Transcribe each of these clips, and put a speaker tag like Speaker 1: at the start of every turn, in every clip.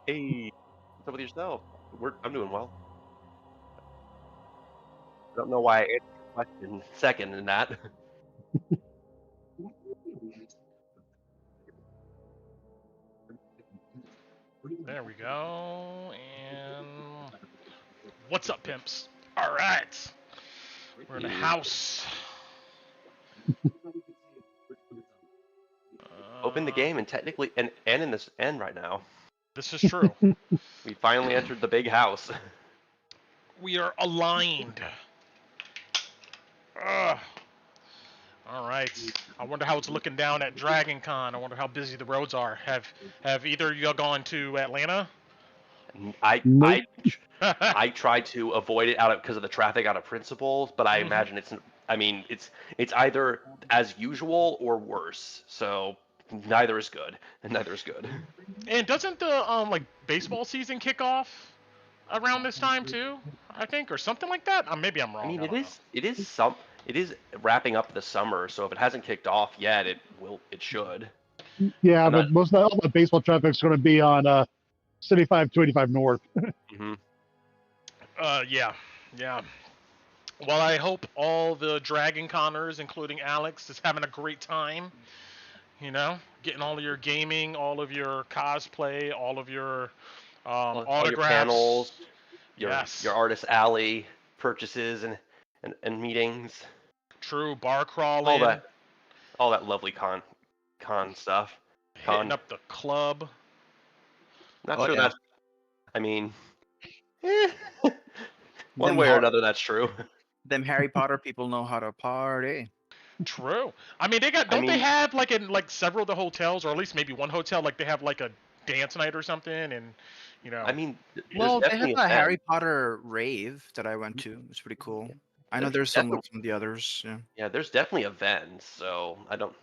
Speaker 1: Hey, what's up with yourself? I'm doing well. I don't know why I answered your question second in that.
Speaker 2: There we go. And what's up, pimps? All right, we're in the
Speaker 1: You
Speaker 2: house.
Speaker 1: open the
Speaker 2: Uh,
Speaker 1: game and technically and in this end right now.
Speaker 2: this is true.
Speaker 1: We finally entered the big house.
Speaker 2: We are aligned. Ugh. All right. I wonder how it's looking down at Dragon Con. I wonder how busy the roads are. Have either of y'all gone to Atlanta?
Speaker 1: I
Speaker 3: Nope.
Speaker 1: I I tried to avoid it out of because of the traffic out of principle, but I
Speaker 2: hmm
Speaker 1: imagine it's either as usual or worse. So neither is good, and neither is good.
Speaker 2: And doesn't the like baseball season kick off around this time too? I think, or something like that. Maybe I'm
Speaker 1: I
Speaker 2: wrong.
Speaker 1: mean,
Speaker 2: I don't know.
Speaker 1: it is wrapping up the summer, so if it hasn't kicked off yet, it should.
Speaker 3: Yeah,
Speaker 1: I'm not.
Speaker 3: but most of all the baseball traffic is going to be on 75 285 North.
Speaker 1: Mhm.
Speaker 2: Yeah, yeah. Well, I hope all the Dragon Connors, including Alex, is having a great time. You know, getting all of your gaming, all of your cosplay, all of your
Speaker 1: All your
Speaker 2: autographs.
Speaker 1: panels, your
Speaker 2: Yes,
Speaker 1: artist alley purchases and meetings,
Speaker 2: true. Bar
Speaker 1: all
Speaker 2: crawling,
Speaker 1: that all that lovely con stuff.
Speaker 2: hitting
Speaker 1: Con.
Speaker 2: up the club.
Speaker 1: Not
Speaker 4: Oh
Speaker 1: sure
Speaker 4: yeah,
Speaker 1: that's. I mean, eh, one
Speaker 4: them
Speaker 1: way or
Speaker 4: har
Speaker 1: another, that's true.
Speaker 4: them Harry Potter people know how to party.
Speaker 2: True. I mean, they got.
Speaker 1: I
Speaker 2: Don't they
Speaker 1: mean,
Speaker 2: have like in like several of the hotels, or at least maybe one hotel, like they have like a dance night or something, and you
Speaker 1: I
Speaker 2: know.
Speaker 1: mean, there's
Speaker 4: Well, they have
Speaker 1: definitely
Speaker 4: a Harry
Speaker 1: events.
Speaker 4: Potter rave that I went to. It's pretty cool. I know
Speaker 1: There's
Speaker 4: there's some
Speaker 1: definitely
Speaker 4: with some of the others. Yeah.
Speaker 1: Yeah, there's definitely events. So I don't.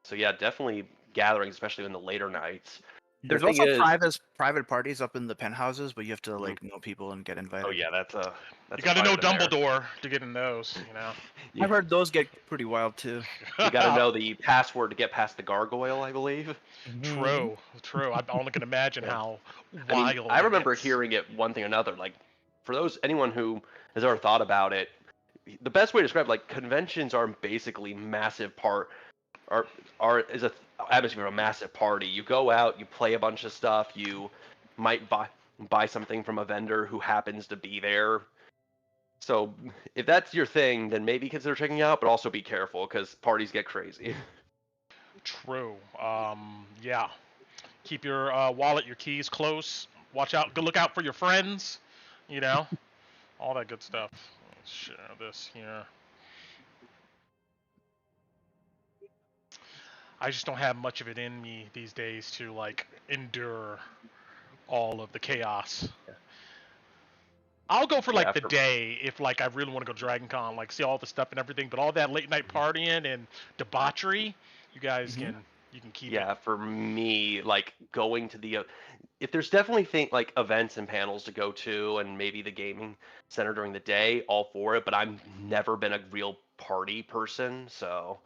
Speaker 1: So yeah, definitely gatherings, especially in the later nights. The
Speaker 4: There's
Speaker 1: thing
Speaker 4: also
Speaker 1: is,
Speaker 4: private parties up in the penthouses, but you have to
Speaker 1: mhm.
Speaker 4: like know people and get
Speaker 1: Oh
Speaker 4: invited.
Speaker 1: yeah,
Speaker 2: You
Speaker 1: that's a
Speaker 2: got to know
Speaker 1: fire to bear.
Speaker 2: Dumbledore to get in those, you know.
Speaker 1: You,
Speaker 4: I've heard those get pretty wild too.
Speaker 1: you got to know the password to get past the gargoyle, I believe.
Speaker 4: Hmm.
Speaker 2: True, true. I only can imagine
Speaker 1: Yeah.
Speaker 2: how
Speaker 1: I mean, I
Speaker 2: wild it
Speaker 1: remember
Speaker 2: gets.
Speaker 1: hearing it one thing or another. Like, for anyone who has ever thought about it, the best way to describe conventions are basically massive part are is a atmosphere of a massive party. You go out, you play a bunch of stuff, you might buy something from a vendor who happens to be there. So if that's your thing, then maybe consider checking it out, but also be careful because parties get crazy.
Speaker 2: True. Yeah. Keep your wallet, your keys close. Watch out. Go look out for your friends. You know, all that good stuff. Let's share this here. I just don't have much of it in me these days to like endure all of the chaos. I'll go for
Speaker 1: Yeah,
Speaker 2: like the
Speaker 1: for
Speaker 2: day if like I really want to go Dragon Con, like see all the stuff and everything. But all that late night partying and debauchery, you guys
Speaker 4: Hmm.
Speaker 2: can keep it.
Speaker 1: yeah, for me, like going to the if there's definitely events and panels to go to, and maybe the gaming center during the day, all for it. But I've never been a real party person, so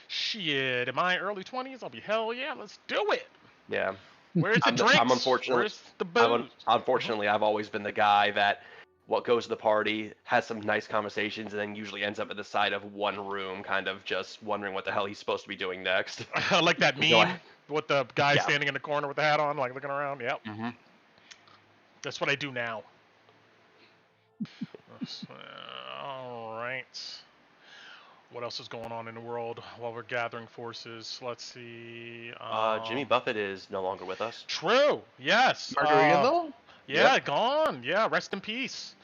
Speaker 2: Shit, in my early 20s, I'll be hell yeah, let's do it.
Speaker 1: yeah.
Speaker 2: Where's the
Speaker 1: I'm
Speaker 2: drinks?
Speaker 1: unfortunately
Speaker 2: Where's the booze?
Speaker 1: unfortunately I've always been the guy that what goes to the party has some nice conversations and then usually ends up at the side of one room, kind of just wondering what the hell he's supposed to be doing next.
Speaker 2: Like that
Speaker 1: No,
Speaker 2: meme with the guy
Speaker 1: yeah.
Speaker 2: standing in the corner with the hat on, like looking around. Yep,
Speaker 1: Hmm.
Speaker 2: that's what I do now. All right. What else is going on in the world while we're gathering forces? Let's see.
Speaker 1: Jimmy Buffett is no longer with us.
Speaker 2: True. Yes.
Speaker 4: Margaritaville?
Speaker 2: Yeah,
Speaker 1: Yep.
Speaker 2: gone. Yeah, rest in peace.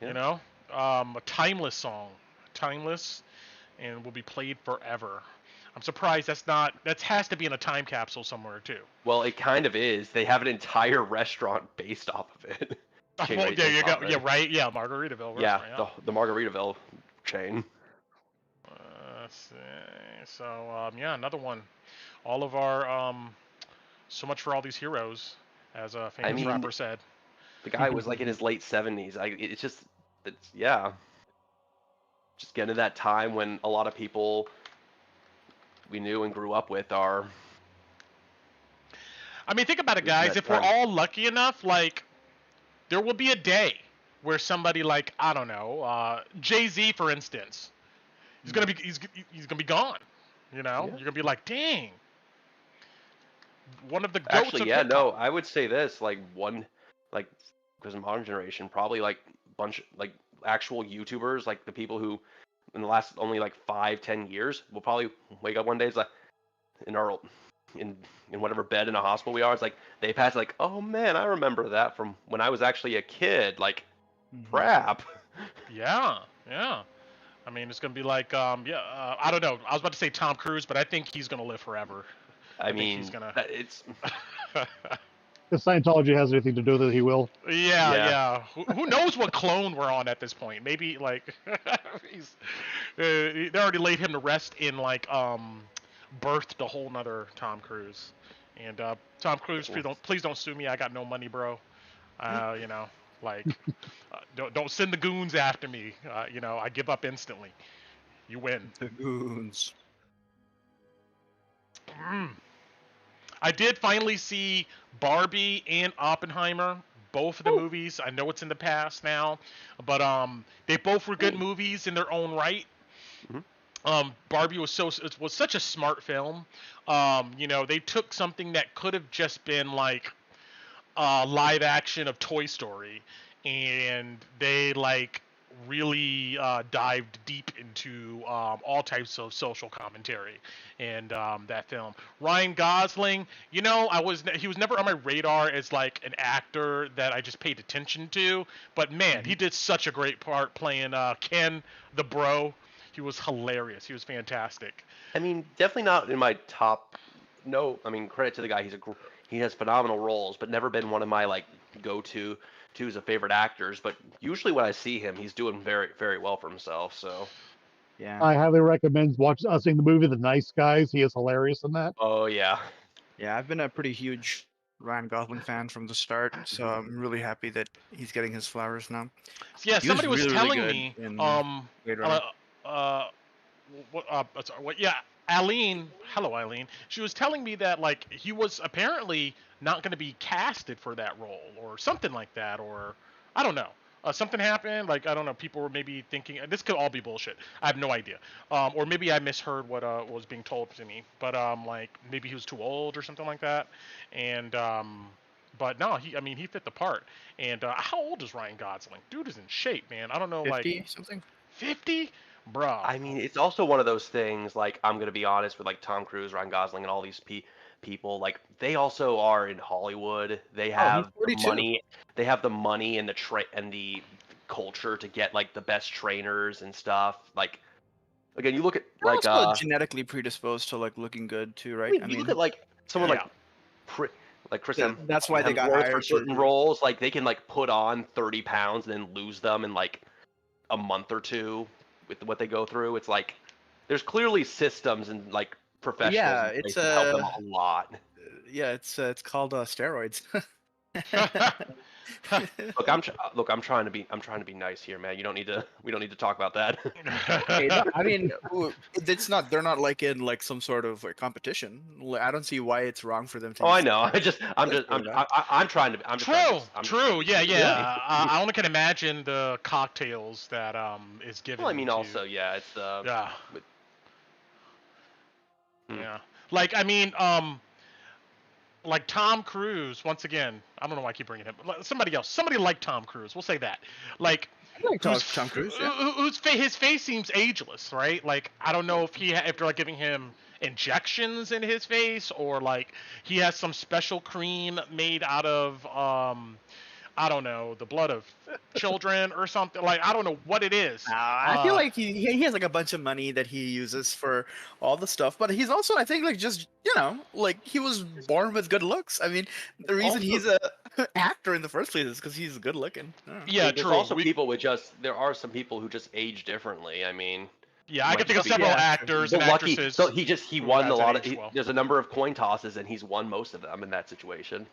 Speaker 2: You
Speaker 1: Yeah.
Speaker 2: know, a timeless song, timeless, and will be played forever. I'm surprised that's not. That has to be in a time capsule somewhere too.
Speaker 1: Well, it kind of is. They have an entire restaurant based off of it. Chain
Speaker 2: Well,
Speaker 1: rate
Speaker 2: there
Speaker 1: based
Speaker 2: you go.
Speaker 1: off of
Speaker 2: Yeah,
Speaker 1: it.
Speaker 2: right. Yeah, Margaritaville
Speaker 1: Yeah,
Speaker 2: restaurant. Yeah.
Speaker 1: the Margaritaville chain.
Speaker 2: Let's see. So yeah, another one. All of our so much for all these heroes, as a
Speaker 1: I
Speaker 2: famous
Speaker 1: mean,
Speaker 2: rapper said.
Speaker 1: the guy was like in his late 70s. It's yeah, just getting to that time when a lot of people we knew and grew up with are
Speaker 2: I mean, think about it,
Speaker 1: Losing
Speaker 2: guys.
Speaker 1: that
Speaker 2: If we're
Speaker 1: trend.
Speaker 2: all lucky enough, like, there will be a day where somebody like, I don't know, Jay-Z, for instance, he's gonna be gone. You know,
Speaker 1: Yeah.
Speaker 2: you're gonna be like, dang, one of the goats
Speaker 1: Actually,
Speaker 2: of
Speaker 1: yeah,
Speaker 2: hip
Speaker 1: no,
Speaker 2: hop.
Speaker 1: I would say this, like like, because modern generation, probably like bunch like actual YouTubers, like the people who in the last only like 5, 10 years will probably wake up one day, it's like in our in in whatever bed in a hospital we are, it's like they pass like, oh man, I remember that from when I was actually a kid, like
Speaker 4: Mhm.
Speaker 1: crap.
Speaker 2: Yeah, yeah. I mean, it's gonna be like, I don't know. I was about to say Tom Cruise, but I think he's gonna live forever.
Speaker 1: I
Speaker 2: I think he's
Speaker 1: mean,
Speaker 2: gonna.
Speaker 1: it's
Speaker 3: If Scientology has anything to do with it, he will.
Speaker 2: Yeah,
Speaker 1: yeah.
Speaker 2: yeah. Who knows what clone we're on at this point? Maybe like he's they already laid him to rest in like birthed a whole nother Tom Cruise. And Tom Cruise, please don't sue me. I got no money, bro. You know, like don't send the goons after me. You know, I give up instantly. You win.
Speaker 4: The goons.
Speaker 2: Mm. I did finally see Barbie and Oppenheimer, both of the
Speaker 1: Oh.
Speaker 2: movies. I know it's in the past now, but they both were good movies in their own right.
Speaker 1: Mhm.
Speaker 2: Barbie was it was such a smart film. You know, they took something that could have just been like live action of Toy Story, and they like really dived deep into all types of social commentary and that film. Ryan Gosling, you know, he was never on my radar as like an actor that I just paid attention to, but man, he did such a great part playing Ken the bro. He was hilarious. He was fantastic.
Speaker 1: I mean, definitely not in my top. No, I mean, credit to the guy. He has phenomenal roles, but never been one of my like go-to as a favorite actors. But usually when I see him, he's doing very, very well for himself. So,
Speaker 4: Yeah.
Speaker 3: I highly recommend seeing the movie The Nice Guys. He is hilarious in that.
Speaker 1: oh yeah,
Speaker 4: Yeah, I've been a pretty huge Ryan Gosling fan from the start, so I'm really happy that he's getting his flowers now.
Speaker 2: Yeah,
Speaker 4: He was
Speaker 2: somebody was
Speaker 4: really, really
Speaker 2: telling
Speaker 4: good
Speaker 2: me
Speaker 4: in Blade
Speaker 2: uh,
Speaker 4: Runner.
Speaker 2: uh sorry, what, yeah, Eileen, hello Eileen. She was telling me that like he was apparently not going to be casted for that role or something like that, or I don't know. Something happened, like I don't know. People were maybe thinking this could all be bullshit. I have no idea, or maybe I misheard what was being told to me. But like maybe he was too old or something like that. And but no, I mean, he fit the part. And how old is Ryan Gosling? Dude is in shape, man. I don't know, like
Speaker 4: 50 something?
Speaker 2: 50, bruh.
Speaker 1: I mean, it's also one of those things. Like, I'm gonna be honest with like Tom Cruise, Ryan Gosling, and all these people. Like, they also are in Hollywood. They
Speaker 4: Oh, he's
Speaker 1: have the
Speaker 4: 42.
Speaker 1: money. They have the money and the culture to get like the best trainers and stuff. Like, again, you look at
Speaker 4: They're
Speaker 1: like
Speaker 4: also genetically predisposed to like looking good too, right?
Speaker 1: I mean, you look at like someone
Speaker 2: Yeah.
Speaker 1: like Chris
Speaker 4: that's why they got
Speaker 1: Hemsworth for
Speaker 4: hired
Speaker 1: certain
Speaker 4: for.
Speaker 1: roles. Like, they can like put on 30 pounds and then lose them in like a month or two with what they go through. It's like there's clearly systems and like professionals
Speaker 4: Yeah,
Speaker 1: in place
Speaker 4: it's
Speaker 1: to help them a lot.
Speaker 4: it's called steroids.
Speaker 1: I'm trying to be nice here, man. We don't need to talk about that.
Speaker 4: Okay, no, I mean, it's not. They're not like in like some sort of like competition. I don't see why it's wrong for them to.
Speaker 1: Oh, I
Speaker 4: use
Speaker 1: know. I'm trying to.
Speaker 2: True. Yeah.
Speaker 1: Yeah.
Speaker 2: I only can imagine the cocktails that is given.
Speaker 1: Well, I mean,
Speaker 2: to,
Speaker 1: also, yeah, it's the
Speaker 2: Yeah.
Speaker 1: with-
Speaker 2: Yeah. Like I mean, like Tom Cruise. Once again, I don't know why I keep bringing him. Somebody else. Somebody like Tom Cruise. We'll say that. Like.
Speaker 4: I like Tom Cruise. Yeah.
Speaker 2: His face seems ageless, right? Like I don't know if if they're like giving him injections in his face or like he has some special cream made out of I don't know, the blood of children or something. Like I don't know what it is.
Speaker 4: I feel like he has like a bunch of money that he uses for all the stuff, but he's also I think like just like he was born with good looks. I mean, the reason he's a actor in the first place is because he's good looking.
Speaker 2: Yeah,
Speaker 1: there's
Speaker 2: true.
Speaker 1: also people with there are some people who just age differently. I mean,
Speaker 2: Yeah, I
Speaker 1: might
Speaker 2: can think of
Speaker 1: just be-
Speaker 2: several
Speaker 4: Yeah,
Speaker 2: actors
Speaker 1: the
Speaker 2: and
Speaker 1: lucky.
Speaker 2: actresses.
Speaker 1: So he
Speaker 2: who
Speaker 1: won a
Speaker 2: hasn't
Speaker 1: lot of.
Speaker 2: aged well.
Speaker 1: There's a number of coin tosses, and he's won most of them in that situation.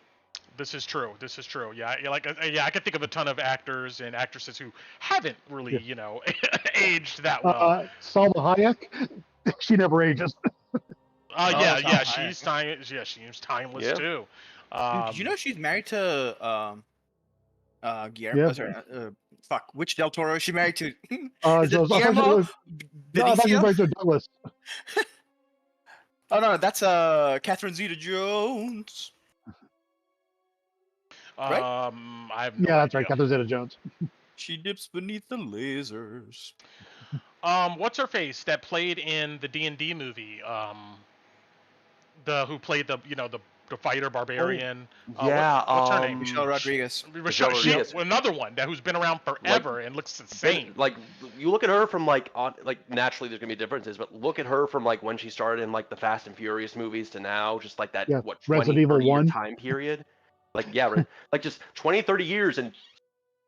Speaker 2: This is true. This is true. Yeah, yeah, I can think of a ton of actors and actresses who haven't really, aged that well.
Speaker 3: Salma Hayek, she never ages.
Speaker 2: Yeah,
Speaker 4: Salma
Speaker 2: she's
Speaker 4: Hayek.
Speaker 2: she's timeless
Speaker 1: Yeah.
Speaker 2: too.
Speaker 4: Did you know she's married to Guillermo?
Speaker 3: Yeah.
Speaker 4: Sorry, fuck. Which Del Toro is she married to? Is
Speaker 3: So
Speaker 4: it
Speaker 3: I thought
Speaker 4: Guillermo
Speaker 3: no, I thought you
Speaker 4: Benicio?
Speaker 3: were to Douglas.
Speaker 4: Oh no, that's Catherine Zeta-Jones. Right?
Speaker 2: I have no
Speaker 3: Yeah, that's
Speaker 2: idea.
Speaker 3: right, Catherine Zeta-Jones.
Speaker 4: She dips beneath the lasers.
Speaker 2: What's her face that played in the D&D movie? Who played the fighter barbarian?
Speaker 1: Yeah.
Speaker 2: What's her name?
Speaker 4: Michelle Rodriguez.
Speaker 1: Michelle Rodriguez.
Speaker 2: Another one who's been around forever and looks insane.
Speaker 1: Like you look at her from like naturally there's gonna be differences, but look at her from like when she started in like the Fast and Furious movies to now, just like that
Speaker 3: Yeah,
Speaker 1: 20,
Speaker 3: Resident Evil
Speaker 1: 30 year
Speaker 3: 1.
Speaker 1: time period. Like like just 20, 30 years and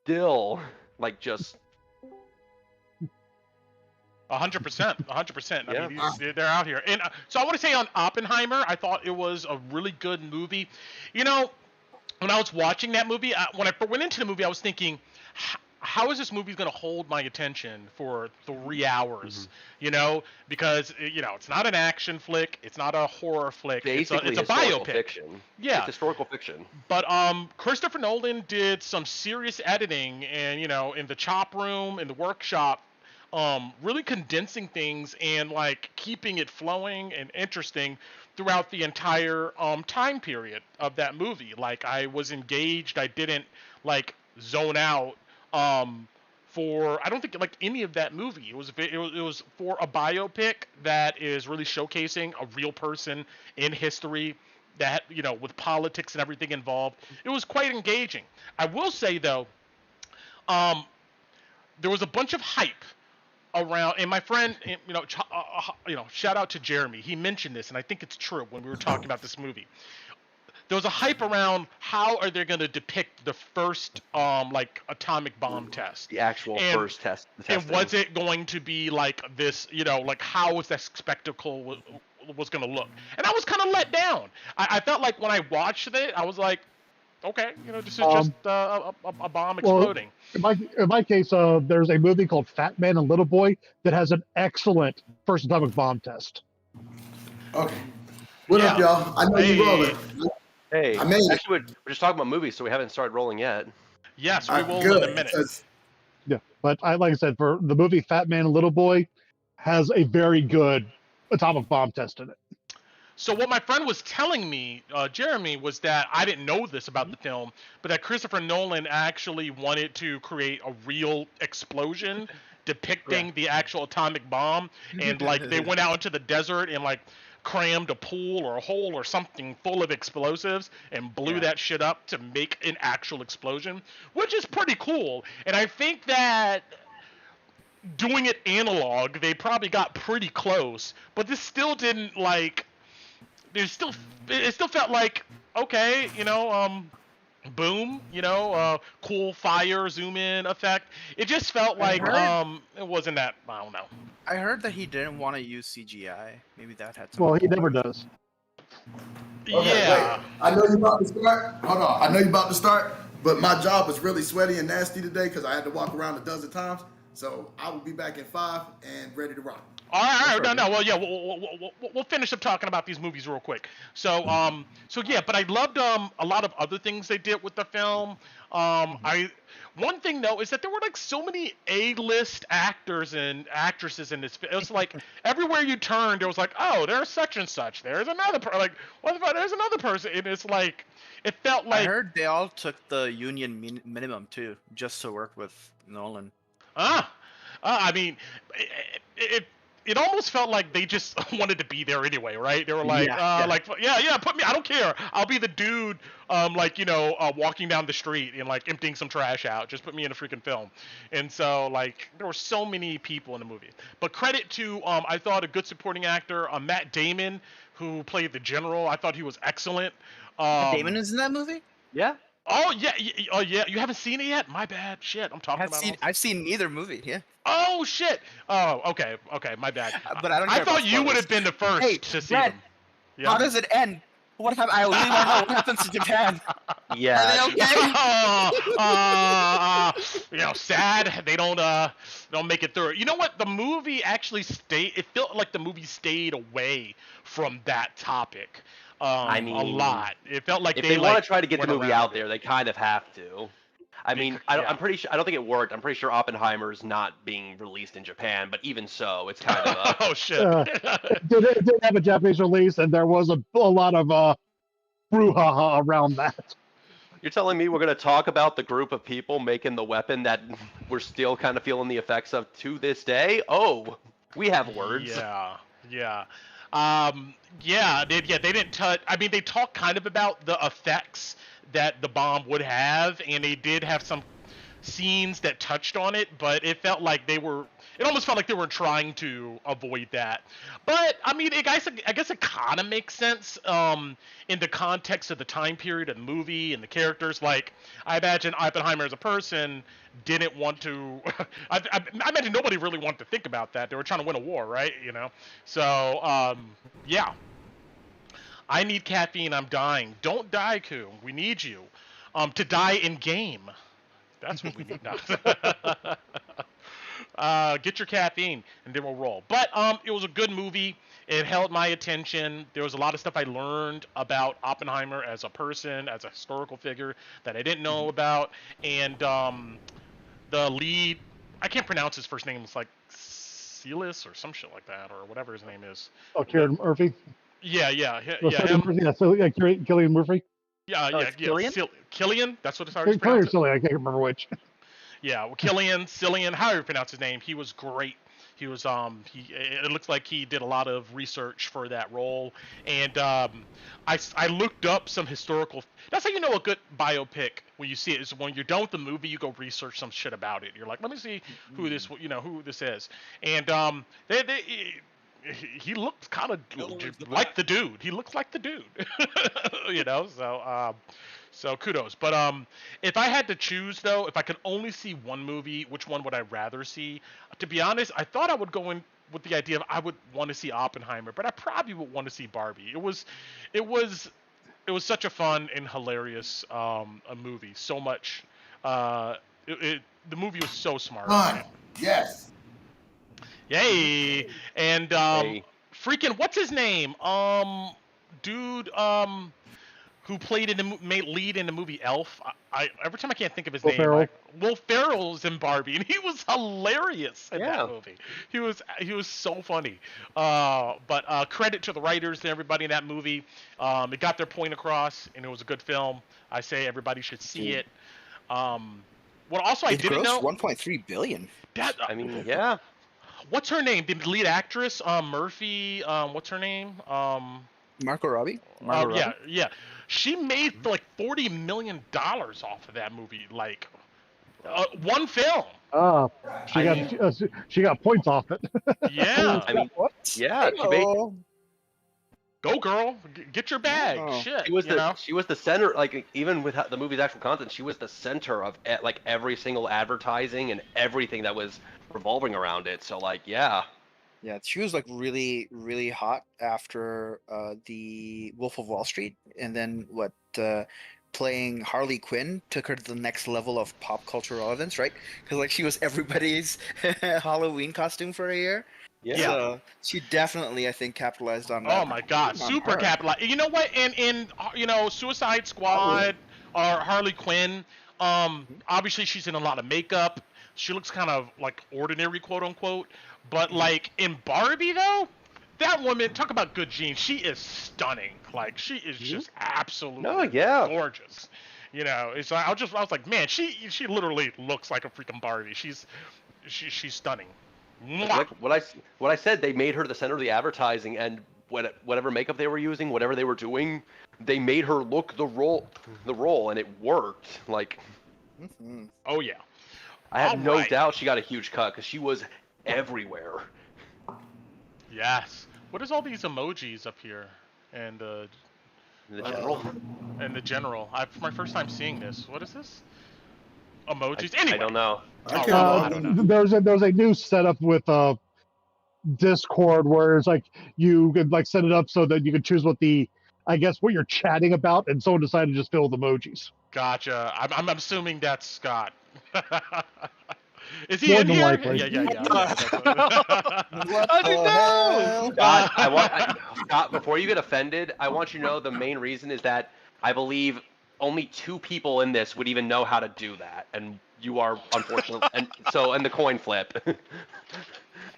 Speaker 1: still like just
Speaker 2: 100%. I
Speaker 1: Yeah.
Speaker 2: mean, they're out here. And so I want to say on Oppenheimer, I thought it was a really good movie. You know, when I was watching that movie, when I went into the movie, I was thinking, how is this movie going to hold my attention for 3 hours? You know, because it's not an action flick, it's not a horror flick,
Speaker 1: basically
Speaker 2: it's a
Speaker 1: historical
Speaker 2: biopic.
Speaker 1: fiction.
Speaker 2: Yeah.
Speaker 1: It's historical fiction.
Speaker 2: But Christopher Nolan did some serious editing, and in the chop room, in the workshop, really condensing things and like keeping it flowing and interesting throughout the entire time period of that movie. Like I was engaged. I didn't like zone out for I don't think like any of that movie. It was for a biopic that is really showcasing a real person in history that with politics and everything involved. It was quite engaging. I will say though, there was a bunch of hype around, and my friend, shout out to Jeremy. He mentioned this, and I think it's true when we were talking about this movie. There was a hype around how are they going to depict the first like atomic bomb test,
Speaker 1: The actual first test. The
Speaker 2: and was it going to be like this? Like how was that spectacle was going to look? And I was kind of let down. I felt like when I watched it, I was like, okay, this is just a bomb exploding.
Speaker 3: In my case, there's a movie called Fat Man and Little Boy that has an excellent first atomic bomb test.
Speaker 5: Okay. What up, y'all? I know you rolling.
Speaker 1: Hey,
Speaker 5: I made it.
Speaker 1: actually, we're just talking about movies, so we haven't started rolling yet.
Speaker 2: Yes, we will
Speaker 5: Good,
Speaker 2: in a minute.
Speaker 5: because
Speaker 3: Yeah, but like I said, for the movie Fat Man and Little Boy has a very good atomic bomb test in it.
Speaker 2: So what my friend was telling me, Jeremy, was that I didn't know this about the film, but that Christopher Nolan actually wanted to create a real explosion depicting the actual atomic bomb, and like they went out into the desert and like crammed a pool or a hole or something full of explosives and blew that shit up to make an actual explosion, which is pretty cool. And I think that doing it analog, they probably got pretty close, but this still didn't like. It still felt like okay, boom, cool fire zoom in effect. It just felt like it wasn't that. I don't know.
Speaker 4: I heard that he didn't want to use CGI. Maybe that had some.
Speaker 3: Well, he never does.
Speaker 5: okay,
Speaker 2: Yeah.
Speaker 5: wait. I know you about to start. Hold on. I know you about to start, but my job was really sweaty and nasty today because I had to walk around a dozen times. So I will be back in 5 and ready to rock.
Speaker 2: All right. No. Well, yeah. We'll finish up talking about these movies real quick. So yeah. But I loved a lot of other things they did with the film. One thing though is that there were like so many A-list actors and actresses in this. It was like everywhere you turned, there was like, oh, there's such and such. There's another like, what the fuck? There's another person. And it's like, it felt like.
Speaker 4: I heard they all took the union minimum too, just to work with Nolan.
Speaker 2: I mean, it almost felt like they just wanted to be there anyway, right? They were like, put me. I don't care. I'll be the dude, walking down the street and like emptying some trash out. Just put me in a freaking film. And so like there were so many people in the movie. But credit to I thought a good supporting actor, Matt Damon, who played the general. I thought he was excellent.
Speaker 4: Damon is in that movie?
Speaker 1: Yeah.
Speaker 2: Oh yeah, yeah. You haven't seen it yet? My bad. Shit, I'm talking about.
Speaker 4: I've seen neither movie. Yeah.
Speaker 2: Oh shit. Oh, okay. My bad.
Speaker 4: But I don't.
Speaker 2: I
Speaker 4: care
Speaker 2: thought
Speaker 4: about
Speaker 2: you would
Speaker 4: spoilers.
Speaker 2: have been the first
Speaker 4: Hey,
Speaker 2: to see
Speaker 4: Brad,
Speaker 2: them. Yeah.
Speaker 4: How does it end? What happened? I really want to know what happens to Japan.
Speaker 1: Yeah.
Speaker 4: Are they okay?
Speaker 2: Sad they don't make it through. You know what? The movie actually stayed. It felt like the movie stayed away from that topic.
Speaker 1: I mean,
Speaker 2: a lot. It felt like
Speaker 1: if they want
Speaker 2: like,
Speaker 1: to try to get the
Speaker 2: went
Speaker 1: movie
Speaker 2: around
Speaker 1: out there, they kind of have to. I mean, I'm pretty sure. I don't think it worked. I'm pretty sure Oppenheimer's not being released in Japan, but even so, it's kind of a.
Speaker 2: Oh shit!
Speaker 3: It did have a Japanese release, and there was a lot of brouhaha around that.
Speaker 1: You're telling me we're going to talk about the group of people making the weapon that we're still kind of feeling the effects of to this day? Oh, we have words.
Speaker 2: Yeah. They didn't touch. I mean, they talked kind of about the effects that the bomb would have, and they did have some scenes that touched on it, but it felt like it almost felt like they were trying to avoid that. But I mean, I guess it kind of makes sense in the context of the time period of the movie and the characters. Like, I imagine Oppenheimer as a person didn't want to. I imagine nobody really wanted to think about that. They were trying to win a war, right? So yeah. I need caffeine. I'm dying. Don't die, Ku. We need you to die in game. That's what we need now. Get your caffeine, and then we'll roll. But it was a good movie. It held my attention. There was a lot of stuff I learned about Oppenheimer as a person, as a historical figure that I didn't know about. And the lead, I can't pronounce his first name. It's like Celis or some shit like that, or whatever his name is.
Speaker 3: Oh, Kieran Murphy.
Speaker 2: Yeah.
Speaker 3: Killian Murphy.
Speaker 2: Killian. That's what it's already
Speaker 3: Killian
Speaker 2: pronounced.
Speaker 3: I can't remember which.
Speaker 2: Yeah, well, Cillian, however you pronounce his name, he was great. He was it looks like he did a lot of research for that role, and I looked up some historical. That's how you know a good biopic when you see it. Is when you're done with the movie, you go research some shit about it. You're like, let me see who this is, and he looks kind of like the dude. He looks like the dude, So kudos. But if I had to choose, though, if I could only see one movie, which one would I rather see? To be honest, I thought I would go in with the idea of I would want to see Oppenheimer, but I probably would want to see Barbie. It was such a fun and hilarious a movie. So much. The movie was so smart.
Speaker 5: Fun. Yes.
Speaker 2: Yay! And freaking what's his name? Dude. Who played in the lead in the movie Elf? I every time I can't think of his name.
Speaker 3: Ferrell.
Speaker 2: Will Ferrell's in Barbie, and he was hilarious in that movie. He was so funny. But credit to the writers and everybody in that movie. It got their point across, and it was a good film. I say everybody should see it. What also I didn't know.
Speaker 4: 1.3 billion.
Speaker 1: Yeah.
Speaker 2: What's her name? The lead actress, Murphy. What's her name?
Speaker 4: Margot Robbie.
Speaker 2: Yeah. She made like $40 million off of that movie, like one film.
Speaker 3: She got points off it.
Speaker 2: Yeah.
Speaker 1: I mean,
Speaker 4: what?
Speaker 1: Yeah. She made,
Speaker 2: go girl, get your bag. Shit.
Speaker 1: She was the center. Like even with the movie's actual content, she was the center of like every single advertising and everything that was revolving around it. So like, yeah.
Speaker 4: Yeah, she was like really, really hot after the Wolf of Wall Street, and then playing Harley Quinn took her to the next level of pop culture relevance, right? Because like she was everybody's Halloween costume for a year.
Speaker 1: Yeah.
Speaker 4: So she definitely, I think, capitalized on that.
Speaker 2: Oh my God, super capitalized. You know what? In Suicide Squad or Harley Quinn, obviously she's in a lot of makeup. She looks kind of like ordinary, quote unquote. But like in Barbie though, that woman, talk about good genes. She is stunning. Like she is just absolutely gorgeous. It's like I was like, man, she literally looks like a freaking Barbie. She's stunning.
Speaker 1: Like what I said, they made her the center of the advertising, and whatever makeup they were using, whatever they were doing, they made her look the role, and it worked. Like,
Speaker 2: oh yeah.
Speaker 1: I had no doubt she got a huge cut because she was everywhere.
Speaker 2: Yes. What is all these emojis up here? And
Speaker 1: the general.
Speaker 2: And the general. It's my first time seeing this. What is this? Emojis. Anyway.
Speaker 1: I don't know.
Speaker 2: I don't know.
Speaker 3: There's a new setup with Discord where it's like you could like set it up so that you could choose what the I guess, what you're chatting about, and someone decided to just fill with emojis.
Speaker 2: Gotcha. I'm assuming that's Scott. Is he
Speaker 3: More
Speaker 2: in
Speaker 3: than
Speaker 2: here?
Speaker 3: likely.
Speaker 2: Yeah.
Speaker 4: What
Speaker 2: How'd
Speaker 4: the
Speaker 2: you know?
Speaker 4: hell?
Speaker 1: Scott, Scott, before you get offended, I want you to know the main reason is that I believe only 2 people in this would even know how to do that, and you are unfortunate. And the coin flip.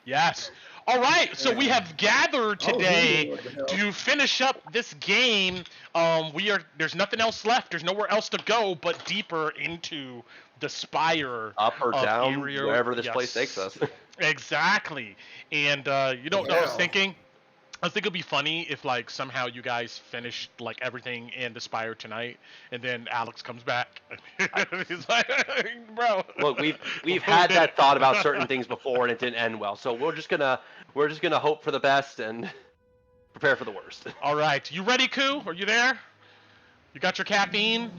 Speaker 2: Yes. All right. So we have gathered
Speaker 5: Oh,
Speaker 2: today
Speaker 5: what the hell?
Speaker 2: to finish up this game. There's nothing else left. There's nowhere else to go but deeper into the spire
Speaker 1: Up or
Speaker 2: of
Speaker 1: down,
Speaker 2: Erio-
Speaker 1: wherever this place
Speaker 2: yes.
Speaker 1: takes us.
Speaker 2: Exactly. And you know what I was
Speaker 5: Hell.
Speaker 2: thinking? I think it'd be funny if like somehow you guys finished like everything in the spire tonight, and then Alex comes back. He's like, bro.
Speaker 1: Look, we've
Speaker 2: we
Speaker 1: had
Speaker 2: did
Speaker 1: that
Speaker 2: it."
Speaker 1: thought about certain things before, and it didn't end well. So we're just gonna hope for the best and prepare for the worst.
Speaker 2: All right, you ready, Koo? Are you there? You got your caffeine?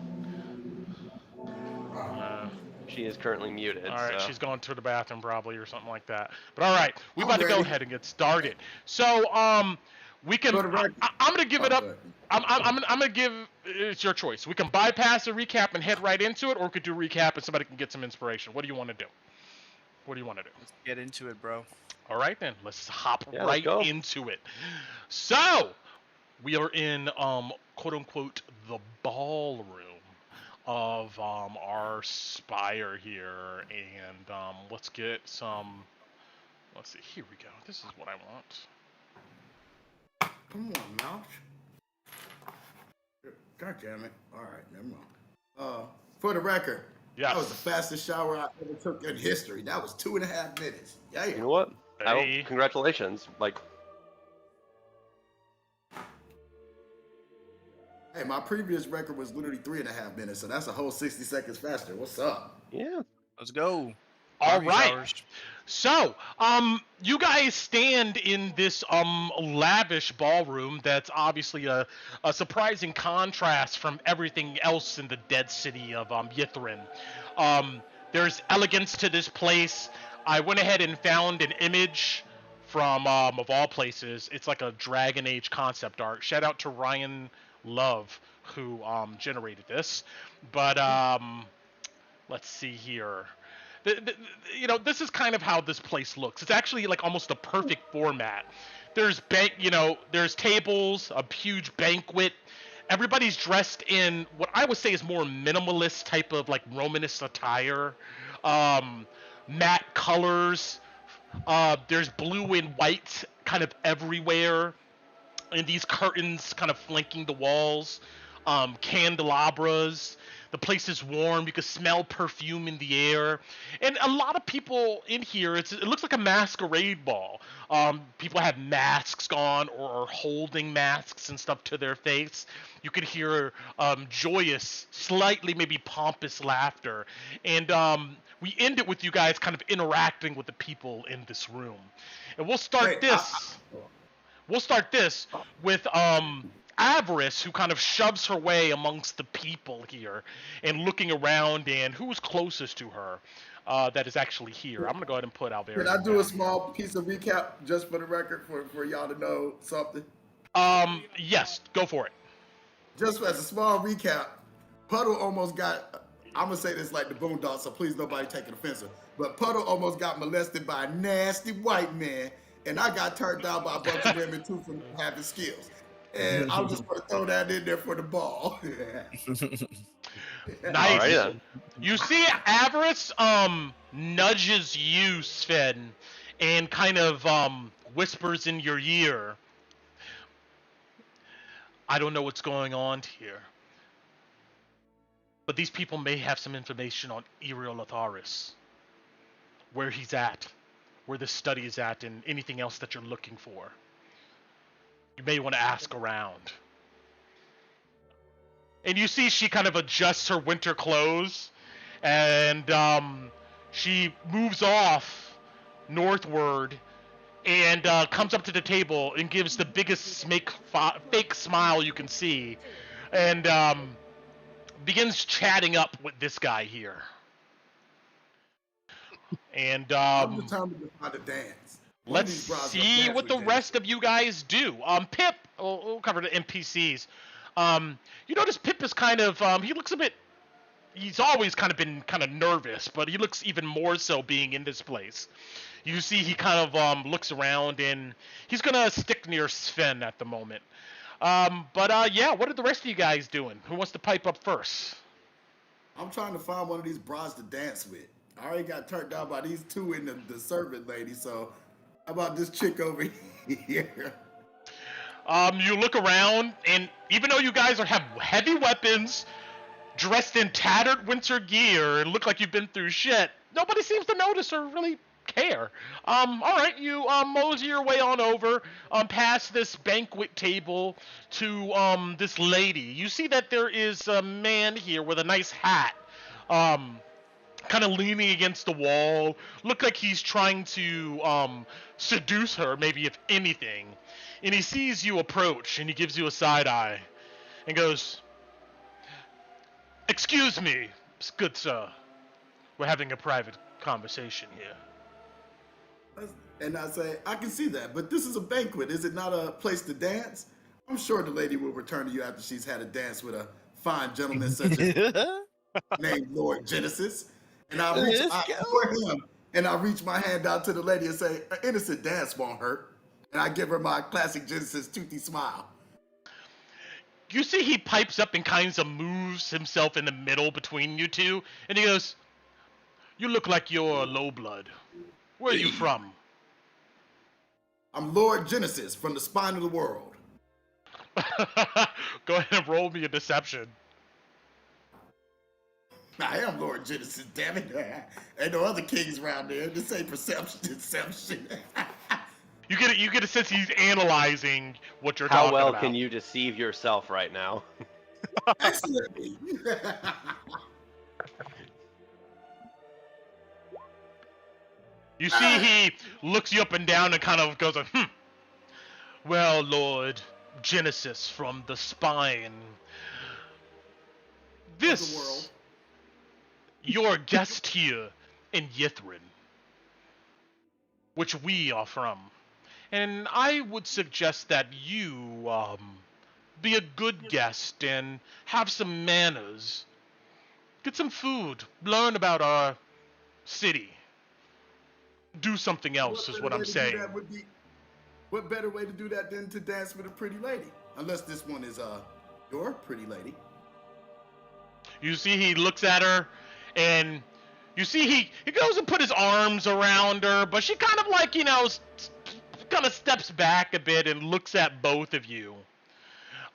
Speaker 1: She is currently muted.
Speaker 2: All right,
Speaker 1: so.
Speaker 2: she's going to the bathroom probably or something like that. But all right, we
Speaker 5: I'm
Speaker 2: about to go
Speaker 5: ready.
Speaker 2: ahead and get started. So we can.
Speaker 5: For the record-
Speaker 2: I'm gonna give it
Speaker 5: Oh,
Speaker 2: up.
Speaker 5: good.
Speaker 2: I'm gonna give. It's your choice. We can bypass the recap and head right into it, or we could do recap and somebody can get some inspiration. What do you want to do? What do you want to do?
Speaker 4: Let's get into it, bro.
Speaker 2: All right then, let's hop
Speaker 1: Yeah, let's
Speaker 2: right
Speaker 1: go.
Speaker 2: into it. So we are in quote unquote the ballroom of our spire here, and let's get some. Let's see. Here we go. This is what I want.
Speaker 5: Come on, Mouch. God damn it. All right, never mind. For the record,
Speaker 2: Yes.
Speaker 5: that was the fastest shower I ever took in history. That was 2.5 minutes. Yeah.
Speaker 1: You know what?
Speaker 2: Hey.
Speaker 1: Congratulations. Like,
Speaker 5: Hey, my previous record was literally 3.5 minutes, so that's a whole 60 seconds faster. What's up?
Speaker 1: yeah.
Speaker 4: Let's go.
Speaker 2: All
Speaker 4: Barbie
Speaker 2: right.
Speaker 4: showers.
Speaker 2: So, you guys stand in this lavish ballroom that's obviously a surprising contrast from everything else in the dead city of Yithrin. There's elegance to this place. I went ahead and found an image from of all places. It's like a Dragon Age concept art. Shout out to Ryan Love who generated this. But let's see here. You know, this is kind of how this place looks. It's actually like almost a perfect format. There's there's tables, a huge banquet. Everybody's dressed in what I would say is more minimalist type of like Romanist attire. Matte colors. There's blue and white kind of everywhere. And these curtains kind of flanking the walls. Candelabras. The place is warm. You can smell perfume in the air, and a lot of people in here. It looks like a masquerade ball. People have masks on or are holding masks and stuff to their face. You could hear joyous, slightly maybe pompous laughter, and we end it with you guys kind of interacting with the people in this room. And we'll start
Speaker 5: Wait,
Speaker 2: this. We'll start this with Avarice, who kind of shoves her way amongst the people here and looking around, and who's closest to her that is actually here. I'm going to go ahead and put Alvarius.
Speaker 5: Can I do a small piece of recap just for the record for y'all to know something?
Speaker 2: Yes, go for it.
Speaker 5: Just as a small recap, Puddle almost got, I'm going to say this like the Boondocks, so please nobody take it offensive, but Puddle almost got molested by a nasty white man, and I got turned down by a bunch of women too for having skills. And I'm just going to throw that in there for the ball.
Speaker 2: Nice.
Speaker 1: All right, then.
Speaker 2: You see Avarice nudges you, Sven, and kind of whispers in your ear. I don't know what's going on here, but these people may have some information on Eriolotharis, where he's at, where the study is at, and anything else that you're looking for. You may want to ask around. And you see she kind of adjusts her winter clothes, and she moves off northward and comes up to the table and gives the biggest fake smile you can see, and begins chatting up with this guy here. And
Speaker 5: I'm determined to find a dance. One of
Speaker 2: Let's
Speaker 5: these bras gonna
Speaker 2: see
Speaker 5: dance
Speaker 2: what
Speaker 5: with
Speaker 2: the
Speaker 5: Genesis.
Speaker 2: rest of you guys do. Pip, we'll cover the NPCs. You notice Pip is kind of, he looks a bit, he's always kind of been kind of nervous, but he looks even more so being in this place. You see he kind of looks around, and he's going to stick near Sven at the moment. Yeah, what are the rest of you guys doing? Who wants to pipe up first?
Speaker 5: I'm trying to find one of these bras to dance with. I already got turned down by these two and the servant lady, so how about this chick over here?
Speaker 2: You look around, and even though you guys have heavy weapons, dressed in tattered winter gear, and look like you've been through shit, nobody seems to notice or really care. All right, you mosey your way on over, past this banquet table to this lady. You see that there is a man here with a nice hat, kind of leaning against the wall. Look like he's trying to seduce her, maybe if anything. And he sees you approach, and he gives you a side eye, and goes, "Excuse me, good sir. We're having a private conversation here."
Speaker 5: And I say, I can see that, but this is a banquet. Is it not a place to dance? I'm sure the lady will return to you after she's had a dance with a fine gentleman such as named Lord Genesis. And I reach for him, and I reach my hand out to the lady and say, an innocent dance won't hurt. And I give her my classic Genesis toothy smile.
Speaker 2: You see he pipes up and kind of moves himself in the middle between you two, and he goes, "You look like you're low blood. Where are you from?"
Speaker 5: I'm Lord Genesis from the spine of the world.
Speaker 2: Go ahead and roll me a deception.
Speaker 5: I am Lord Genesis, damn it. Ain't no other kings around there. This ain't perception, deception.
Speaker 2: You get a sense he's analyzing what you're
Speaker 1: How
Speaker 2: talking
Speaker 1: well
Speaker 2: about.
Speaker 1: can you deceive yourself right now?
Speaker 5: Excellently.
Speaker 2: You see he looks you up and down and kind of goes, "Well, Lord Genesis from the spine.
Speaker 5: the
Speaker 2: This,
Speaker 5: world.
Speaker 2: your guest here in Yithrin, which we are from. And I would suggest that you, be a good guest and have some manners. Get some food, learn about our city. Do something else is
Speaker 5: better
Speaker 2: what
Speaker 5: way
Speaker 2: I'm
Speaker 5: to do
Speaker 2: saying."
Speaker 5: that would be- What better way to do that than to dance with a pretty lady? Unless this one is your pretty lady.
Speaker 2: You see he looks at her, and you see he goes and put his arms around her, but she kind of like, kind of steps back a bit and looks at both of you.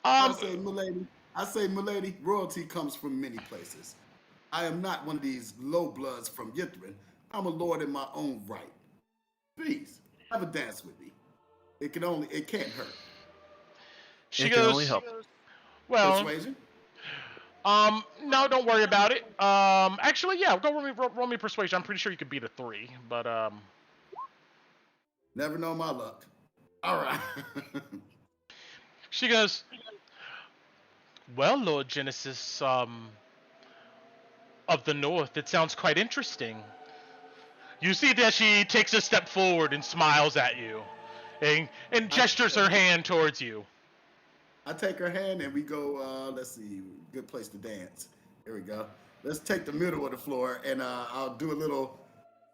Speaker 5: I say, milady, royalty comes from many places. I am not one of these low bloods from Yithrin. I'm a lord in my own right. Please, have a dance with me. It can't hurt.
Speaker 2: She
Speaker 4: It can
Speaker 2: goes,
Speaker 4: only help.
Speaker 2: "Well,
Speaker 5: Persuasion?
Speaker 2: no, don't worry about it. Actually, yeah, go roll me persuasion. I'm pretty sure you could beat a 3, but
Speaker 5: Never know my luck. All right.
Speaker 2: she goes, "Well, Lord Genesis, of the North, it sounds quite interesting." You see that she takes a step forward and smiles at you, and gestures her hand towards you.
Speaker 5: I take her hand and we go, let's see, good place to dance. Here we go. Let's take the middle of the floor and I'll do a little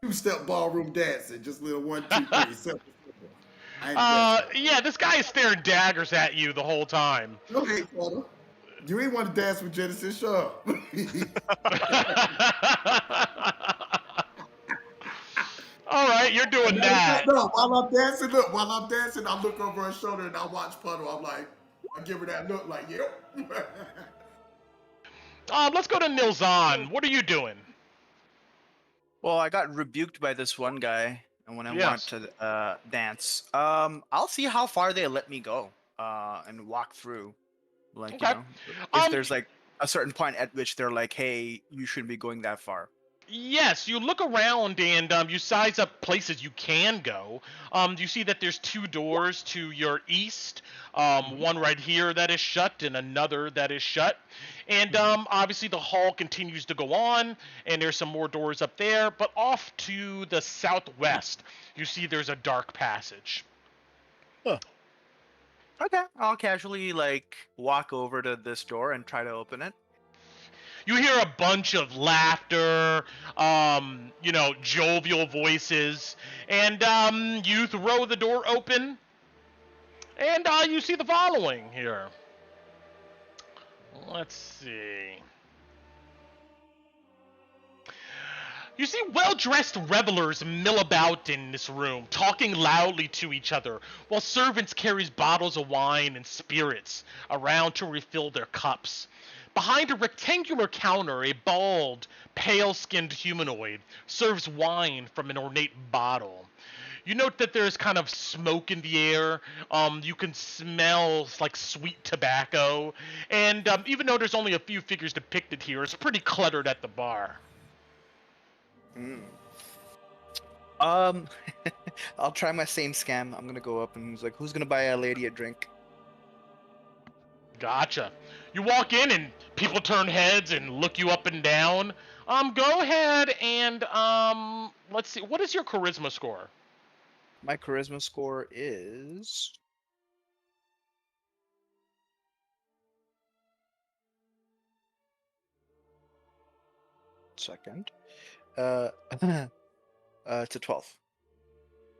Speaker 5: two-step ballroom dancing. Just a little 1, 2, 3. Simple. I ain't dancing.
Speaker 2: Yeah, this guy is staring daggers at you the whole time.
Speaker 5: No hate, brother. You ain't want to dance with Genesis, shut up.
Speaker 2: All right, you're doing that.
Speaker 5: No, while I'm dancing, I look over her shoulder and I watch Puddle. I'm like, I give her that look like, yep.
Speaker 2: Let's go to Nilzan. What are you doing?
Speaker 4: Well, I got rebuked by this one guy, and when I want to dance, I'll see how far they let me go, and walk through. Like,
Speaker 2: Okay.
Speaker 4: if there's like a certain point at which they're like, "Hey, you shouldn't be going that far."
Speaker 2: Yes, you look around and you size up places you can go. You see that there's two doors to your east, one right here that is shut and another that is shut. And obviously the hall continues to go on, and there's some more doors up there. But off to the southwest, you see there's a dark passage.
Speaker 4: Okay, I'll casually like walk over to this door and try to open it.
Speaker 2: You hear a bunch of laughter, jovial voices, and you throw the door open, and you see the following here. Let's see. You see well-dressed revelers mill about in this room, talking loudly to each other, while servants carry bottles of wine and spirits around to refill their cups. Behind a rectangular counter, a bald, pale-skinned humanoid serves wine from an ornate bottle. You note that there's kind of smoke in the air. You can smell like sweet tobacco, and even though there's only a few figures depicted here, it's pretty cluttered at the bar.
Speaker 4: I'll try my same scam. I'm gonna go up and he's like, "Who's gonna buy a lady a drink?"
Speaker 2: Gotcha. You walk in and people turn heads and look you up and down. Go ahead and let's see. What is your charisma score?
Speaker 4: My charisma score is second. It's a 12.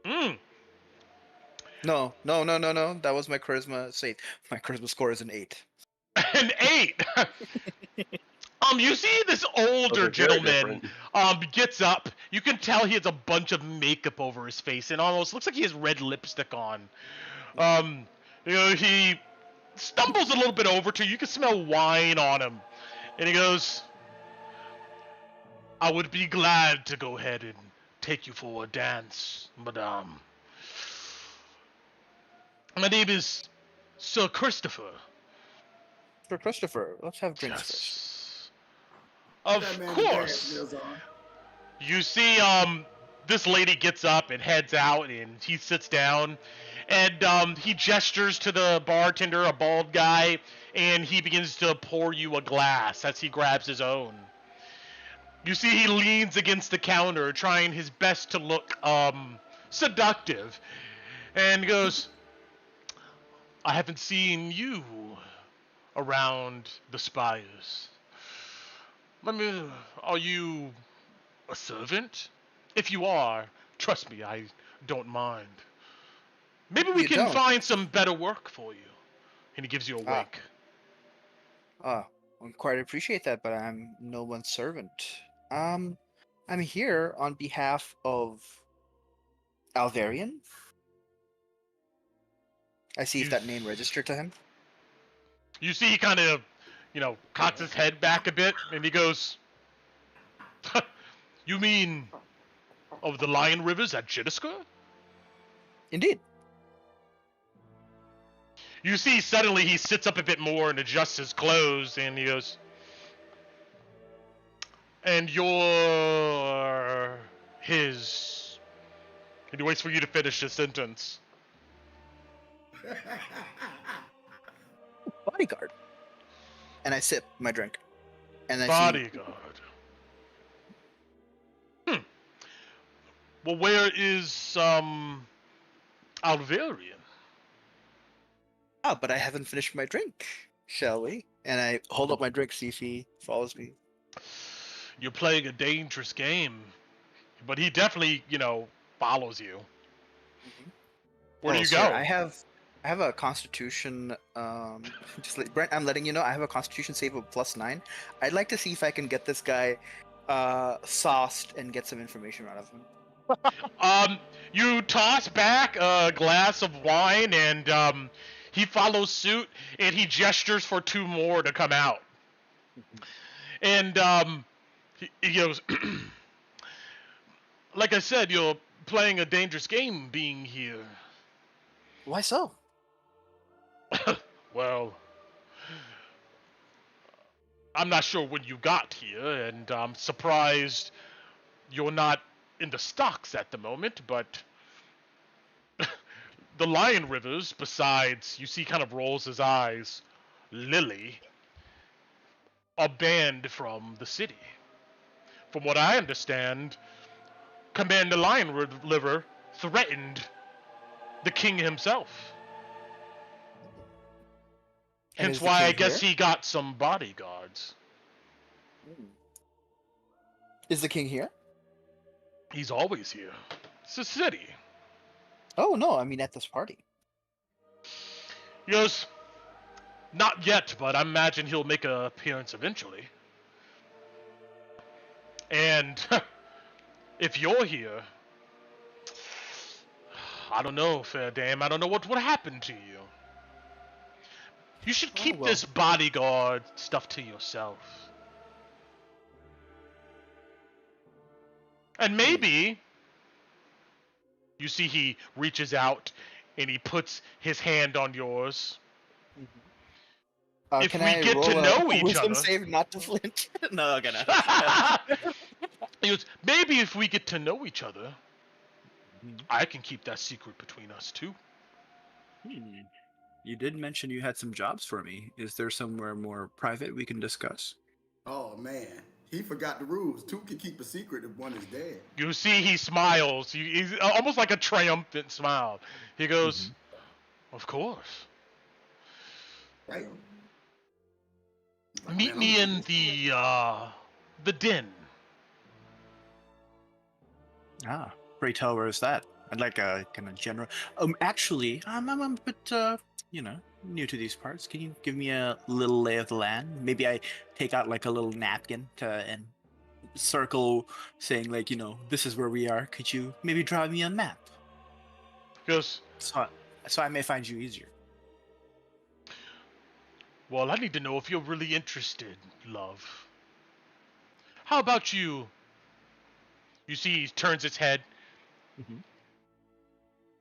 Speaker 2: Mm.
Speaker 4: No. That was my charisma save. My charisma score is an 8.
Speaker 2: An 8. You see this older
Speaker 1: very
Speaker 2: gentleman
Speaker 1: different.
Speaker 2: gets up. You can tell he has a bunch of makeup over his face and almost looks like he has red lipstick on. He stumbles a little bit over to you. You can smell wine on him. And he goes, "I would be glad to go ahead and take you for a dance, madame. My name is Sir Christopher."
Speaker 4: For Christopher, let's have drinks first.
Speaker 2: Yes.
Speaker 5: That
Speaker 2: Of
Speaker 5: man
Speaker 2: course.
Speaker 5: dance on.
Speaker 2: You see, this lady gets up and heads out, and he sits down, and he gestures to the bartender, a bald guy, and he begins to pour you a glass as he grabs his own. You see, he leans against the counter, trying his best to look seductive, and goes, "I haven't seen you around the spires. Are you a servant? If you are, trust me, I don't mind. Maybe we
Speaker 4: You
Speaker 2: can
Speaker 4: don't?
Speaker 2: find some better work for you." And he gives you a wink.
Speaker 4: I quite appreciate that, but I'm no one's servant. I'm here on behalf of Alvarian. I see if that name registered to him.
Speaker 2: You see he kind of, cocks his head back a bit, and he goes, "You mean of the Lion Rivers at Jittiska?"
Speaker 4: Indeed.
Speaker 2: You see suddenly he sits up a bit more and adjusts his clothes, and he goes, "And you're his..." And he waits for you to finish his sentence.
Speaker 4: Bodyguard. And I sip my drink. And I see
Speaker 2: Bodyguard. Well, where is Alvarian?
Speaker 4: but I haven't finished my drink. Shall we? And I hold up my drink, see if he follows me.
Speaker 2: You're playing a dangerous game, but he definitely, follows you. Where do you
Speaker 4: sir,
Speaker 2: go?
Speaker 4: I have a Constitution. Brent, I'm letting you know I have a Constitution save of +9. I'd like to see if I can get this guy sauced and get some information out of him.
Speaker 2: You toss back a glass of wine, and he follows suit, and he gestures for 2 more to come out. And he goes, "Like I said, you're playing a dangerous game being here."
Speaker 4: Why so?
Speaker 2: Well, I'm not sure when you got here, and I'm surprised you're not in the stocks at the moment, but the Lion Rivers, besides, you see kind of rolls his eyes, Lily, are banned from the city. From what I understand, Commander Lion River threatened the king himself.
Speaker 4: And
Speaker 2: Hence
Speaker 4: is the
Speaker 2: why I
Speaker 4: king
Speaker 2: guess
Speaker 4: here?
Speaker 2: he got some bodyguards.
Speaker 4: Is the king here?
Speaker 2: He's always here. It's a city.
Speaker 4: Oh no, I mean at this party.
Speaker 2: He goes, not yet, but I imagine he'll make an appearance eventually. And if you're here, I don't know, fair dame. I don't know what happened to you. You should keep
Speaker 4: well.
Speaker 2: this bodyguard stuff to yourself. And maybe you see he reaches out and he puts his hand on yours. If
Speaker 4: Can
Speaker 2: we
Speaker 4: I
Speaker 2: get
Speaker 4: roll
Speaker 2: to
Speaker 4: a
Speaker 2: know each
Speaker 4: wisdom
Speaker 2: other-
Speaker 4: save not to flinch? No, I'm gonna.
Speaker 2: He goes, maybe if we get to know each other, I can keep that secret between us too.
Speaker 4: You did mention you had some jobs for me. Is there somewhere more private we can discuss?
Speaker 5: Oh man, he forgot the rules. Two can keep a secret if one is dead.
Speaker 2: You see he smiles. He's almost like a triumphant smile. He goes, of course.
Speaker 5: Right? He's like,
Speaker 2: Meet
Speaker 5: "Man,
Speaker 2: me
Speaker 5: I'm
Speaker 2: in
Speaker 5: gonna
Speaker 2: the den.
Speaker 4: Ah, pray tell, where is that? I'd like a kind of general. Actually, I'm a bit, new to these parts. Can you give me a little lay of the land? Maybe I take out like a little napkin and circle, saying like, this is where we are. Could you maybe draw me a map?
Speaker 2: He goes,
Speaker 4: So I may find you easier.
Speaker 2: well, I need to know if you're really interested, love. How about you? You see he turns his head.
Speaker 4: Mhm.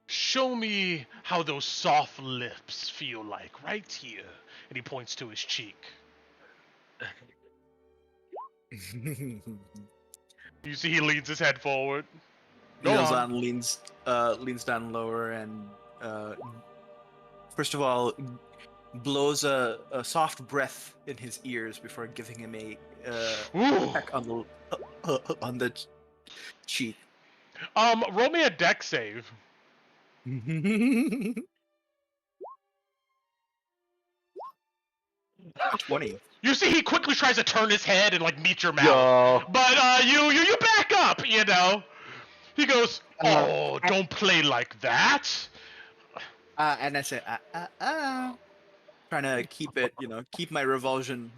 Speaker 2: Show me how those soft lips feel like right here. And he points to his cheek. You see he leans his head forward. Go
Speaker 4: Kneels
Speaker 2: on.
Speaker 4: on, leans down lower, and first of all, blows a soft breath in his ears before giving him a
Speaker 2: Ooh.
Speaker 4: peck on the cheek.
Speaker 2: Roll me a deck save.
Speaker 4: 20.
Speaker 2: You see he quickly tries to turn his head and like meet your mouth.
Speaker 1: Yo.
Speaker 2: But you back up, He goes, oh, don't play like that.
Speaker 4: And I say, trying to keep it, keep my revulsion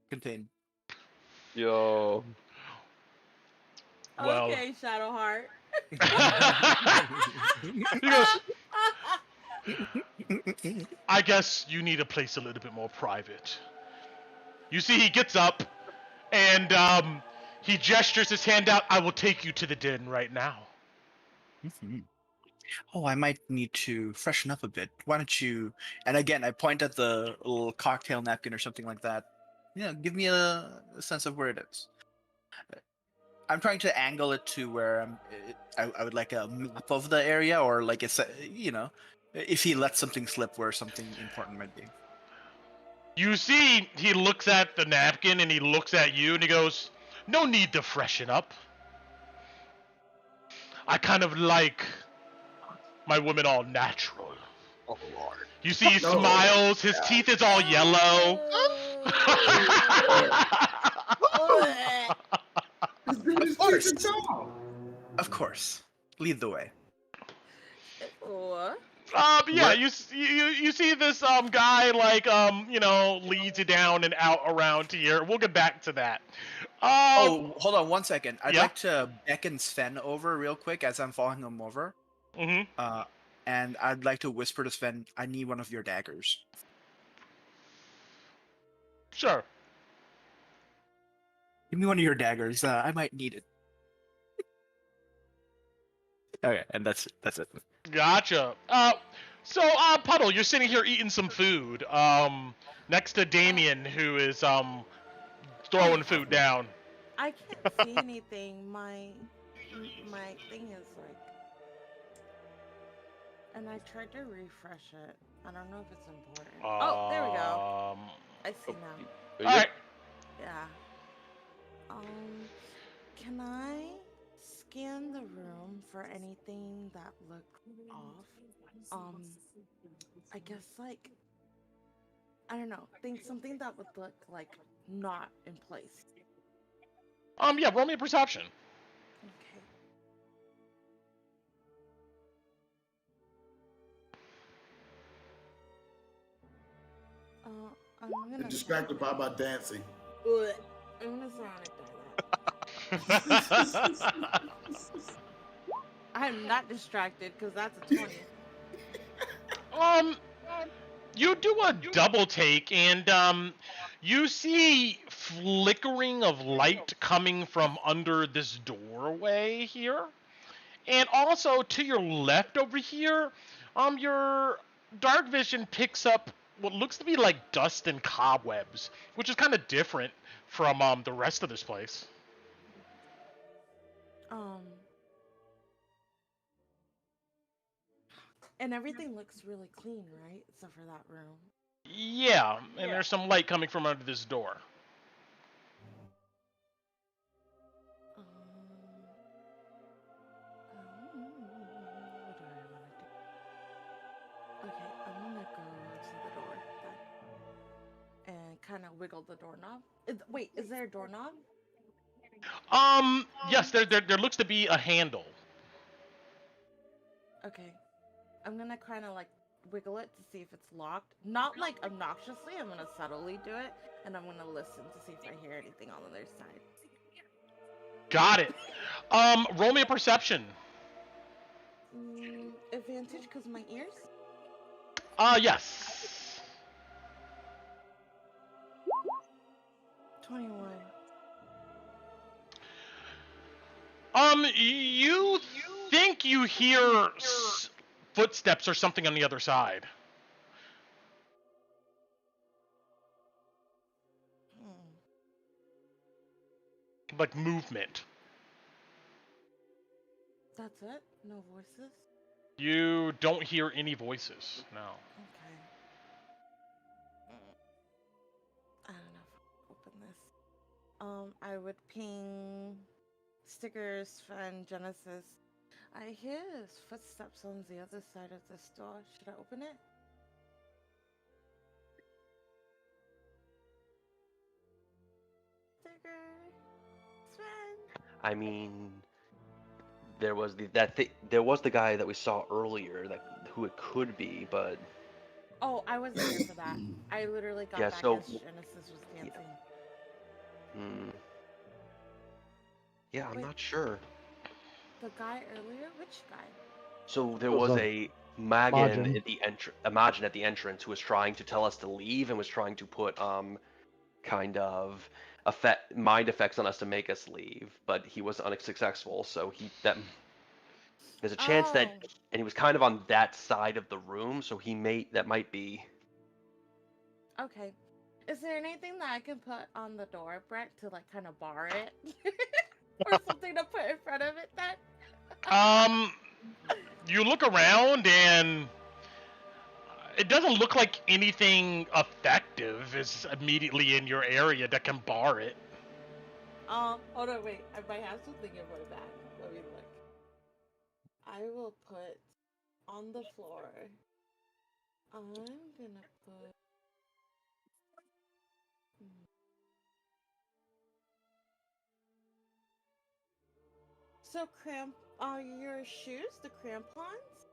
Speaker 4: contained.
Speaker 1: Yo.
Speaker 2: Well.
Speaker 6: Okay, Shadowheart.
Speaker 2: He goes, I guess you need a place a little bit more private. You see he gets up and he gestures his hand out. I will take you to the den right now.
Speaker 4: Oh, I might need to freshen up a bit. Why don't you? And again, I point at the little cocktail napkin or something like that. Give me a sense of where it is. I'm trying to angle it to where I would like a map of the area, or like it's if he lets something slip where something important might be.
Speaker 2: You see he looks at the napkin and he looks at you and he goes, no need to freshen up. I kind of like my women all natural.
Speaker 4: Oh Lord!
Speaker 2: You see he
Speaker 5: No.
Speaker 2: smiles, his teeth is all yellow.
Speaker 5: Of
Speaker 4: course.
Speaker 5: course.
Speaker 4: Of course, lead the way.
Speaker 6: What?
Speaker 2: Yeah,
Speaker 4: What?
Speaker 2: you see this guy like leads you down and out around here. We'll get back to that.
Speaker 4: Oh, hold on 1 second. I'd
Speaker 2: yeah?
Speaker 4: like to beckon Sven over real quick as I'm following him over.
Speaker 2: Mm-hmm.
Speaker 4: And I'd like to whisper to Sven, I need one of your daggers.
Speaker 2: Sure.
Speaker 4: Give me one of your daggers. I might need it. Okay, and that's it.
Speaker 2: Gotcha. So Puddle, you're sitting here eating some food. Next to Damien, who is throwing food down.
Speaker 6: I can't see anything. My thing is like, and I tried to refresh it. I don't know if it's important. Oh, there we go. I see now.
Speaker 2: All right.
Speaker 6: Yeah. Can I scan the room for anything that looked off? I guess like I don't know. Think something that would look like not in place.
Speaker 2: Yeah. Roll me a perception.
Speaker 6: Okay. I'm gonna
Speaker 5: Distracted by my dancing.
Speaker 6: I'm gonna sonic that. I'm not distracted because that's a 20.
Speaker 2: You do a double take, and you see flickering of light coming from under this doorway here, and also to your left over here, your dark vision picks up what looks to be like dust and cobwebs, which is kind of different from the rest of this place.
Speaker 6: And everything looks really clean, right? Except for that room.
Speaker 2: Yeah, and there's some light coming from under this door.
Speaker 6: What do I want to do? Okay, I'm gonna go to the door and kind of wiggle the doorknob. Wait, is there a doorknob?
Speaker 2: Yes, there looks to be a handle.
Speaker 6: Okay, I'm gonna kind of like wiggle it to see if it's locked. Not like obnoxiously, I'm gonna subtly do it, and I'm gonna listen to see if I hear anything on the other side.
Speaker 2: Got it. Roll me a perception.
Speaker 6: Advantage because my ears?
Speaker 2: Yes.
Speaker 6: 21.
Speaker 2: You think you hear footsteps or something on the other side. Like movement.
Speaker 6: That's it? No voices?
Speaker 2: You don't hear any voices, no.
Speaker 6: Okay. I don't know if I'll open this. I would ping Stickers and Genesis. I hear his footsteps on the other side of this door. Should I open it? Sticker, Sven.
Speaker 1: I mean, there was the guy that we saw earlier, who it could be, but
Speaker 6: Oh, I wasn't here for that. I literally got
Speaker 1: Yeah,
Speaker 6: back
Speaker 1: so-
Speaker 6: as Genesis was dancing.
Speaker 1: yeah, I'm
Speaker 6: Wait.
Speaker 1: not sure.
Speaker 6: The guy earlier? Which guy?
Speaker 1: So there
Speaker 3: Was
Speaker 1: was
Speaker 3: a
Speaker 1: a Magan
Speaker 3: Majin.
Speaker 1: at the Imagine at the entrance who was trying to tell us to leave and was trying to put kind of mind effects on us to make us leave, but he was unsuccessful. So there's a chance that,
Speaker 6: Oh.
Speaker 1: and he was kind of on that side of the room, so that might be.
Speaker 6: Okay. Is there anything that I can put on the door, Brett, to like kind of bar it? Or something to put in front of it then?
Speaker 2: You look around and it doesn't look like anything effective is immediately in your area that can bar it.
Speaker 6: Hold on, wait. I might have something in my bag. Let me look. I will put on the floor. I'm gonna put. So your shoes, the crampons,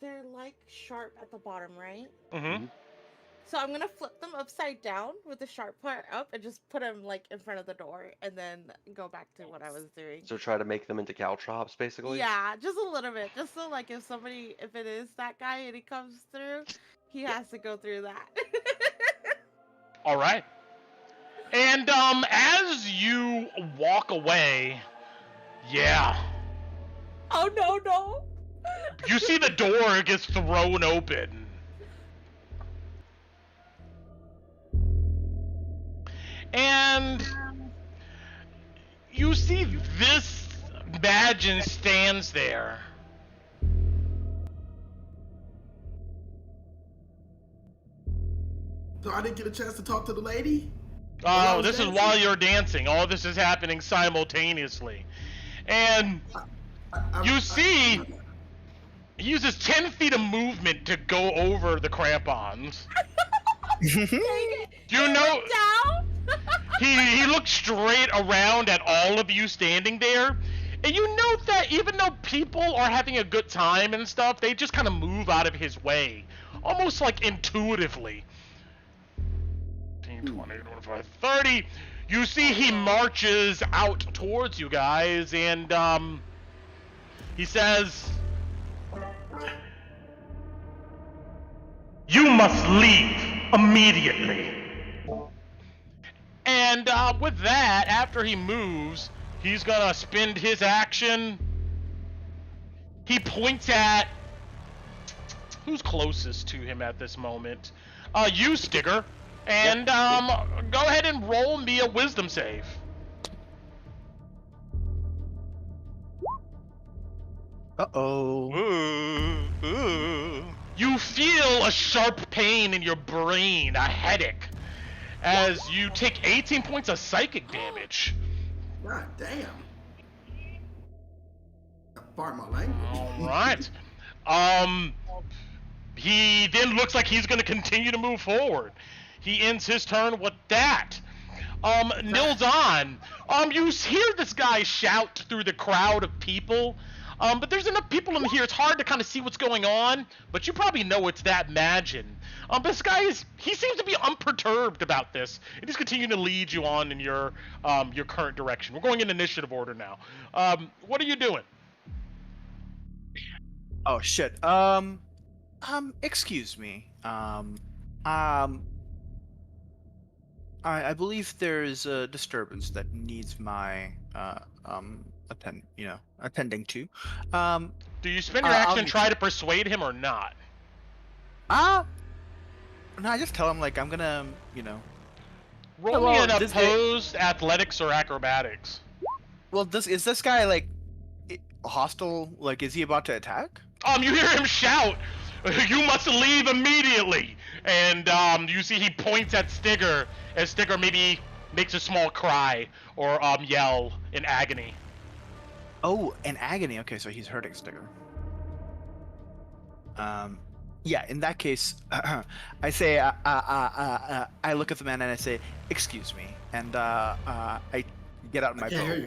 Speaker 6: they're like sharp at the bottom, right?
Speaker 2: Mm-hmm.
Speaker 6: So I'm gonna flip them upside down with the sharp part up and just put them like in front of the door, and then go back to what I was doing.
Speaker 1: So try to make them into caltrops, basically.
Speaker 6: Yeah, just a little bit, just so like if it is that guy and he comes through, he has to go through that.
Speaker 2: All right. And as you walk away, yeah,
Speaker 6: Oh no!
Speaker 2: you see the door gets thrown open. And you see this Magin stands there.
Speaker 5: So I didn't get a chance to talk to the lady?
Speaker 2: Oh, this is while you're dancing. All this is happening simultaneously. And you see, he uses 10 feet of movement to go over the crampons. You know,
Speaker 6: Down?
Speaker 2: he looks straight around at all of you standing there. And you note that even though people are having a good time and stuff, they just kind of move out of his way. Almost like intuitively. 20, 25, 30. You see he marches out towards you guys, and he says, "You must leave immediately." And with that, after he moves, he's gonna spend his action. He points at who's closest to him at this moment. You, Stigger. And go ahead and roll me a wisdom save.
Speaker 4: Uh-oh.
Speaker 2: You feel a sharp pain in your brain, a headache, as you take 18 points of psychic damage.
Speaker 5: God damn. Pardon my language.
Speaker 2: Alright. He then looks like he's gonna continue to move forward. He ends his turn with that. Nildon, you hear this guy shout through the crowd of people, but there's enough people in here, it's hard to kind of see what's going on, but you probably know it's that Magin. This guy he seems to be unperturbed about this, and he's continuing to lead you on in your current direction. We're going in initiative order now. What are you doing?
Speaker 4: Oh, shit. Excuse me. I believe there's a disturbance that needs my attending to.
Speaker 2: Do you spend your action try to persuade him or not?
Speaker 4: No, I just tell him like I'm gonna,
Speaker 2: Roll me an opposed athletics or acrobatics.
Speaker 4: Well, is this guy like hostile? Like, is he about to attack?
Speaker 2: You hear him shout, "You must leave immediately!" And you see he points at Stigger, as Stigger maybe makes a small cry or yell in agony.
Speaker 4: Oh, in agony. Okay, so he's hurting Stigger. Yeah. In that case, I say, I look at the man and I say, "Excuse me," and I get out my bow.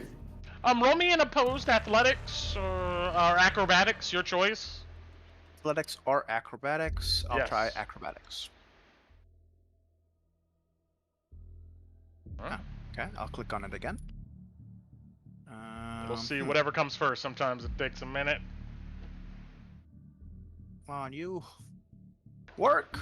Speaker 2: Roll me an opposed athletics or acrobatics, your choice.
Speaker 4: Athletics or acrobatics? I'll
Speaker 2: Yes.
Speaker 4: try acrobatics.
Speaker 2: Huh?
Speaker 4: Okay, I'll click on it again.
Speaker 2: We'll see whatever comes first. Sometimes it takes a minute.
Speaker 4: Come on, you. Work!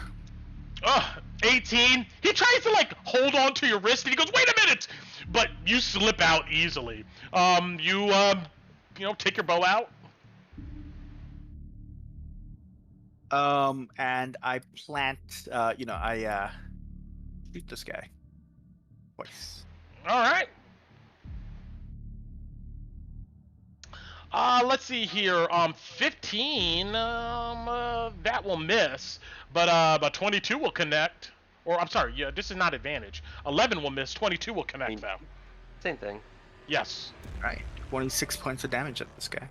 Speaker 2: 18. He tries to like hold on to your wrist and he goes, "Wait a minute!" But you slip out easily. You take your bow out.
Speaker 4: And I plant, I shoot this guy. Twice.
Speaker 2: Alright. Let's see here. 15, that will miss, but 22 will connect. Or, I'm sorry, yeah, this is not advantage. 11 will miss, 22 will connect, though.
Speaker 1: Same thing.
Speaker 2: Yes.
Speaker 4: Right. 26 points of damage at this guy.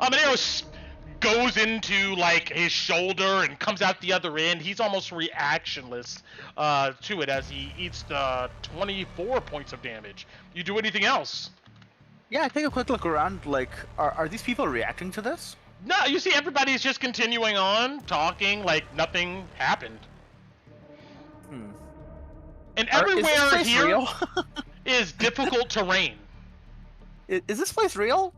Speaker 2: An arrow goes into like his shoulder and comes out the other end. He's almost reactionless to it as he eats 24 points of damage. You do anything else?
Speaker 4: Yeah, I take a quick look around. Like, are these people reacting to this?
Speaker 2: No, you see everybody's just continuing on, talking like nothing happened. And everywhere here is difficult terrain.
Speaker 4: Is this place real?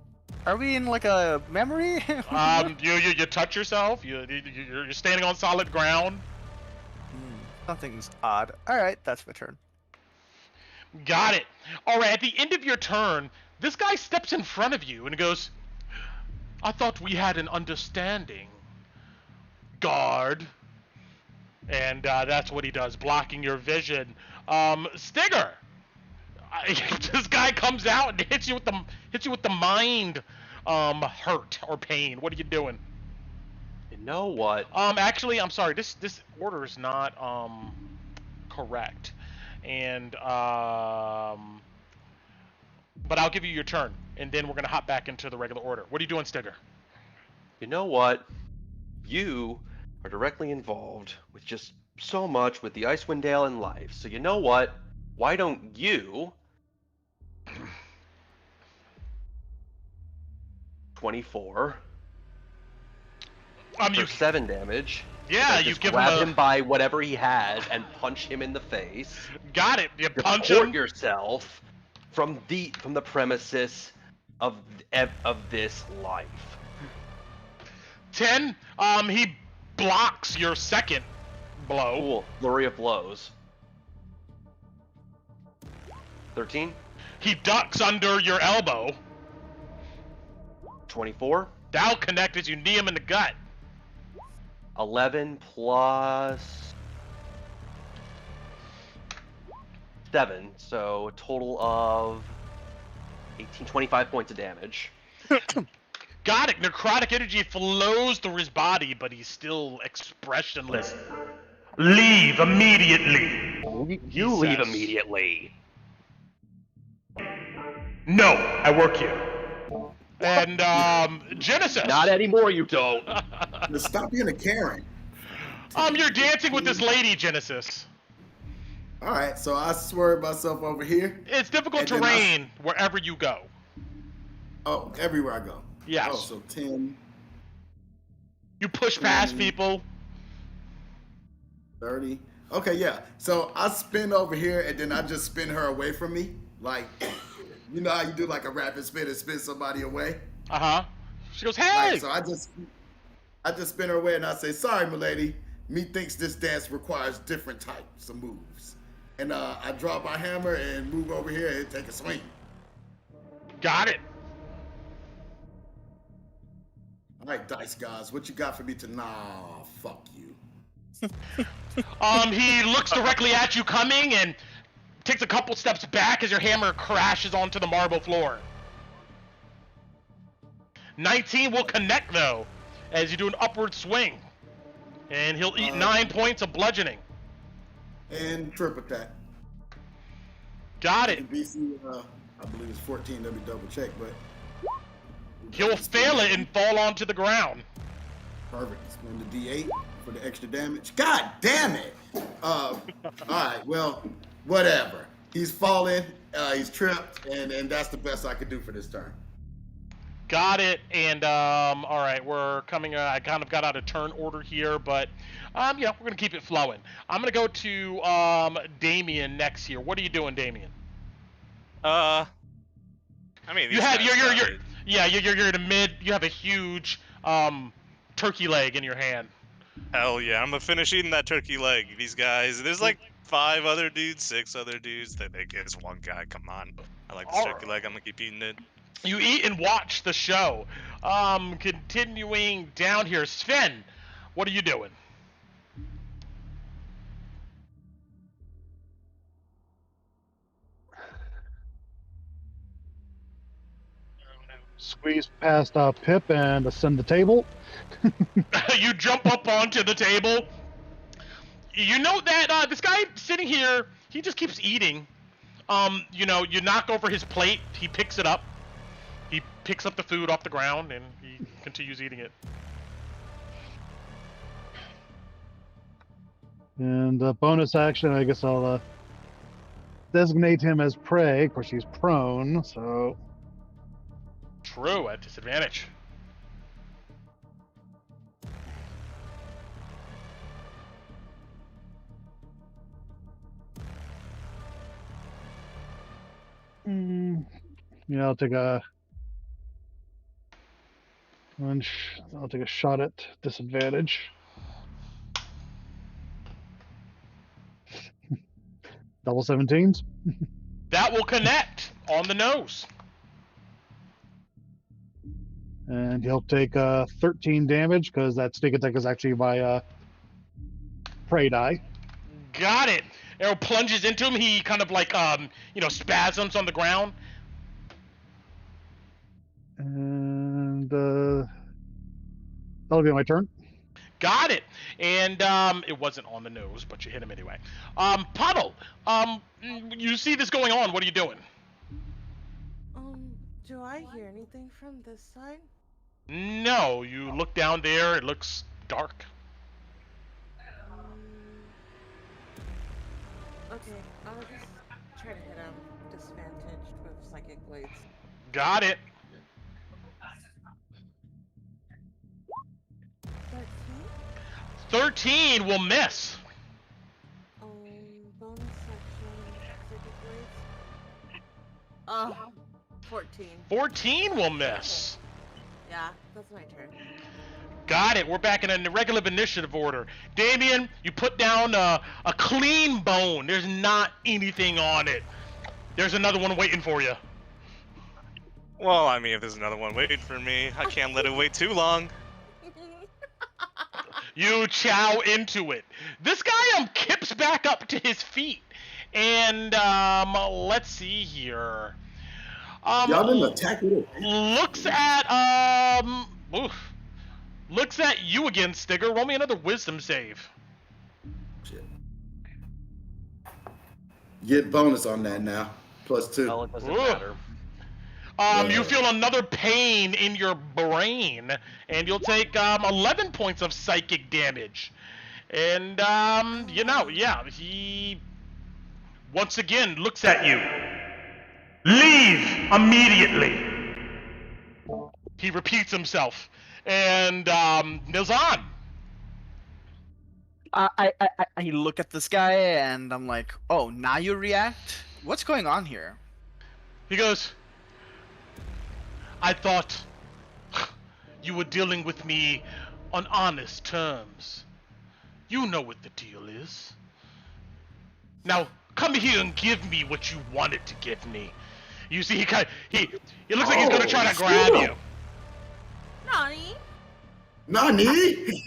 Speaker 4: Are we in like a memory?
Speaker 2: You touch yourself. You're standing on solid ground.
Speaker 4: Something's odd. All right, that's my turn.
Speaker 2: Got it. All right. At the end of your turn, this guy steps in front of you and goes, "I thought we had an understanding, guard." And that's what he does, blocking your vision. Stigger, This guy comes out and hits you with the mind hurt or pain. What are you doing?
Speaker 1: You know what?
Speaker 2: Actually, I'm sorry. This order is not correct, and but I'll give you your turn, and then we're gonna hop back into the regular order. What are you doing, Stigger?
Speaker 1: You know what? You are directly involved with just so much with the Icewind Dale in life. So you know what? Why don't you 24
Speaker 2: You
Speaker 1: for 7 damage.
Speaker 2: yeah,
Speaker 1: and
Speaker 2: you
Speaker 1: just
Speaker 2: give
Speaker 1: grab
Speaker 2: him
Speaker 1: him by whatever he has and punch him in the face.
Speaker 2: got it. You punch
Speaker 1: Report
Speaker 2: him.
Speaker 1: yourself from the premises of this life.
Speaker 2: 10. He blocks your second blow.
Speaker 1: Cool. Flurry of blows. 13,
Speaker 2: He ducks under your elbow.
Speaker 1: 24,
Speaker 2: That'll connect as you knee him in the gut.
Speaker 1: 11 plus 7, so a total of 18, 25 points of damage.
Speaker 2: Got it. Necrotic energy flows through his body, but he's still expressionless. Leave immediately.
Speaker 1: You
Speaker 2: He
Speaker 1: leave
Speaker 2: says.
Speaker 1: immediately.
Speaker 2: No, I work here. And Genesis.
Speaker 1: Not anymore, you don't.
Speaker 5: Just stop being a Karen.
Speaker 2: You're dancing with this lady, Genesis.
Speaker 5: All right, so I swerve myself over here.
Speaker 2: It's difficult
Speaker 5: And then
Speaker 2: terrain wherever you go.
Speaker 5: Oh, everywhere I go.
Speaker 2: Yes.
Speaker 5: Oh, so 10,
Speaker 2: You push past people.
Speaker 5: 30. Okay, yeah. So I spin over here and then I just spin her away from me. Like, you know how you do like a rapid spin and spin somebody away?
Speaker 2: Uh-huh. She goes, hey!
Speaker 5: Like, so I just spin her away and I say, sorry, milady. Me thinks this dance requires different types of moves. And I drop my hammer and move over here and take a swing.
Speaker 2: Got it.
Speaker 5: All right, dice guys, what you got for me to? Nah, fuck you.
Speaker 2: He looks directly at you coming and takes a couple steps back as your hammer crashes onto the marble floor. 19 will connect though, as you do an upward swing. And he'll eat 9 points of bludgeoning.
Speaker 5: And trip attack.
Speaker 2: Got it.
Speaker 5: BC, I believe it's 14. Let me double check, but
Speaker 2: He'll fail it and fall onto the ground.
Speaker 5: perfect. Spend the D8 for the extra damage. God damn it! All right, well, whatever. He's fallen. He's tripped, and that's the best I could do for this turn.
Speaker 2: Got it. And all right, we're coming. I kind of got out of turn order here, but yeah, we're gonna keep it flowing. I'm gonna go to Damien next here. What are you doing, Damien?
Speaker 7: I mean,
Speaker 2: You
Speaker 7: these
Speaker 2: have
Speaker 7: guys
Speaker 2: you're
Speaker 7: got it.
Speaker 2: yeah you're in the mid. You have a huge turkey leg in your hand.
Speaker 7: Hell yeah, I'm gonna finish eating that turkey leg. These guys, there's like 5 other dudes, 6 other dudes. They think it's one guy. Come on, I like this turkey leg. I'm gonna keep eating it.
Speaker 2: You eat and watch the show. Continuing down here, Sven, what are you doing?
Speaker 3: Squeeze past Pip and ascend the table.
Speaker 2: You jump up onto the table. You know that this guy sitting here, he just keeps eating. You know, you knock over his plate, he picks it up. He picks up the food off the ground and he continues eating it.
Speaker 3: And bonus action, I guess I'll designate him as prey. Of course, he's prone, so
Speaker 2: True, at disadvantage.
Speaker 3: yeah, I'll take a I'll take a shot at disadvantage. Double 17s.
Speaker 2: That will connect on the nose.
Speaker 3: And he'll take 13 damage because that sneak attack is actually my prey die.
Speaker 2: Got it. Arrow plunges into him. He kind of like spasms on the ground.
Speaker 3: And that'll be my turn.
Speaker 2: Got it. And it wasn't on the nose, but you hit him anyway. Puddle. You see this going on. What are you doing?
Speaker 6: Do I hear anything from this side?
Speaker 2: No. You look down there. It looks dark.
Speaker 6: Okay, I'll just try to hit him disadvantaged with psychic blades.
Speaker 2: Got it. 13 will miss.
Speaker 6: Bonus section, psychic blades. 14.
Speaker 2: 14 will miss.
Speaker 6: Yeah, that's my turn.
Speaker 2: Got it. We're back in a regular initiative order. Damien, you put down a clean bone. There's not anything on it. There's another one waiting for you.
Speaker 7: Well, I mean, if there's another one waiting for me, I can't let it wait too long.
Speaker 2: You chow into it. This guy kips back up to his feet. And let's see here.
Speaker 5: Y'all didn't attack it.
Speaker 2: Looks at you again, Stigger. Roll me another wisdom save.
Speaker 5: Shit. Get bonus on that now. +2.
Speaker 1: Well, it doesn't
Speaker 2: Ooh.
Speaker 1: matter.
Speaker 2: You feel another pain in your brain, and you'll take 11 points of psychic damage. And, he once again looks at you. Leave immediately! He repeats himself, and goes on.
Speaker 4: I look at this guy and I'm like, oh, now you react? What's going on here?
Speaker 2: He goes, I thought you were dealing with me on honest terms. You know what the deal is. Now, come here and give me what you wanted to give me. You see, he looks like he's gonna try to grab you.
Speaker 5: Nani?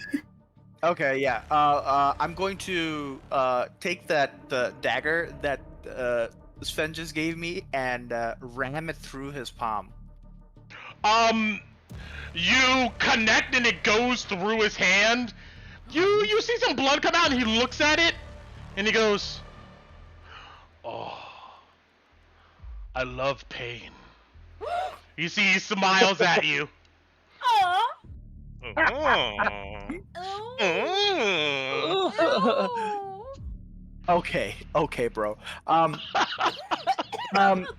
Speaker 4: Okay, yeah. I'm going to take the dagger that Sven just gave me and ram it through his palm.
Speaker 2: You connect and it goes through his hand. You see some blood come out and he looks at it and he goes, oh, I love pain. You see he smiles at you.
Speaker 4: Okay, bro.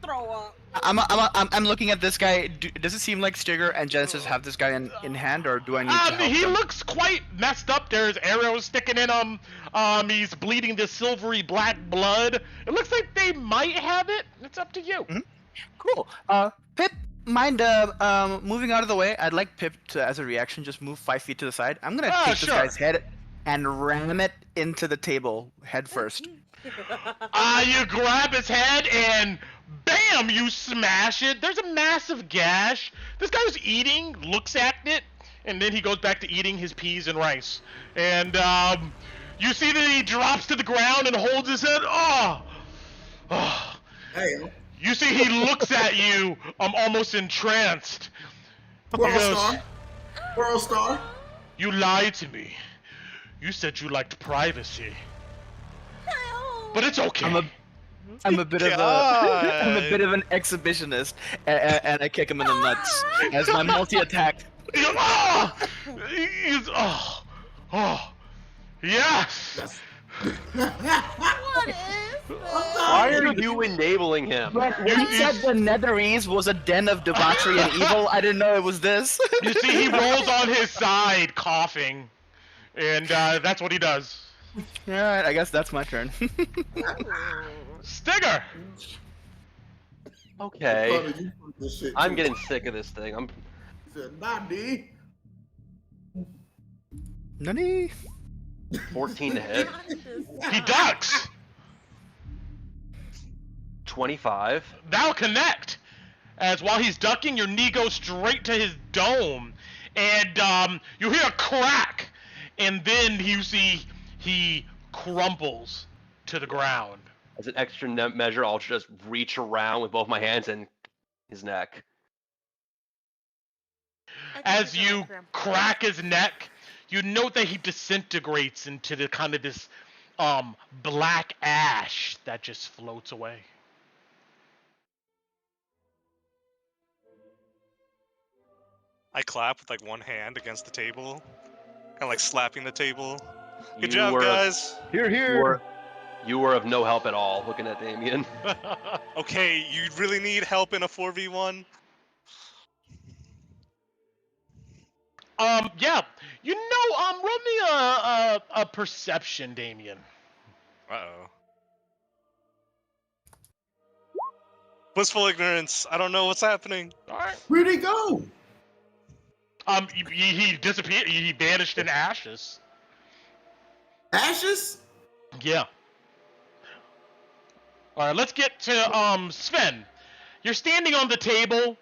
Speaker 6: Throw up.
Speaker 4: I'm looking at this guy. Does it seem like Stigger and Genesis have this guy in hand, or do I need to help
Speaker 2: He
Speaker 4: him?
Speaker 2: looks quite messed up. There's arrows sticking in him. He's bleeding this silvery black blood. It looks like they might have it. It's up to you.
Speaker 4: Mm-hmm. Cool. Pip, mind moving out of the way? I'd like Pip to, as a reaction, just move 5 feet to the side. I'm gonna take this guy's head and ram it into the table head first.
Speaker 2: You grab his head and bam, you smash it. There's a massive gash. This guy was eating, looks at it, and then he goes back to eating his peas and rice. And you see that he drops to the ground and holds his head.
Speaker 5: Hey.
Speaker 2: You see he looks at you, almost entranced.
Speaker 5: World star.
Speaker 2: You lied to me. You said you liked privacy. But it's okay.
Speaker 4: I'm a bit of an exhibitionist, and I kick him in the nuts as my multi-attack.
Speaker 2: Yes.
Speaker 6: What is this?
Speaker 1: Why are you enabling him?
Speaker 4: When he said the Netherese was a den of debauchery and evil, I didn't know it was this.
Speaker 2: You see, he rolls on his side, coughing, and that's what he does.
Speaker 4: Alright, I guess that's my turn.
Speaker 2: Stigger!
Speaker 1: Okay. I'm getting sick of this thing.
Speaker 5: Nani?
Speaker 4: Nani?
Speaker 1: 14 to hit.
Speaker 2: He ducks!
Speaker 1: 25.
Speaker 2: That'll connect! As while he's ducking, your knee goes straight to his dome, and you hear a crack, and then you see he crumbles to the ground.
Speaker 1: As an extra measure, I'll just reach around with both my hands and his neck.
Speaker 6: I can
Speaker 2: As
Speaker 6: picture my
Speaker 2: you
Speaker 6: grandpa.
Speaker 2: crack his neck, you note that he disintegrates into the kind of this black ash that just floats away.
Speaker 7: I clap with like one hand against the table, kind of like slapping the table. Good
Speaker 1: You
Speaker 7: job,
Speaker 1: were
Speaker 7: guys.
Speaker 3: Here,
Speaker 1: You
Speaker 3: here.
Speaker 1: were, you were of no help at all. Looking at Damien.
Speaker 7: Okay, you really need help in a 4v1?
Speaker 2: Yeah. You know, roll me a perception, Damien.
Speaker 7: Uh-oh. Blissful ignorance. I don't know what's happening.
Speaker 2: All right.
Speaker 5: Where'd he go?
Speaker 2: He disappeared. He vanished in ashes.
Speaker 5: Ashes?
Speaker 2: Yeah. All right, let's get to Sven. You're standing on the table.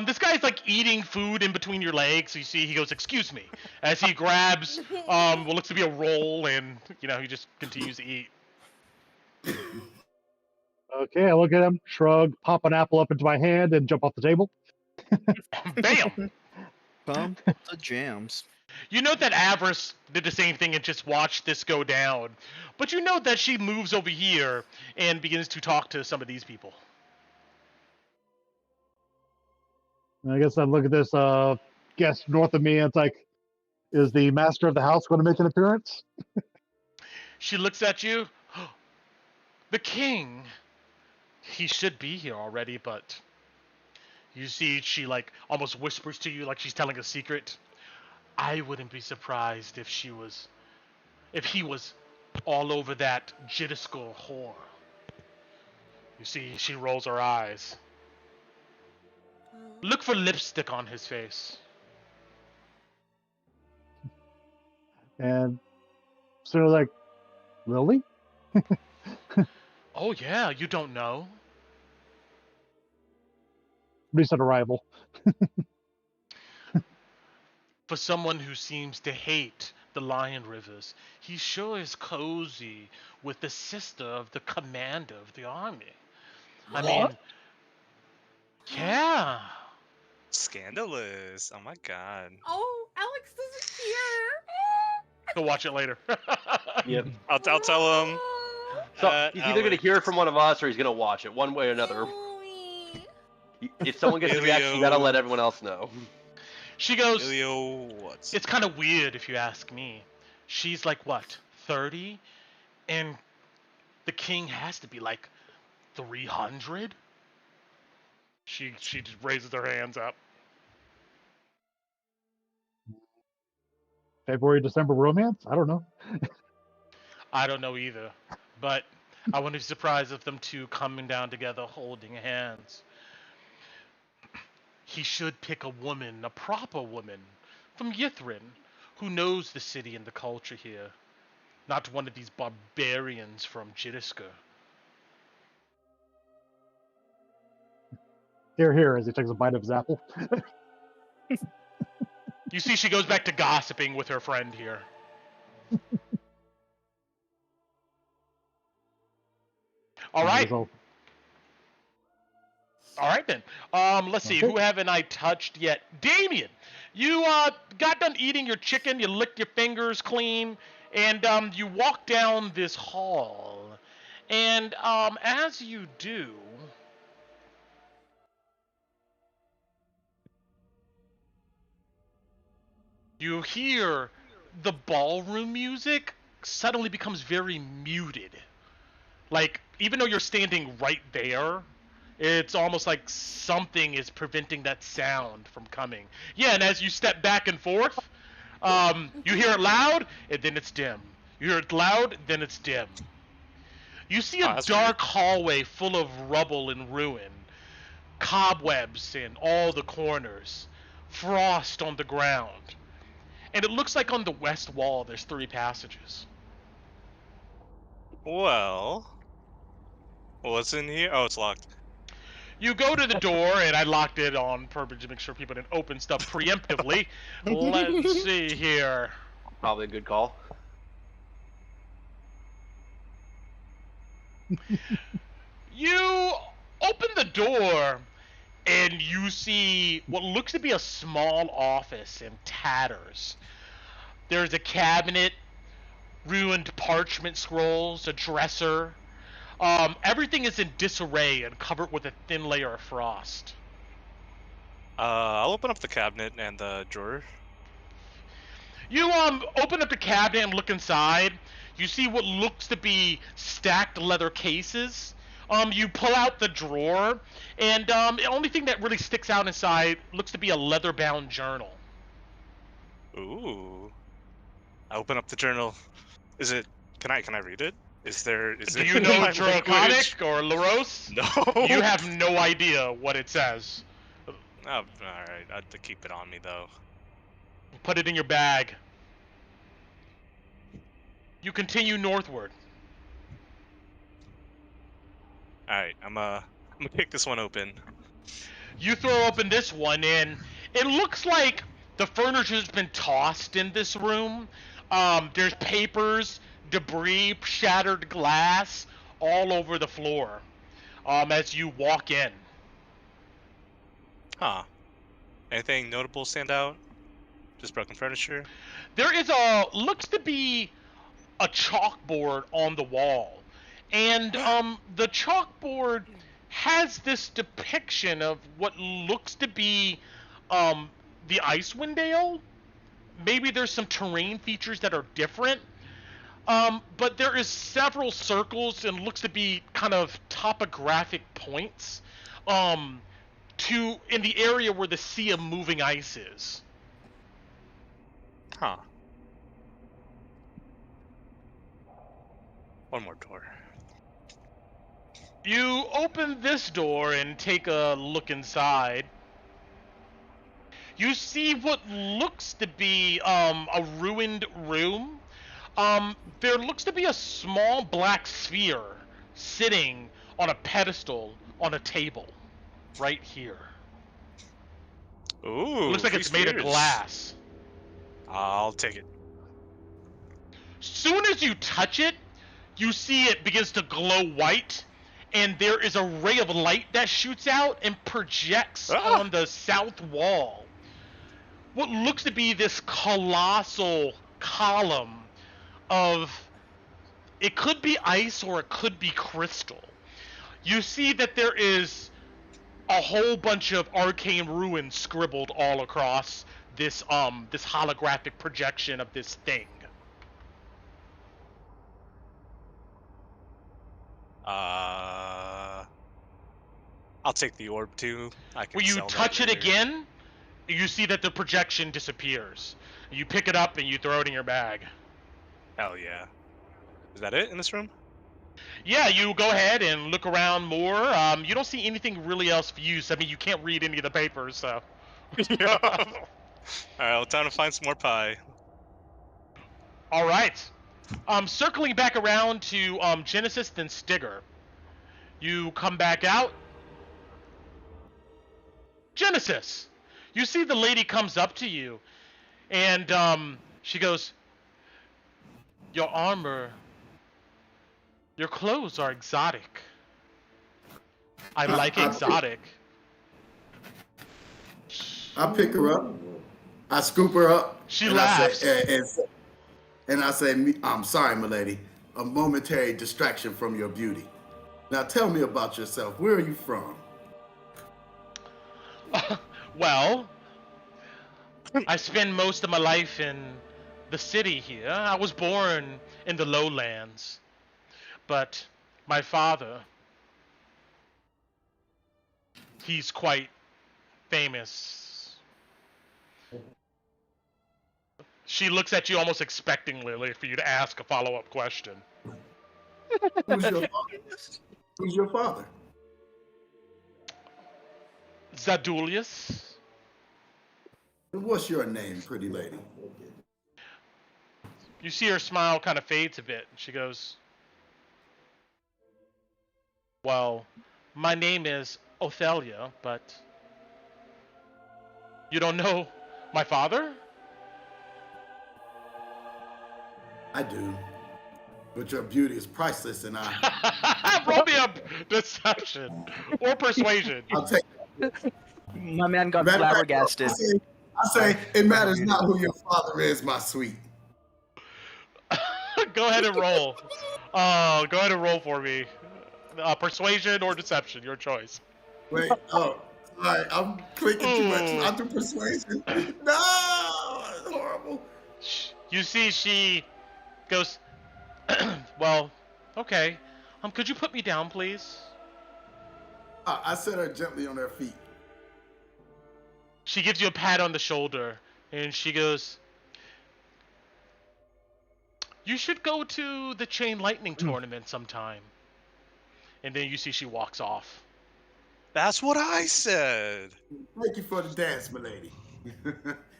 Speaker 2: This guy's like eating food in between your legs. So you see, he goes, "Excuse me," as he grabs what looks to be a roll, and he just continues to eat.
Speaker 3: Okay, I look at him, shrug, pop an apple up into my hand, and jump off the table.
Speaker 2: Bam!
Speaker 4: Bump the jams.
Speaker 2: You note that Avarice did the same thing and just watched this go down. But you note that she moves over here and begins to talk to some of these people.
Speaker 3: And I guess I look at this guest north of me, and it's like, is the master of the house going to make an appearance?
Speaker 2: She looks at you. The king. He should be here already, but you see she like almost whispers to you like she's telling a secret. I wouldn't be surprised if he was all over that Jittiskul whore. You see, she rolls her eyes. Look for lipstick on his face.
Speaker 3: And sort of like, really?
Speaker 2: Oh yeah, you don't know?
Speaker 3: Recent arrival.
Speaker 2: For someone who seems to hate the Lion Rivers, he sure is cozy with the sister of the commander of the army. I mean, yeah.
Speaker 7: Scandalous. Oh my god.
Speaker 6: Oh, Alex isn't here.
Speaker 2: He'll watch it later.
Speaker 1: Yep.
Speaker 7: I'll tell him.
Speaker 1: So he's either gonna hear it from one of us or he's gonna watch it, one way or another.
Speaker 6: Joey.
Speaker 1: If someone gets the reaction, you gotta let everyone else know.
Speaker 2: She goes,
Speaker 7: Ilio, what?
Speaker 2: it's kind of weird if you ask me. She's like, what, 30? And the king has to be like 300? She just raises her hands up.
Speaker 3: February, December romance? I don't know.
Speaker 2: I don't know either. But I wouldn't be surprised if them two coming down together holding hands. He should pick a woman, a proper woman, from Yithrin, who knows the city and the culture here. Not one of these barbarians from Jittiska.
Speaker 3: Here, here, as he takes a bite of his apple.
Speaker 2: You see she goes back to gossiping with her friend here. All right.
Speaker 3: So,
Speaker 2: All right then. Let's see.
Speaker 3: Okay.
Speaker 2: Who haven't I touched yet? Damien, you got done eating your chicken. You licked your fingers clean, and you walk down this hall. And as you do, you hear the ballroom music suddenly becomes very muted. Like, even though you're standing right there, it's almost like something is preventing that sound from coming. Yeah, and as you step back and forth, you hear it loud, and then it's dim. You hear it loud, then it's dim. You see a
Speaker 7: that's
Speaker 2: dark hallway full of rubble and ruin, cobwebs in all the corners, frost on the ground. And it looks like on the west wall there's 3 passages.
Speaker 7: Well, what's in here? Oh, it's locked.
Speaker 2: You go to the door, and I locked it on purpose to make sure people didn't open stuff preemptively. Let's see here.
Speaker 1: Probably a good call.
Speaker 2: You open the door and you see what looks to be a small office in tatters. There's a cabinet, ruined parchment scrolls, a dresser. Everything is in disarray and covered with a thin layer of frost.
Speaker 7: I'll open up the cabinet and the drawer.
Speaker 2: You open up the cabinet and look inside. You see what looks to be stacked leather cases. You pull out the drawer, and the only thing that really sticks out inside looks to be a leather-bound journal.
Speaker 7: Ooh. I open up the journal. Is it? Can I read it? Is
Speaker 2: Do
Speaker 7: it
Speaker 2: you
Speaker 7: in
Speaker 2: know
Speaker 7: my
Speaker 2: Draconic
Speaker 7: language?
Speaker 2: or Laros?
Speaker 7: No.
Speaker 2: You have no idea what it says.
Speaker 7: Oh, all right. I'd to keep it on me though.
Speaker 2: Put it in your bag. You continue northward.
Speaker 7: All right. I'm gonna kick this one open.
Speaker 2: You throw open this one, and it looks like the furniture's been tossed in this room. There's papers, debris, shattered glass all over the floor as you walk in.
Speaker 7: Huh. Anything notable stand out? Just broken furniture?
Speaker 2: There is looks to be a chalkboard on the wall, and the chalkboard has this depiction of what looks to be the Icewind Dale. Maybe there's some terrain features that are different, but there is several circles and looks to be kind of topographic points in the area where the Sea of Moving Ice is.
Speaker 7: Huh. One more door.
Speaker 2: You open this door and take a look inside. You see what looks to be a ruined room. There looks to be a small black sphere sitting on a pedestal on a table right here.
Speaker 7: Ooh.
Speaker 2: Looks like
Speaker 7: free
Speaker 2: it's made of
Speaker 7: spheres.
Speaker 2: glass.
Speaker 7: I'll take it.
Speaker 2: Soon as you touch it, you see it begins to glow white, and there is a ray of light that shoots out and projects on the south wall what looks to be this colossal column of, it could be ice or it could be crystal. You see that there is a whole bunch of arcane ruins scribbled all across this this holographic projection of this thing.
Speaker 7: I'll take the orb too. I can
Speaker 2: When you
Speaker 7: sell that
Speaker 2: touch it
Speaker 7: later.
Speaker 2: again, you see that the projection disappears. You pick it up and you throw it in your bag.
Speaker 7: Hell yeah. Is that it in this room?
Speaker 2: Yeah, you go ahead and look around more. You don't see anything really else of use. I mean, you can't read any of the papers, so.
Speaker 7: Yeah. Alright, well, time to find some more pie.
Speaker 2: All right. Circling back around to Genesis, then Stigger. You come back out. Genesis! You see the lady comes up to you, and she goes, "Your armor, your clothes are exotic. I like exotic."
Speaker 5: I pick her up. I scoop her up.
Speaker 2: She
Speaker 5: and
Speaker 2: laughs.
Speaker 5: I say, I'm sorry, milady. A momentary distraction from your beauty. Now tell me about yourself. Where are you from?
Speaker 2: Well, I spend most of my life in the city here. I was born in the lowlands, but my father, he's quite famous. She looks at you almost expectingly for you to ask a follow-up question.
Speaker 5: Who's your father? Who's your father?
Speaker 2: Zadulius?
Speaker 5: What's your name, pretty lady?
Speaker 2: You see her smile kind of fades a bit. She goes, "Well, my name is Othelia, but you don't know my father?"
Speaker 5: I do. but your beauty is priceless, and I
Speaker 2: Roll me a deception or persuasion.
Speaker 5: I'll take.
Speaker 4: My man got
Speaker 5: Matter of fact,
Speaker 4: flabbergasted.
Speaker 5: I say it matters not who your father is, my sweet.
Speaker 2: Go ahead and roll. Oh, go ahead and roll for me. Persuasion or deception, your choice.
Speaker 5: Wait, oh, sorry, I'm clicking too much.
Speaker 2: Ooh.
Speaker 5: I do persuasion. No, it's horrible.
Speaker 2: You see, she goes, well, okay. Could you put me down, please?
Speaker 5: I set her gently on her feet.
Speaker 2: She gives you a pat on the shoulder, and she goes, you should go to the Chain Lightning tournament sometime. And then you see she walks off.
Speaker 7: That's what I said.
Speaker 5: Thank you for the dance, milady.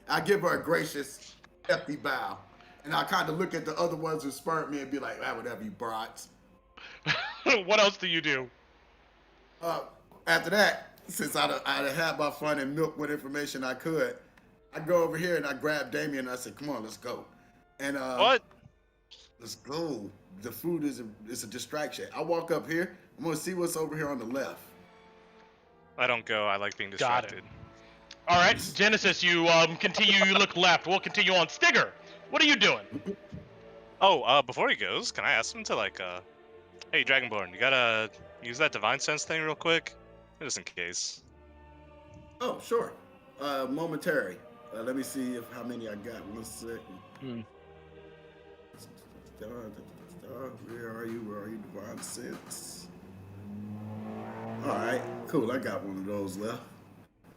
Speaker 5: I give her a gracious, hefty bow. And I kind of look at the other ones who spurred me and be like, whatever, you brats.
Speaker 2: What else do you do?
Speaker 5: After that, since I'd had my fun and milk what information I could, I go over here and I grab Damien and I said, come on, let's go. And
Speaker 7: What?
Speaker 5: let's go. The food is a distraction. I walk up here. I'm going to see what's over here on the left.
Speaker 7: I don't go. I like being
Speaker 2: Got it.
Speaker 7: distracted.
Speaker 2: All right, Genesis, you continue. You look left. We'll continue on. Stigger, what are you doing?
Speaker 7: Oh, before he goes, can I ask him to hey, Dragonborn, you gotta use that divine sense thing real quick, just in case.
Speaker 5: Oh, sure. Momentary. Let me see how many I got. 1 second. Where are you? Where are you? Divine sense. All right, cool. I got one of those left.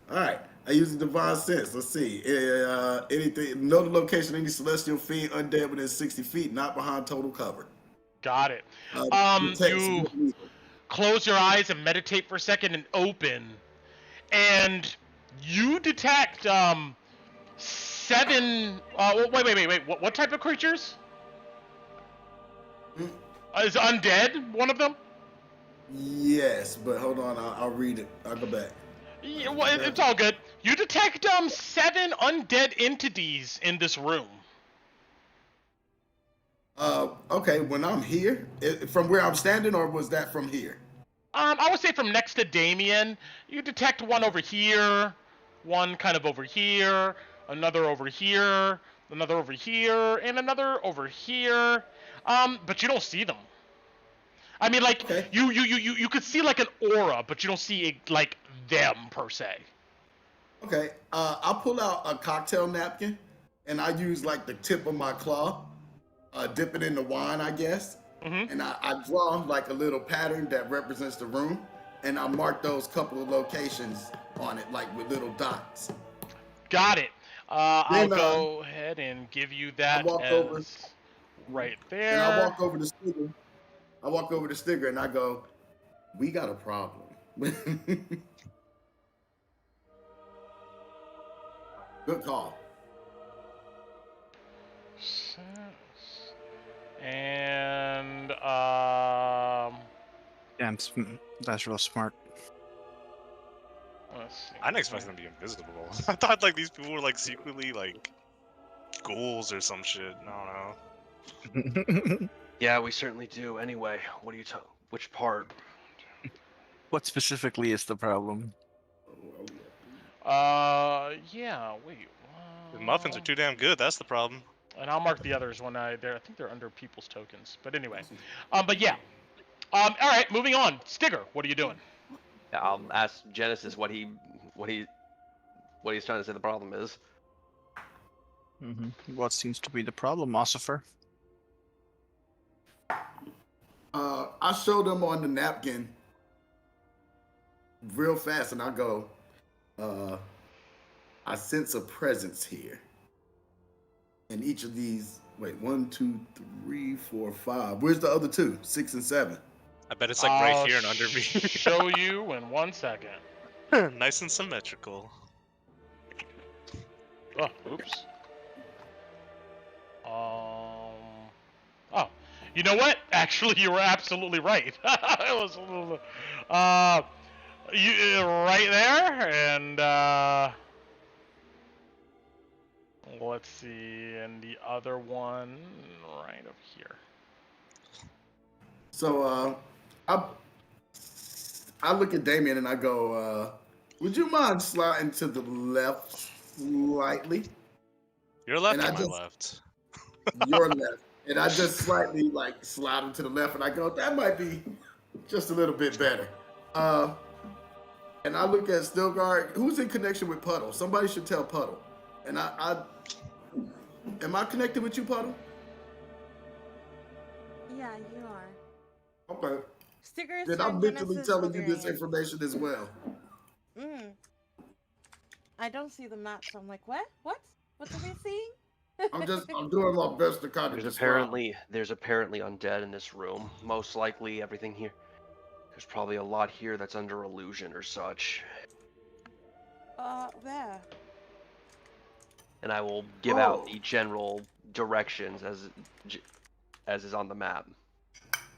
Speaker 5: All right, I use the divine sense. Let's see. Anything? Know the location of any celestial fiend undead within 60 feet, not behind total cover.
Speaker 2: Got it.
Speaker 5: Text,
Speaker 2: You close your eyes and meditate for a second and open, and you detect 7. Wait. What type of creatures? Is undead one of them?
Speaker 5: Yes, but hold on. I'll read it. I'll go back.
Speaker 2: Yeah, well, it's all good. You detect 7 undead entities in this room.
Speaker 5: Okay. When I'm here, from where I'm standing, or was that from here?
Speaker 2: I would say from next to Damien, you detect one over here, one kind of over here, another over here, another over here, and another over here. But you don't see them. I mean, like,
Speaker 5: Okay.
Speaker 2: you could see like an aura, but you don't see like them per se.
Speaker 5: Okay. I'll pull out a cocktail napkin, and I use like the tip of my claw, dip it in the wine, I guess, and I draw like a little pattern that represents the room, and I mark those couple of locations on it, like with little dots.
Speaker 2: Got it. I'll
Speaker 5: Then,
Speaker 2: go ahead and give you that
Speaker 5: walk
Speaker 2: as
Speaker 5: over.
Speaker 2: right
Speaker 5: And
Speaker 2: there.
Speaker 5: I walk over to Stigger. And I go, we got a problem. Good call.
Speaker 2: And
Speaker 4: Damn, that's real smart.
Speaker 2: let's see.
Speaker 7: I didn't expect them to be invisible. I thought like these people were like secretly like ghouls or some shit. I don't know.
Speaker 1: Yeah, we certainly do. Anyway, what do you which part?
Speaker 4: What specifically is the problem?
Speaker 2: Yeah. Wait.
Speaker 7: The muffins are too damn good. That's the problem.
Speaker 2: And I'll mark the others when I think they're under people's tokens. But anyway, but yeah. All right, moving on. Stigger, what are you doing?
Speaker 1: Yeah, I'll ask Genesis what he's trying to say the problem is.
Speaker 4: What seems to be the problem, Ossifer?
Speaker 5: I show them on the napkin real fast, and I go, I sense a presence here. And each of these, 1, 2, 3, 4, 5. Where's the other 2? 6 and 7.
Speaker 7: I bet it's like right here and under me.
Speaker 2: Show you in 1 second.
Speaker 7: Nice and symmetrical.
Speaker 2: Oh, oops. Oh, you know what? Actually, you were absolutely right. It was a little, you right there, and let's see, and the other one right up here.
Speaker 5: So I look at Damien and I go, would you mind sliding to the left slightly?
Speaker 7: Your left
Speaker 5: And
Speaker 7: or
Speaker 5: I
Speaker 7: my
Speaker 5: just
Speaker 7: left?
Speaker 5: your left. And I just slightly like slide him to the left and I go, that might be just a little bit better. And I look at Stilgard, who's in connection with Puddle? Somebody should tell Puddle. And I am I connected with you, Puddle?
Speaker 6: Yeah, you are.
Speaker 5: Okay.
Speaker 6: Stickers
Speaker 5: Then I'm
Speaker 6: and
Speaker 5: mentally
Speaker 6: Genesis
Speaker 5: telling you this
Speaker 6: Valerian.
Speaker 5: information as well.
Speaker 6: I don't see the map, so I'm like, what? What? What are we seeing?
Speaker 5: I'm doing my best to kind of
Speaker 1: There's apparently undead in this room. Most likely everything here. There's probably a lot here that's under illusion or such.
Speaker 6: Where?
Speaker 1: And I will give out the general directions as is on the map.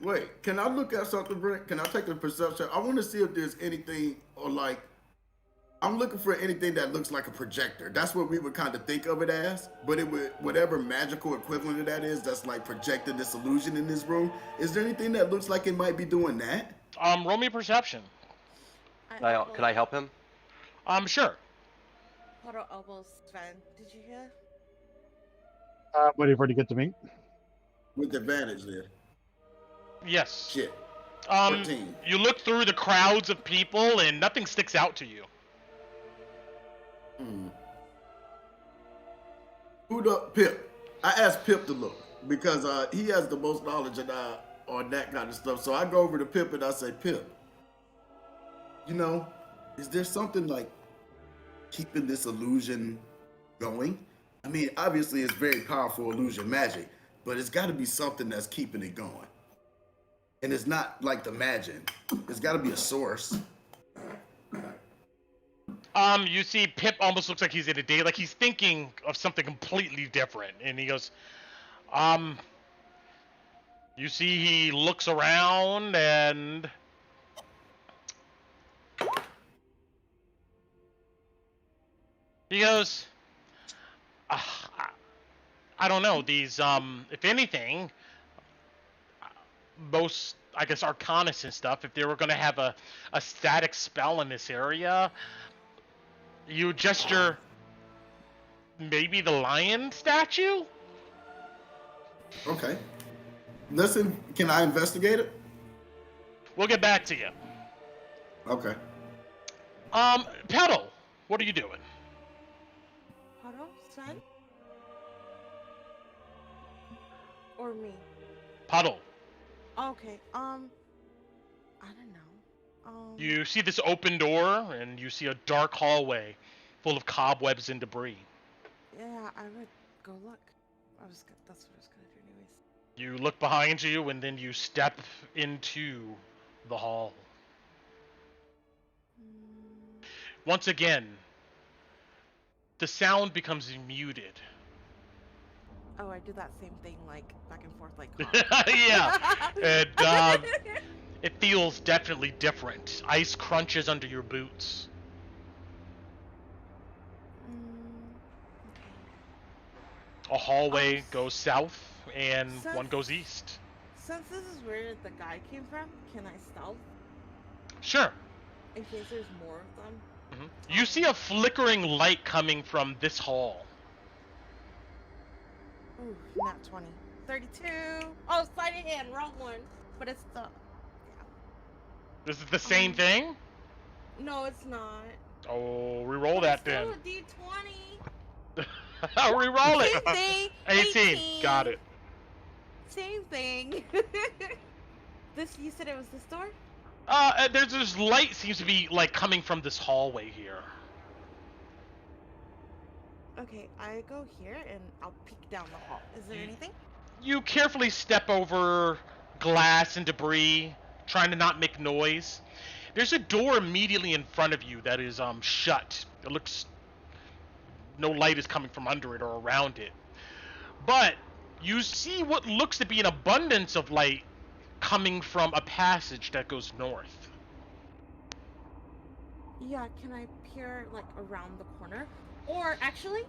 Speaker 5: Wait, can I look at something, Brent? Can I take a perception? I want to see if there's anything or like, I'm looking for anything that looks like a projector. That's what we would kind of think of it as, but it would, whatever magical equivalent of that is, that's like projecting this illusion in this room. Is there anything that looks like it might be doing that?
Speaker 2: Roll me perception.
Speaker 1: Can I help him?
Speaker 2: Sure.
Speaker 6: Puddle elbows Sven. Did you hear?
Speaker 3: Waiting for it to get to me.
Speaker 5: With advantage there.
Speaker 2: Yes.
Speaker 5: Shit. 14.
Speaker 2: You look through the crowds of people and nothing sticks out to you.
Speaker 5: Who the Pip? I asked Pip to look because he has the most knowledge on that kind of stuff. So I go over to Pip and I say, Pip, you know, is there something like keeping this illusion going? I mean, obviously it's very powerful illusion magic, but it's got to be something that's keeping it going. And it's not like the magic. It's got to be a source.
Speaker 2: You see Pip almost looks like he's in a day, like he's thinking of something completely different. And he goes, you see he looks around and he goes, I don't know, these, if anything, most, I guess, arcanists and stuff, if they were going to have a static spell in this area, you gesture maybe the lion statue?
Speaker 5: Okay. Listen, can I investigate it?
Speaker 2: We'll get back to you.
Speaker 5: Okay.
Speaker 2: Petal, what are you doing?
Speaker 6: Puddle, Sven? Or me?
Speaker 2: Puddle.
Speaker 6: Okay, I don't know.
Speaker 2: You see this open door, and you see a dark hallway full of cobwebs and debris.
Speaker 6: Yeah, I would go look. That's what I was gonna do anyways.
Speaker 2: You look behind you, and then you step into the hall. Once again, the sound becomes muted.
Speaker 6: Oh, I do that same thing, like, back and forth, like...
Speaker 2: Yeah, and it feels definitely different. Ice crunches under your boots. A hallway goes south, and one goes east.
Speaker 6: Since this is where the guy came from, can I stealth?
Speaker 2: Sure.
Speaker 6: In case there's more of them?
Speaker 2: You see a flickering light coming from this hall.
Speaker 6: Ooh, not 20. 32! Oh, slide it in, wrong one. But it's the... Yeah.
Speaker 2: This is the same thing?
Speaker 6: No, it's not.
Speaker 2: Oh, re-roll that then.
Speaker 6: It's still a D20.
Speaker 2: Re-roll it.
Speaker 6: Same thing.
Speaker 2: 18. Got it.
Speaker 6: Same thing. You said it was this door?
Speaker 2: There's this light seems to be like coming from this hallway here.
Speaker 6: Okay, I go here and I'll peek down the hall. Is there anything?
Speaker 2: You carefully step over glass and debris, trying to not make noise. There's a door immediately in front of you that is shut. It looks no light is coming from under it or around it. But you see what looks to be an abundance of light coming from a passage that goes north.
Speaker 6: Yeah, can I peer like around the corner? Or actually,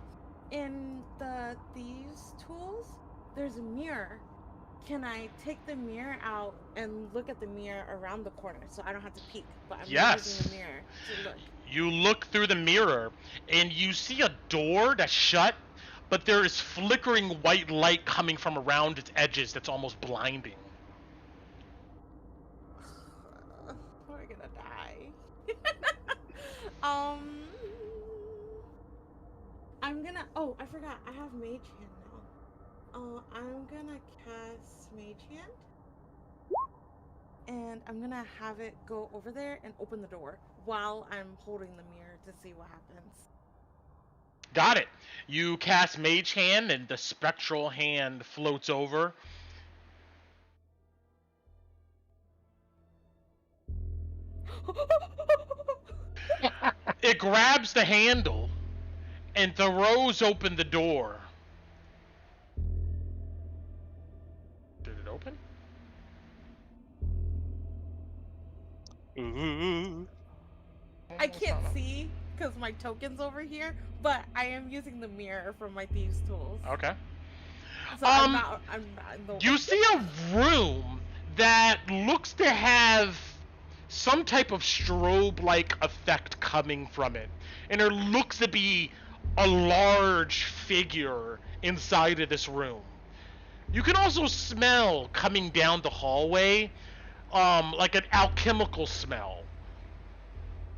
Speaker 6: in the thieves' tools, there's a mirror can I take the mirror out and look at the mirror around the corner so I don't have to peek, but I'm
Speaker 2: Yes.
Speaker 6: using the mirror to look.
Speaker 2: You look through the mirror, and you see a door that's shut, but there is flickering white light coming from around its edges that's almost blinding.
Speaker 6: We're gonna die. I'm gonna. Oh, I forgot. I have Mage Hand now. I'm gonna cast Mage Hand, and I'm gonna have it go over there and open the door while I'm holding the mirror to see what happens.
Speaker 2: Got it. You cast Mage Hand, and the spectral hand floats over. It grabs the handle and throws open the door. Did it open?
Speaker 7: Ooh.
Speaker 6: I can't see because my token's over here, but I am using the mirror from my thieves' tools.
Speaker 2: Okay.
Speaker 6: So I'm not in the
Speaker 2: You see a room that looks to have some type of strobe-like effect coming from it. And there looks to be a large figure inside of this room. You can also smell coming down the hallway, like an alchemical smell.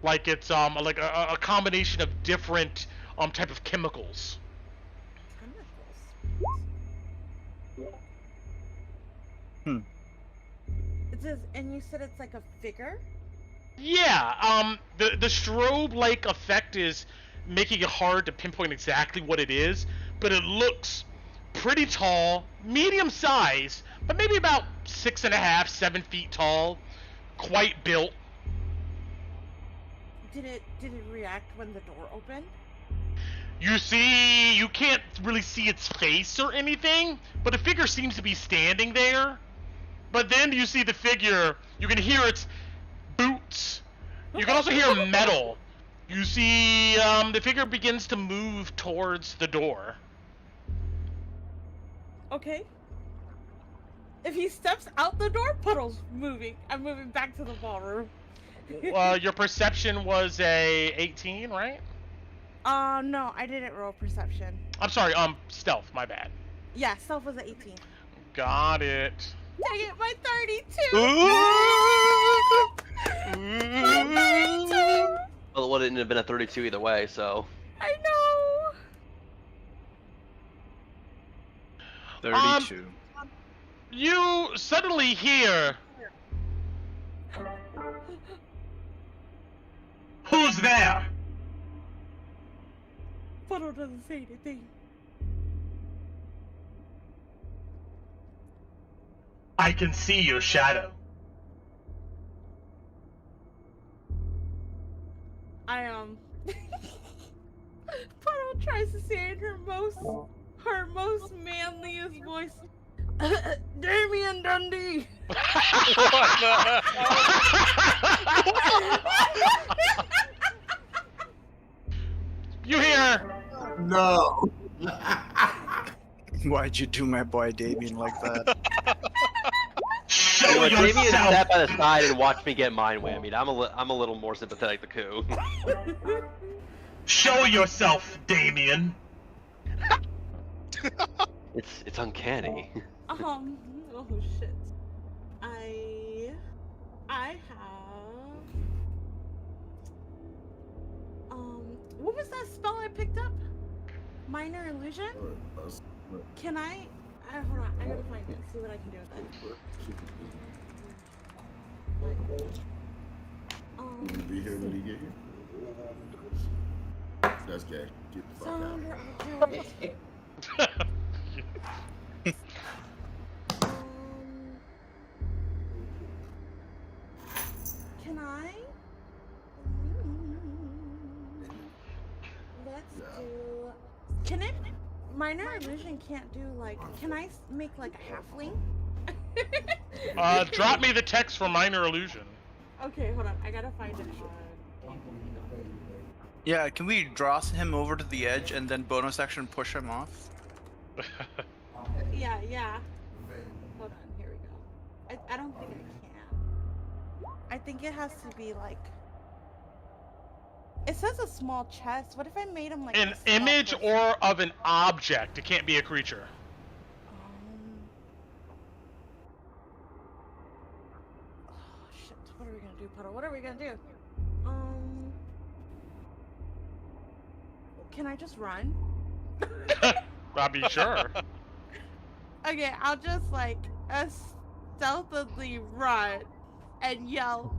Speaker 2: Like it's like a combination of different type of chemicals.
Speaker 6: It says, and you said it's like a figure?
Speaker 2: Yeah, the strobe-like effect is making it hard to pinpoint exactly what it is, but it looks pretty tall, medium size, but maybe about 6.5, 7 feet tall, quite built.
Speaker 6: Did it react when the door opened?
Speaker 2: You can't really see its face or anything, but the figure seems to be standing there. But then you see the figure, you can hear its boots. You can also hear metal. You see the figure begins to move towards the door.
Speaker 6: Okay. If he steps out the door, Puddle's moving. I'm moving back to the ballroom.
Speaker 2: Your perception was a 18, right?
Speaker 6: No, I didn't roll perception.
Speaker 2: I'm sorry, stealth, my bad.
Speaker 6: Yeah, stealth was an 18.
Speaker 2: Got it.
Speaker 6: Dang it, my 32! My 32!
Speaker 1: Well, it wouldn't have been a 32 either way, so.
Speaker 6: I know!
Speaker 4: 32.
Speaker 2: You suddenly hear... Who's there?
Speaker 6: Puddle doesn't say anything.
Speaker 2: I can see your shadow.
Speaker 6: Puddle tries to say in her most manliest voice. Damien Dundee!
Speaker 2: You hear?
Speaker 5: No.
Speaker 4: Why'd you do my boy Damien like that?
Speaker 2: Show
Speaker 1: Damien
Speaker 2: yourself!
Speaker 1: sat by the side and watched me get mind whammied. I'm a little more sympathetic to Koo.
Speaker 2: Show yourself, Damien!
Speaker 1: It's uncanny.
Speaker 6: Oh shit. I have what was that spell I picked up? Minor illusion? Can I hold on, I gotta find it, see what I can do with
Speaker 5: You
Speaker 6: it.
Speaker 5: be here when he get here? That's gay. Get the fuck out.
Speaker 6: Can I? Let's do. Can it? Minor illusion can't do like. Can I make like a halfling?
Speaker 2: Drop me the text for minor illusion.
Speaker 6: Okay, hold on. I gotta find it.
Speaker 4: Yeah, can we draw him over to the edge and then bonus action push him off?
Speaker 6: Yeah. Hold on. I don't think I can. I think it has to be like. It says a small chest. What if I made him like
Speaker 2: An
Speaker 6: a small
Speaker 2: image
Speaker 6: person?
Speaker 2: or of an object. It can't be a creature.
Speaker 6: Oh shit! What are we gonna do, Puddle? What are we gonna do? Can I just run?
Speaker 2: I'll be sure.
Speaker 6: Okay, I'll just like stealthily run and yell,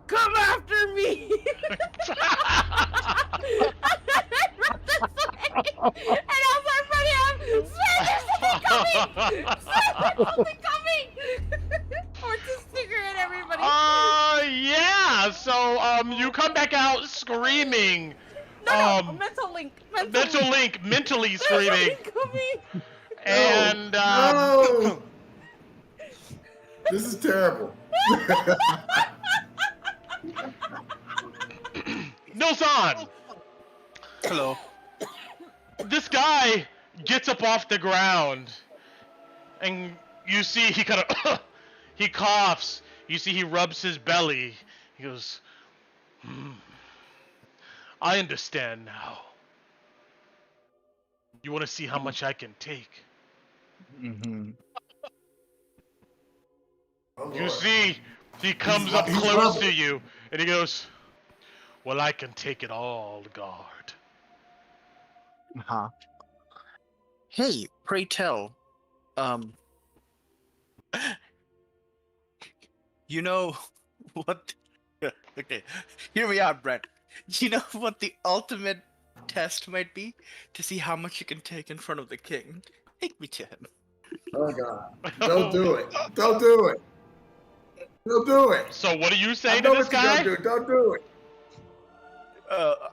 Speaker 6: "Come after me!" And I was like, running out, Sven, there's something coming! Sven, there's something coming! Or just sticker at everybody.
Speaker 2: Yeah. So you come back out screaming.
Speaker 6: No, mental link.
Speaker 2: Mental link, mentally screaming.
Speaker 6: There's something coming.
Speaker 2: And
Speaker 5: No! This is terrible.
Speaker 2: Nilsan,
Speaker 4: Hello.
Speaker 2: this guy gets up off the ground, and you see he kind of he coughs. You see he rubs his belly. He goes, I understand now. You want to see how much I can take?
Speaker 4: Mm-hmm.
Speaker 5: Oh,
Speaker 2: You
Speaker 5: Lord.
Speaker 2: see, he comes up
Speaker 5: he's
Speaker 2: close
Speaker 5: rubbing.
Speaker 2: to you, and he goes, well, I can take it all, guard.
Speaker 4: Uh-huh. Hey, pray tell, you know what? Okay, hear me out, Brett. You know what the ultimate test might be? To see how much you can take in front of the king. Take me to him.
Speaker 5: Oh God! Don't do it! Don't do it! Don't do it!
Speaker 2: So what do you say
Speaker 5: I
Speaker 2: to
Speaker 5: know
Speaker 2: this
Speaker 5: what you're
Speaker 2: guy?
Speaker 5: gonna do. Don't do it!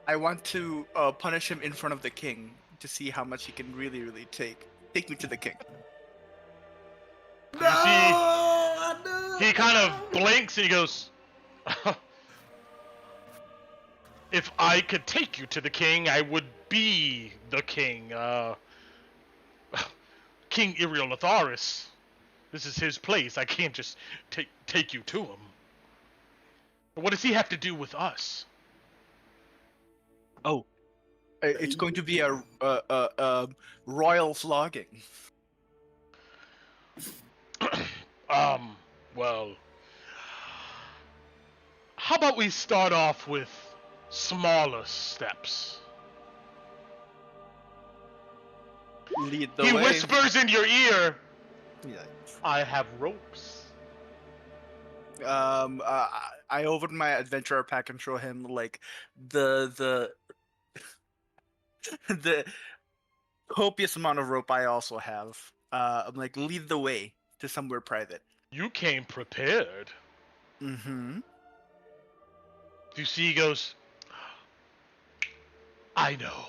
Speaker 4: I want to punish him in front of the king to see how much he can really, really take. Take me to the king.
Speaker 5: No! No!
Speaker 2: He kind of blinks and he goes, if I could take you to the king, I would be the king. King Iriolotharis. This is his place. I can't just take you to him. What does he have to do with us?
Speaker 4: Oh, it's going to be a royal flogging.
Speaker 2: Well, how about we start off with smaller steps?
Speaker 4: Lead the
Speaker 2: He
Speaker 4: way.
Speaker 2: whispers in your ear,
Speaker 4: Yeah.
Speaker 2: I have ropes.
Speaker 4: I open my adventurer pack and show him like the the copious amount of rope I also have. I'm like, lead the way to somewhere private.
Speaker 2: You came prepared.
Speaker 4: Mm-hmm.
Speaker 2: You see, he goes, I know.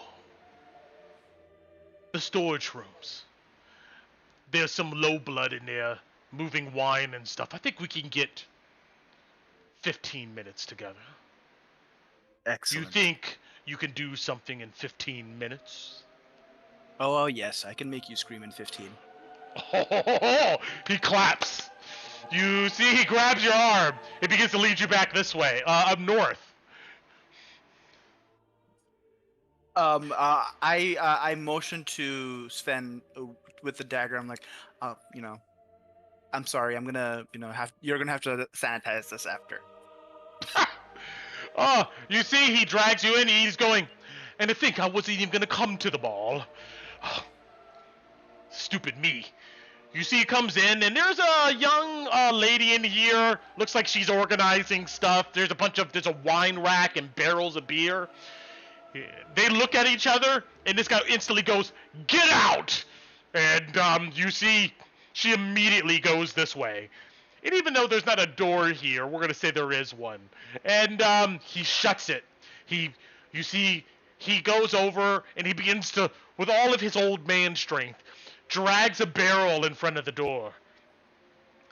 Speaker 2: The storage rooms. There's some low blood in there, moving wine and stuff. I think we can get 15 minutes together.
Speaker 4: Excellent.
Speaker 2: You think you can do something in 15 minutes?
Speaker 4: Oh yes, I can make you scream in 15.
Speaker 2: Oh, he claps. You see, he grabs your arm. It begins to lead you back this way, up north.
Speaker 4: I motion to Sven with the dagger. I'm like, I'm sorry. I'm gonna, you're gonna have to sanitize this after.
Speaker 2: Oh, you see, he drags you in. He's going, and to think I wasn't even gonna come to the ball. Oh, stupid me. You see, he comes in, and there's a young lady in here. Looks like she's organizing stuff. There's a wine rack and barrels of beer. They look at each other, and this guy instantly goes, "Get out!" And you see, she immediately goes this way. And even though there's not a door here, we're gonna say there is one. And he shuts it. You see, he goes over and he begins to, with all of his old man strength, drags a barrel in front of the door.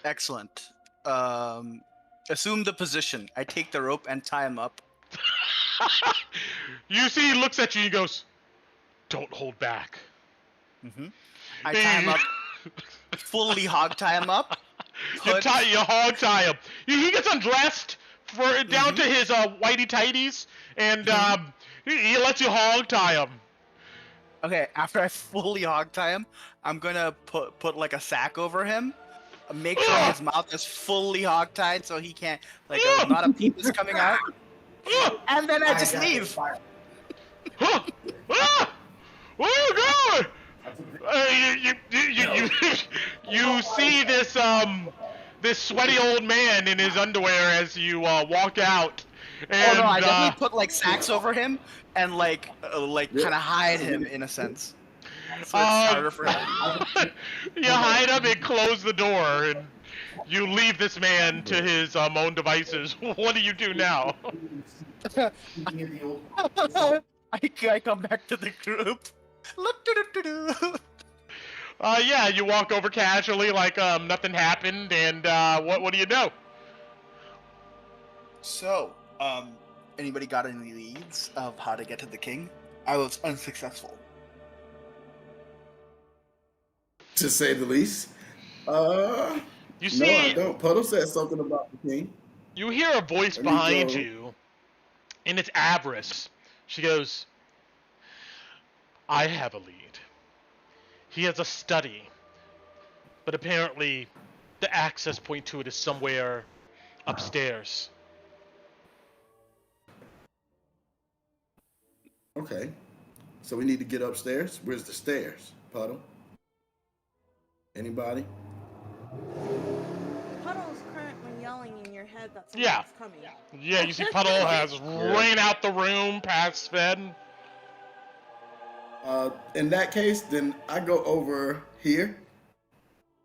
Speaker 4: Excellent. Assume the position. I take the rope and tie him up.
Speaker 2: You see, he looks at you and he goes, "Don't hold back."
Speaker 4: Mm-hmm. I tie him up. fully hog tie him up.
Speaker 2: You hog tie him. He gets undressed for down to his whitey tighties, and he lets you hog tie him.
Speaker 4: Okay, after I fully hog tie him, I'm gonna put like a sack over him, make sure his mouth is fully hog tied so he can't not a peep is coming out, and then I just leave.
Speaker 2: Oh God! You see this this sweaty old man in his underwear as you walk out. And,
Speaker 4: I definitely put like sacks over him and like kind of hide him in a sense. So it's harder for him.
Speaker 2: You hide him and close the door, and you leave this man to his own devices. What do you do now?
Speaker 4: I come back to the group.
Speaker 2: Yeah, you walk over casually like nothing happened, and what do you do?
Speaker 4: So, anybody got any leads of how to get to the king? I was unsuccessful.
Speaker 5: To say the least.
Speaker 2: You see,
Speaker 5: no, I don't. Puddle said something about the king.
Speaker 2: You hear a voice behind you, and it's Avarice. She goes, I have a lead. He has a study, but apparently the access point to it is somewhere upstairs.
Speaker 5: Okay. So we need to get upstairs. Where's the stairs, Puddle? Anybody?
Speaker 6: Puddle's currently yelling in your head that someone's coming.
Speaker 2: Yeah, you see Puddle has ran out the room past Sven.
Speaker 5: In that case, then I go over here,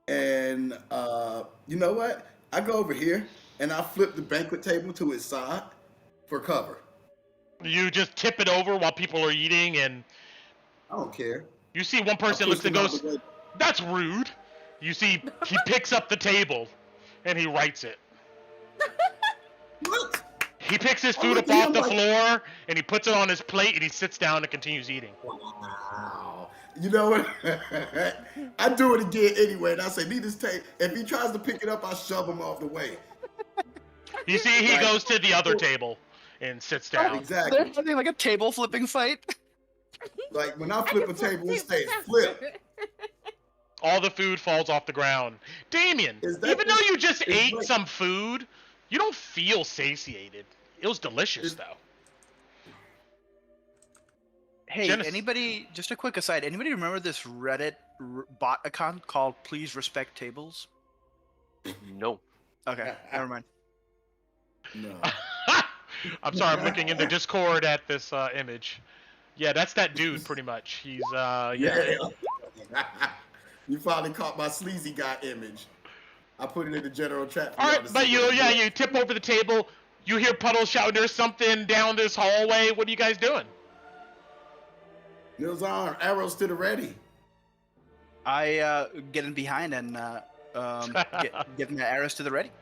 Speaker 5: and you know what? I go over here, and I flip the banquet table to its side for cover.
Speaker 2: You just tip it over while people are eating, and
Speaker 5: I don't care.
Speaker 2: You see one person looks and goes, "That's rude." You see he picks up the table, and he writes it.
Speaker 5: What?
Speaker 2: He picks his food up off the floor, and he puts it on his plate, and he sits down and continues eating.
Speaker 5: Wow. You know what? I do it again anyway, and I say, need this tape. If he tries to pick it up, I shove him off the way.
Speaker 2: You see he goes to the other table and sits down.
Speaker 5: Exactly.
Speaker 4: There's something like a table flipping fight.
Speaker 5: Like when I flip a table, it stays flip.
Speaker 2: All the food falls off the ground. Damien, even though you just ate some food, you don't feel satiated. It was delicious, though.
Speaker 4: Hey, anybody, just a quick aside, anybody remember this Reddit bot account called Please Respect Tables?
Speaker 1: No.
Speaker 4: Okay, never mind.
Speaker 5: No.
Speaker 2: I'm sorry, I'm looking in the Discord at this image. Yeah, that's that dude, pretty much. He's,
Speaker 5: yeah. You finally caught my sleazy guy image. I put it in the general chat.
Speaker 2: All right, but you tip over the table. You hear Puddle shouting, "There's something down this hallway." What are you guys doing?
Speaker 5: Nils on, arrows to the ready.
Speaker 4: I get in behind and get my arrows to the ready.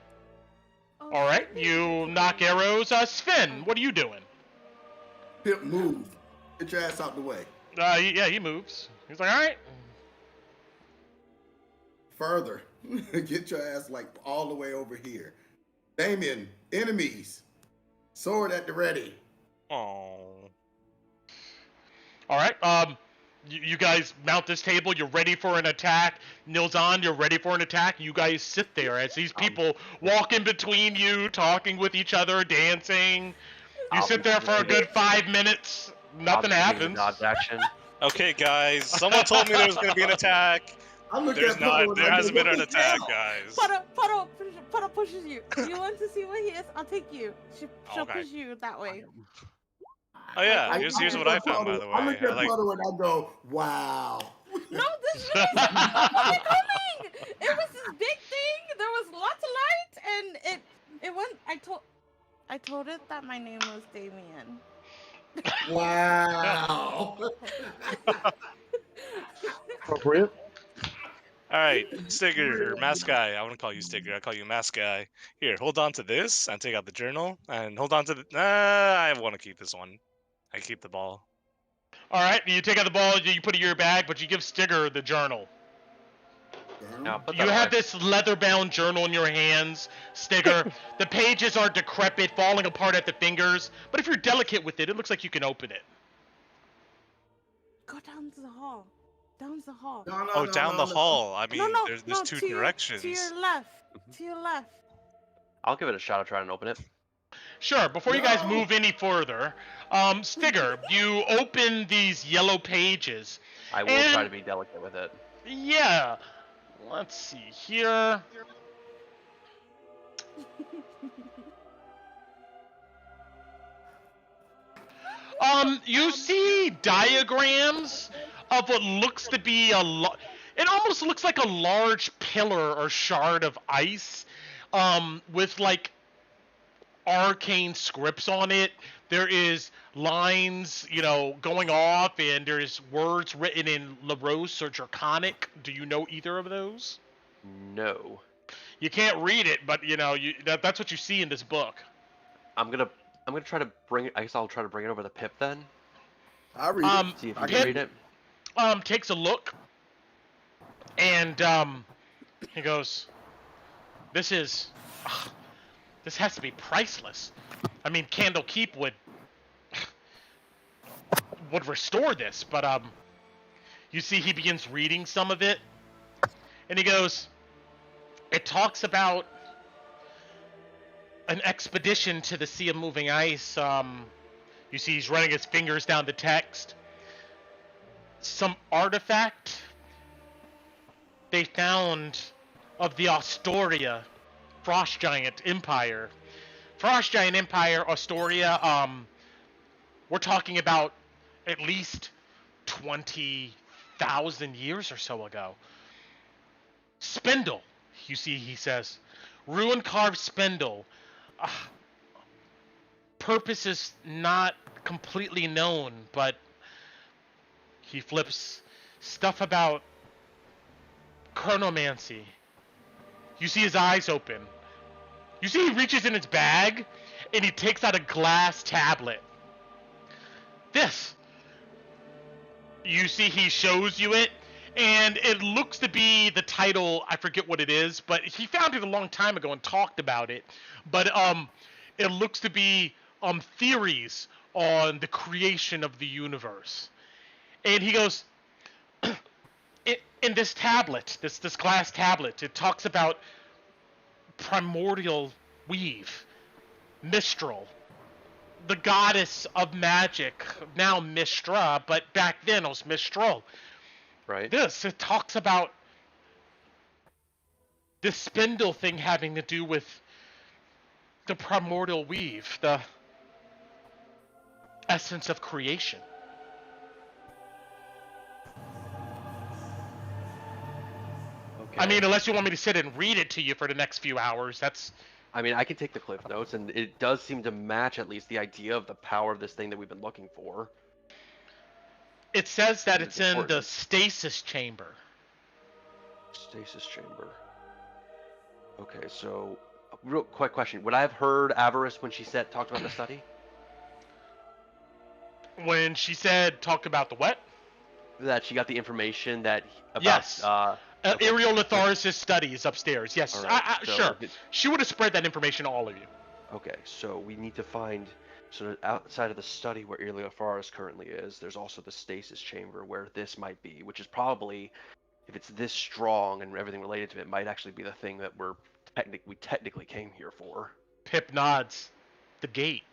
Speaker 2: All right, you knock arrows. Sven, what are you doing?
Speaker 5: Pip, move. Get your ass out the way.
Speaker 2: Yeah, he moves. He's like, all right.
Speaker 5: Further. Get your ass like all the way over here. Damien, enemies. Sword at the ready.
Speaker 7: Oh.
Speaker 2: All right. You guys mount this table. You're ready for an attack. Nilzon, you're ready for an attack. You guys sit there as these people walk in between you, talking with each other, dancing. You sit there for a good 5 minutes. Nothing happens.
Speaker 1: Dodge action.
Speaker 7: Okay, guys. Someone told me there was going to be an attack.
Speaker 5: There's
Speaker 7: not. There hasn't been an attack, guys.
Speaker 6: Puddle pushes you. You want to see what he is? I'll take you. She'll push you that way.
Speaker 7: Oh yeah, here's what I found, by the way.
Speaker 5: I look at Puddle and I go, wow.
Speaker 6: No, this really is coming. It was this big thing. There was lots of light, and it went. I told it that my name was Damien.
Speaker 5: Wow.
Speaker 3: Appropriate.
Speaker 7: All right, Stigger, Mask Guy. I wouldn't call you Stigger. I call you Mask Guy. Here, hold on to this and take out the journal, and hold on to the. I want to keep this one. I keep the ball.
Speaker 2: All right, you take out the ball. You put it in your bag, but you give Stigger the journal.
Speaker 1: Yeah, put
Speaker 2: You
Speaker 1: that
Speaker 2: have
Speaker 1: away.
Speaker 2: this leather-bound journal in your hands, Stigger. The pages are decrepit, falling apart at the fingers. But if you're delicate with it, it looks like you can open it.
Speaker 6: Go down to the hall. Down the hall.
Speaker 5: No, no,
Speaker 7: Oh,
Speaker 5: no,
Speaker 7: down
Speaker 5: no,
Speaker 7: the
Speaker 5: no.
Speaker 7: hall. I
Speaker 6: No,
Speaker 7: mean,
Speaker 6: no,
Speaker 7: there's
Speaker 6: no.
Speaker 7: two
Speaker 6: To
Speaker 7: directions.
Speaker 6: your left. To your left.
Speaker 1: I'll give it a shot at trying to open it.
Speaker 2: Sure, before you guys
Speaker 5: No.
Speaker 2: move any further, Stigger, you open these yellow pages.
Speaker 1: I will try
Speaker 2: And-
Speaker 1: to be delicate with it.
Speaker 2: Yeah. Let's see here. You see diagrams of what looks to be it almost looks like a large pillar or shard of ice, with like arcane scripts on it. There is lines, going off, and there's words written in Laros or Draconic. Do you know either of those?
Speaker 1: No.
Speaker 2: You can't read it, but that's what you see in this book.
Speaker 1: I'm gonna try to bring it. I guess I'll try to bring it over to Pip then.
Speaker 5: I read it.
Speaker 1: See if
Speaker 5: I
Speaker 1: you
Speaker 5: can
Speaker 1: can read it.
Speaker 2: Takes a look, and he goes, "This has to be priceless. I mean, Candlekeep would restore this, but you see, he begins reading some of it, and he goes, it talks about an expedition to the Sea of Moving Ice. You see, he's running his fingers down the text. Some artifact they found of the Astoria Frost Giant Empire. Frost Giant Empire, Astoria, we're talking about at least 20,000 years or so ago. Spindle, you see, he says. Ruin carved spindle. Purpose is not completely known, but he flips stuff about chronomancy. You see his eyes open. You see he reaches in his bag and he takes out a glass tablet. This. You see he shows you it, and it looks to be the title, I forget what it is, but he found it a long time ago and talked about it. But it looks to be theories on the creation of the universe. And he goes, in this tablet, this glass tablet, it talks about primordial weave, Mistral, the goddess of magic, now Mistra, but back then it was Mistral.
Speaker 1: Right.
Speaker 2: It talks about this spindle thing having to do with the primordial weave, the essence of creation.
Speaker 1: Okay.
Speaker 2: I mean, unless you want me to sit and read it to you for the next few hours, that's...
Speaker 1: I mean, I can take the cliff notes, and it does seem to match at least the idea of the power of this thing that we've been looking for.
Speaker 2: It says that
Speaker 1: It's
Speaker 2: it's in the
Speaker 1: important.
Speaker 2: stasis chamber.
Speaker 1: Stasis chamber. Okay, so real quick question: would I have heard Avarice when she talked about the study?
Speaker 2: When she talked about the what?
Speaker 1: That she got the information that about
Speaker 2: Yes.
Speaker 1: Okay.
Speaker 2: Ariel Latharis' study is upstairs. Yes,
Speaker 1: All right, so
Speaker 2: sure.
Speaker 1: it-
Speaker 2: She would have spread that information to all of you.
Speaker 1: Okay, so we need to find. So outside of the study where Iliofaris currently is, there's also the stasis chamber where this might be, which is probably, if it's this strong and everything related to it, might actually be the thing that we technically came here for.
Speaker 2: Pip nods. The gate.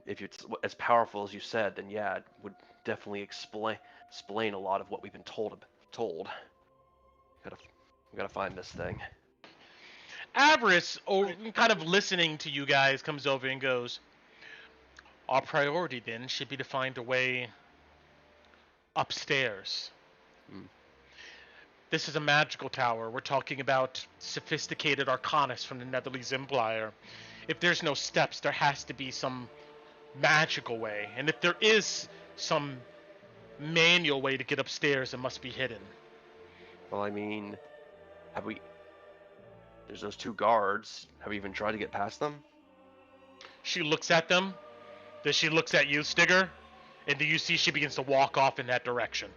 Speaker 1: If it's as powerful as you said, then yeah, it would definitely explain a lot of what we've been told. We gotta find this thing.
Speaker 2: Avarice, kind of listening to you guys, comes over and goes, our priority then should be to find a way upstairs. This is a magical tower. We're talking about sophisticated arcanists from the Netherlands Empire. If there's no steps, there has to be some magical way. And if there is some manual way to get upstairs, it must be hidden.
Speaker 1: Well, I mean, there's those two guards. Have we even tried to get past them?
Speaker 2: She looks at them. Then she looks at you, Stigger. And do you see she begins to walk off in that direction?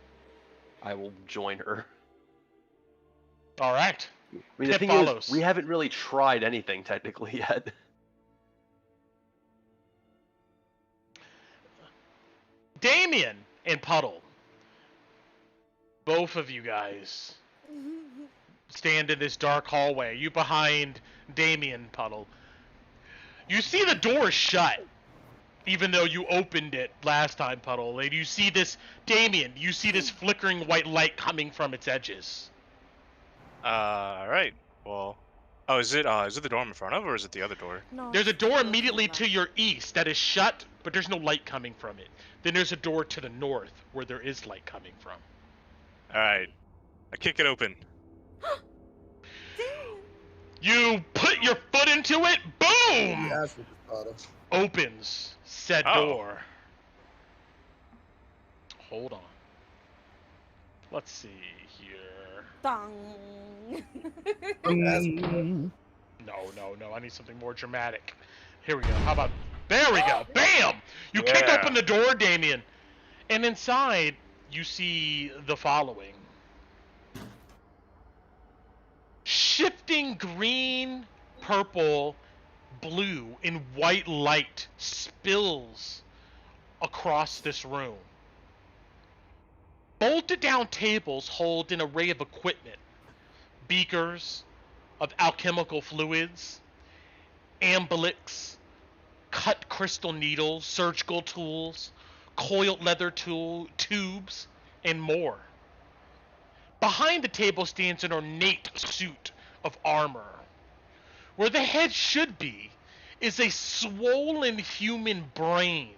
Speaker 1: I will join her.
Speaker 2: All right.
Speaker 1: I mean, the
Speaker 2: Pip
Speaker 1: thing
Speaker 2: follows.
Speaker 1: is, we haven't really tried anything technically yet.
Speaker 2: Damien and Puddle, both of you guys stand in this dark hallway. You behind Damien, Puddle. You see the door shut, even though you opened it last time, Puddle. And you see this, Damien, you see this flickering white light coming from its edges.
Speaker 7: All right. Well, oh, is it the door I'm in front of, or is it the other door?
Speaker 6: No,
Speaker 2: There's a
Speaker 6: it's the
Speaker 2: door
Speaker 6: door
Speaker 2: immediately
Speaker 6: the
Speaker 2: to
Speaker 6: left.
Speaker 2: your east that is shut, but there's no light coming from it. Then there's a door to the north where there is light coming from.
Speaker 7: All right. I kick it open.
Speaker 6: Damien.
Speaker 2: You put your foot into it, boom!
Speaker 5: That's what the thought of.
Speaker 2: Opens said
Speaker 7: Oh.
Speaker 2: door. Hold on. Let's see here.
Speaker 6: Dong.
Speaker 2: No. I need something more dramatic. Here we go. How about... There we go. Bam! You kick
Speaker 7: Yeah.
Speaker 2: open the door, Damien. And inside, you see the following. Shifting green, purple, blue, and white light spills across this room. Bolted down tables hold an array of equipment. Beakers of alchemical fluids, ambulix, cut crystal needles, surgical tools, coiled leather tubes, and more. Behind the table stands an ornate suit of armor. Where the head should be is a swollen human brain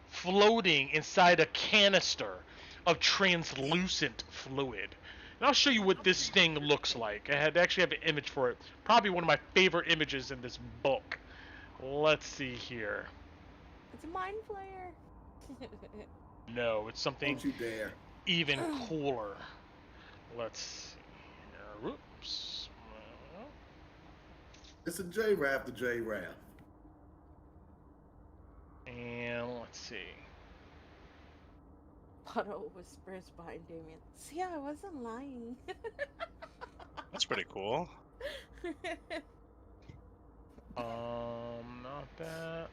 Speaker 2: floating inside a canister of translucent fluid. And I'll show you what this thing looks like. I actually have an image for it. Probably one of my favorite images in this book. Let's see here.
Speaker 6: It's a mind flayer.
Speaker 2: No, it's something
Speaker 5: Don't you dare.
Speaker 2: even cooler. Let's see here. Whoops.
Speaker 5: It's a J-Rap, the J-Rap.
Speaker 2: And let's see.
Speaker 6: Puddle whispers behind Damien. See, I wasn't lying.
Speaker 7: That's pretty cool.
Speaker 2: Not that.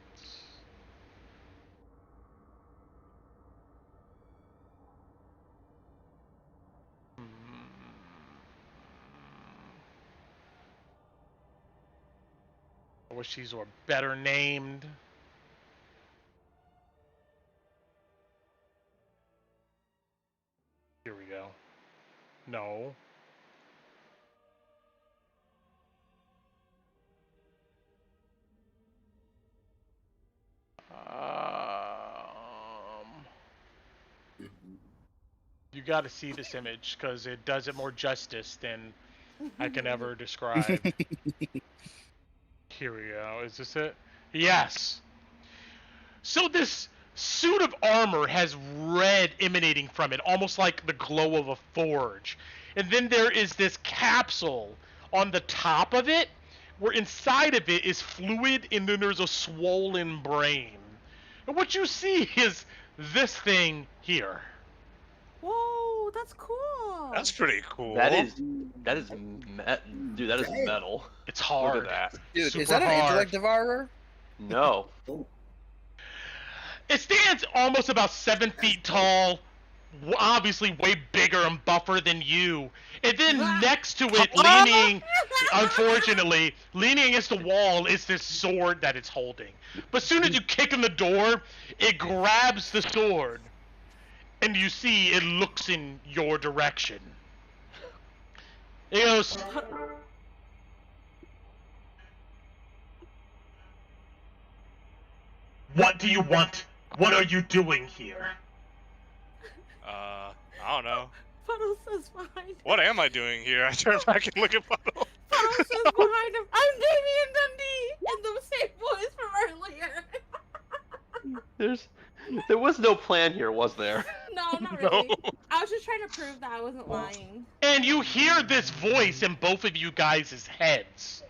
Speaker 2: I wish these were better named. Here we go. No. You got to see this image because it does it more justice than I can ever describe. Here we go. Is this it? Yes. So this suit of armor has red emanating from it, almost like the glow of a forge. And then there is this capsule on the top of it, where inside of it is fluid, and then there's a swollen brain. And what you see is this thing here.
Speaker 6: Whoa, that's cool.
Speaker 7: That's pretty cool.
Speaker 1: That is dude. That is metal.
Speaker 2: It's
Speaker 1: Look
Speaker 2: hard.
Speaker 1: at that.
Speaker 4: Dude,
Speaker 2: Super
Speaker 4: is that an
Speaker 2: hard.
Speaker 4: intellect devourer?
Speaker 1: No.
Speaker 2: It stands almost about 7 feet tall, obviously way bigger and buffer than you. And then next to it, leaning, unfortunately, leaning against the wall is this sword that it's holding. But as soon as you kick in the door, it grabs the sword, and you see it looks in your direction. It goes, "What do you want? What are you doing here?"
Speaker 7: I don't know.
Speaker 6: Puddle says behind him.
Speaker 7: What am I doing here? I turn back and look at Puddle.
Speaker 6: Puddle says behind him. I'm Damien Dundee in the same voice from earlier.
Speaker 1: There was no plan here, was there?
Speaker 6: No, not really. I was just trying to prove that I wasn't lying.
Speaker 2: And you hear this voice in both of you guys' heads.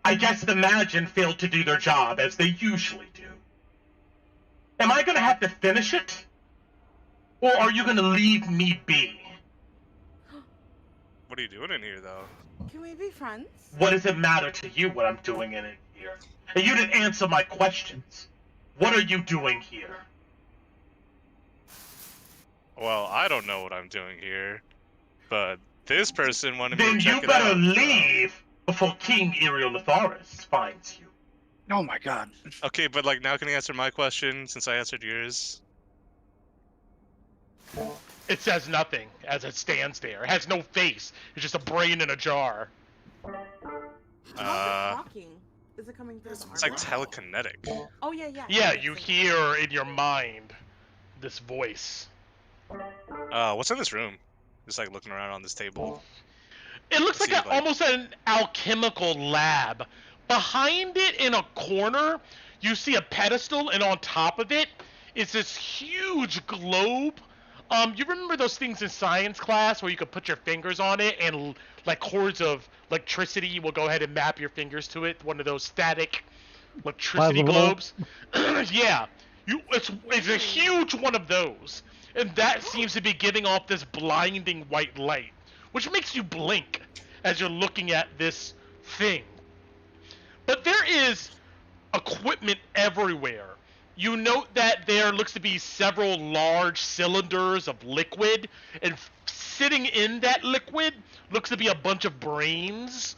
Speaker 2: "I guess the Magic failed to do their job as they usually do.
Speaker 8: Am I gonna have to finish it? Or are you gonna leave me be?
Speaker 7: What are you doing in here, though?
Speaker 6: Can we be friends?
Speaker 8: What does it matter to you what I'm doing in it here? And you didn't answer my questions. What are you doing here?
Speaker 7: Well, I don't know what I'm doing here, but this person wanted me
Speaker 8: Then
Speaker 7: to
Speaker 8: you
Speaker 7: check it
Speaker 8: better
Speaker 7: out.
Speaker 8: leave before King Iriolitharis finds you.
Speaker 4: Oh my god.
Speaker 7: Okay, but like now, can you answer my question since I answered yours?
Speaker 2: It says nothing as it stands there. It has no face. It's just a brain in a jar.
Speaker 6: How's it talking? Is it coming through the
Speaker 7: It's like
Speaker 6: armor?
Speaker 7: telekinetic.
Speaker 6: Oh yeah, yeah.
Speaker 2: Yeah,
Speaker 6: it's
Speaker 2: you
Speaker 6: like-
Speaker 2: hear in your mind this voice.
Speaker 7: What's in this room? Just like looking around on this table.
Speaker 2: It looks like,
Speaker 7: Seems like-
Speaker 2: almost an alchemical lab. Behind it, in a corner, you see a pedestal, and on top of it is this huge globe. You remember those things in science class where you could put your fingers on it and like cords of electricity will go ahead and map your fingers to it? One of those static electricity
Speaker 3: Plasma
Speaker 2: globes. Yeah, it's a huge one of those, and that seems to be giving off this blinding white light, which makes you blink as you're looking at this thing. But there is equipment everywhere. You note that there looks to be several large cylinders of liquid, and sitting in that liquid looks to be a bunch of brains.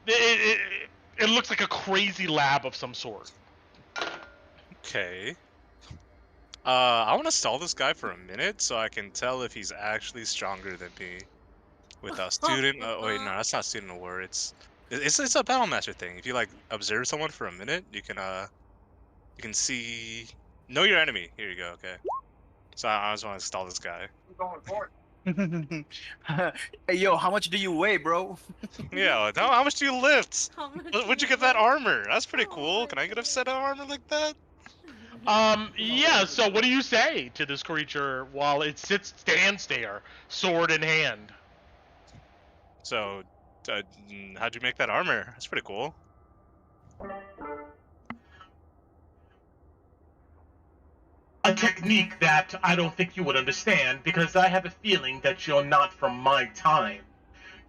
Speaker 2: It looks like a crazy lab of some sort.
Speaker 7: Okay. I want to stall this guy for a minute so I can tell if he's actually stronger than me. With a student. Wait, no, that's not student award. It's a battle master thing. If you like observe someone for a minute, you can see know your enemy. Here you go. Okay. So I just want to stall this guy.
Speaker 4: Hey, yo, how much do you weigh, bro?
Speaker 7: Yeah. How much do you lift?
Speaker 6: How much
Speaker 7: Where'd you
Speaker 6: do
Speaker 7: get that
Speaker 6: weigh?
Speaker 7: armor? That's pretty
Speaker 6: Oh
Speaker 7: cool.
Speaker 6: my
Speaker 7: Can I get a set of armor like that?
Speaker 2: Yeah, so what do you say to this creature while it stands there, sword in hand?
Speaker 7: So, how'd you make that armor? That's pretty cool.
Speaker 8: A technique that I don't think you would understand because I have a feeling that you're not from my time.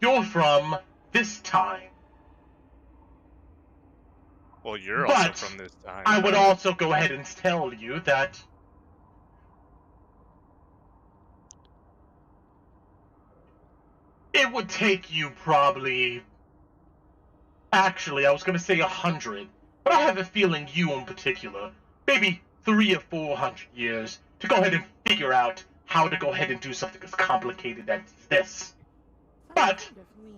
Speaker 8: You're from this time.
Speaker 7: Well, you're also
Speaker 8: But
Speaker 7: from this time.
Speaker 8: I would
Speaker 7: right?
Speaker 8: also go ahead and tell you that it would take you probably... Actually, I was going to say 100, but I have a feeling you in particular, maybe 300 or 400 years, to go ahead and figure out how to go ahead and do something as complicated as this. But
Speaker 6: Kind of mean.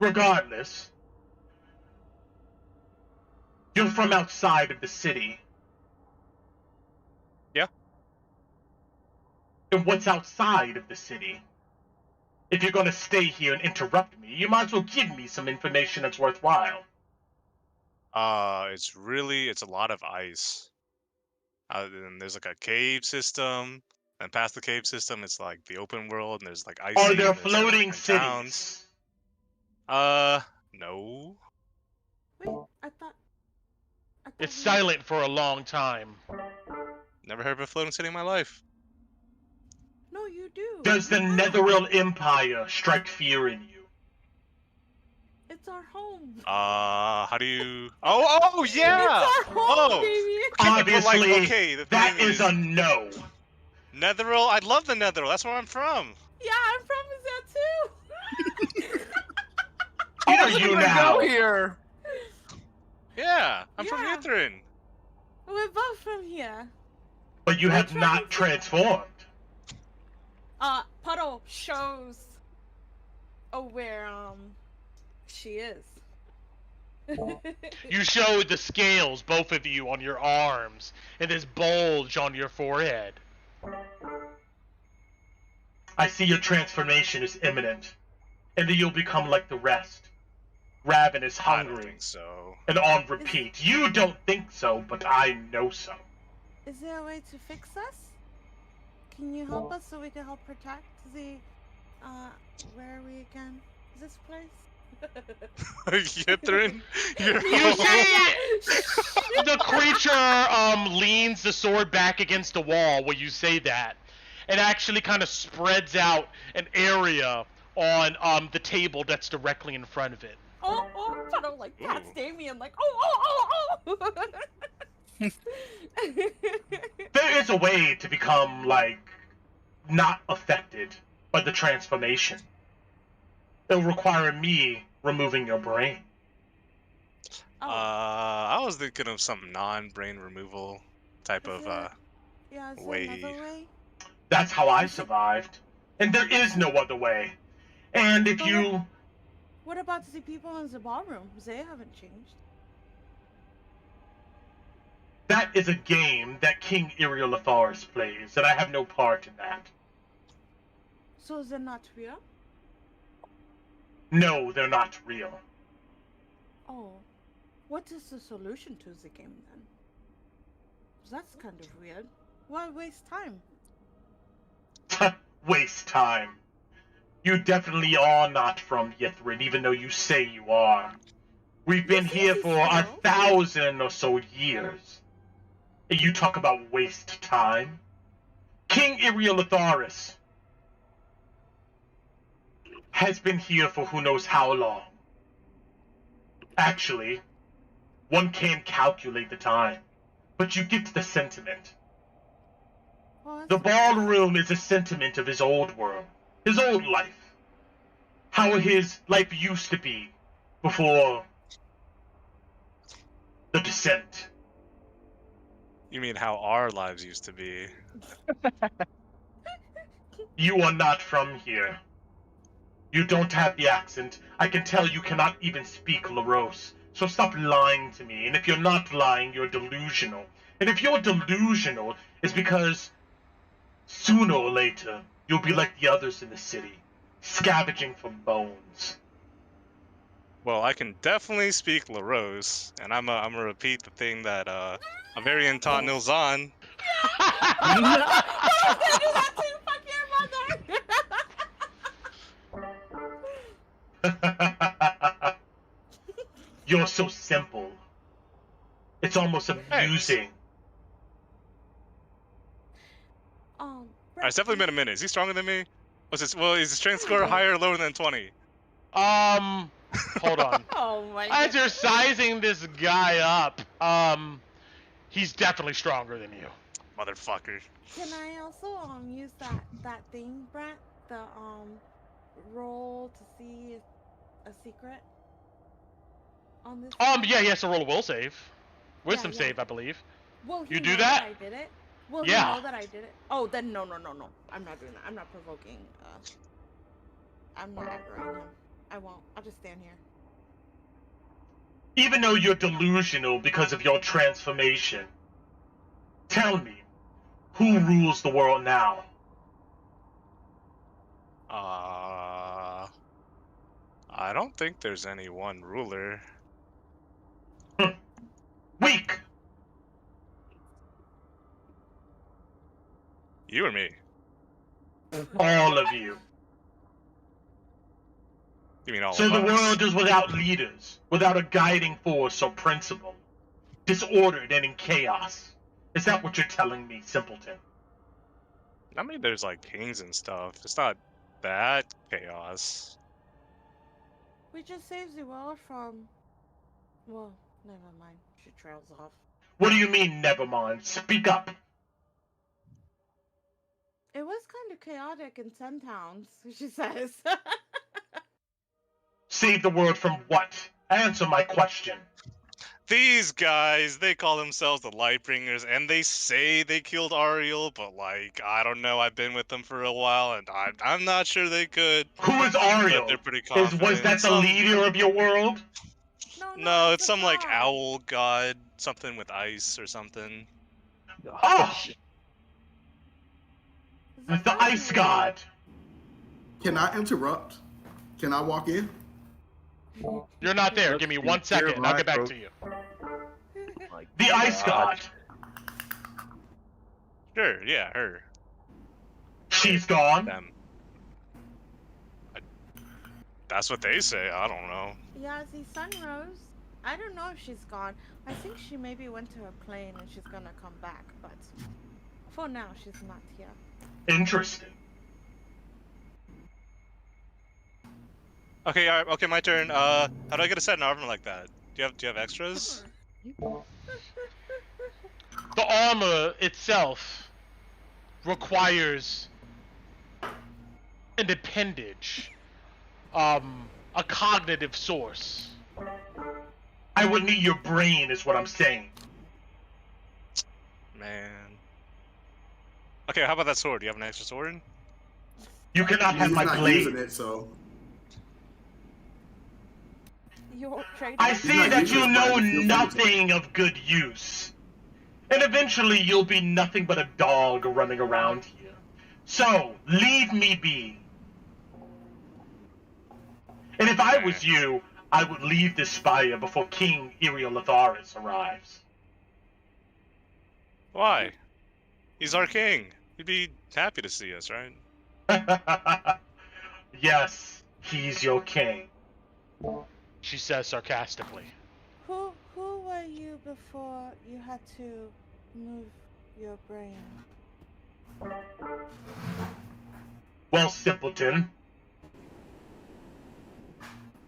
Speaker 8: regardless, you're from outside of the city.
Speaker 7: Yeah.
Speaker 8: And what's outside of the city? If you're gonna stay here and interrupt me, you might as well give me some information that's worthwhile.
Speaker 7: It's a lot of ice. And there's like a cave system, and past the cave system, it's like the open world, and there's like icy.
Speaker 8: Are there
Speaker 7: and there's, like,
Speaker 8: floating
Speaker 7: different
Speaker 8: cities?
Speaker 7: towns. No.
Speaker 6: Wait, I thought
Speaker 2: It's
Speaker 6: we-
Speaker 2: silent for a long time.
Speaker 7: Never heard of a floating city in my life.
Speaker 6: No, you do.
Speaker 8: Does the
Speaker 6: You have.
Speaker 8: Netherrealm Empire strike fear in you?
Speaker 6: It's our home.
Speaker 7: How do you? Oh, yeah.
Speaker 6: It's our home,
Speaker 7: Oh.
Speaker 6: baby.
Speaker 7: But, like,
Speaker 8: Obviously,
Speaker 7: okay, the
Speaker 8: that
Speaker 7: thing
Speaker 8: is a no.
Speaker 7: Netherrealm. I love the Netherrealm. That's where I'm from.
Speaker 6: Yeah, I'm from that too.
Speaker 8: Who are
Speaker 4: Look
Speaker 8: you
Speaker 4: at my
Speaker 8: now?
Speaker 4: go here.
Speaker 7: Yeah, I'm from
Speaker 6: Yeah.
Speaker 7: Lutheran.
Speaker 6: We're both from here.
Speaker 8: But you
Speaker 6: We're
Speaker 8: have
Speaker 6: trying
Speaker 8: not
Speaker 6: to-
Speaker 8: transformed.
Speaker 6: Puddle shows. Where she is.
Speaker 2: You showed the scales, both of you, on your arms, and this bulge on your forehead.
Speaker 8: I see your transformation is imminent, and that you'll become like the rest. Ravenous,
Speaker 7: I don't
Speaker 8: hungry,
Speaker 7: think so.
Speaker 8: and on repeat. You don't think so, but I know so.
Speaker 6: Is there a way to fix us? Can you help us so we can help protect the where are we again? Is this place?
Speaker 7: Yithrin, you're
Speaker 2: You see the creature leans the sword back against the wall when you say that, and actually kind of spreads out an area on the table that's directly in front of it.
Speaker 6: Puddle like pats
Speaker 7: Ooh.
Speaker 6: Damien like, oh.
Speaker 8: There is a way to become, like, not affected by the transformation. It'll require me removing your brain.
Speaker 7: I was thinking of some non-brain removal type
Speaker 6: Is
Speaker 7: of
Speaker 6: it- Yeah, is there
Speaker 7: way.
Speaker 6: another way?
Speaker 8: That's how I survived. And there is no other way. And if
Speaker 6: But
Speaker 8: you...
Speaker 6: What about the people in the ballroom? They haven't changed.
Speaker 8: That is a game that King Iriolotharis plays, and I have no part in that.
Speaker 6: So they're not real?
Speaker 8: No, they're not real.
Speaker 6: Oh. What is the solution to the game then? That's kind of weird. Why waste time?
Speaker 8: Waste time. You definitely are not from Yithrin, even though you say you are. We've been
Speaker 6: Yes,
Speaker 8: here
Speaker 6: yes,
Speaker 8: for
Speaker 6: it's
Speaker 8: 1,000 or so years. And you talk about waste time? King Iriolotharis has been here for who knows how long. Actually, one can't calculate the time, but you get the sentiment.
Speaker 6: Oh,
Speaker 8: The
Speaker 6: that's nice.
Speaker 8: ballroom is a sentiment of his old world, his old life. How his life used to be before the descent.
Speaker 7: You mean how our lives used to be?
Speaker 8: You are not from here. You don't have the accent. I can tell you cannot even speak Larose. So stop lying to me. And if you're not lying, you're delusional. And if you're delusional, it's because sooner or later, you'll be like the others in the city, scavenging for bones.
Speaker 7: Well, I can definitely speak Larose, and I'm gonna repeat the thing that Avarian taught Nilzan.
Speaker 6: I was gonna do that too! Fuck your mother!
Speaker 8: You're so simple. It's almost amusing.
Speaker 7: Alright, it's definitely been a minute. Is he stronger than me? Is his strength score higher or lower than 20?
Speaker 2: Hold on.
Speaker 6: Oh my
Speaker 2: As
Speaker 6: god.
Speaker 2: you're sizing this guy up, he's definitely stronger than you.
Speaker 7: Motherfucker.
Speaker 6: Can I also use that thing, Brett? The roll to see a secret on this?
Speaker 2: Yeah, he has to roll a will save. Wisdom
Speaker 6: yeah.
Speaker 2: save, I believe.
Speaker 6: Will he
Speaker 2: You do
Speaker 6: know
Speaker 2: that?
Speaker 6: I did it? Will
Speaker 2: Yeah.
Speaker 6: he know that I did it? Oh, then no. I'm not doing that. I'm not provoking. I'm not aggroing him. I won't. I'll just stand here.
Speaker 8: Even though you're delusional because of your transformation, tell me, who rules the world now?
Speaker 7: I don't think there's any one ruler.
Speaker 8: Weak!
Speaker 7: You or me?
Speaker 8: All of you.
Speaker 7: You mean all
Speaker 8: So
Speaker 7: of
Speaker 8: the
Speaker 7: us?
Speaker 8: world is without leaders, without a guiding force or principle. Disordered and in chaos. Is that what you're telling me, simpleton?
Speaker 7: I mean, there's like kings and stuff. It's not that chaos.
Speaker 6: We just saved the world from. Well, never mind. She trails off.
Speaker 8: What do you mean, never mind? Speak up!
Speaker 6: It was kind of chaotic in some towns, she says.
Speaker 8: Save the world from what? Answer my question.
Speaker 7: These guys, they call themselves the Lightbringers, and they say they killed Ariel, but like, I don't know, I've been with them for a while, and I'm not sure they could.
Speaker 8: Who is Ariel?
Speaker 7: But they're pretty
Speaker 8: Was
Speaker 7: confident.
Speaker 8: that the leader of your world?
Speaker 7: No, it's
Speaker 6: the
Speaker 7: some like
Speaker 6: god.
Speaker 7: owl god, something with ice or something.
Speaker 8: Oh!
Speaker 6: The
Speaker 8: The ice god!
Speaker 5: Can I interrupt? Can I walk in?
Speaker 2: You're not there. Give me 1 second, and I'll get back to you.
Speaker 8: The ice god!
Speaker 7: Sure, yeah, her.
Speaker 8: She's gone?
Speaker 7: Them. That's what they say. I don't know.
Speaker 6: Yeah, the sun rose. I don't know if she's gone. I think she maybe went to her plane and she's gonna come back, but for now she's not here.
Speaker 8: Interesting.
Speaker 7: Okay, all right, okay, my turn. How do I get a set in armor like that? Do you have extras?
Speaker 2: The armor itself requires an appendage, a cognitive source.
Speaker 8: I would need your brain, is what I'm saying.
Speaker 7: Man. Okay, how about that sword? Do you have an extra sword?
Speaker 8: You cannot have
Speaker 5: He's
Speaker 8: my
Speaker 5: not
Speaker 8: blade.
Speaker 5: using it, so
Speaker 6: You're trading.
Speaker 8: I
Speaker 5: He's
Speaker 8: see
Speaker 5: not
Speaker 8: that
Speaker 5: using
Speaker 8: you
Speaker 5: his
Speaker 8: know
Speaker 5: brain, feel free to
Speaker 8: nothing of good use. And eventually you'll be nothing but a dog running around here. So, leave me be. And if I was you, I would leave this spire before King Eriolitharis arrives.
Speaker 7: Why? He's our king. He'd be happy to see us, right?
Speaker 8: Yes, he's your king.
Speaker 2: She says sarcastically.
Speaker 6: Who were you before you had to move your brain?
Speaker 8: Well, simpleton,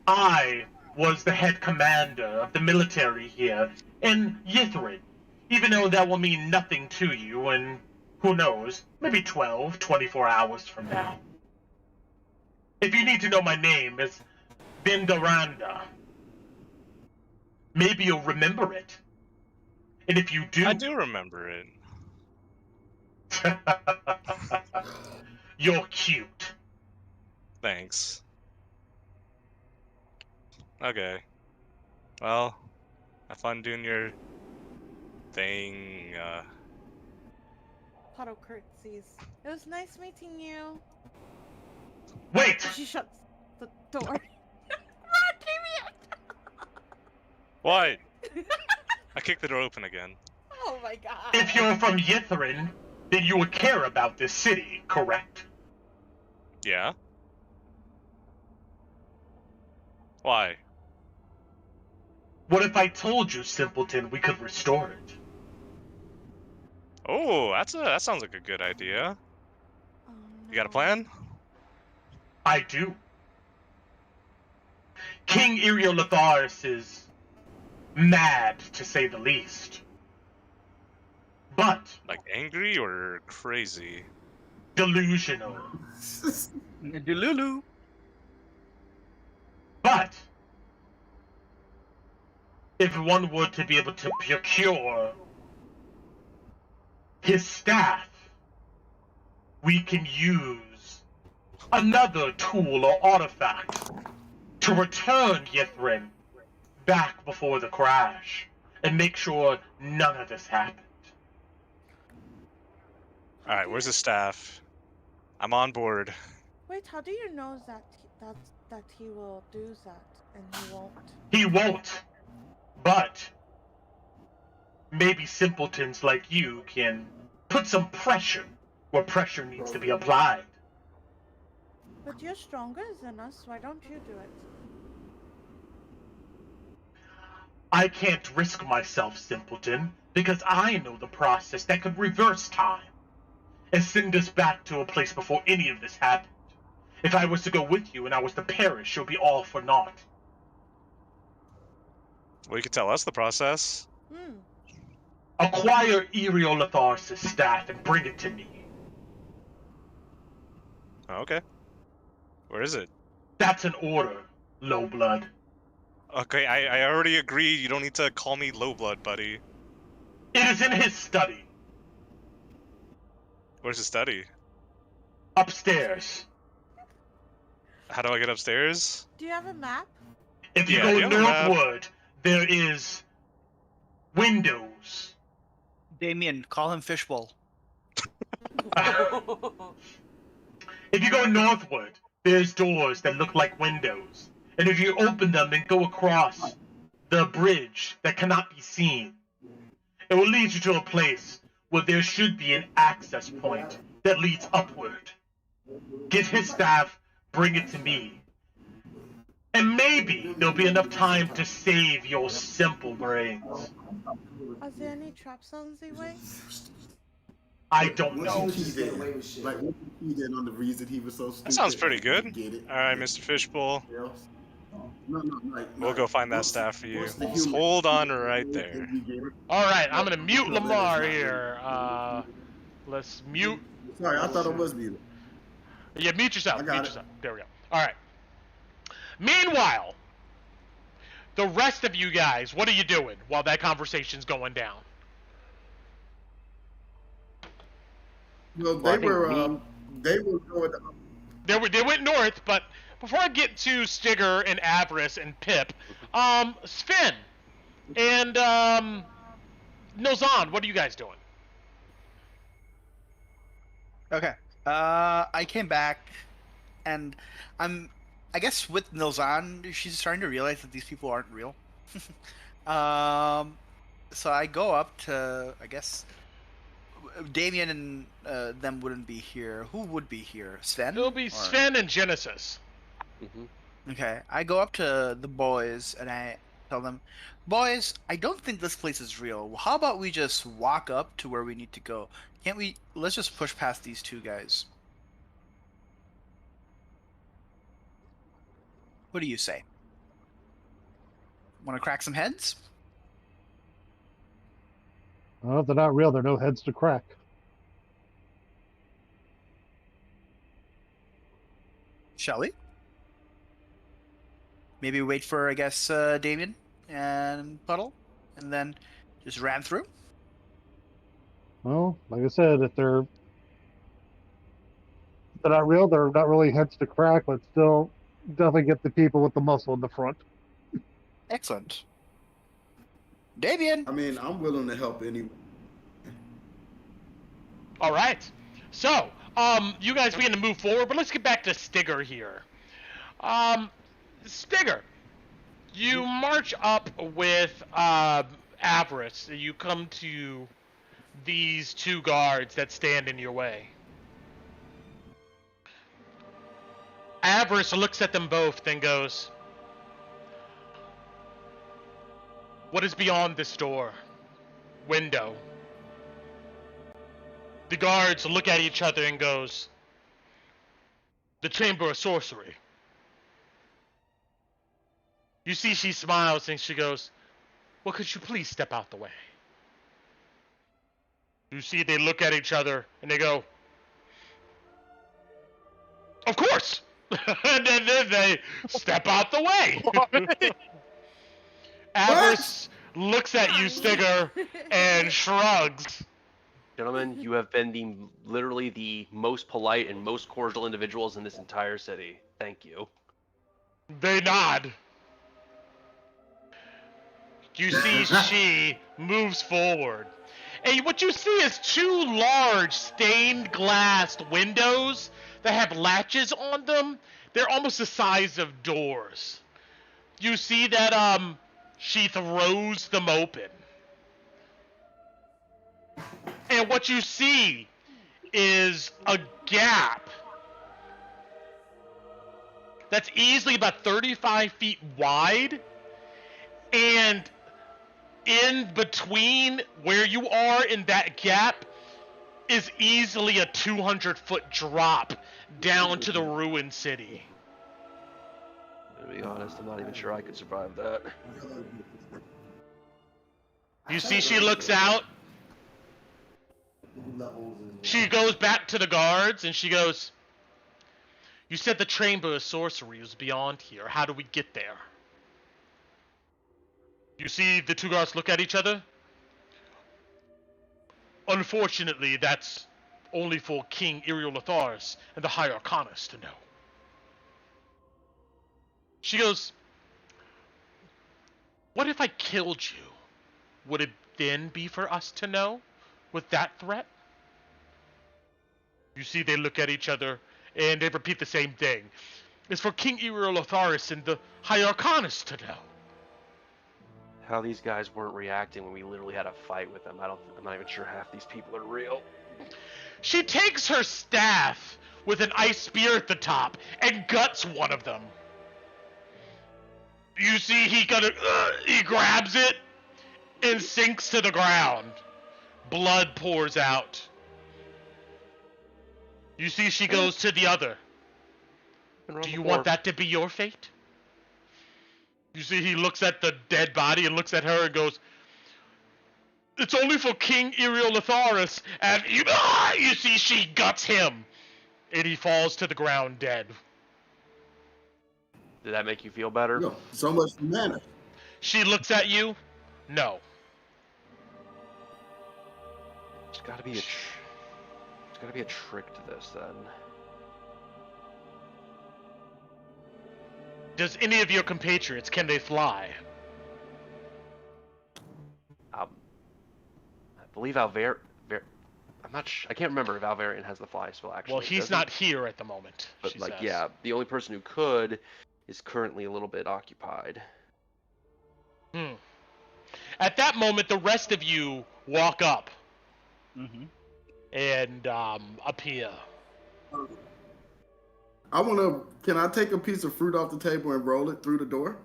Speaker 8: I was the head commander of the military here in Yithrin, even though that will mean nothing to you in, who knows, maybe 12, 24 hours from now. If you need to know my name, it's Bindaranda. Maybe you'll remember it. And if you do...
Speaker 7: I do remember it.
Speaker 8: You're cute.
Speaker 7: Thanks. Okay. Well, have fun doing your thing.
Speaker 6: Puddle curtsies. It was nice meeting you.
Speaker 8: Wait!
Speaker 6: She shuts the door. Run, Damien!
Speaker 7: What? I kicked the door open again.
Speaker 6: Oh my god.
Speaker 8: If you're from Yithrin, then you would care about this city, correct?
Speaker 7: Yeah? Why?
Speaker 8: What if I told you, simpleton, we could restore it?
Speaker 7: Oh, that sounds like a good idea.
Speaker 6: Oh,
Speaker 7: You got a
Speaker 6: no.
Speaker 7: plan?
Speaker 8: I do. King Eriolitharis is mad, to say the least. But
Speaker 7: Like angry or crazy?
Speaker 8: delusional.
Speaker 4: Delulu.
Speaker 8: But if one were to be able to procure his staff, we can use another tool or artifact to return Yithrin back before the crash and make sure none of this happened.
Speaker 7: Alright, where's the staff? I'm on board.
Speaker 6: Wait, how do you know that he will do that and he won't?
Speaker 8: He won't, but maybe simpletons like you can put some pressure where pressure needs to be applied.
Speaker 6: But you're stronger than us. Why don't you do it?
Speaker 8: I can't risk myself, simpleton, because I know the process that could reverse time and send us back to a place before any of this happened. If I was to go with you and I was to perish, it would be all for naught.
Speaker 7: Well, you could tell us the process.
Speaker 6: Hmm.
Speaker 8: Acquire Eriolitharis' staff and bring it to me.
Speaker 7: Oh, okay. Where is it?
Speaker 8: That's an order, low blood.
Speaker 7: Okay, I already agreed. You don't need to call me low blood, buddy.
Speaker 8: It is in his study,
Speaker 7: Where's the study?
Speaker 8: upstairs.
Speaker 7: How do I get upstairs?
Speaker 6: Do you have a map?
Speaker 8: If you
Speaker 7: Yeah,
Speaker 8: go
Speaker 7: do you have a map?
Speaker 8: northward, there is windows.
Speaker 4: Damien, call him Fishbowl.
Speaker 8: If you go northward, there's doors that look like windows. And if you open them and go across the bridge that cannot be seen, it will lead you to a place where there should be an access point that leads upward. Get his staff, bring it to me. And maybe there'll be enough time to save your simple brains.
Speaker 6: Are there any traps on the way?
Speaker 8: I don't
Speaker 5: What's
Speaker 8: know.
Speaker 5: your key then? Like, what's your key then on the reason he was so stupid?
Speaker 7: That sounds pretty
Speaker 5: Like,
Speaker 7: good.
Speaker 5: did he get it?
Speaker 7: All right, Mr. Fishbowl.
Speaker 5: Else? No, like,
Speaker 7: We'll go find that staff for you.
Speaker 5: what's the
Speaker 7: Just
Speaker 5: human-
Speaker 7: hold on right there.
Speaker 5: Did we get it?
Speaker 2: All right, I'm gonna mute
Speaker 5: No, that is
Speaker 2: Lamar
Speaker 5: not
Speaker 2: here. Let's mute.
Speaker 5: Sorry, I thought it was muted.
Speaker 2: Yeah, mute yourself.
Speaker 5: I got
Speaker 2: Mute
Speaker 5: it.
Speaker 2: yourself. There we go. All right. Meanwhile, the rest of you guys, what are you doing while that conversation's going down?
Speaker 5: Well,
Speaker 1: Well, I
Speaker 5: they
Speaker 1: think
Speaker 5: were
Speaker 1: me-
Speaker 5: they were going.
Speaker 2: They went north, but before I get to Stigger and Avarice and Pip, Sven and Nozan, what are you guys doing?
Speaker 4: Okay. I came back, and I guess with Nilzan, she's starting to realize that these people aren't real. So I go up to, I guess, Damien and them wouldn't be here. Who would be here? Sven?
Speaker 2: It'll be
Speaker 4: Or-
Speaker 2: Sven and Genesis.
Speaker 4: Okay. I go up to the boys and I tell them, boys, I don't think this place is real. How about we just walk up to where we need to go? Can't we? Let's just push past these two guys. What do you say? Want to crack some heads?
Speaker 3: Well, if they're not real, there are no heads to crack.
Speaker 4: Shall we? Maybe wait for, I guess, Damien and Puddle, and then just ran through?
Speaker 3: Well, like I said, if they're not real, they're not really heads to crack, but still definitely get the people with the muscle in the front.
Speaker 4: Excellent. Damien!
Speaker 5: I mean, I'm willing to help anyone.
Speaker 2: All right. So, you guys begin to move forward, but let's get back to Stigger here. Stigger, you march up with Avarice. You come to these two guards that stand in your way. Avarice looks at them both, then goes, "What is beyond this door? Window." The guards look at each other and goes, "The Chamber of Sorcery." You see she smiles and she goes, "Well, could you please step out the way?" You see they look at each other and they go, "Of course!" And then they step out the way. Avarice looks at you, Stigger, and shrugs.
Speaker 1: Gentlemen, you have been literally the most polite and most cordial individuals in this entire city. Thank you.
Speaker 2: They nod. You see she moves forward. And what you see is two large stained glass windows that have latches on them. They're almost the size of doors. You see that she throws them open. And what you see is a gap that's easily about 35 feet wide, and in between where you are in that gap is easily a 200-foot drop down to the ruined city.
Speaker 1: To be honest, I'm not even sure I could survive that.
Speaker 2: You see she looks out. She goes back to the guards and she goes, "You said the Chamber of Sorcery was beyond here. How do we get there?" You see the two guards look at each other. "Unfortunately, that's only for King Iriolotharis and the High Arcanus to know." She goes, "What if I killed you? Would it then be for us to know with that threat?" You see they look at each other and they repeat the same thing. "It's for King Iriolotharis and the High Arcanus to know."
Speaker 1: How these guys weren't reacting when we literally had a fight with them, I'm not even sure half these people are real.
Speaker 2: She takes her staff with an ice spear at the top and guts one of them. You see he grabs it and sinks to the ground. Blood pours out. You see she goes to the other. Do you want that to be your fate? You see he looks at the dead body and looks at her and goes, it's only for King Eriolitharis, and you see she guts him, and he falls to the ground dead.
Speaker 1: Did that make you feel better?
Speaker 5: Yo, so much mana.
Speaker 2: She looks at you. No.
Speaker 1: There's gotta be a trick to this then.
Speaker 2: Does any of your compatriots, can they fly?
Speaker 1: I believe I'm not. I can't remember if Alvarian has the fly spell actually.
Speaker 2: Well, he's
Speaker 1: does
Speaker 2: not
Speaker 1: he?
Speaker 2: here at the moment.
Speaker 1: But
Speaker 2: she
Speaker 1: like,
Speaker 2: says.
Speaker 1: yeah, the only person who could is currently a little bit occupied.
Speaker 2: At that moment, the rest of you walk up
Speaker 4: Mm-hmm.
Speaker 2: and appear.
Speaker 5: Can I take a piece of fruit off the table and roll it through the door?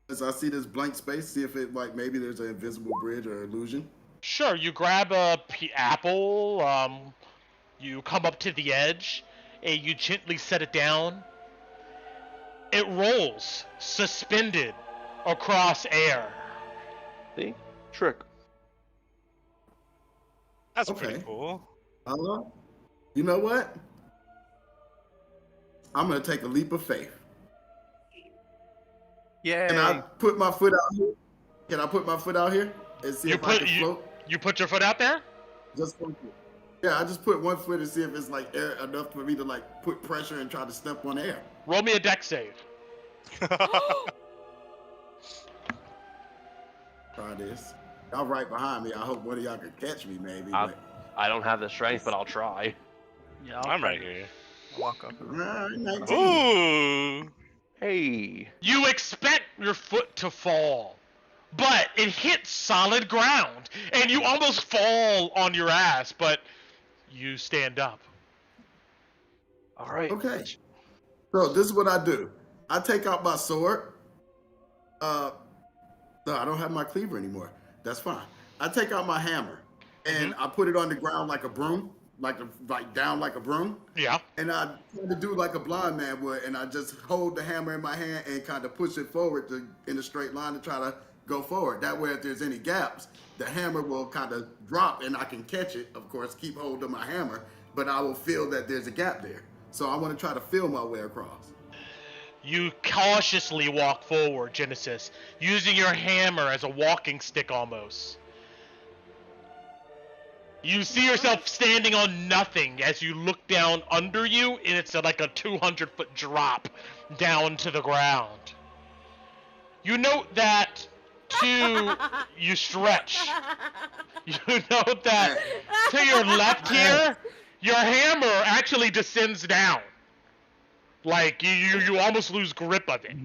Speaker 5: As I see this blank space, see if it like maybe there's an invisible bridge or illusion.
Speaker 2: Sure, you grab a apple. You come up to the edge, and you gently set it down. It rolls, suspended across air.
Speaker 1: See? Trick.
Speaker 7: That's
Speaker 5: Okay.
Speaker 7: pretty cool.
Speaker 5: You know what? I'm gonna take a leap of faith.
Speaker 4: Yay.
Speaker 5: Can I put my foot out here? Can I put my foot out here and see if I can float?
Speaker 2: You put your foot out there?
Speaker 5: Just one foot. Yeah, I just put one foot and see if it's like air enough for me to like put pressure and try to step on air.
Speaker 2: Roll me a dex save.
Speaker 5: Try this. Y'all right behind me. I hope one of y'all can catch me, maybe.
Speaker 1: I don't have the strength, but I'll try.
Speaker 4: Yeah,
Speaker 7: I'm right here.
Speaker 4: Walk up.
Speaker 5: Alright, 19.
Speaker 7: Ooh.
Speaker 1: Hey.
Speaker 2: You expect your foot to fall, but it hits solid ground, and you almost fall on your ass, but you stand up.
Speaker 1: All right.
Speaker 5: Okay. So this is what I do. I take out my sword. No, I don't have my cleaver anymore. That's fine. I take out my hammer and I put it on the ground like a broom, like down like a broom.
Speaker 2: Yeah.
Speaker 5: And I try to do like a blind man would, and I just hold the hammer in my hand and kind of push it forward in a straight line to try to go forward. That way, if there's any gaps, the hammer will kind of drop and I can catch it. Of course, keep hold of my hammer, but I will feel that there's a gap there. So I want to try to feel my way across.
Speaker 2: You cautiously walk forward, Genesis, using your hammer as a walking stick almost. You see yourself standing on nothing as you look down under you, and it's like a 200-foot drop down to the ground. You note that, you stretch. You note that to your left here, your hammer actually descends down. Like, you almost lose grip of it.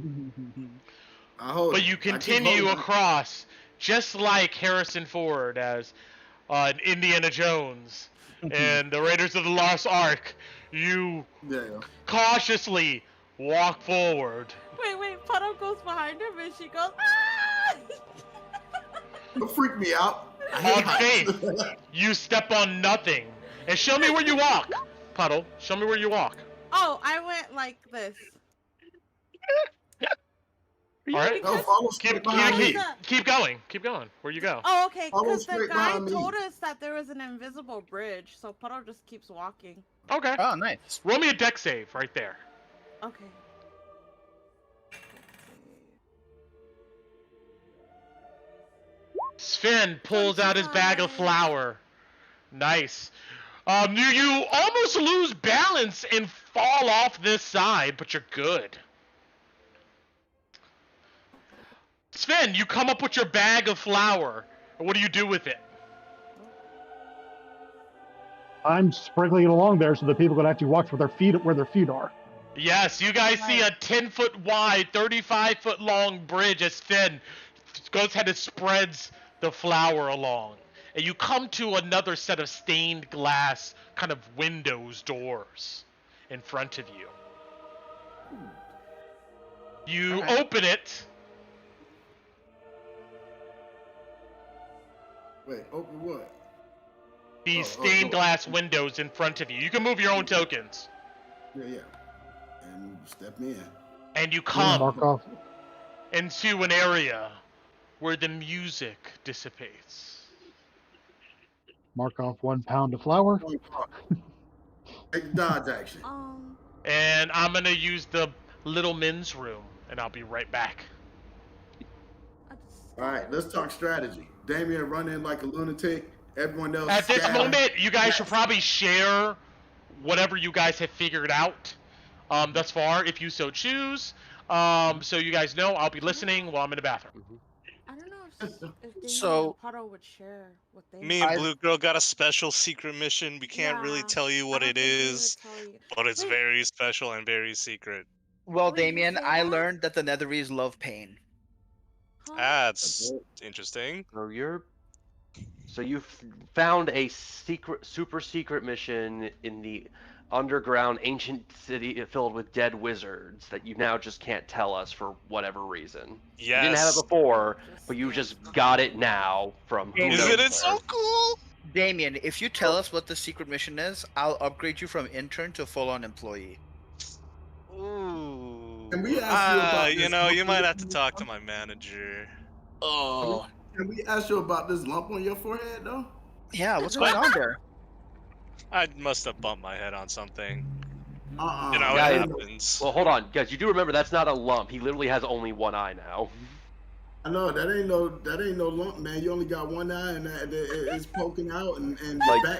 Speaker 2: But you continue across, just like Harrison Ford as Indiana Jones and the Raiders of the Lost Ark. You cautiously walk forward.
Speaker 6: Wait, Puddle goes behind him and she goes, ah!
Speaker 5: Don't freak me out.
Speaker 2: On faith, you step on nothing. And show me where you walk, Puddle. Show me where you walk.
Speaker 6: Oh, I went like this.
Speaker 2: All right.
Speaker 5: No, follow straight behind me.
Speaker 2: Keep going. Keep going. Where you go?
Speaker 6: Oh, okay,
Speaker 5: Follow
Speaker 6: because the
Speaker 5: straight
Speaker 6: guy
Speaker 5: behind me.
Speaker 6: told us that there was an invisible bridge, so Puddle just keeps walking.
Speaker 2: Okay.
Speaker 4: Oh, nice.
Speaker 2: Roll me a deck save right there.
Speaker 6: Okay.
Speaker 2: Sven pulls out his bag of flour. Nice. You almost lose balance and fall off this side, but you're good. Sven, you come up with your bag of flour. What do you do with it?
Speaker 3: I'm sprinkling it along there so that people can actually watch where their feet are.
Speaker 2: Yes, you guys see a 10-foot wide, 35-foot long bridge as Sven goes ahead and spreads the flour along. And you come to another set of stained glass kind of doors in front of you. You open it,
Speaker 5: Wait, open what?
Speaker 2: These
Speaker 5: Oh,
Speaker 2: stained
Speaker 5: oh.
Speaker 2: glass windows in front of you. You can move your own tokens.
Speaker 5: Yeah. And step in.
Speaker 2: And you
Speaker 3: Mark
Speaker 2: come
Speaker 3: off.
Speaker 2: into an area where the music dissipates.
Speaker 3: Mark off 1 pound of flour.
Speaker 5: Take the dodge action.
Speaker 2: And I'm gonna use the little men's room, and I'll be right back.
Speaker 5: All right, let's talk strategy. Damien run in like a lunatic. Everyone else
Speaker 2: At this
Speaker 5: scatter.
Speaker 2: moment, you guys should probably share whatever you guys have figured out thus far, if you so choose. So you guys know, I'll be listening while I'm in the bathroom.
Speaker 6: I don't know if Damien
Speaker 4: So-
Speaker 6: and Puddle would share what they
Speaker 7: Me
Speaker 6: know.
Speaker 7: and Blue Girl got a special secret mission. We can't really
Speaker 6: Yeah,
Speaker 7: tell you
Speaker 6: I
Speaker 7: what
Speaker 6: don't
Speaker 7: it
Speaker 6: think we would
Speaker 7: is,
Speaker 6: tell you.
Speaker 7: but it's
Speaker 6: Wait.
Speaker 7: very special and very secret.
Speaker 4: Well,
Speaker 6: Wait, you
Speaker 4: Damien,
Speaker 6: say
Speaker 4: I
Speaker 6: that?
Speaker 4: learned that the Netherese love pain.
Speaker 6: Huh?
Speaker 7: That's interesting.
Speaker 1: So you found a super secret mission in the underground ancient city filled with dead wizards that you now just can't tell us for whatever reason. You didn't have it
Speaker 7: Yes.
Speaker 1: before, but you just got it now from who knows
Speaker 7: Isn't it
Speaker 1: where.
Speaker 7: so cool?
Speaker 4: Damien, if you tell us what the secret mission is, I'll upgrade you from intern to full-on employee.
Speaker 7: Ooh.
Speaker 5: Can we ask you about
Speaker 7: You
Speaker 5: this
Speaker 7: know, you
Speaker 5: lump
Speaker 7: might
Speaker 5: on
Speaker 7: have to
Speaker 5: your
Speaker 7: talk to
Speaker 5: forehead?
Speaker 7: my manager.
Speaker 4: Oh.
Speaker 5: Can we ask you about this lump on your forehead, though?
Speaker 4: Yeah, what's going on there?
Speaker 7: I must have bumped my head on something.
Speaker 5: Uh-uh.
Speaker 7: You know,
Speaker 1: Yeah,
Speaker 7: it
Speaker 1: yeah.
Speaker 7: happens.
Speaker 1: Well, hold on, guys. You do remember that's not a lump. He literally has only one eye now.
Speaker 5: I know that ain't no lump, man. You only got one eye, and it's poking out, and
Speaker 1: Like-
Speaker 5: back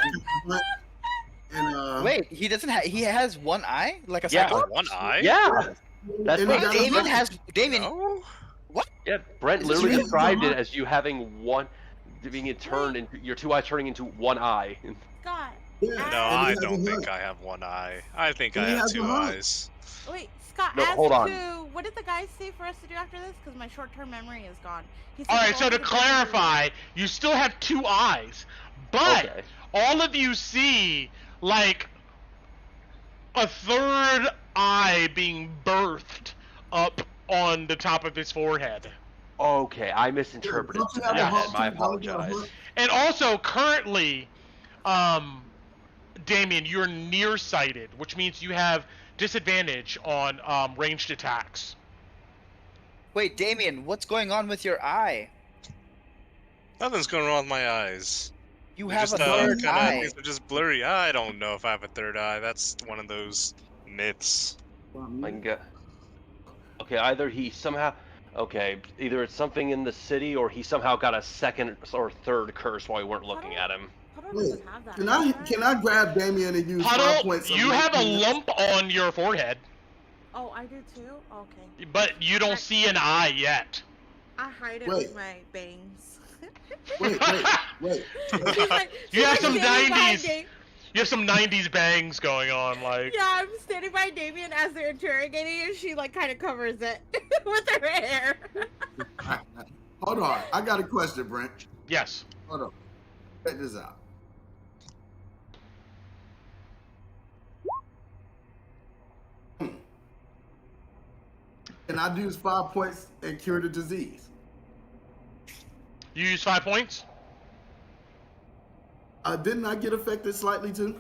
Speaker 5: and
Speaker 4: Wait, he doesn't have. He has one eye, like a
Speaker 1: Yeah.
Speaker 4: cyclops.
Speaker 7: One eye?
Speaker 1: Yeah, that's
Speaker 5: and
Speaker 1: what
Speaker 5: he got a
Speaker 4: Damien
Speaker 5: mouth.
Speaker 4: has. Damien.
Speaker 7: No?
Speaker 1: Yeah, Brent
Speaker 4: Is this
Speaker 1: literally
Speaker 4: real?
Speaker 1: described it as you having being turned into your two eyes turning into one eye.
Speaker 6: Scott.
Speaker 5: Yeah,
Speaker 7: No,
Speaker 5: and he
Speaker 7: I
Speaker 5: has a
Speaker 7: don't think
Speaker 5: heart.
Speaker 7: I have one eye. I think
Speaker 5: And
Speaker 7: I
Speaker 5: he
Speaker 7: have
Speaker 5: has a
Speaker 7: 2
Speaker 5: heart.
Speaker 7: eyes.
Speaker 6: Wait, Scott,
Speaker 1: No,
Speaker 6: as
Speaker 1: hold on.
Speaker 6: to what did the guy say for us to do after this? Because my short-term memory is gone. He said
Speaker 2: All right,
Speaker 6: go
Speaker 2: so
Speaker 6: over
Speaker 2: to
Speaker 6: the bedroom.
Speaker 2: clarify, you still have 2 eyes, but
Speaker 1: Okay.
Speaker 2: all of you see like a third eye being birthed up on the top of his forehead.
Speaker 1: Okay, I misinterpreted
Speaker 5: Don't you have a
Speaker 2: Yeah.
Speaker 5: heart
Speaker 1: that. My
Speaker 5: too? Don't you have a
Speaker 1: apologize.
Speaker 5: heart?
Speaker 2: And also, currently, Damien, you're nearsighted, which means you have disadvantage on ranged attacks.
Speaker 4: Wait, Damien, what's going on with your eye?
Speaker 7: Nothing's going wrong with my eyes.
Speaker 4: You
Speaker 7: They're
Speaker 4: have
Speaker 7: just,
Speaker 4: a third eye.
Speaker 7: Things are just blurry. I don't know if I have a third eye. That's one of those myths.
Speaker 1: I can get. Okay, either he somehow. Okay, either it's something in the city or he somehow got a second or third curse while we weren't looking at him.
Speaker 6: Puddle
Speaker 5: Wait,
Speaker 6: doesn't have that.
Speaker 5: can I grab Damien and use 5
Speaker 2: Puddle,
Speaker 5: points? of
Speaker 2: you have a
Speaker 5: lucky-
Speaker 2: lump on your forehead,
Speaker 6: Oh, I do too? Okay.
Speaker 2: but you don't see an eye yet.
Speaker 6: I hide it
Speaker 5: Wait.
Speaker 6: with my bangs.
Speaker 5: Wait.
Speaker 6: She's like,
Speaker 2: You have some
Speaker 6: standing behind
Speaker 2: 90s.
Speaker 6: Dam-
Speaker 2: You have some 90s bangs going on, like.
Speaker 6: Yeah, I'm standing by Damien as they're interrogating and she like kind of covers it with her hair.
Speaker 5: Hold on, I got a question, Brent.
Speaker 2: Yes.
Speaker 5: Hold on, check this out. Can I use 5 points and cure the disease?
Speaker 2: You use 5 points?
Speaker 5: Didn't I get affected slightly too?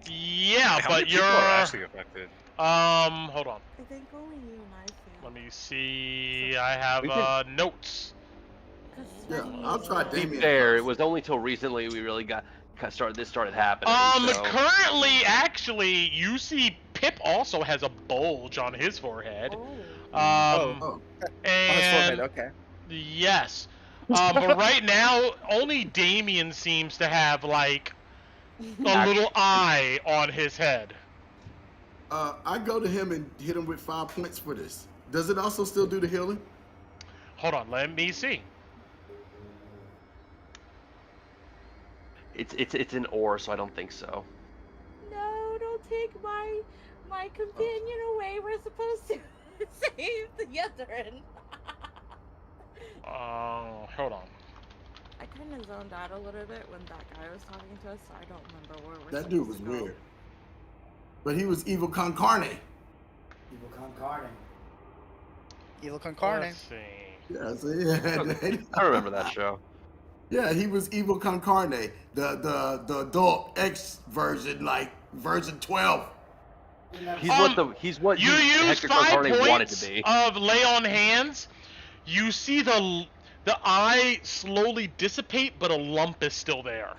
Speaker 2: Yeah,
Speaker 7: How
Speaker 2: but
Speaker 7: many
Speaker 2: you're.
Speaker 7: people are actually affected?
Speaker 2: Hold on.
Speaker 6: I think only you and I failed.
Speaker 2: Let me see. I have
Speaker 1: We can-
Speaker 2: notes.
Speaker 5: Yeah, I'll try
Speaker 1: To be
Speaker 5: Damien.
Speaker 1: fair,
Speaker 5: first.
Speaker 1: it was only till recently we really started happening. So.
Speaker 2: Currently, actually, you see Pip also has a bulge on his forehead.
Speaker 6: Oh.
Speaker 2: Um,
Speaker 5: Oh,
Speaker 4: On his
Speaker 2: and
Speaker 4: forehead, okay.
Speaker 2: yes, but right now only Damien seems to have like a little eye on his head.
Speaker 5: I go to him and hit him with 5 points for this. Does it also still do the healing?
Speaker 2: Hold on, let me see.
Speaker 1: It's an ore, so I don't think so.
Speaker 6: No, don't take my companion away. We're supposed to save the other end.
Speaker 2: Hold on.
Speaker 6: I kind of zoned out a little bit when that guy was talking to us, so I don't remember where we're
Speaker 5: That dude was weird. But he was evil con carne.
Speaker 9: Evil con carne.
Speaker 4: Evil Con Carne.
Speaker 2: Let's see.
Speaker 5: Yeah, so yeah.
Speaker 1: I remember that show.
Speaker 5: Yeah, he was Evil Con Carne, the adult X version, like version 12.
Speaker 1: He's what
Speaker 2: You use
Speaker 1: Hector
Speaker 2: 5
Speaker 1: Concarne wanted
Speaker 2: points
Speaker 1: to be.
Speaker 2: of lay on hands. You see the eye slowly dissipate, but a lump is still there.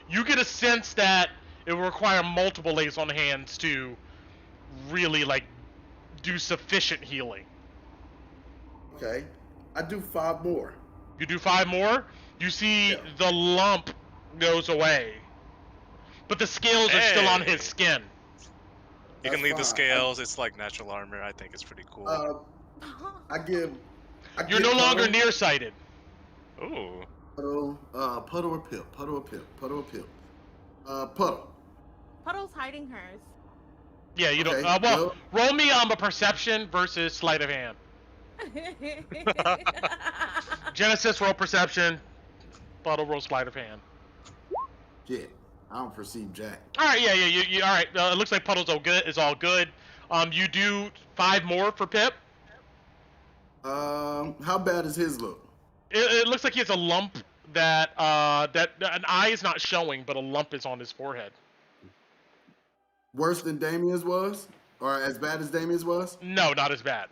Speaker 2: You get a sense that it will require multiple lays on hands to really like do sufficient healing.
Speaker 5: Okay, I do 5 more.
Speaker 2: You do 5 more. You see the lump goes away, but the scales are still on his skin.
Speaker 7: You can leave the scales. It's like natural armor. I think it's pretty cool.
Speaker 2: You're no longer nearsighted.
Speaker 7: Ooh.
Speaker 5: Puddle or Pip? Puddle or Pip? Puddle or Pip? Puddle.
Speaker 6: Puddle's hiding hers.
Speaker 2: Yeah, you don't.
Speaker 5: Okay,
Speaker 2: Well, roll me a perception versus sleight of hand. Genesis, roll perception. Puddle, roll sleight of hand.
Speaker 5: Shit, I don't perceive Jack.
Speaker 2: All right, yeah. You all right? It looks like Puddle's all good. Is all good. You do 5 more for Pip.
Speaker 5: How bad does his look?
Speaker 2: It looks like he has a lump that an eye is not showing, but a lump is on his forehead.
Speaker 5: Worse than Damien's was, or as bad as Damien's was?
Speaker 2: No, not as bad.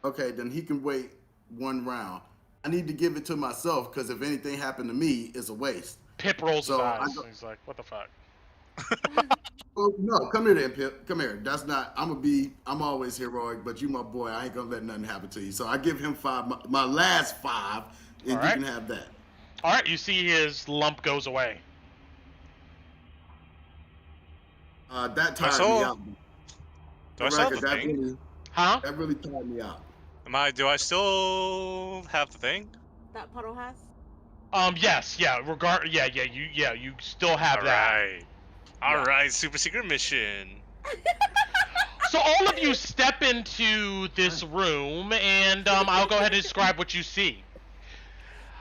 Speaker 5: Okay, then he can wait 1 round. I need to give it to myself because if anything happened to me, it's a waste.
Speaker 2: Pip rolls his
Speaker 5: So
Speaker 2: eyes. He's like, "What the fuck?"
Speaker 5: Oh no, come here then, Pip. Come here. That's not. I'm always heroic, but you my boy. I ain't gonna let nothing happen to you. So I give him 5. My last 5, and you can have that.
Speaker 2: All right, you see his lump goes away.
Speaker 5: That tired me out.
Speaker 7: Do I still have the thing?
Speaker 5: Really,
Speaker 2: Huh?
Speaker 5: that really tired me out.
Speaker 7: Do I still have the thing?
Speaker 6: That Puddle has.
Speaker 2: Yes, yeah. You still have that.
Speaker 7: All right. Super secret mission.
Speaker 2: So all of you step into this room, and I'll go ahead and describe what you see.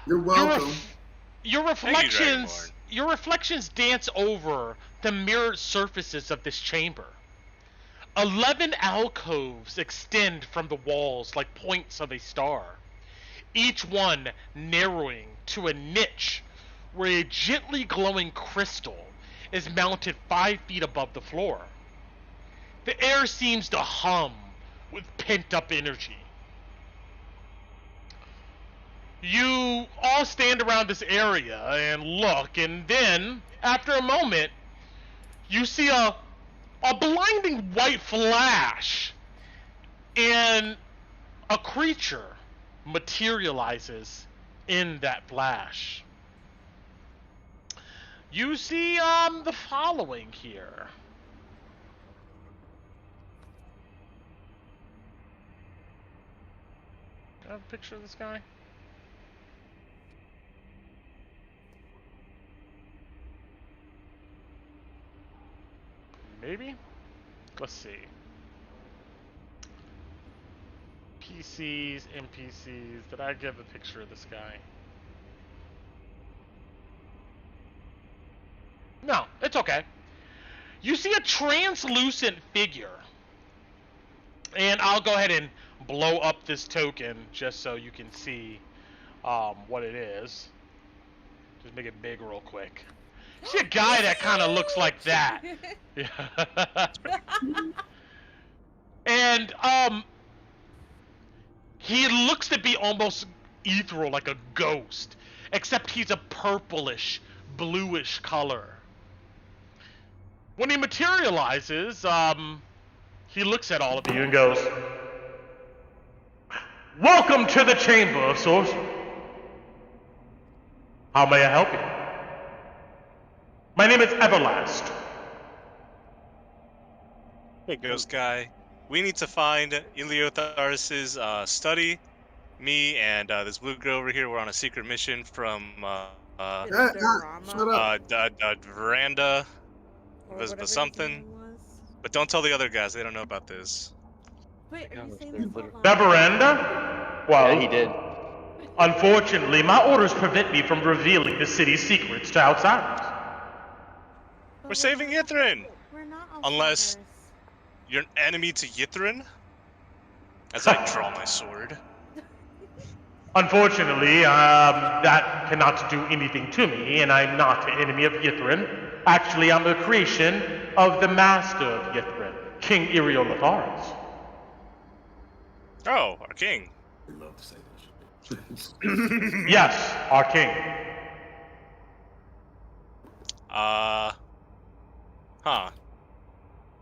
Speaker 5: You're welcome.
Speaker 2: Your reflections dance over the mirrored surfaces of this chamber. 11 alcoves extend from the walls like points of a star, each one narrowing to a niche where a gently glowing crystal is mounted 5 feet above the floor. The air seems to hum with pent-up energy. You all stand around this area and look, and then, after a moment, you see a blinding white flash, and a creature materializes in that flash. You see the following here. Do I have a picture of this guy? Maybe? Let's see. PCs, NPCs. Did I give a picture of this guy? No, it's okay. You see a translucent figure. And I'll go ahead and blow up this token just so you can see what it is. Just make it big real quick. See a guy that kind of looks like that. And he looks to be almost ethereal, like a ghost, except he's a purplish, bluish color. When he materializes, he looks at all of you and goes, "Welcome to the Chamber of Sorcery. How may I help you? My name is Everlast."
Speaker 7: Hey, ghost guy. We need to find Iliotharis's study. Me and this blue girl over here, we're on a secret mission from
Speaker 5: Shut up.
Speaker 7: Veranda.
Speaker 6: Or
Speaker 7: Was
Speaker 6: whatever his
Speaker 7: something.
Speaker 6: name was.
Speaker 7: But don't tell the other guys, they don't know about this.
Speaker 6: Wait, are you
Speaker 1: Yeah,
Speaker 6: saying
Speaker 1: there's
Speaker 6: this out
Speaker 1: literally-
Speaker 6: loud?
Speaker 8: Neverenda? Well,
Speaker 1: Yeah, he did.
Speaker 8: unfortunately, my orders prevent me from revealing the city's secrets to outsiders.
Speaker 6: But
Speaker 7: We're saving Yithrin!
Speaker 6: We're not
Speaker 7: Unless-
Speaker 6: outsiders.
Speaker 7: You're an enemy to Yithrin? As I draw my sword.
Speaker 8: Unfortunately, that cannot do anything to me, and I'm not an enemy of Yithrin. Actually, I'm a creation of the master of Yithrin, King Iriel Latharis.
Speaker 7: Oh, our king.
Speaker 5: I love to say this shit.
Speaker 8: Yes, our king.
Speaker 7: Huh.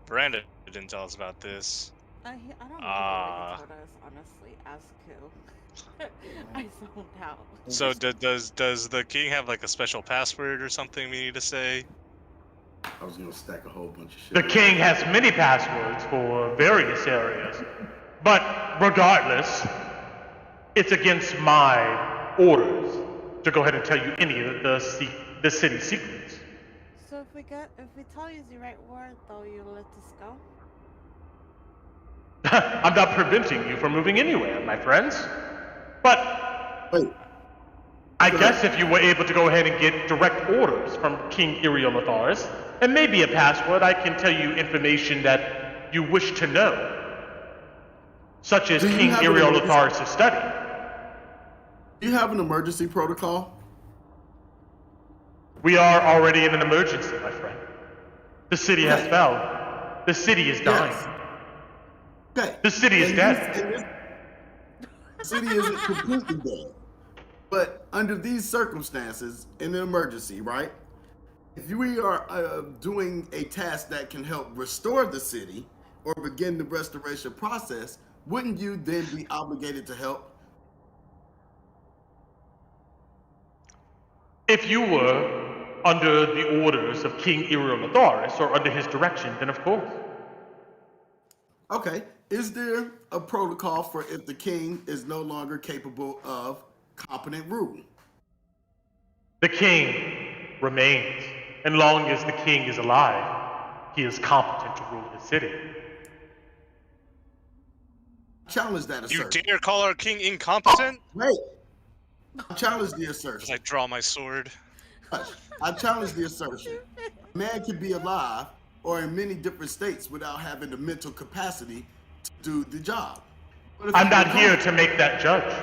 Speaker 7: Miranda didn't tell us about this.
Speaker 6: I don't know what he told us, honestly. Ask who. I zoned out.
Speaker 7: So does the king have like a special password or something we need to say?
Speaker 5: I was gonna stack a whole bunch of shit.
Speaker 8: The king has many passwords for various areas, but regardless, it's against my orders to go ahead and tell you any of the city secrets.
Speaker 6: So if we tell you the right word, though, you let us go?
Speaker 8: I'm not preventing you from moving anywhere, my friends. But
Speaker 5: Wait.
Speaker 8: I guess if you were able to go ahead and get direct orders from King Iriel Latharis, and maybe a password, I can tell you information that you wish to know, such as
Speaker 5: Do you
Speaker 8: King
Speaker 5: have
Speaker 8: Iriel
Speaker 5: an-
Speaker 8: Latharis' study.
Speaker 5: Do you have an emergency protocol?
Speaker 8: We are already in an emergency, my friend. The city has
Speaker 5: Right.
Speaker 8: fell. The city is dying.
Speaker 5: Yes. Okay.
Speaker 8: The city is
Speaker 5: And
Speaker 8: dead.
Speaker 5: the city isn't completely dead. But under these circumstances, in an emergency, right? If we are doing a task that can help restore the city or begin the restoration process, wouldn't you then be obligated to help?
Speaker 8: If you were under the orders of King Iriel Latharis, or under his direction, then of course.
Speaker 5: Okay. Is there a protocol for if the king is no longer capable of competent rule?
Speaker 8: The king remains. And long as the king is alive, he is competent to rule his city.
Speaker 5: Challenge that
Speaker 7: You
Speaker 5: assertion.
Speaker 7: dare call our king incompetent?
Speaker 5: Wait. I challenge the assertion.
Speaker 7: As I draw my sword.
Speaker 5: I challenge the assertion. A man can be alive or in many different states without having the mental capacity to do the job. What if
Speaker 8: I'm
Speaker 5: he
Speaker 8: not
Speaker 5: becomes-
Speaker 8: here to make that judge.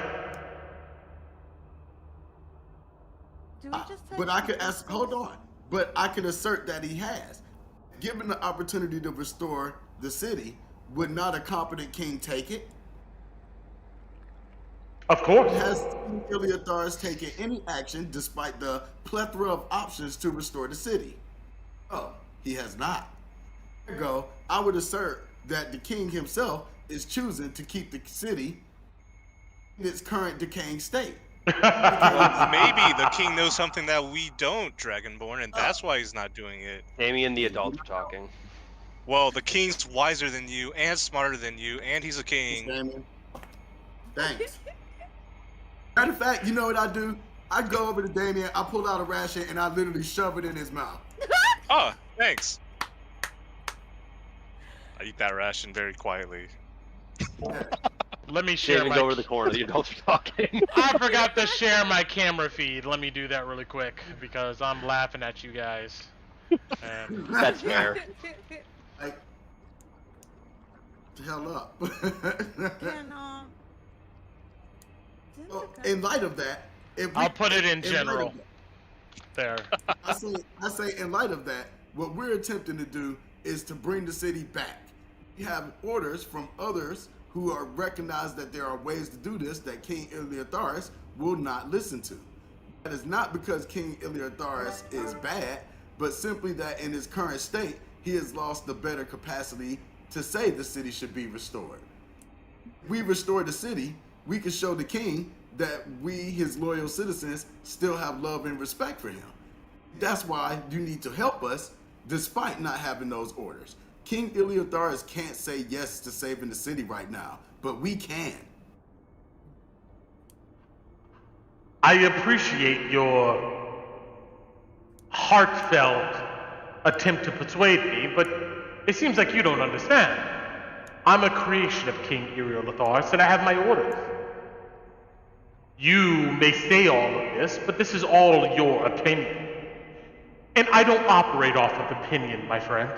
Speaker 6: Do we just
Speaker 5: But I could ask, hold on. But I could assert that he has. Given the opportunity to restore the city, would not a competent king take it?
Speaker 8: Of course.
Speaker 5: Has King Iliatharis taken any action despite the plethora of options to restore the city? Oh, he has not. Ergo, I would assert that the king himself is choosing to keep the city in its current decaying state.
Speaker 7: Well, maybe the king knows something that we don't, Dragonborn, and that's why he's not doing it.
Speaker 1: Amy and the adults are talking.
Speaker 7: Well, the king's wiser than you and smarter than you, and he's a king.
Speaker 5: Damien. Thanks. Matter of fact, you know what I do? I go over to Damien, I pull out a ration, and I literally shove it in his mouth.
Speaker 7: Oh, thanks. I eat that ration very quietly.
Speaker 2: Let me share
Speaker 1: Damon's
Speaker 2: my.
Speaker 1: over the corner. The adults are talking.
Speaker 2: I forgot to share my camera feed. Let me do that really quick because I'm laughing at you guys.
Speaker 1: That's fair.
Speaker 5: Like, the hell up.
Speaker 6: Can,
Speaker 5: Well, in light of that, if we,
Speaker 2: I'll put it in
Speaker 5: light of
Speaker 2: general.
Speaker 5: that-
Speaker 2: There.
Speaker 5: I say in light of that, what we're attempting to do is to bring the city back. We have orders from others who are recognize that there are ways to do this that King Iliatharis will not listen to. That is not because King Iliatharis is bad, but simply that in his current state, he has lost the better capacity to say the city should be restored. We restore the city, we can show the king that we, his loyal citizens, still have love and respect for him. That's why you need to help us, despite not having those orders. King Iliatharis can't say yes to saving the city right now, but we can.
Speaker 8: I appreciate your heartfelt attempt to persuade me, but it seems like you don't understand. I'm a creation of King Iriel Latharis, and I have my orders. You may say all of this, but this is all your opinion. And I don't operate off of opinion, my friends.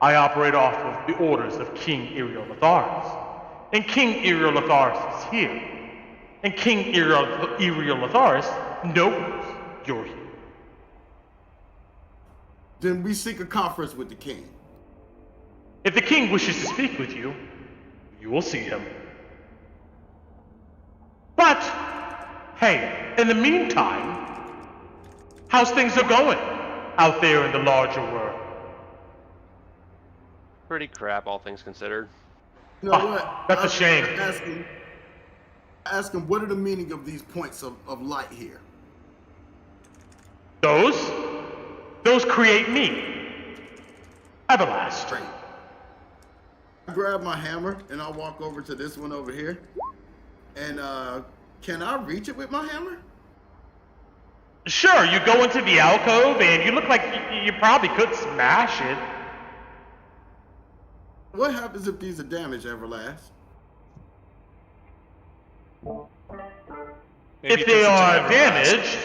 Speaker 8: I operate off of the orders of King Iriel Latharis. and King Iriolotharis is here. And King Iriolotharis knows you're here.
Speaker 5: Then we seek a conference with the king.
Speaker 8: If the king wishes to speak with you, you will see him. But, hey, in the meantime, how's things are going out there in the larger world?
Speaker 1: Pretty crap, all things considered.
Speaker 5: You know what?
Speaker 8: That's a shame.
Speaker 5: Ask him what are the meaning of these points of light here?
Speaker 8: Those create me. Everlast.
Speaker 5: I grab my hammer and I'll walk over to this one over here. And can I reach it with my hammer?
Speaker 8: Sure, you go into the alcove and you look like you probably could smash it.
Speaker 5: What happens if these are damaged, Everlast?
Speaker 8: If they are damaged,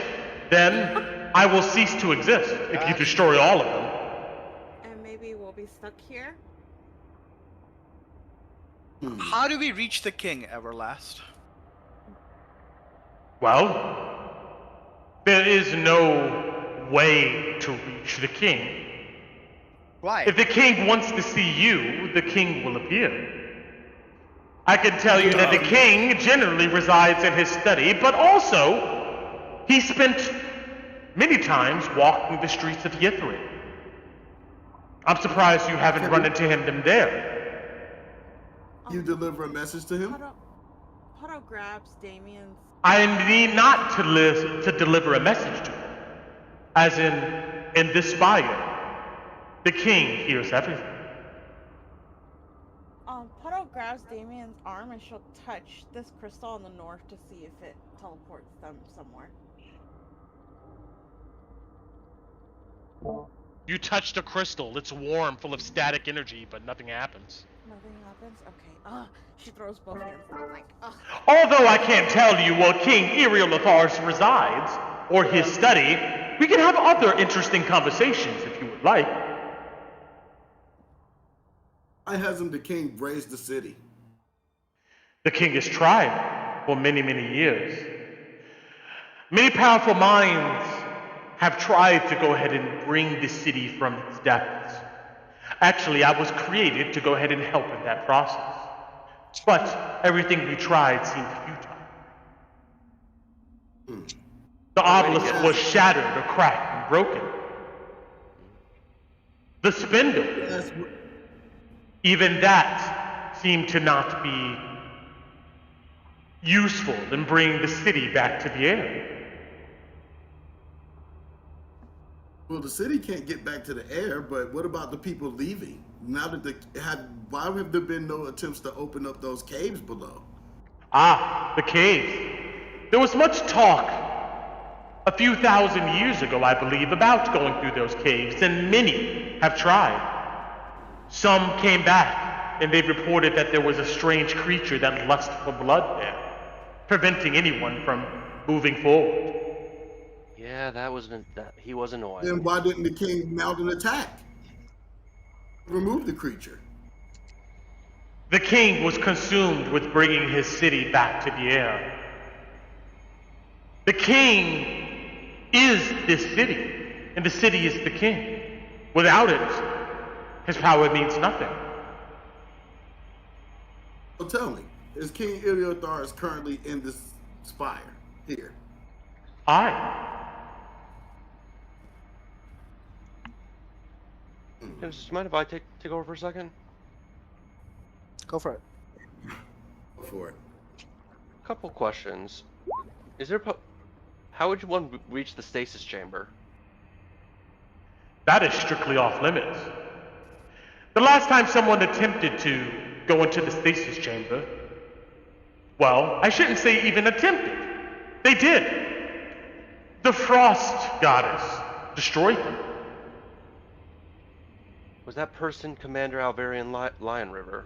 Speaker 8: then I will cease to exist if you destroy all of them.
Speaker 6: And maybe we'll be stuck here.
Speaker 4: How do we reach the king, Everlast?
Speaker 8: Well, there is no way to reach the king.
Speaker 4: Why?
Speaker 8: If the king wants to see you, the king will appear. I can tell you that the king generally resides in his study, but also he spent many times walking the streets of Yithrin. I'm surprised you haven't run into him there.
Speaker 5: You deliver a message to him?
Speaker 6: Puddle grabs Damien's.
Speaker 8: I need not to deliver a message to him. As in this spire, the king hears everything.
Speaker 6: Puddle grabs Damien's arm and she'll touch this crystal in the north to see if it teleports them somewhere.
Speaker 2: You touch the crystal. It's warm, full of static energy, but nothing happens.
Speaker 6: Nothing happens? Okay. She throws both hands down like, ugh.
Speaker 8: Although I can't tell you where King Iriolotharis resides, or his study, we can have other interesting conversations if you would like.
Speaker 5: I hasn't the king raised the city?
Speaker 8: The king has tried for many, many years. Many powerful minds have tried to go ahead and bring the city from its depths. Actually, I was created to go ahead and help in that process. But everything we tried seemed futile. The obelisk was shattered or cracked and broken. The spindle, even that seemed to not be useful in bringing the city back to the air.
Speaker 5: Well, the city can't get back to the air, but what about the people leaving? Now that why have there been no attempts to open up those caves below?
Speaker 8: Ah, the caves. There was much talk a few thousand years ago, I believe, about going through those caves, and many have tried. Some came back, and they reported that there was a strange creature that lusted for blood there, preventing anyone from moving forward.
Speaker 1: Yeah, he was annoying.
Speaker 5: Then why didn't the king mount an attack? Remove the creature.
Speaker 8: The king was consumed with bringing his city back to the air. The king is this city, and the city is the king. Without it, his power means nothing.
Speaker 5: So tell me, is King Iriolotharis currently in this spire here?
Speaker 8: Aye.
Speaker 1: Just mind if I take over for a second?
Speaker 4: Go for it.
Speaker 5: Go for it.
Speaker 1: Couple questions. How would you want to reach the stasis chamber?
Speaker 8: That is strictly off limits. The last time someone attempted to go into the stasis chamber, well, I shouldn't say even attempted. They did. The Frost Goddess destroyed them.
Speaker 1: Was that person Commander Alvarian Lion River?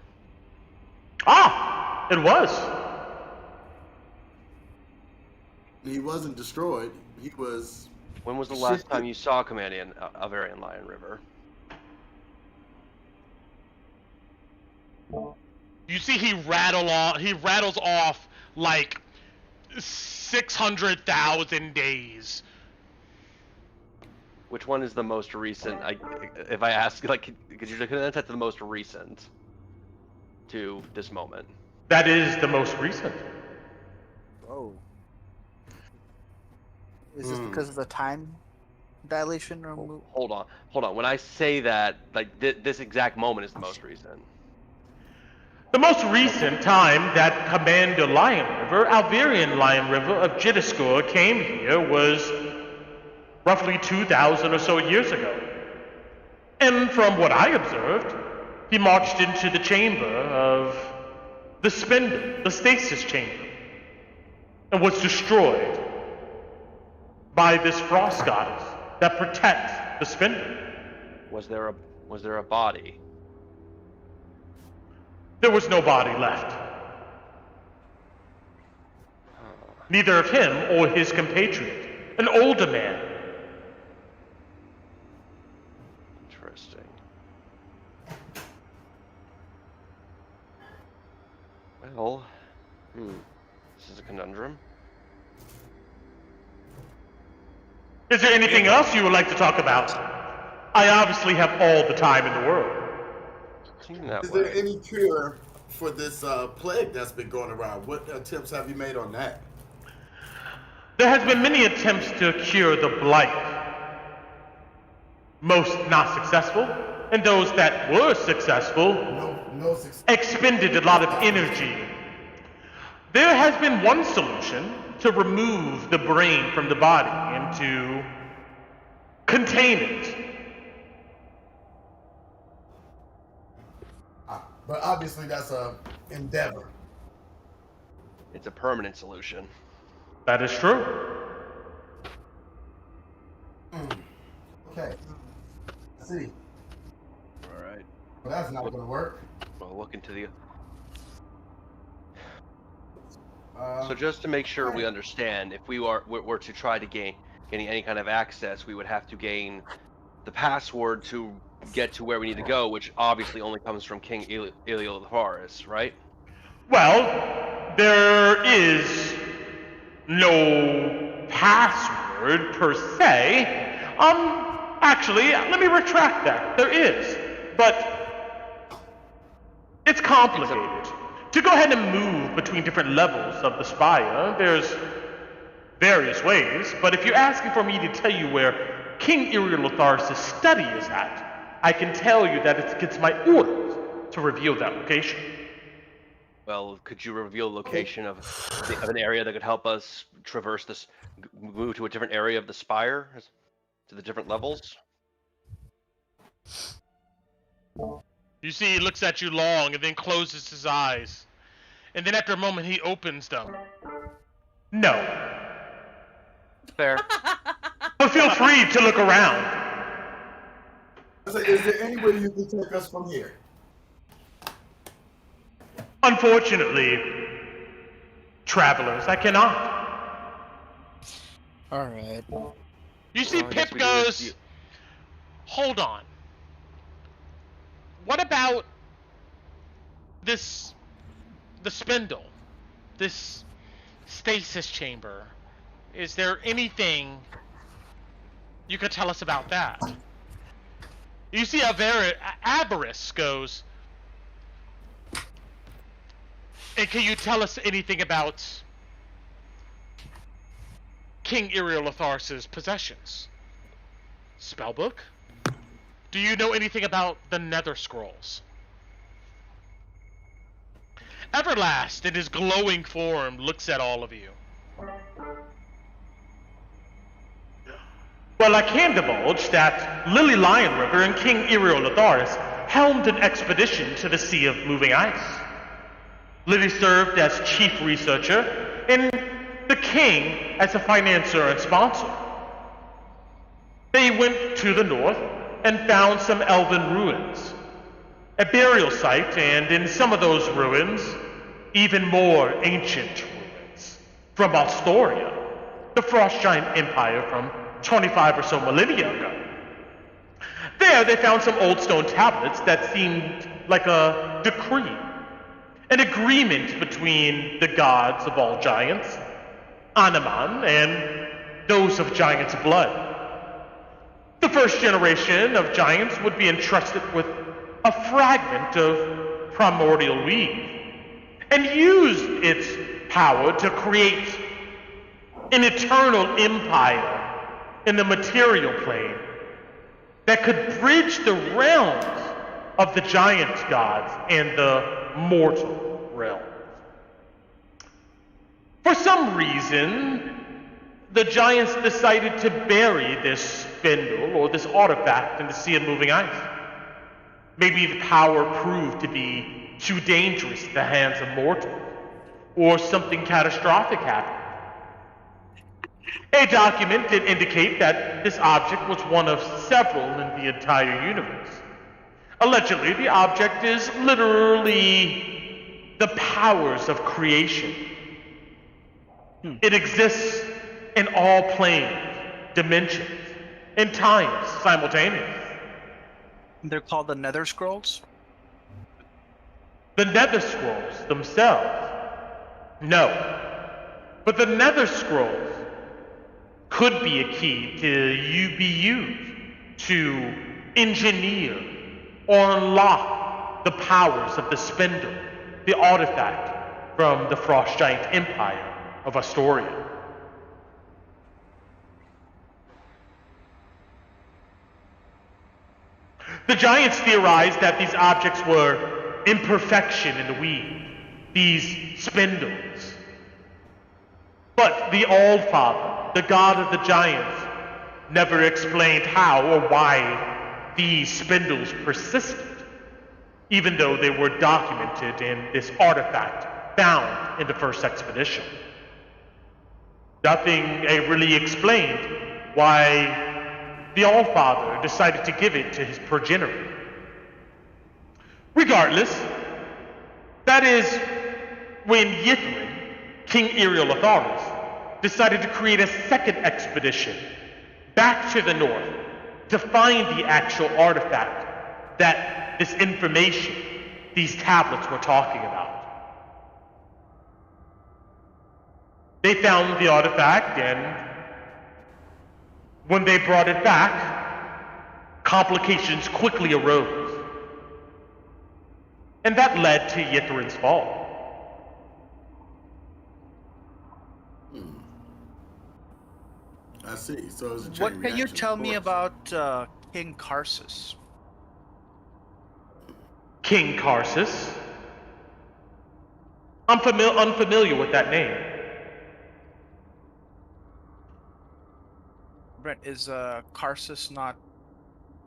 Speaker 8: Ah, it was.
Speaker 5: He wasn't destroyed. He was.
Speaker 1: When was the last time you saw Commander Alvarian Lion River?
Speaker 2: You see he rattles off like 600,000 days.
Speaker 1: Which one is the most recent? If I ask, like, could you condense that to the most recent to this moment?
Speaker 8: That is the most recent.
Speaker 4: Oh. Is this because of the time dilation or
Speaker 1: Hold on. When I say that, like, this exact moment is the most recent.
Speaker 8: The most recent time that Commander Lion River, Alvarian Lion River of Jittiskor, came here was roughly 2,000 or so years ago. And from what I observed, he marched into the chamber of the spindle, the stasis chamber, and was destroyed by this frost goddess that protects the spindle.
Speaker 1: Was there a body?
Speaker 8: There was no body left. Neither of him or his compatriot, an older man.
Speaker 1: Interesting. Well, this is a conundrum.
Speaker 8: Is there anything else you would like to talk about? I obviously have all the time in the world.
Speaker 5: Is there any cure for this plague that's been going around? What attempts have you made on that?
Speaker 8: There has been many attempts to cure the blight. Most not successful, and those that were successful
Speaker 5: No success.
Speaker 8: expended a lot of energy. There has been one solution to remove the brain from the body and to contain it.
Speaker 5: But obviously that's a endeavor.
Speaker 1: It's a permanent solution.
Speaker 8: That is true.
Speaker 5: Okay. Let's see.
Speaker 1: All right.
Speaker 5: Well, that's not going to work.
Speaker 1: Well, look into the. So just to make sure we understand, if we were to try to gain any kind of access, we would have to gain the password to get to where we need to go, which obviously only comes from King Iliel of the Forest, right?
Speaker 8: Well, there is no password per se. Actually, let me retract that. There is, but it's complicated. To go ahead and move between different levels of the spire, there's various ways, but if you're asking for me to tell you where King Iriel Lotharis' study is at, I can tell you that it gets my orders to reveal that location.
Speaker 1: Well, could you reveal the location of an area that could help us traverse this, move to a different area of the spire, to the different levels?
Speaker 2: You see, he looks at you long and then closes his eyes. And then after a moment, he opens them.
Speaker 8: No.
Speaker 1: Fair.
Speaker 8: But feel free to look around.
Speaker 5: So is there any way you can take us from here?
Speaker 8: Unfortunately, travelers, I cannot.
Speaker 4: Alright.
Speaker 2: You see,
Speaker 1: Well, I guess
Speaker 2: Pip
Speaker 1: we can just
Speaker 2: goes, hold on. What about the spindle, this stasis chamber? Is there anything you could tell us about that? You see, Avarice goes, and can you tell us anything about King Iriel Lotharis' possessions? Spellbook? Do you know anything about the Nether Scrolls? Everlast, in his glowing form, looks at all of you.
Speaker 8: Well, I can divulge that Lily Lion River and King Iriel Lotharis helmed an expedition to the Sea of Moving Ice. Lily served as chief researcher, and the king as a financier and sponsor. They went to the north and found some elven ruins, a burial site, and in some of those ruins, even more ancient ruins from Astoria, the Frost Giant Empire from 25 or so millennia ago. There they found some old stone tablets that seemed like a decree, an agreement between the gods of all giants, Animan, and those of giants' blood. The first generation of giants would be entrusted with a fragment of primordial weave, and use its power to create an eternal empire in the material plane that could bridge the realms of the giant gods and the mortal realms. For some reason, the giants decided to bury this spindle or this artifact in the sea of moving ice. Maybe the power proved to be too dangerous in the hands of mortals, or something catastrophic happened. A document did indicate that this object was one of several in the entire universe. Allegedly, the object is literally the powers of creation. It exists in all planes, dimensions, and times simultaneously.
Speaker 4: They're called the Nether Scrolls?
Speaker 8: The Nether Scrolls themselves? No. But the Nether Scrolls could be a key to be used to engineer or unlock the powers of the spindle, the artifact from the Frost Giant Empire of Astoria. The giants theorized that these objects were imperfection in the weave, these spindles. But the Allfather, the god of the giants, never explained how or why these spindles persisted, even though they were documented in this artifact found in the first expedition. Nothing really explained why the Allfather decided to give it to his progenitor. Regardless, that is when Yithrin, King Eriolotharis, decided to create a second expedition back to the north to find the actual artifact that this information, these tablets were talking about. They found the artifact, and when they brought it back, complications quickly arose. And that led to Yithrin's fall.
Speaker 5: I see. So it's a chain
Speaker 4: What can you
Speaker 5: reaction,
Speaker 4: tell
Speaker 5: of
Speaker 4: me
Speaker 5: course.
Speaker 4: about King Karsus?
Speaker 8: King Karsus? I'm unfamiliar with that name.
Speaker 4: Brent, is Karsus not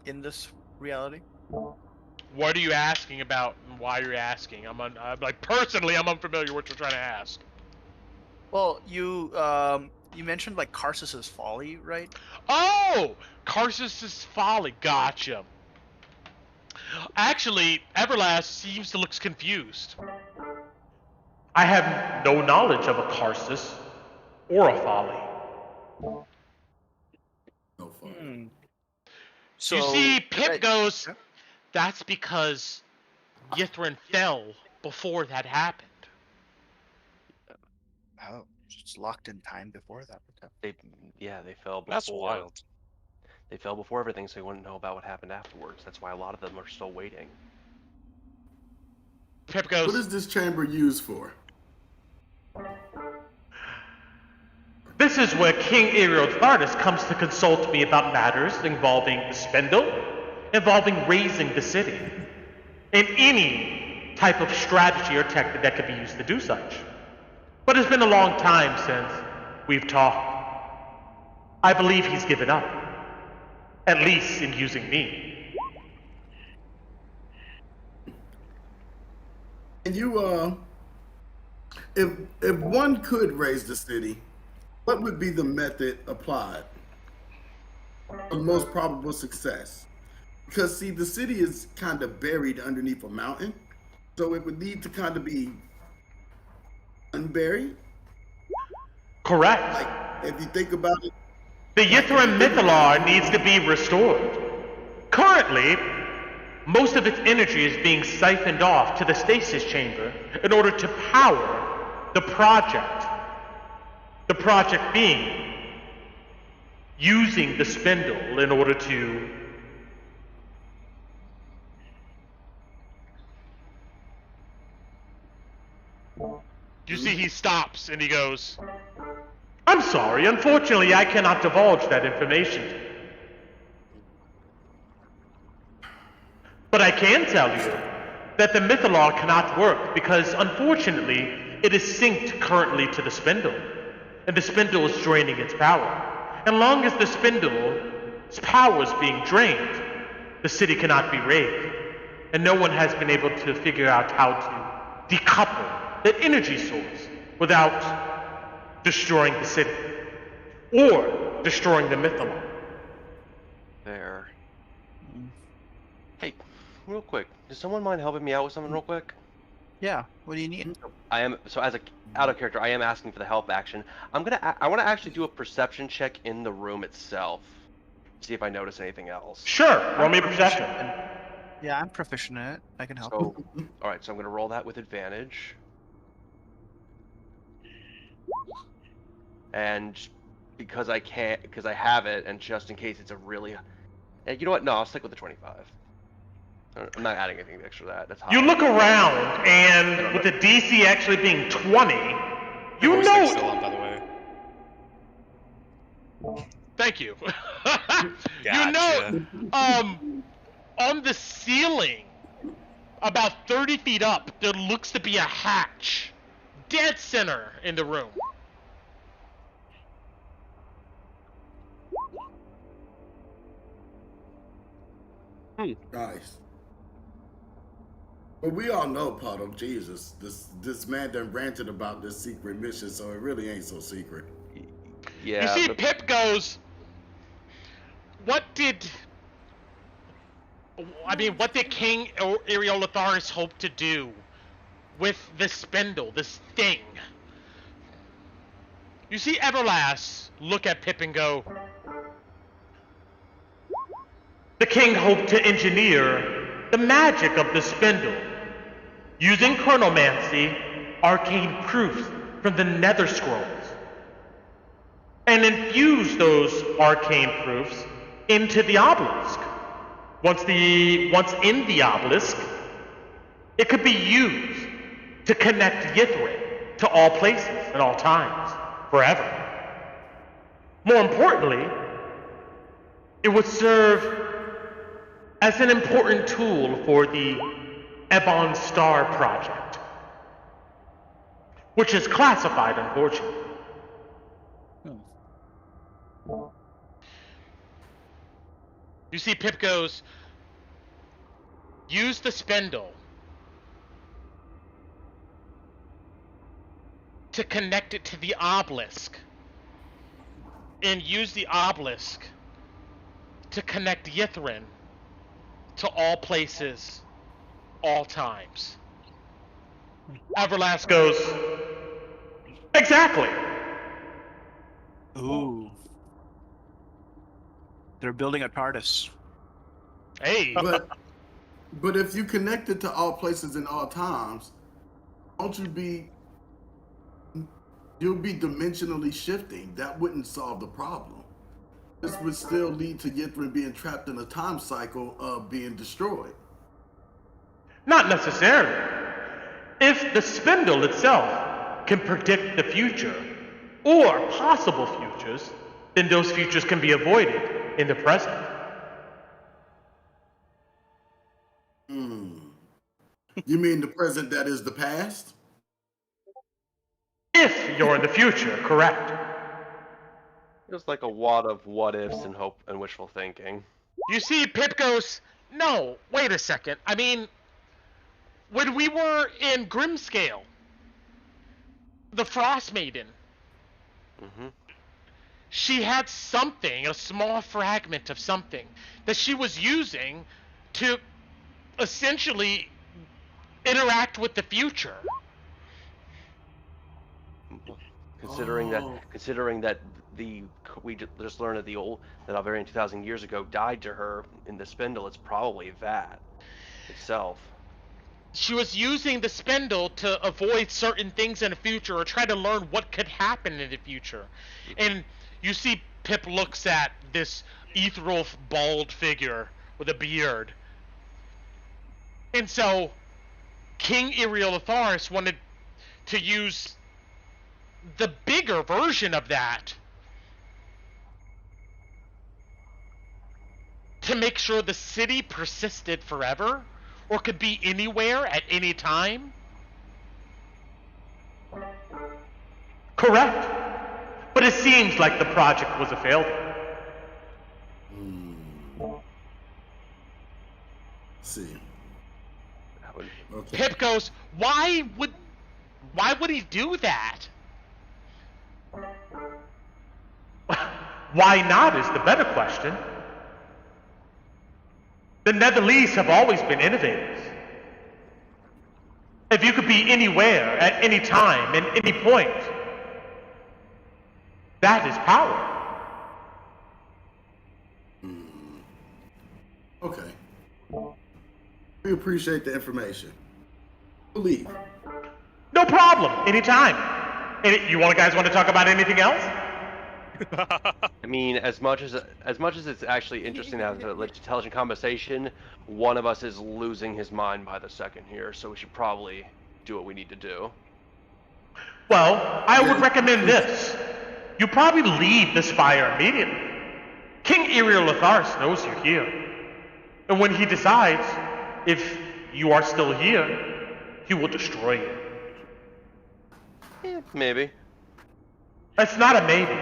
Speaker 4: in this reality?
Speaker 2: What are you asking about, and why are you asking? I'm personally, I'm unfamiliar with what you're trying to ask.
Speaker 4: Well, you mentioned like Karsus's folly, right?
Speaker 2: Oh, Karsus's folly. Gotcha. Actually, Everlast seems to look confused.
Speaker 8: I have no knowledge of a Karsus or a folly.
Speaker 5: No fun.
Speaker 4: So
Speaker 2: You see, Pip goes,
Speaker 4: Yeah.
Speaker 2: that's because Yithrin fell before that happened.
Speaker 4: Oh, it's locked in time before that.
Speaker 1: They fell before.
Speaker 7: That's wild.
Speaker 1: They fell before everything, so you wouldn't know about what happened afterwards. That's why a lot of them are still waiting.
Speaker 2: Pip
Speaker 5: What
Speaker 2: goes,
Speaker 5: is this chamber used for?
Speaker 8: This is where King Eriolotharis comes to consult me about matters involving the spindle, involving raising the city, and any type of strategy or technique that could be used to do such. But it's been a long time since we've talked. I believe he's given up, at least in using me.
Speaker 5: And you, if one could raise the city, what would be the method applied for the most probable success? Because see, the city is kind of buried underneath a mountain, so it would need to kind of be unburied.
Speaker 8: Correct.
Speaker 5: Like, if you think about it,
Speaker 8: The Yithrin Mythalar needs to be restored. Currently, most of its energy is being siphoned off to the stasis chamber in order to power the project. The project being using the spindle in order to
Speaker 2: You see, he stops and he goes,
Speaker 8: I'm sorry, unfortunately I cannot divulge that information to you. But I can tell you that the Mythalog cannot work because unfortunately it is synced currently to the spindle. And the spindle is draining its power. And long as the spindle's power is being drained, the city cannot be raised. And no one has been able to figure out how to decouple that energy source without destroying the city or destroying the Mythalog.
Speaker 1: There. Hey, real quick, does someone mind helping me out with something real quick?
Speaker 4: Yeah. What do you need?
Speaker 1: I am so as a out of character. I am asking for the help action. I want to actually do a perception check in the room itself. See if I notice anything else.
Speaker 8: Sure, roll me a perception.
Speaker 4: Yeah, I'm proficient in it. I can help.
Speaker 1: So, all right. So I'm gonna roll that with advantage. And because I can't, because I have it, and just in case it's a really, and you know what? No, I'll stick with the 25. I'm not adding anything extra to that. That's high.
Speaker 8: You look around, and with the DC actually being 20, you
Speaker 7: Voice
Speaker 8: know.
Speaker 7: check's still on, by the way.
Speaker 2: thank you. You
Speaker 7: Gotcha.
Speaker 2: know, on the ceiling, about 30 feet up, there looks to be a hatch. Dead center in the room.
Speaker 5: Nice. But we all know, Puddle, Jesus, this man done ranted about this secret mission, so it really ain't so secret.
Speaker 1: Yeah.
Speaker 2: You see,
Speaker 1: but-
Speaker 2: Pip goes, what did King Eriolitharis hope to do with this spindle, this thing? You see Everlast look at Pip and go,
Speaker 8: The king hoped to engineer the magic of the spindle, using chronomancy, arcane proofs from the Nether Scrolls, and infuse those arcane proofs into the obelisk. Once in the obelisk, it could be used to connect Yithrin to all places and all times, forever. More importantly, it would serve as an important tool for the Ebon Star project, which is classified, unfortunately.
Speaker 2: you see Pip goes, use the spindle to connect it to the obelisk, and use the obelisk to connect Yithrin to all places, all times.
Speaker 8: Everlast goes, exactly.
Speaker 4: Ooh. They're building a TARDIS.
Speaker 2: Hey,
Speaker 5: But if you connect it to all places and all times, you'll be dimensionally shifting. That wouldn't solve the problem. This would still lead to Yithrin being trapped in a time cycle of being destroyed.
Speaker 8: Not necessarily. If the spindle itself can predict the future, or possible futures, then those futures can be avoided in the present.
Speaker 5: You mean the present that is the past?
Speaker 8: If you're in the future, correct.
Speaker 1: Just like a wad of what ifs and hope and wishful thinking.
Speaker 2: you see Pip goes, no, wait a second. I mean, when we were in Grimscale, the Frost Maiden,
Speaker 1: Mm-hmm.
Speaker 2: she had something, a small fragment of something, that she was using to essentially interact with the future.
Speaker 1: Considering
Speaker 5: Oh.
Speaker 1: that we just learned that that Alvarian 2,000 years ago died to her in the spindle, it's probably that. itself.
Speaker 2: She was using the spindle to avoid certain things in the future or try to learn what could happen in the future. And you see Pip looks at this ethereal bald figure with a beard. And so King Iriolotharis wanted to use the bigger version of that to make sure the city persisted forever or could be anywhere at any time.
Speaker 8: Correct. But it seems like the project was a failure.
Speaker 5: See. Okay.
Speaker 2: Pip goes, why would he do that?
Speaker 8: Why not is the better question. The Netherlese have always been innovators. If you could be anywhere, at any time, in any point, that is power.
Speaker 5: Okay. We appreciate the information. We'll leave.
Speaker 8: No problem, anytime. You guys want to talk about anything else?
Speaker 1: I mean, as much as it's actually interesting to have an intelligent conversation, one of us is losing his mind by the second here, so we should probably do what we need to do.
Speaker 8: Well, I would recommend this. You probably leave the spire immediately. King Iriolotharis knows you're here. And when he decides, if you are still here, he will destroy you.
Speaker 1: Maybe.
Speaker 8: It's not a maybe.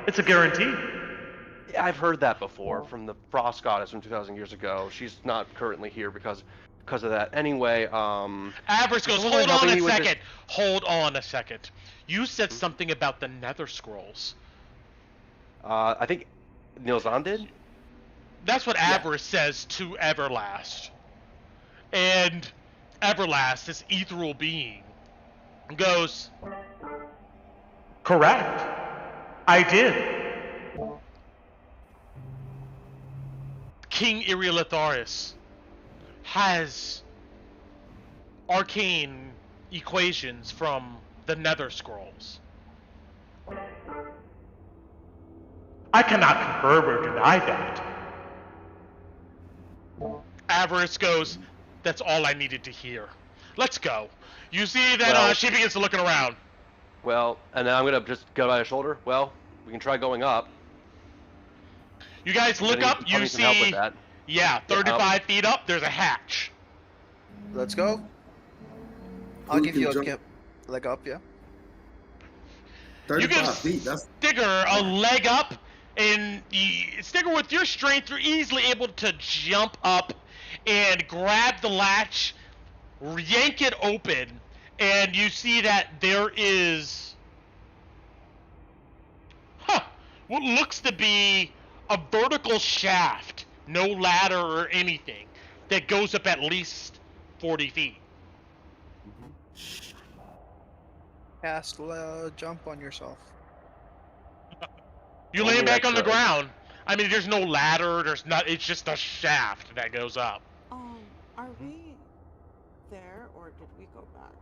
Speaker 8: It's a guarantee.
Speaker 1: Yeah, I've heard that before from the Frost Goddess from 2,000 years ago. She's not currently here because of that. Anyway,
Speaker 2: Avarice goes, hold on a second. Hold on a second. You said something about the Nether Scrolls.
Speaker 1: I think Nilzan did?
Speaker 2: That's what Avarice says to Everlast. And Everlast, this ethereal being, goes,
Speaker 8: correct. I did.
Speaker 2: King Iriolotharis has arcane equations from the Nether Scrolls.
Speaker 8: I cannot confirm or deny that.
Speaker 2: Avarice goes, that's all I needed to hear. Let's go. You see that she begins to looking around.
Speaker 1: Well, and then I'm going to just go by the shoulder. Well, we can try going up.
Speaker 2: You guys look up, you see,
Speaker 1: help with that.
Speaker 2: Yeah, 35 feet up, there's a hatch.
Speaker 4: Let's go. I'll give you a leg up, yeah.
Speaker 5: 35
Speaker 2: you give
Speaker 5: feet, that's...
Speaker 2: Stigger a leg up, and Stigger, with your strength, you're easily able to jump up and grab the latch, yank it open, and you see that there is what looks to be a vertical shaft, no ladder or anything, that goes up at least 40 feet.
Speaker 4: Cast jump on yourself.
Speaker 2: You land back on the ground. I mean, there's no ladder, it's just a shaft that goes up.
Speaker 6: Are we there, or did we go back?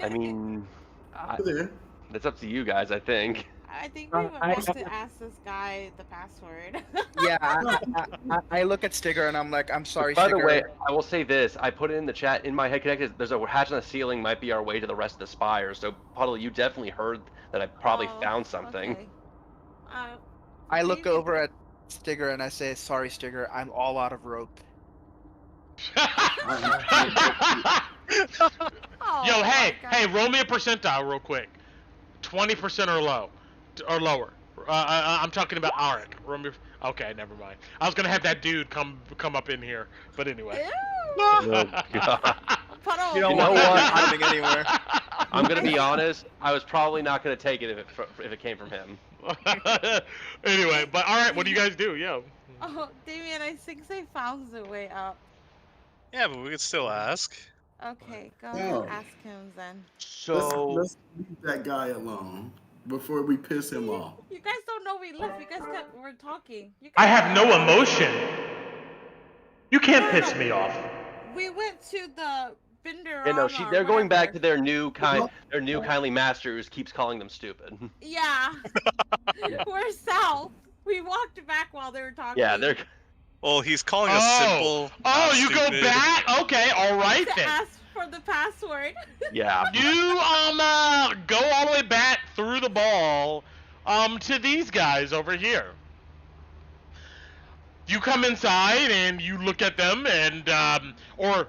Speaker 1: I mean, that's up to you guys, I think.
Speaker 6: I think we were supposed to ask this guy the password.
Speaker 4: Yeah, I look at Stigger and I'm like, I'm sorry,
Speaker 1: By
Speaker 4: Stigger.
Speaker 1: the way, I will say this. I put it in the chat, in my head connected, there's a hatch on the ceiling, might be our way to the rest of the spire. So, Puddle, you definitely heard that I probably found something.
Speaker 6: Okay.
Speaker 4: I look over at Stigger and I say, sorry, Stigger, I'm all out of rope.
Speaker 2: Yo, hey, roll me a percentile real quick. 20% or lower. I'm talking about Arik. Okay, never mind. I was gonna have that dude come up in here, but anyway.
Speaker 1: Oh, God.
Speaker 4: You don't want that happening anywhere.
Speaker 1: I'm gonna be honest. I was probably not gonna take it if it came from him.
Speaker 2: Anyway, but all right, what do you guys do? Yeah.
Speaker 6: Oh, Damien, I think they found the way up.
Speaker 7: Yeah, but we could still ask.
Speaker 6: Okay, go ahead and ask him then.
Speaker 1: So
Speaker 5: let's leave that guy alone before we piss him off.
Speaker 6: You guys don't know we left. You guys were talking.
Speaker 8: I have no emotion. You can't piss me off.
Speaker 6: We went to the vendor.
Speaker 1: You know, they're going back to their new
Speaker 5: What?
Speaker 1: kindly master who keeps calling them stupid.
Speaker 6: Yeah. We're south. We walked back while they were talking.
Speaker 1: Yeah, they're.
Speaker 7: Well, he's calling us simple.
Speaker 2: Oh,
Speaker 7: not
Speaker 2: you go
Speaker 7: stupid.
Speaker 2: back? Okay, all right
Speaker 6: to
Speaker 2: then.
Speaker 6: ask for the password.
Speaker 1: Yeah.
Speaker 2: You go all the way back through the ball to these guys over here. You come inside and you look at them and or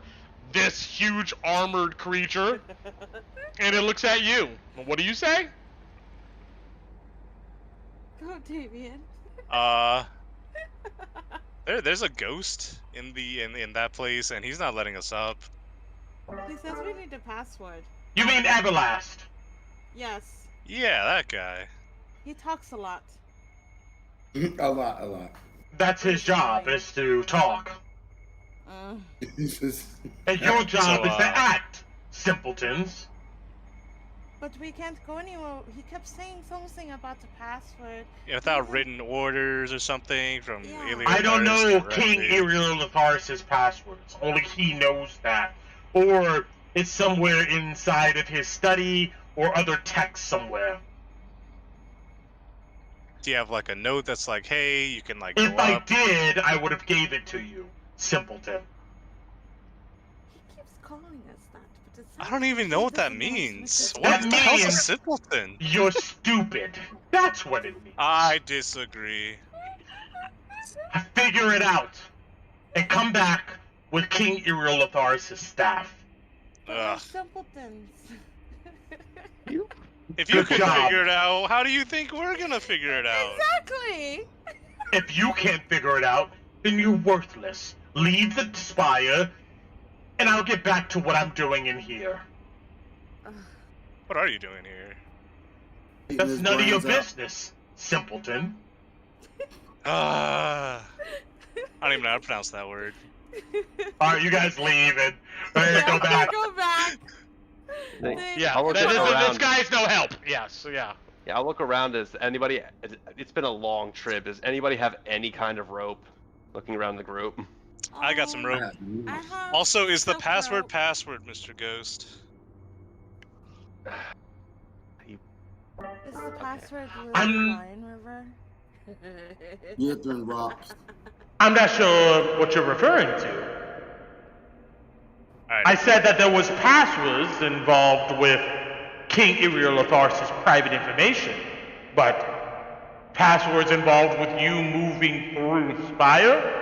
Speaker 2: this huge armored creature and it looks at you. What do you say?
Speaker 6: Go, Damien.
Speaker 7: There's a ghost in that place, and he's not letting us up.
Speaker 6: He says we need a password.
Speaker 8: You mean Everlast?
Speaker 6: Yes.
Speaker 7: Yeah, that guy.
Speaker 6: He talks a lot.
Speaker 5: A lot.
Speaker 8: That's his job, is to talk.
Speaker 5: He's just-
Speaker 8: And your job
Speaker 7: So,
Speaker 8: is to act, simpletons.
Speaker 6: But we can't go anywhere. He kept saying something about the password.
Speaker 7: Without written orders or something from
Speaker 6: Yeah.
Speaker 7: alien.
Speaker 8: I don't know
Speaker 7: artists
Speaker 8: King
Speaker 7: directly.
Speaker 8: Iriel Latharis' passwords. Only he knows that. Or it's somewhere inside of his study or other text somewhere.
Speaker 7: Do you have like a note that's like, hey, you can like
Speaker 8: If
Speaker 7: go
Speaker 8: I
Speaker 7: up?
Speaker 8: did, I would have gave it to you, simpleton.
Speaker 6: He keeps calling us that, but it's
Speaker 7: I don't even know what that
Speaker 6: doesn't know
Speaker 7: means.
Speaker 6: what
Speaker 7: What
Speaker 8: That
Speaker 7: the hell's a
Speaker 8: means-
Speaker 7: simpleton?
Speaker 8: You're stupid. That's what it means.
Speaker 7: I disagree.
Speaker 8: Figure it out. And come back with King Iriel Latharis' staff.
Speaker 6: But we're
Speaker 7: Ugh.
Speaker 6: simpletons.
Speaker 7: If you
Speaker 8: Good
Speaker 7: can
Speaker 8: job.
Speaker 7: figure it out, how do you think we're gonna figure it out?
Speaker 6: Exactly.
Speaker 8: If you can't figure it out, then you're worthless. Leave the spire, and I'll get back to what I'm doing in here.
Speaker 7: What are you doing here?
Speaker 5: Eating
Speaker 8: That's
Speaker 5: his
Speaker 8: none of your
Speaker 5: brains out.
Speaker 8: business, simpleton.
Speaker 7: I don't even know how to pronounce that word.
Speaker 8: Alright, you guys leave and go back.
Speaker 6: Go back.
Speaker 2: Yeah,
Speaker 1: I'll look
Speaker 2: this
Speaker 1: around.
Speaker 2: guy's no help. Yes, yeah.
Speaker 1: Yeah, I'll look around. Does anybody? It's been a long trip. Does anybody have any kind of rope? Looking around the group.
Speaker 7: I got some rope.
Speaker 6: I have
Speaker 7: Also, is the
Speaker 6: silk
Speaker 7: password
Speaker 6: rope.
Speaker 7: password, Mr. Ghost?
Speaker 6: Is the password
Speaker 8: I'm-
Speaker 6: Lion River?
Speaker 5: You're throwing rocks.
Speaker 8: I'm not sure what you're referring to.
Speaker 7: Alright.
Speaker 8: I said that there was passwords involved with King Iriel Latharis' private information, but passwords involved with you moving through the spire?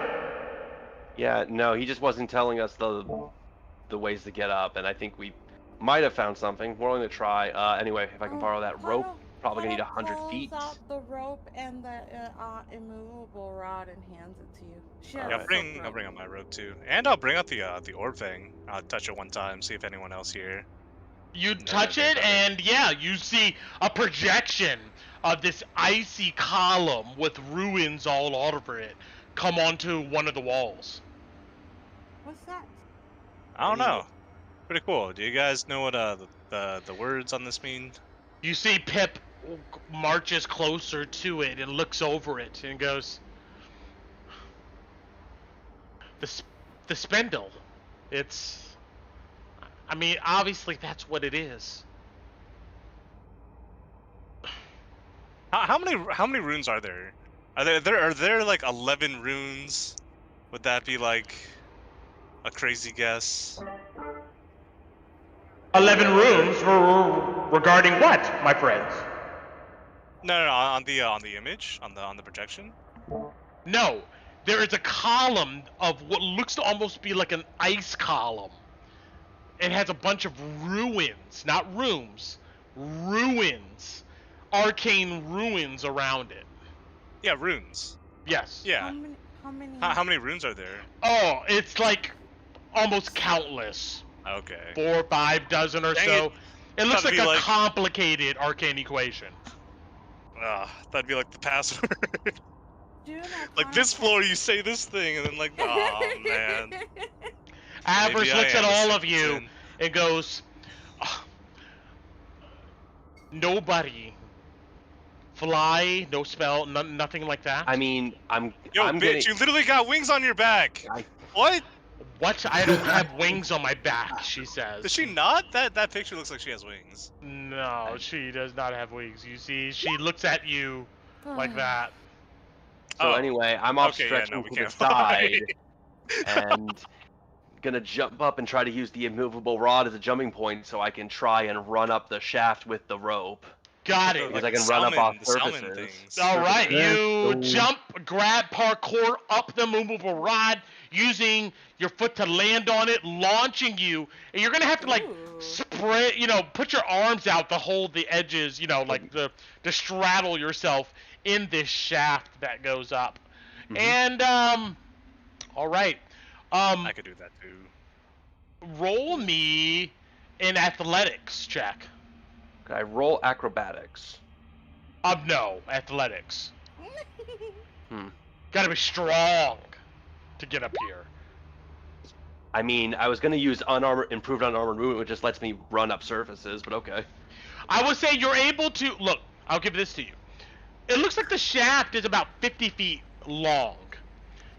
Speaker 1: Yeah, no, he just wasn't telling us the ways to get up, and I think we might have found something. We're only gonna try. Anyway, if I can borrow that rope, probably gonna need 100 feet.
Speaker 6: Pulls out the rope and the immovable rod and hands it to you. She has
Speaker 7: Yeah,
Speaker 6: a
Speaker 7: I'll bring
Speaker 6: silk
Speaker 7: out
Speaker 6: rope.
Speaker 7: my rope too, and I'll bring out the orb thing. I'll touch it one time, see if anyone else here.
Speaker 2: You
Speaker 7: No,
Speaker 2: touch
Speaker 7: no,
Speaker 2: it,
Speaker 7: no.
Speaker 2: and yeah, you see a projection of this icy column with ruins all over it come onto one of the walls.
Speaker 6: What's that?
Speaker 7: I don't know. Pretty cool. Do you guys know what the words on this mean?
Speaker 2: You see Pip marches closer to it and looks over it and goes, the spindle. It's, I mean, obviously that's what it is.
Speaker 7: How many runes are there? Are there like 11 runes? Would that be like a crazy guess?
Speaker 8: 11 rooms regarding what, my friends?
Speaker 7: No, on the image, on the projection.
Speaker 2: No, there is a column of what looks to almost be like an ice column. It has a bunch of ruins, not rooms, ruins, arcane ruins around it.
Speaker 7: Yeah, runes.
Speaker 2: Yes.
Speaker 7: Yeah.
Speaker 6: How many?
Speaker 7: How many runes are there?
Speaker 2: Oh, it's like almost countless.
Speaker 7: Okay.
Speaker 2: 4 or 5 dozen or
Speaker 7: Dang
Speaker 2: so.
Speaker 7: it.
Speaker 2: It looks
Speaker 7: Gotta
Speaker 2: like
Speaker 7: be
Speaker 2: a
Speaker 7: like-
Speaker 2: complicated arcane equation.
Speaker 7: That'd be like the password.
Speaker 6: Do an
Speaker 7: Like this floor, you say this thing, and then like, oh man.
Speaker 2: Avarice
Speaker 7: Maybe I
Speaker 2: looks at
Speaker 7: am a
Speaker 2: all of you
Speaker 7: simpleton.
Speaker 2: and goes, "Ah, nobody. Fly, no spell, nothing like that.
Speaker 1: I mean,
Speaker 7: Yo,
Speaker 1: I'm
Speaker 7: bitch, you literally got wings on your back.
Speaker 1: I-
Speaker 7: What?
Speaker 2: What? I don't have wings on my back, she says.
Speaker 7: Does she not? That picture looks like she has wings.
Speaker 2: No, she does not have wings. You see, she looks at you like that.
Speaker 1: So
Speaker 7: Oh,
Speaker 1: anyway, I'm off
Speaker 7: okay, yeah,
Speaker 1: stretching
Speaker 7: no, we
Speaker 1: to the
Speaker 7: can't fly.
Speaker 1: side and gonna jump up and try to use the immovable rod as a jumping point so I can try and run up the shaft with the rope.
Speaker 2: Got it.
Speaker 1: Because
Speaker 7: Like
Speaker 1: I can run up off
Speaker 7: the salmon
Speaker 1: surfaces.
Speaker 7: things.
Speaker 2: All right,
Speaker 3: Yeah.
Speaker 2: you
Speaker 3: So-
Speaker 2: jump, grab, parkour up the movable rod, using your foot to land on it, launching you, and you're gonna have to like
Speaker 6: Ooh.
Speaker 2: spread, put your arms out to hold the edges, like to straddle yourself in this shaft that goes up.
Speaker 1: Mhm.
Speaker 2: And all right,
Speaker 7: I could do that too.
Speaker 2: roll me an athletics check.
Speaker 1: Can I roll acrobatics?
Speaker 2: No, athletics.
Speaker 1: Hmm.
Speaker 2: Gotta be strong to get up here.
Speaker 1: I mean, I was gonna use improved unarmored movement, which just lets me run up surfaces, but okay.
Speaker 2: I would say you're able to look. I'll give this to you. It looks like the shaft is about 50 feet long.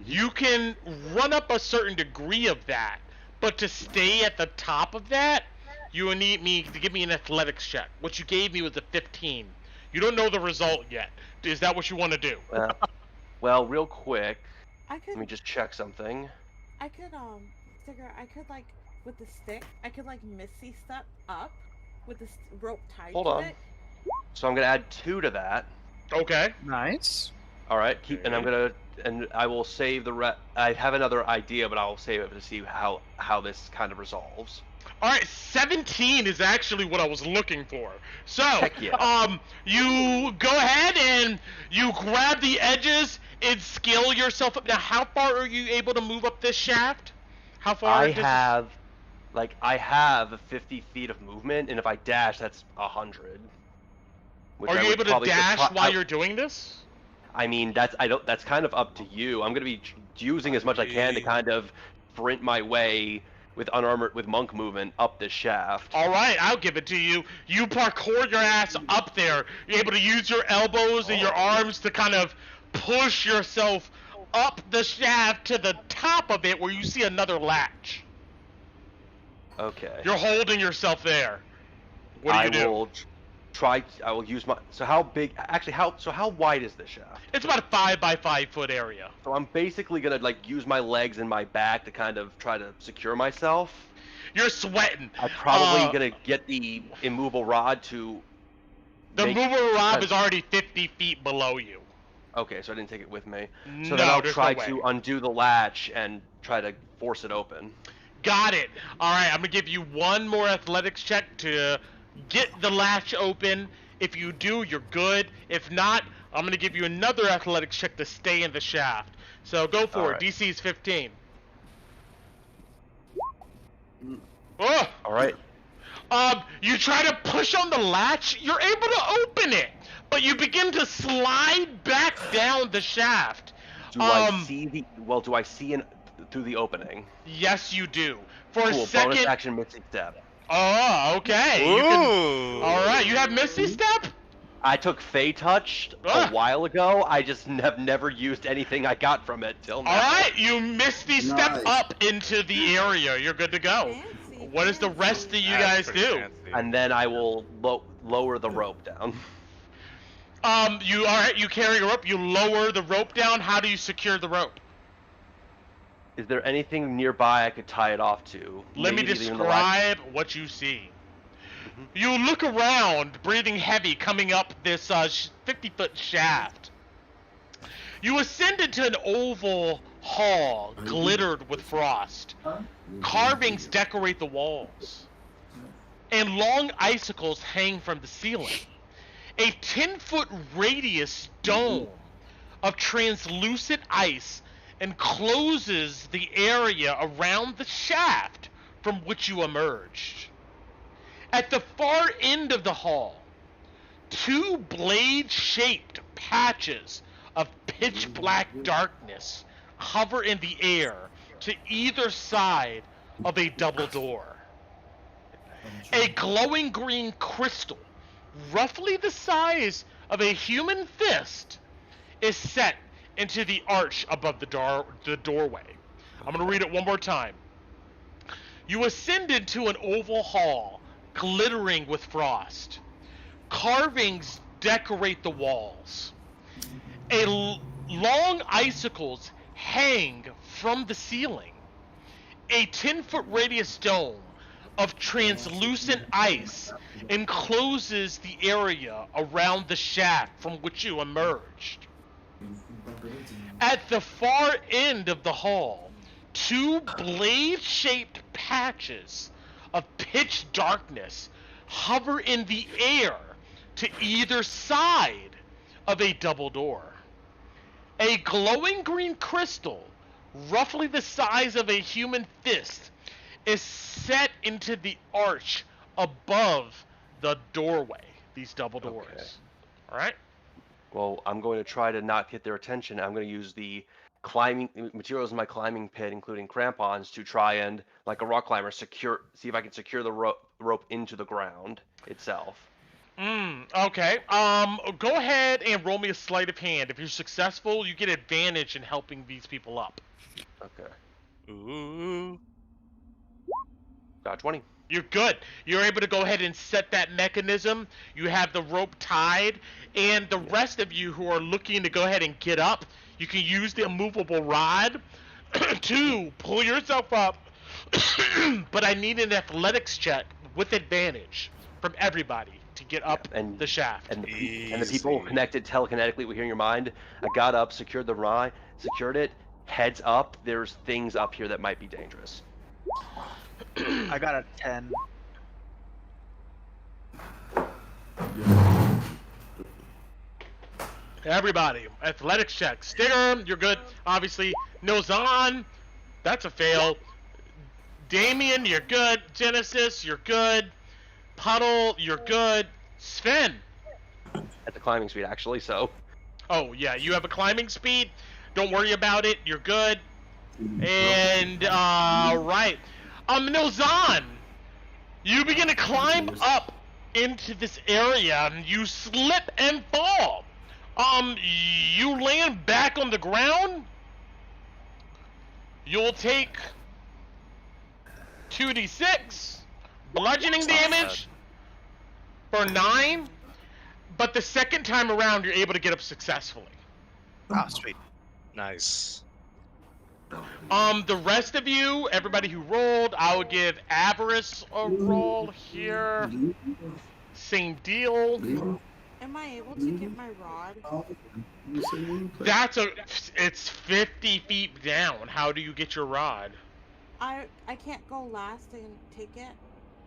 Speaker 2: You can run up a certain degree of that, but to stay at the top of that, you will need me to give me an athletics check. What you gave me was a 15. You don't know the result yet. Is that what you want to do?
Speaker 1: Well, real quick,
Speaker 6: I
Speaker 1: let
Speaker 6: could,
Speaker 1: me just check something.
Speaker 6: Sticker, I could like with the stick, I could like Misty step up with the rope tied
Speaker 1: Hold
Speaker 6: to
Speaker 1: on.
Speaker 6: it.
Speaker 1: So I'm gonna add 2 to that.
Speaker 2: Okay.
Speaker 4: Nice.
Speaker 1: All right, and I will save the I have another idea, but I'll save it to see how this kind of resolves.
Speaker 2: All right, 17 is actually what I was looking for. So,
Speaker 1: Heck yeah.
Speaker 2: you go ahead and you grab the edges and scale yourself up. Now, how far are you able to move up this shaft? How far?
Speaker 1: I have 50 feet of movement, and if I dash, that's 100. which
Speaker 2: Are
Speaker 1: I
Speaker 2: you
Speaker 1: would
Speaker 2: able to
Speaker 1: probably
Speaker 2: dash
Speaker 1: surpri-
Speaker 2: while
Speaker 1: I-
Speaker 2: you're doing this?
Speaker 1: I mean, that's kind of up to you. I'm gonna be using as much as I can to kind of sprint my way with monk movement up this shaft.
Speaker 2: All right, I'll give it to you. You parkour your ass up there. You're able to use your elbows and your arms to kind of push yourself up the shaft to the top of it where you see another latch.
Speaker 1: Okay.
Speaker 2: You're holding yourself there. What do you do?
Speaker 1: I will use my. So how big? Actually, how wide is this shaft?
Speaker 2: It's about a 5 by 5 foot area.
Speaker 1: So I'm basically gonna use my legs and my back to kind of try to secure myself.
Speaker 2: You're sweating.
Speaker 1: I'm probably gonna get the immovable rod to.
Speaker 2: The mover rod is already 50 feet below you.
Speaker 1: Okay, so I didn't take it with me. So
Speaker 2: No,
Speaker 1: then I'll
Speaker 2: there's
Speaker 1: try
Speaker 2: no way.
Speaker 1: to undo the latch and try to force it open.
Speaker 2: Got it. All right, I'm gonna give you one more athletics check to get the latch open. If you do, you're good. If not, I'm gonna give you another athletics check to stay in the shaft. So go for it.
Speaker 1: Alright.
Speaker 2: DC is 15. Oh!
Speaker 1: All right.
Speaker 2: You try to push on the latch. You're able to open it, but you begin to slide back down the shaft.
Speaker 1: Do I see through the opening?
Speaker 2: Yes, you do. For
Speaker 1: Cool.
Speaker 2: a
Speaker 1: Bonus
Speaker 2: second.
Speaker 1: action, mystic step.
Speaker 2: Oh, okay.
Speaker 7: Ooh.
Speaker 2: You can... All right, you have Misty Step.
Speaker 1: I took Fey Touch a while ago. I just have never used anything I got from it till now.
Speaker 2: All right, you Misty Step
Speaker 5: Nice.
Speaker 2: up into the area. You're good to go.
Speaker 6: Fancy,
Speaker 2: What does the
Speaker 6: fancy.
Speaker 2: rest of you
Speaker 7: That's
Speaker 2: guys
Speaker 7: pretty
Speaker 2: do?
Speaker 7: fancy.
Speaker 1: And then I will lower the rope down.
Speaker 2: You carry a rope. You lower the rope down. How do you secure the rope?
Speaker 1: Is there anything nearby I could tie it off to?
Speaker 2: Let me
Speaker 1: Maybe even the latch-
Speaker 2: describe what you see. You look around, breathing heavy, coming up this 50-foot shaft. You ascend into an oval hall glittered with frost. Carvings decorate the walls, and long icicles hang from the ceiling. A 10-foot radius dome of translucent ice encloses the area around the shaft from which you emerged. At the far end of the hall, 2 blade-shaped patches of pitch black darkness hover in the air to either side of a double door. A glowing green crystal, roughly the size of a human fist, is set into the arch above the doorway. I'm going to read it one more time. You ascended to an oval hall, glittering with frost. Carvings decorate the walls. Long icicles hang from the ceiling. A 10-foot radius dome of translucent ice encloses the area around the shaft from which you emerged. At the far end of the hall, 2 blade-shaped patches of pitch darkness hover in the air to either side of a double door. A glowing green crystal, roughly the size of a human fist, is set into the arch above the doorway, these double doors.
Speaker 1: Okay.
Speaker 2: All right?
Speaker 1: Well, I'm going to try to not get their attention. I'm going to use the climbing materials in my climbing pit, including crampons, to try and, like a rock climber, see if I can secure the rope into the ground itself.
Speaker 2: Okay. Go ahead and roll me a sleight of hand. If you're successful, you get advantage in helping these people up.
Speaker 1: Okay.
Speaker 7: Ooh.
Speaker 1: Got 20.
Speaker 2: You're good. You're able to go ahead and set that mechanism. You have the rope tied, and the rest of you who are looking to go ahead and get up, you can use the immovable rod to pull yourself up. But I need an athletics check with advantage from everybody to get up
Speaker 1: and
Speaker 2: the shaft.
Speaker 1: And the people connected telekinetically with hearing your mind. I got up, secured the rod, secured it. Heads up. There's things up here that might be dangerous.
Speaker 4: I got a 10.
Speaker 2: Everybody, athletics check. Stinger, you're good. Obviously, Nozan, that's a fail. Damien, you're good. Genesis, you're good. Puddle, you're good. Sven.
Speaker 1: At the climbing speed, actually, so.
Speaker 2: Oh, yeah, you have a climbing speed. Don't worry about it. You're good. And, right. Nozan, you begin to climb up into this area, and you slip and fall. You land back on the ground. You'll take 2d6 bludgeoning damage for 9, but the second time around, you're able to get up successfully.
Speaker 4: Oh, sweet.
Speaker 7: Nice.
Speaker 2: The rest of you, everybody who rolled, I would give Avarice a roll here. Same deal.
Speaker 6: Am I able to get my rod?
Speaker 2: It's 50 feet down. How do you get your rod?
Speaker 6: I can't go last and take it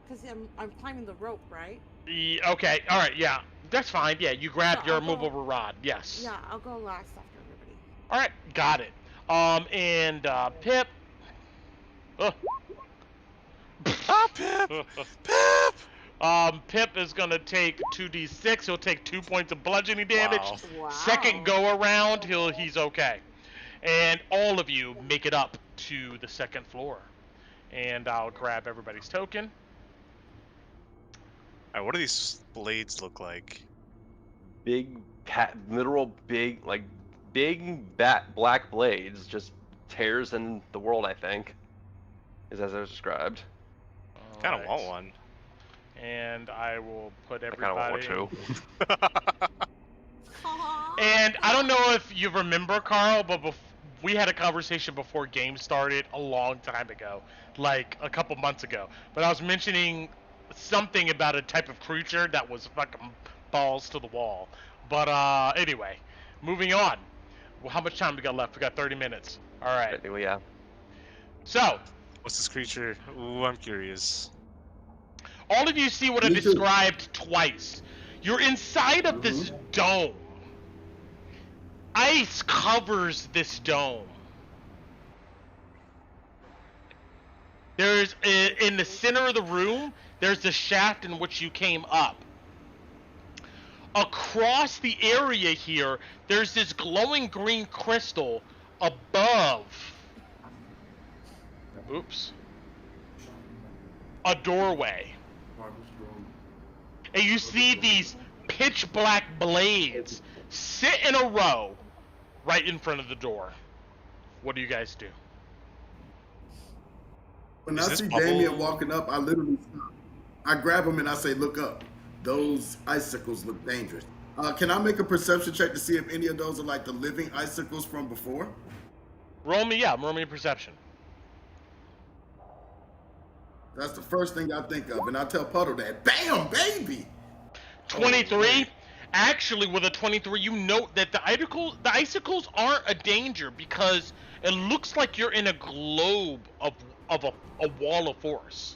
Speaker 6: because I'm climbing the rope, right?
Speaker 2: Okay, all right, yeah, that's fine. Yeah, you grab
Speaker 6: So
Speaker 2: your
Speaker 6: I'll go-
Speaker 2: immovable rod. Yes.
Speaker 6: Yeah, I'll go last after everybody.
Speaker 2: All right, got it. And Pip. Oh.
Speaker 7: Pip! Pip!
Speaker 2: Pip is gonna take 2d6. He'll take 2 points of bludgeoning damage.
Speaker 7: Wow.
Speaker 6: Wow.
Speaker 2: Second go around, he's okay. And all of you make it up to the second floor. And I'll grab everybody's token.
Speaker 7: Alright, what do these blades look like?
Speaker 1: Big, literal big, like, big black blades, just tears in the world, I think. Is as I was described.
Speaker 7: Kinda
Speaker 2: Alright.
Speaker 7: want one.
Speaker 2: And I will put
Speaker 1: I
Speaker 2: everybody.
Speaker 1: kind of want to.
Speaker 2: And I don't know if you remember, Carl, but we had a conversation before games started a long time ago, like a couple months ago. But I was mentioning something about a type of creature that was fucking balls to the wall. But anyway, moving on. Well, how much time we got left? We got 30 minutes. All right.
Speaker 1: Anyway, yeah.
Speaker 2: So,
Speaker 7: What's this creature? Ooh, I'm curious.
Speaker 2: all of you see what I described twice. You're inside of this dome. Ice covers this dome. There's in the center of the room, there's the shaft in which you came up. Across the area here, there's this glowing green crystal above. Oops. A doorway. And you see these pitch black blades sit in a row right in front of the door. What do you guys do?
Speaker 5: When
Speaker 7: Is
Speaker 5: I
Speaker 7: this
Speaker 5: see
Speaker 7: bubble-
Speaker 5: Damien walking up, I literally stop. I grab him and I say, "Look up. Those icicles look dangerous." Can I make a perception check to see if any of those are like the living icicles from before?
Speaker 2: Roll me perception.
Speaker 5: That's the first thing I think of, and I tell Puddle that. Bam, baby.
Speaker 2: 23. Actually, with a 23, you note that the icicles aren't a danger because it looks like you're in a globe of a wall of force.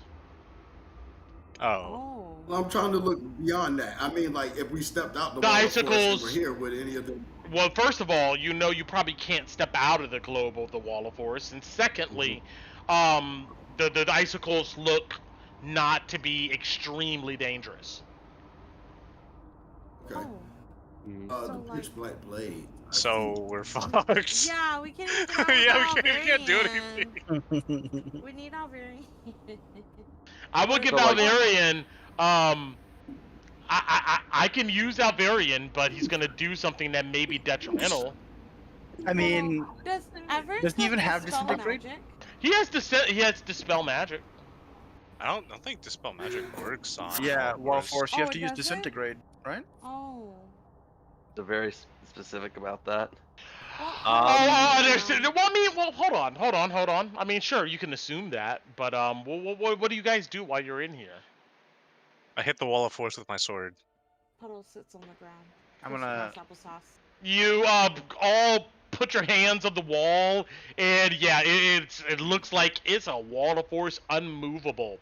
Speaker 7: Oh.
Speaker 6: Oh.
Speaker 5: Well, I'm trying to look beyond that. I mean, like if we stepped out the
Speaker 2: The
Speaker 5: wall of force and
Speaker 2: icicles-
Speaker 5: we're here, would any of them?
Speaker 2: Well, first of all, you know you probably can't step out of the globe of the wall of force, and secondly, the icicles look not to be extremely dangerous.
Speaker 5: Okay.
Speaker 6: Oh.
Speaker 5: The
Speaker 6: So, like-
Speaker 5: pitch black blade. I
Speaker 7: So we're fucked.
Speaker 6: Yeah, we can't even get out
Speaker 7: Yeah,
Speaker 6: of
Speaker 7: we can't do
Speaker 6: Valerian.
Speaker 7: anything.
Speaker 6: We need Valerian.
Speaker 2: I will give
Speaker 1: So, like-
Speaker 2: Valerian. I can use Valerian, but he's gonna do something that may be detrimental.
Speaker 4: I mean,
Speaker 6: Does Everett
Speaker 4: Does he even have
Speaker 6: dispel
Speaker 4: disintegrate?
Speaker 6: magic?
Speaker 2: He has dispel magic.
Speaker 7: I don't think dispel magic works on.
Speaker 4: yeah, wall
Speaker 7: force.
Speaker 4: force. You have
Speaker 6: Oh,
Speaker 4: to use
Speaker 6: does it?
Speaker 4: disintegrate, right?
Speaker 6: Oh.
Speaker 1: They're very specific about that.
Speaker 2: Well, hold on. I mean, sure, you can assume that, but what do you guys do while you're in here?
Speaker 7: I hit the wall of force with my sword.
Speaker 6: Puddle sits on the ground.
Speaker 4: I'm
Speaker 6: Crystal
Speaker 4: gonna-
Speaker 6: has applesauce.
Speaker 2: You all put your hands on the wall, and yeah, it looks like it's a wall of force, unmovable.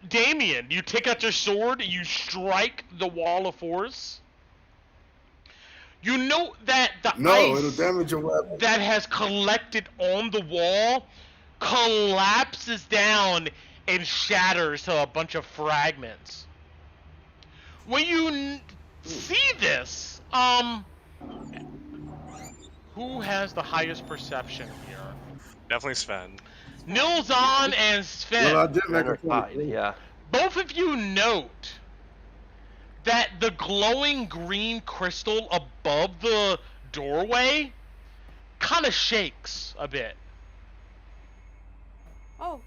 Speaker 2: Damien, you take out your sword, you strike the wall of force. You note that the
Speaker 5: No, it'll
Speaker 2: ice
Speaker 5: damage your weapon.
Speaker 2: that has collected on the wall collapses down and shatters to a bunch of fragments. When you see this, who has the highest perception here?
Speaker 7: Definitely Sven.
Speaker 2: Nilzon and Sven.
Speaker 5: Well, I did make a
Speaker 1: Tied,
Speaker 5: point.
Speaker 1: yeah.
Speaker 2: Both of you note that the glowing green crystal above the doorway kind of shakes a bit.
Speaker 6: Oh.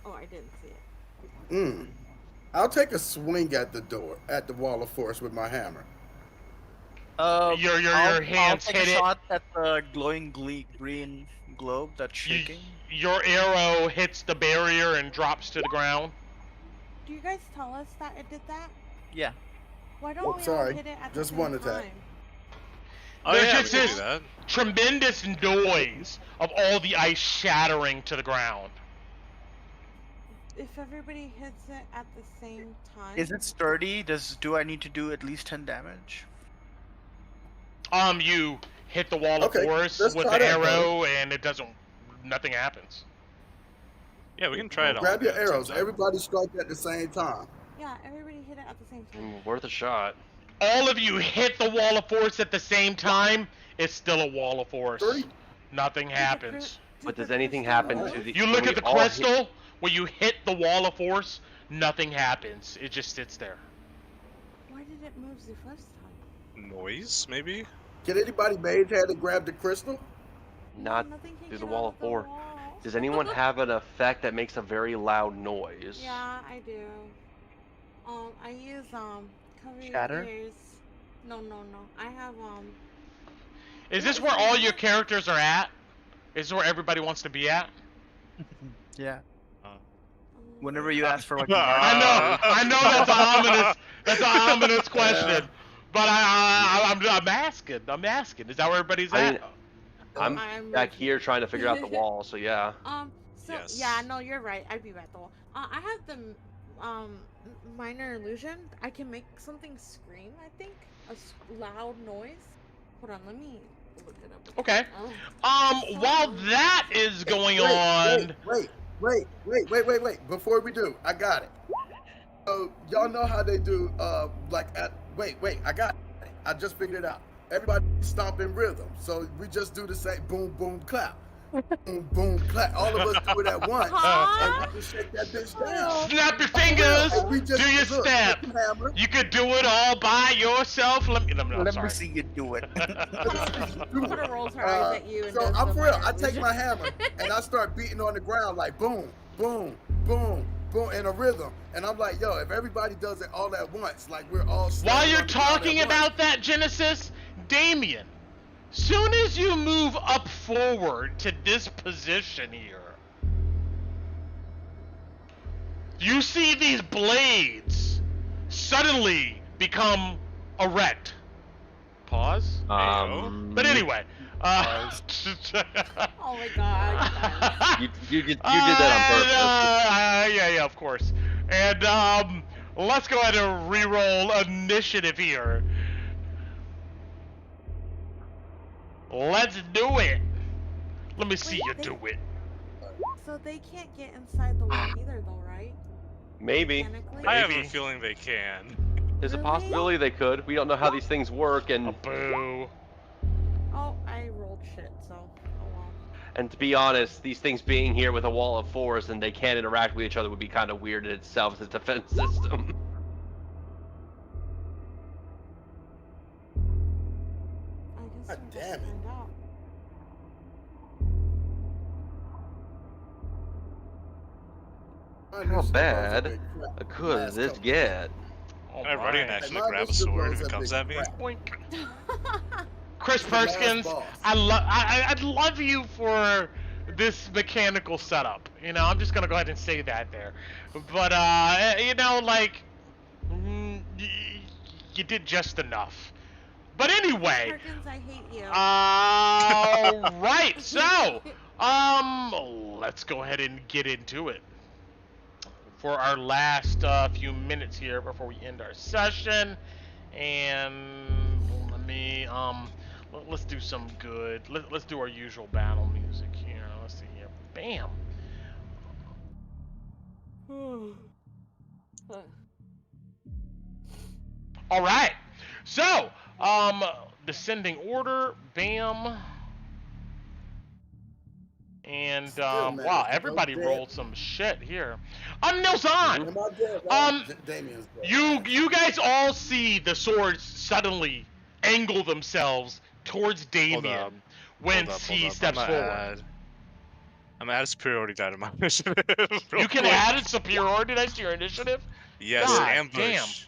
Speaker 6: Oh, I didn't see it.
Speaker 5: Mm. I'll take a swing at the door, at the wall of force with my hammer.
Speaker 2: Your
Speaker 4: I'll
Speaker 2: hands
Speaker 4: take
Speaker 2: hit
Speaker 4: a
Speaker 2: it.
Speaker 4: shot at the glowing green globe that's
Speaker 2: You-
Speaker 4: shaking.
Speaker 2: Your arrow hits the barrier and drops to the ground.
Speaker 6: Do you guys tell us that it did that?
Speaker 4: Yeah.
Speaker 6: Why don't
Speaker 5: Oh,
Speaker 6: we all
Speaker 5: sorry.
Speaker 6: hit it at
Speaker 5: Just
Speaker 6: the
Speaker 5: one
Speaker 6: same
Speaker 5: attack.
Speaker 6: time?
Speaker 7: Oh
Speaker 2: There's
Speaker 7: yeah,
Speaker 2: just
Speaker 7: we can
Speaker 2: this-
Speaker 7: do that.
Speaker 2: Tremendous noise of all the ice shattering to the ground.
Speaker 6: If everybody hits it at the same time.
Speaker 4: Is it sturdy? Do I need to do at least 10 damage?
Speaker 2: You hit the wall
Speaker 5: Okay,
Speaker 2: of force
Speaker 5: let's
Speaker 2: with
Speaker 5: try
Speaker 2: the
Speaker 5: that,
Speaker 2: arrow, and nothing happens.
Speaker 7: Yeah, we can try it.
Speaker 5: Grab
Speaker 7: all
Speaker 5: your
Speaker 7: at the same
Speaker 5: arrows.
Speaker 7: time.
Speaker 5: Everybody strike at the same time.
Speaker 6: Yeah, everybody hit it at the same time.
Speaker 1: Worth a shot.
Speaker 2: All of you hit the wall of force at the same time. It's still a wall of force.
Speaker 5: Three.
Speaker 2: Nothing happens.
Speaker 1: But does anything happen to the?
Speaker 2: You
Speaker 1: when
Speaker 2: look
Speaker 1: we
Speaker 2: at the
Speaker 1: all hit-
Speaker 2: crystal. When you hit the wall of force, nothing happens. It just sits there.
Speaker 6: Why did it move the first time?
Speaker 7: Noise, maybe?
Speaker 5: Can anybody mage hand and grab the crystal?
Speaker 1: Not
Speaker 6: Nothing can
Speaker 1: through
Speaker 6: get
Speaker 1: the wall
Speaker 6: out
Speaker 1: of force.
Speaker 6: wall.
Speaker 1: Does anyone have an effect that makes a very loud noise?
Speaker 6: Yeah, I do. I use cover your
Speaker 4: Shatter?
Speaker 6: ears. No. I have
Speaker 2: Is this where all your characters are at? Is this where everybody wants to be at?
Speaker 4: Yeah.
Speaker 6: um,
Speaker 4: Whenever you ask for like.
Speaker 2: I know that's an ominous question. But I'm asking. Is that where everybody's
Speaker 1: I
Speaker 2: at?
Speaker 1: mean, I'm
Speaker 6: I'm
Speaker 1: back
Speaker 6: with
Speaker 1: here trying to figure out the wall, so yeah.
Speaker 6: So
Speaker 7: Yes.
Speaker 6: yeah, no, you're right. I'd be at the wall. I have the minor illusion. I can make something scream. I think loud noise. Hold on, let me look it up.
Speaker 2: Okay.
Speaker 6: Oh.
Speaker 2: While that is going on,
Speaker 5: Wait. Before we do, I got it. So y'all know how they do wait, I got it. I just figured it out. Everybody stomp in rhythm. So we just do the same boom, boom, clap. boom, boom, clap. All of us do it at once.
Speaker 6: Huh?
Speaker 5: And we just shake that bitch down.
Speaker 2: Snap your fingers.
Speaker 5: And we just
Speaker 2: Do your
Speaker 5: look,
Speaker 2: step.
Speaker 5: take the hammer.
Speaker 2: You could do it all by yourself. Let me
Speaker 4: Let me see you do it.
Speaker 6: Put rolls her eyes at you. And
Speaker 5: So
Speaker 6: does
Speaker 5: I'm
Speaker 6: the
Speaker 5: for real. I
Speaker 6: fire
Speaker 5: take
Speaker 6: illusion.
Speaker 5: my hammer and I start beating on the ground like boom, boom, boom, boom in a rhythm. And I'm like, yo, if everybody does it all at once, like we're all
Speaker 2: While
Speaker 5: slamming
Speaker 2: you're
Speaker 5: on the ground
Speaker 2: talking
Speaker 5: at once.
Speaker 2: about that, Genesis, Damien, soon as you move up forward to this position here, you see these blades suddenly become erect. Pause. But anyway,
Speaker 6: Oh my god.
Speaker 1: You did that on purpose.
Speaker 2: Yeah, of course. And let's go ahead and re-roll initiative here. Let's do it. Let me see you
Speaker 6: Wait,
Speaker 2: do it.
Speaker 6: So they can't get inside the wall either, though, right?
Speaker 1: Maybe.
Speaker 6: Mechanically?
Speaker 7: I have a
Speaker 2: Maybe.
Speaker 7: feeling they can.
Speaker 1: There's a
Speaker 6: Really?
Speaker 1: possibility they could. We don't know how these things work,
Speaker 2: A
Speaker 1: and
Speaker 2: boo.
Speaker 6: Oh, I rolled shit, so oh well.
Speaker 1: and to be honest, these things being here with a wall of force and they can't interact with each other would be kind of weird in itself as a defense system.
Speaker 6: I guess
Speaker 5: God
Speaker 6: we'll
Speaker 5: damn
Speaker 6: have
Speaker 5: it.
Speaker 6: to find out.
Speaker 5: My
Speaker 1: How
Speaker 5: initiative
Speaker 1: bad
Speaker 5: rolls a big crap.
Speaker 1: Could
Speaker 5: Last
Speaker 1: this
Speaker 5: couple.
Speaker 1: get?
Speaker 7: Can I ready and
Speaker 2: Alright.
Speaker 7: actually
Speaker 5: my
Speaker 7: grab a
Speaker 5: initiative
Speaker 7: sword
Speaker 5: rolls
Speaker 7: if it
Speaker 5: a
Speaker 7: comes
Speaker 5: big
Speaker 7: at me?
Speaker 5: crap.
Speaker 2: Boink. Chris
Speaker 5: The last
Speaker 2: Perkins,
Speaker 5: boss.
Speaker 2: I'd love you for this mechanical setup. You know, I'm just gonna go ahead and say that there. But you know, like, you did just enough. But anyway,
Speaker 6: Perkins, I hate you.
Speaker 2: right. So, let's go ahead and get into it for our last few minutes here before we end our session. And let me let's do some good. Let's do our usual battle music here. Let's see here. Bam. All right. So, descending order. Bam. And
Speaker 5: Still, man,
Speaker 2: wow,
Speaker 5: if you
Speaker 2: everybody
Speaker 5: go dead-
Speaker 2: rolled some shit here. Nilzon,
Speaker 5: Am I dead? Damien's dead.
Speaker 2: you guys all see the swords suddenly angle themselves towards Damien when he steps forward.
Speaker 7: I'm gonna add a superiority die to my initiative.
Speaker 2: You can add a superiority dice to your initiative.
Speaker 7: Yes,
Speaker 2: God
Speaker 7: ambush.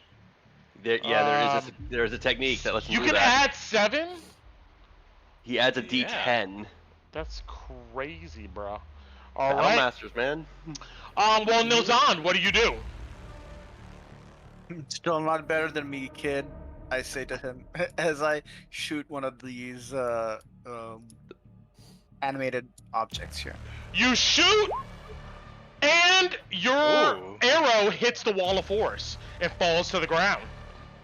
Speaker 1: There is a technique that lets
Speaker 2: You
Speaker 1: do
Speaker 2: can
Speaker 1: that.
Speaker 2: add 7.
Speaker 1: He adds a
Speaker 7: Yeah.
Speaker 1: D10.
Speaker 2: That's crazy, bro. All
Speaker 1: Battle
Speaker 2: right.
Speaker 1: Masters, man.
Speaker 2: Well, Nilzon, what do you do?
Speaker 4: Still not better than me, kid. I say to him as I shoot one of these animated objects here.
Speaker 2: You shoot, and your
Speaker 7: Ooh.
Speaker 2: arrow hits the wall of force and falls to the ground.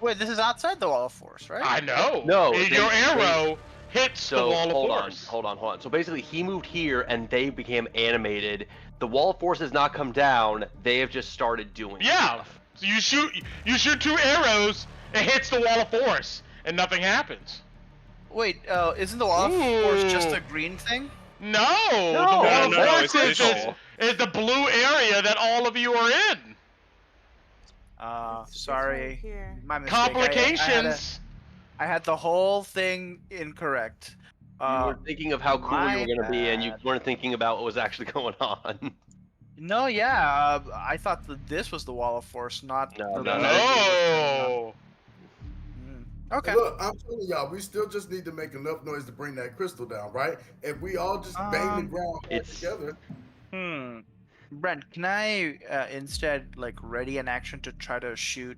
Speaker 4: Wait, this is outside the wall of force, right?
Speaker 2: I know.
Speaker 1: No,
Speaker 2: Your arrow hits the
Speaker 1: So
Speaker 2: wall
Speaker 1: hold
Speaker 2: of
Speaker 1: on,
Speaker 2: force.
Speaker 1: hold on. So basically, he moved here, and they became animated. The wall of force has not come down. They have just started doing
Speaker 2: Yeah.
Speaker 1: stuff.
Speaker 2: So you shoot 2 arrows, it hits the wall of force, and nothing happens.
Speaker 4: Wait, isn't the wall of force just
Speaker 2: Ooh.
Speaker 4: a green thing?
Speaker 2: No,
Speaker 1: No,
Speaker 2: the wall of
Speaker 7: no,
Speaker 2: force
Speaker 7: it's
Speaker 2: is the blue area that all of you are in.
Speaker 4: Sorry,
Speaker 6: Here.
Speaker 4: my mistake.
Speaker 2: Complications.
Speaker 4: I had the whole thing incorrect.
Speaker 1: You were thinking of how cool you were
Speaker 4: my
Speaker 1: going to be, and you
Speaker 4: bad.
Speaker 1: weren't thinking about what was actually going on.
Speaker 4: No, yeah, I thought that this was the wall of force, not.
Speaker 1: No,
Speaker 4: the
Speaker 1: no,
Speaker 2: No.
Speaker 4: Okay.
Speaker 5: Look, I'm telling y'all, we still just need to make enough noise to bring that crystal down, right? If we all just bang the ground hard
Speaker 1: It's-
Speaker 5: together.
Speaker 4: Brent, can I instead like ready an action to try to shoot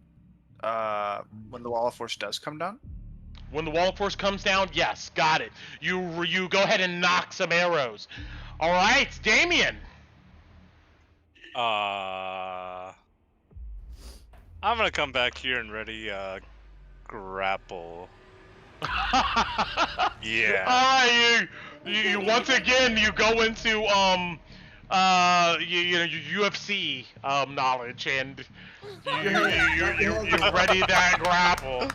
Speaker 4: when the wall of force does come down?
Speaker 2: When the wall of force comes down, yes, got it. You go ahead and knock some arrows. All right, Damien.
Speaker 7: I'm gonna come back here and ready grapple. Yeah.
Speaker 2: All right, you once again you go into your UFC knowledge and you ready that grapple.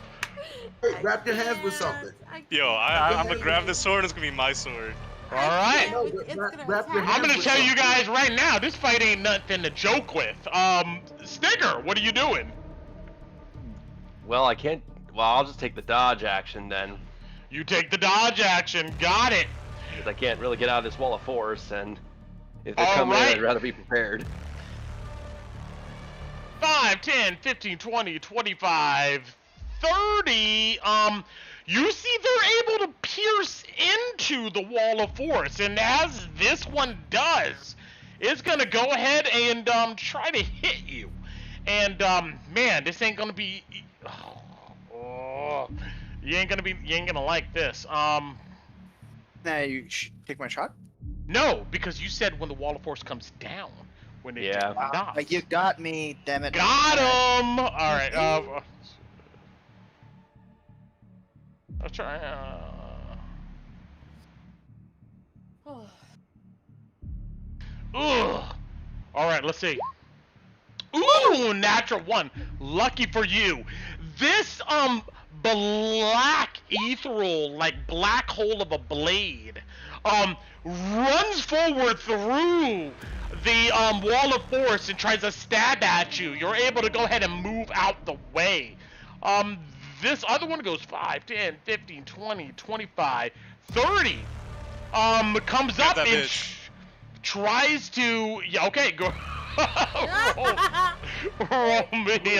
Speaker 5: Hey, wrap your hands with something.
Speaker 7: Yo, I'm gonna grab this sword. It's gonna be my sword.
Speaker 2: All right.
Speaker 6: No, it's gonna
Speaker 5: wrap your
Speaker 6: attack.
Speaker 2: I'm gonna
Speaker 5: with
Speaker 2: tell you
Speaker 5: something.
Speaker 2: guys right now, this fight ain't nothing to joke with. Sticker, what are you doing?
Speaker 1: Well, I can't. Well, I'll just take the dodge action then,
Speaker 2: You take the dodge action. Got it.
Speaker 1: because I can't really get out of this wall of force, and if they
Speaker 2: All
Speaker 1: come in,
Speaker 2: right.
Speaker 1: I'd rather be prepared.
Speaker 2: 5, 10, 15, 20, 25, 30. You see they're able to pierce into the wall of force, and as this one does, it's gonna go ahead and try to hit you. And man, this ain't gonna be. Oh, you ain't gonna like this.
Speaker 4: Now you take my shot.
Speaker 2: No, because you said when the wall of force comes down, when it
Speaker 1: Yeah.
Speaker 2: knocks.
Speaker 4: You got me, damn it.
Speaker 2: Got him! Alright, I'll try, ugh! Alright, let's see. Ooh, natural 1. Lucky for you. This, black ethereal, like black hole of a blade, runs forward through the wall of force and tries to stab at you. You're able to go ahead and move out the way. This other one goes 5, 10, 15, 20, 25, 30. Comes
Speaker 7: Get
Speaker 2: up
Speaker 7: that
Speaker 2: and
Speaker 7: bitch.
Speaker 2: tries to. Yeah, okay, go. roll me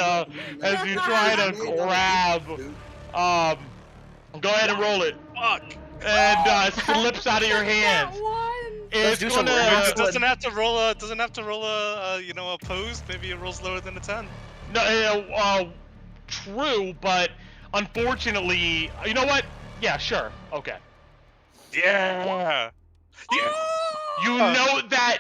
Speaker 2: as you try to grab. Go ahead and roll it.
Speaker 7: Fuck.
Speaker 2: And slips out of your hands.
Speaker 6: That one.
Speaker 2: It's
Speaker 4: do some
Speaker 2: gonna.
Speaker 4: work.
Speaker 7: It doesn't have to roll a. Doesn't have to roll a. You know, a pose. Maybe it rolls lower than a 10.
Speaker 2: No, true, but unfortunately, you know what? Yeah, sure, okay.
Speaker 7: Yeah. Yeah.
Speaker 2: You know that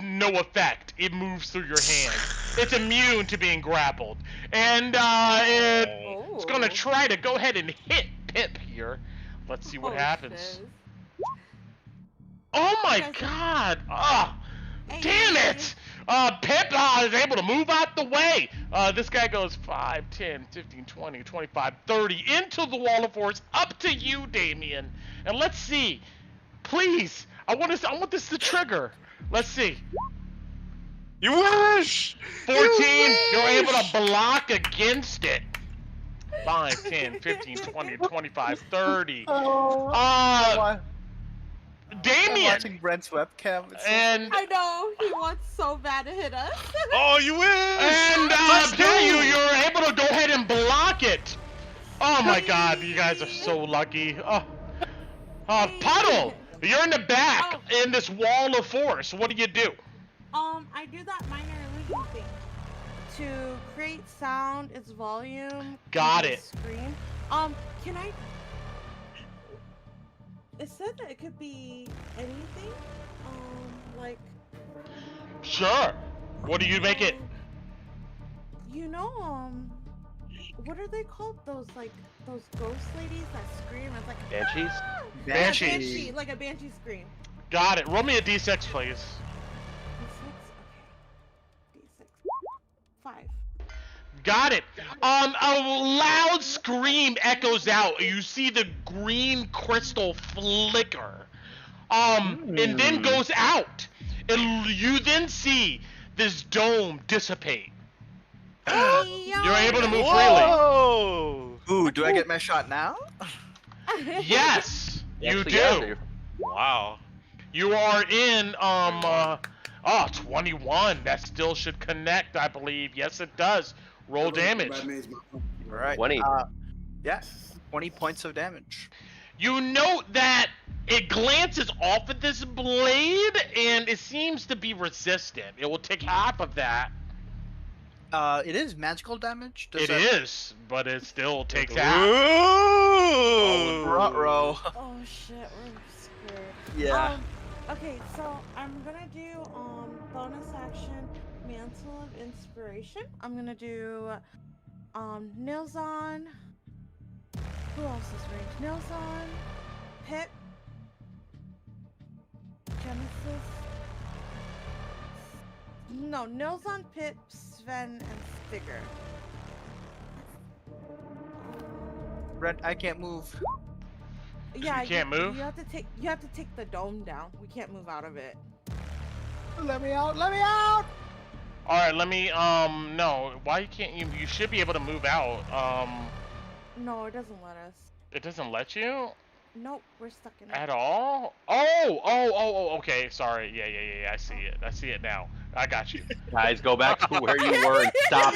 Speaker 2: no effect. It moves through your hand. It's immune to being grappled, and it's gonna try to go ahead and hit Pip here. Let's see what happens.
Speaker 6: shiz.
Speaker 2: Oh my
Speaker 6: Yes.
Speaker 2: God! Ah,
Speaker 6: Hey.
Speaker 2: damn it! Pip is able to move out the way. This guy goes 5, 10, 15, 20, 25, 30 into the wall of force. Up to you, Damien. And let's see. Please, I want this to trigger. Let's see.
Speaker 7: You wish.
Speaker 2: 14, you're able to block against it. 5, 10, 15, 20, 25, 30.
Speaker 4: I'm
Speaker 2: Damien!
Speaker 4: watching Brent's webcam. It's so
Speaker 2: And
Speaker 6: I know he wants so bad to hit us.
Speaker 7: Oh, you wish.
Speaker 2: And you're able to go ahead and block it. Oh my God, you guys are so lucky. Puddle, you're in the back in this wall of force. What do you do?
Speaker 6: I do that minor illusion thing to create sound. Its volume.
Speaker 2: Got
Speaker 6: to the
Speaker 2: it.
Speaker 6: Screen. Can I? It said that it could be anything. Like.
Speaker 2: Sure. What do you make it?
Speaker 6: You know, what are they called? Those ghost ladies that scream. It's like
Speaker 1: Banshees?
Speaker 6: "Ah!"
Speaker 2: Banshee.
Speaker 6: Yeah, banshee, like a banshee scream.
Speaker 2: Got it. Roll me a d6, please.
Speaker 6: D6, okay. D6. 5.
Speaker 2: Got it. A loud scream echoes out. You see the green crystal flicker. And then goes out. And you then see this dome dissipate. You're able to move freely.
Speaker 7: Whoa.
Speaker 4: Ooh, do I get my shot now?
Speaker 2: Yes, you
Speaker 1: Actually,
Speaker 2: do.
Speaker 1: yeah,
Speaker 7: Wow.
Speaker 2: You are in 21. That still should connect, I believe. Yes, it does. Roll damage.
Speaker 5: That means my-
Speaker 4: All right.
Speaker 1: 20.
Speaker 4: Yes. 20 points of damage.
Speaker 2: You note that it glances off of this blade, and it seems to be resistant. It will take half of that.
Speaker 4: It is magical damage.
Speaker 2: It is, but it still takes half.
Speaker 7: Ooh.
Speaker 4: Ruh-roh.
Speaker 6: Oh shit, we're scared.
Speaker 4: Yeah.
Speaker 6: Okay, so I'm gonna do bonus action Mantle of Inspiration. I'm gonna do Nilzon. Who else is ranged? Nilzon, Pip, Genesis. No, Nilzon, Pip, Sven, and Stigger.
Speaker 4: Brent, I can't move.
Speaker 6: Yeah,
Speaker 2: you can't move?
Speaker 6: You have to take the dome down. We can't move out of it.
Speaker 4: Let me out! Let me out!
Speaker 2: All right, let me. No. Why can't you? You should be able to move out.
Speaker 6: No, it doesn't let us.
Speaker 2: It doesn't let you
Speaker 6: Nope, we're stuck in it.
Speaker 2: at all. Oh. Okay, sorry. Yeah. I see it now. I got you.
Speaker 1: Guys, go back to where you were and stop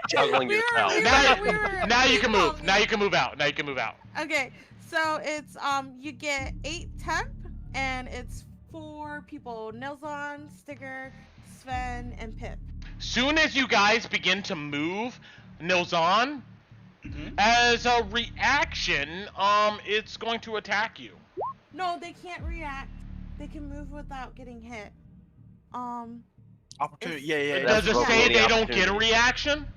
Speaker 1: juggling yourself.
Speaker 2: Now you can move. Now you can move out. Now you can move out.
Speaker 6: Okay, so it's you get 8 temp, and it's 4 people: Nilzon, Stigger, Sven, and Pip.
Speaker 2: Soon as you guys begin to move, Nilzon, as a reaction, it's going to attack you.
Speaker 6: No, they can't react. They can move without getting hit.
Speaker 4: Opportunity.
Speaker 6: It's-
Speaker 4: Yeah.
Speaker 2: Does it
Speaker 1: That's
Speaker 2: say
Speaker 1: really
Speaker 2: they don't get a
Speaker 1: opportunity.
Speaker 2: reaction?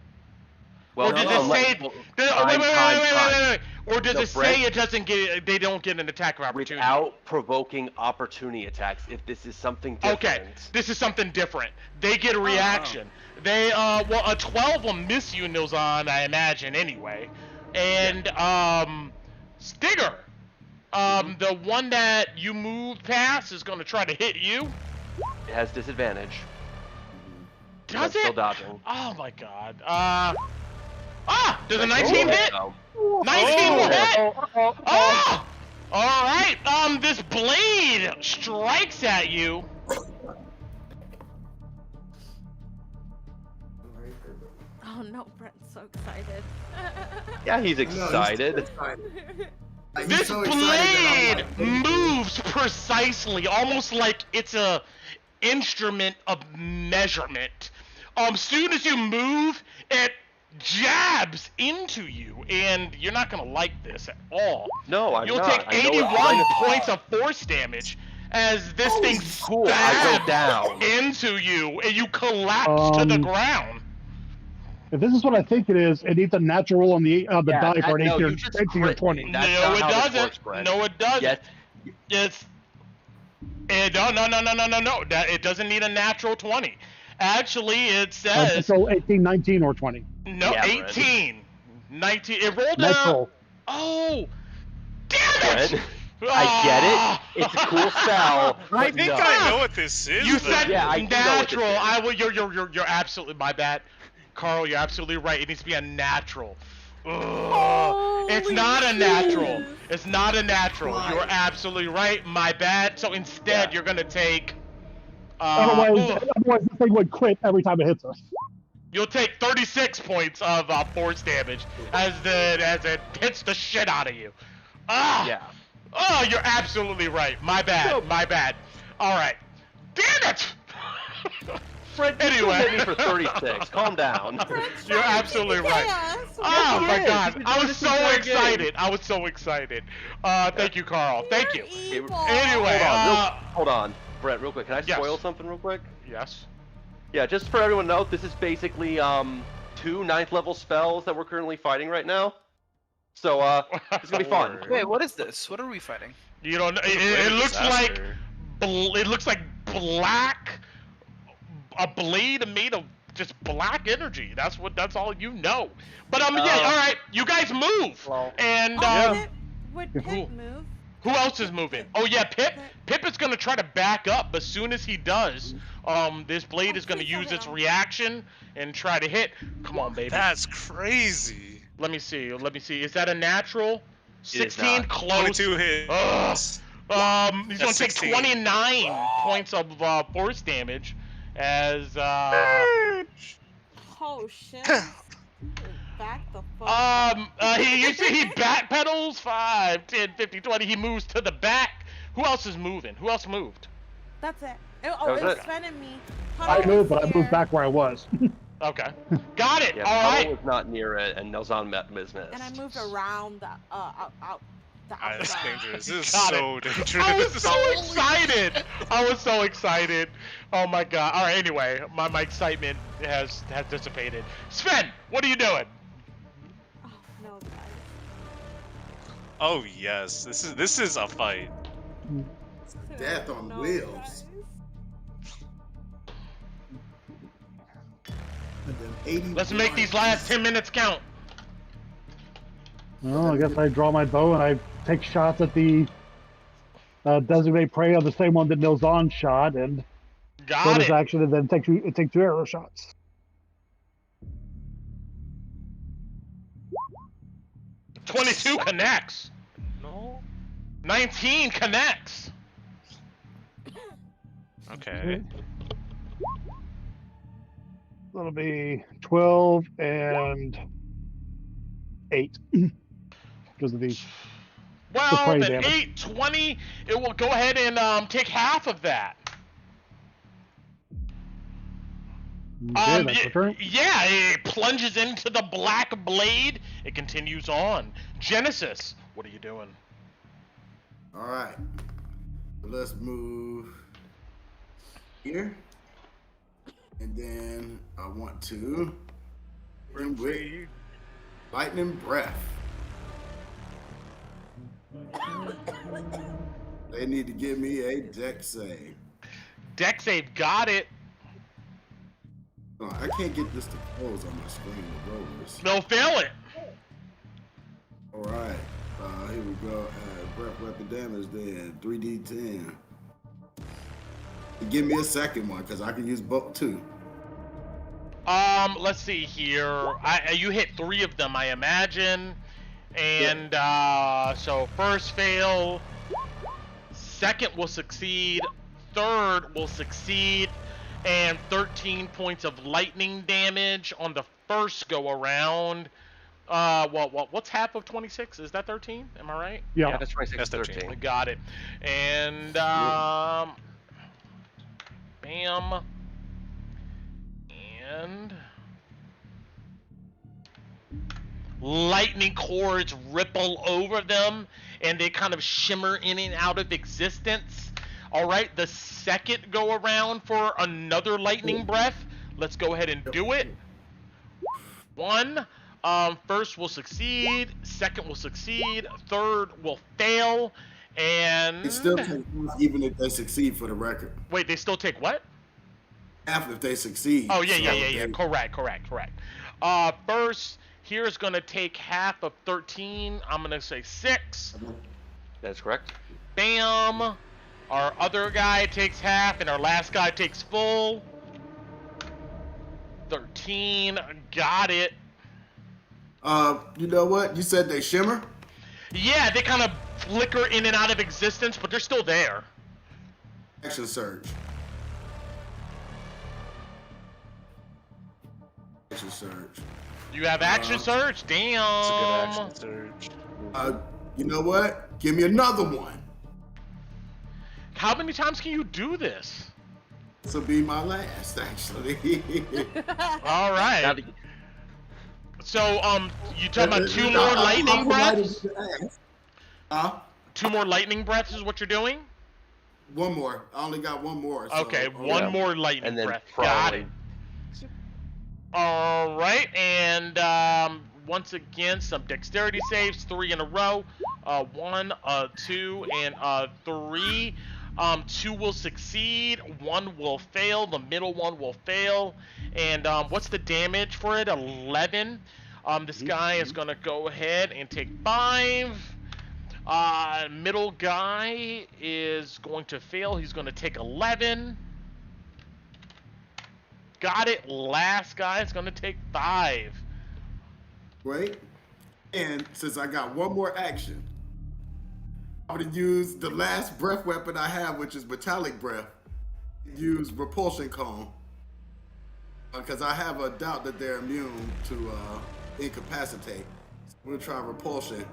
Speaker 1: Well,
Speaker 2: Or does
Speaker 1: no,
Speaker 2: it say?
Speaker 1: well,
Speaker 2: Wait. Or does
Speaker 1: No,
Speaker 2: it
Speaker 1: Brett,
Speaker 2: say it doesn't get? They don't get an attack of opportunity.
Speaker 1: without provoking opportunity attacks, if this is something different.
Speaker 2: Okay, this is something different. They get a reaction. They well, a 12 will miss you, Nilzon, I imagine anyway. And Stigger, the one that you moved past is going to try to hit you.
Speaker 1: It has disadvantage.
Speaker 2: Does
Speaker 1: I'm still
Speaker 2: it?
Speaker 1: dodging.
Speaker 2: Oh my God. Does a
Speaker 1: Like,
Speaker 2: 19 hit?
Speaker 1: so.
Speaker 2: 19 will hit.
Speaker 3: Oh.
Speaker 2: All right. This blade strikes at you.
Speaker 6: Oh no, Brent's so excited.
Speaker 1: Yeah, he's excited.
Speaker 5: Like, he's
Speaker 2: This
Speaker 5: so excited that I'm
Speaker 2: blade
Speaker 5: like,
Speaker 2: moves precisely, almost like it's a instrument of measurement. Soon as you move, it jabs into you, and you're not gonna like this at all.
Speaker 1: No, I'm
Speaker 2: You'll
Speaker 1: not.
Speaker 2: take
Speaker 1: I know
Speaker 2: 81
Speaker 1: it's fine.
Speaker 2: points of force damage as this thing
Speaker 1: cool. I go
Speaker 2: stabs
Speaker 1: down.
Speaker 2: into you, and you collapse to the ground.
Speaker 3: If this is what I think it is, it needs a natural roll on the die for an
Speaker 1: no,
Speaker 3: 18
Speaker 1: you
Speaker 3: or
Speaker 1: just
Speaker 3: 18 or
Speaker 1: crit
Speaker 3: 20.
Speaker 1: me. That's
Speaker 2: No,
Speaker 1: not
Speaker 2: it
Speaker 1: how this
Speaker 2: doesn't.
Speaker 1: works, Brett.
Speaker 2: No, it doesn't.
Speaker 1: Yes.
Speaker 2: It's no. That it doesn't need a natural 20. Actually, it says
Speaker 3: Natural 18, 19, or 20.
Speaker 2: no.
Speaker 1: Yeah, Brett.
Speaker 2: 18, 19. It rolled
Speaker 3: Natural.
Speaker 2: Oh, damn it!
Speaker 1: Brett, I get it. It's a cool spell.
Speaker 7: I
Speaker 1: but
Speaker 7: think
Speaker 1: no.
Speaker 7: I know what this is.
Speaker 2: You
Speaker 7: but-
Speaker 2: said
Speaker 1: Yeah, I do know what this
Speaker 2: natural.
Speaker 1: is.
Speaker 2: I will. You're absolutely my bad, Carl. You're absolutely right. It needs to be a natural. Ugh. It's not a natural. It's not a natural.
Speaker 5: Why?
Speaker 2: You're absolutely right. My bad. So instead,
Speaker 1: Yeah.
Speaker 2: you're gonna take.
Speaker 3: Otherwise, this thing would crit every time it hits us.
Speaker 2: You'll take 36 points of force damage as it hits the shit out of you.
Speaker 1: Yeah.
Speaker 2: Oh, you're absolutely right. My bad. My bad. All right. Damn it!
Speaker 1: Fred, you still
Speaker 2: Anyway.
Speaker 1: hit me for 36. Calm down.
Speaker 2: You're absolutely right. Oh my God! I was so excited. I was so excited. Thank you, Carl. Thank you.
Speaker 6: Evil.
Speaker 2: Anyway,
Speaker 1: Hold on. Brett, real quick. Can I
Speaker 2: Yes.
Speaker 1: spoil something real quick?
Speaker 2: yes.
Speaker 1: Yeah, just for everyone to know, this is basically 2 9th level spells that we're currently fighting right now. So it's gonna be fun.
Speaker 2: Word.
Speaker 4: Wait, what is this? What are we fighting?
Speaker 2: You don't.
Speaker 7: It's a blade
Speaker 2: It
Speaker 7: of
Speaker 2: looks like
Speaker 7: disaster.
Speaker 2: it looks like black. A blade made of just black energy. That's all you know. But yeah. All right. You guys move.
Speaker 1: Well,
Speaker 2: And
Speaker 6: Would
Speaker 2: Who?
Speaker 6: Pip move?
Speaker 2: who else is moving? Oh yeah, Pip. Pip is gonna try to back up, but as soon as he does, this blade is gonna
Speaker 6: please
Speaker 2: use
Speaker 6: don't
Speaker 2: its
Speaker 6: hit him.
Speaker 2: reaction and try to hit. Come on, baby.
Speaker 7: That's crazy.
Speaker 2: Let me see. Is that a natural?
Speaker 1: It is
Speaker 2: 16,
Speaker 1: not.
Speaker 2: close.
Speaker 7: 22 hits.
Speaker 2: Ugh. He's gonna
Speaker 7: That's
Speaker 2: take
Speaker 7: 16.
Speaker 2: 29 points of force damage as
Speaker 6: Oh shit. Back the fuck up.
Speaker 2: you see he backpedals 5, 10, 50, 20. He moves to the back. Who else is moving? Who else moved?
Speaker 6: That's it.
Speaker 1: That
Speaker 6: It
Speaker 1: was
Speaker 6: was
Speaker 1: it.
Speaker 6: Sven and me.
Speaker 3: I
Speaker 6: Puddle
Speaker 3: moved,
Speaker 6: was
Speaker 3: but I moved
Speaker 6: here.
Speaker 3: back where I was.
Speaker 2: Okay, got it.
Speaker 1: yeah,
Speaker 2: All
Speaker 1: Puddle
Speaker 2: right.
Speaker 1: was not near it, and Nelzon missed.
Speaker 6: And I moved around the out the
Speaker 7: That's
Speaker 6: outside.
Speaker 7: dangerous. This is
Speaker 2: Got
Speaker 7: so
Speaker 2: it.
Speaker 7: dangerous.
Speaker 2: I was so excited. I was so excited. Oh my god. All right. Anyway, my excitement has dissipated. Sven, what are you doing?
Speaker 6: Oh no, guys.
Speaker 7: Oh yes, this is a fight.
Speaker 5: Death on
Speaker 6: No,
Speaker 5: wheels.
Speaker 6: guys.
Speaker 5: And then 81.
Speaker 2: Let's make these last 10 minutes count.
Speaker 3: Well, I guess I draw my bow and I take shots at the designated prey on the same one that Nilzon shot, and
Speaker 2: Got
Speaker 3: bonus
Speaker 2: it.
Speaker 3: action, and then take two arrow shots.
Speaker 2: 22 connects.
Speaker 7: No.
Speaker 2: 19 connects.
Speaker 7: Okay.
Speaker 3: That'll be 12 and 8 because of the
Speaker 2: Well,
Speaker 3: prey
Speaker 2: then
Speaker 3: damage.
Speaker 2: 8, 20. It will go ahead and take half of that.
Speaker 3: Okay, that's the turn.
Speaker 2: Yeah, it plunges into the black blade. It continues on. Genesis, what are you doing?
Speaker 5: All right. Let's move here. And then I want to bring with lightning breath. They need to give me a deck save.
Speaker 2: Deck save, got it.
Speaker 5: Oh, I can't get this to close on my screen with rollers.
Speaker 2: No, fail it.
Speaker 5: All right. Here we go. Breath weapon damage then. 3d10. Give me a second one because I can use both too.
Speaker 2: Let's see here. You hit 3 of them, I imagine. And so first fail, second will succeed, third will succeed, and 13 points of lightning damage on the first go around. What's half of 26? Is that 13? Am I right?
Speaker 3: Yeah.
Speaker 1: Yeah, that's 26
Speaker 7: That's
Speaker 1: 13.
Speaker 7: 13.
Speaker 2: I got it. And bam. And lightning cords ripple over them, and they kind of shimmer in and out of existence. All right, the second go around for another lightning breath. Let's go ahead and do it. 1. First will succeed, second will succeed, third will fail, and
Speaker 5: It still takes even if they succeed for the record.
Speaker 2: wait, they still take what?
Speaker 5: Half if they succeed.
Speaker 2: Oh, yeah.
Speaker 5: they-
Speaker 2: Correct. First, here's gonna take half of 13. I'm gonna say 6.
Speaker 1: That's correct.
Speaker 2: Bam. Our other guy takes half, and our last guy takes full. 13. Got it.
Speaker 5: You know what? You said they shimmer?
Speaker 2: Yeah, they kind of flicker in and out of existence, but they're still there.
Speaker 5: Action surge. Action surge.
Speaker 2: You have action surge? Damn.
Speaker 7: That's a good action surge.
Speaker 5: You know what? Give me another one.
Speaker 2: How many times can you do this?
Speaker 5: This will be my last, actually.
Speaker 2: All right.
Speaker 1: Now,
Speaker 2: So, you talking about 2 more lightning breaths?
Speaker 5: Huh?
Speaker 2: 2 more lightning breaths is what you're doing?
Speaker 5: One more. I only got one more. So,
Speaker 2: Okay, one more lightning
Speaker 1: and then
Speaker 2: breath. Got
Speaker 1: probably
Speaker 2: it. All right, and once again, some dexterity saves, 3 in a row. 1, 2, and 3. 2 will succeed, 1 will fail, the middle one will fail. And what's the damage for it? 11. This guy is gonna go ahead and take 5. Middle guy is going to fail. He's gonna take 11. Got it. Last guy is gonna take 5.
Speaker 5: Wait. And since I got one more action, I'm going to use the last breath weapon I have, which is metallic breath. Use repulsion cone. Because I have a doubt that they're immune to incapacitate. So we'll try repulsion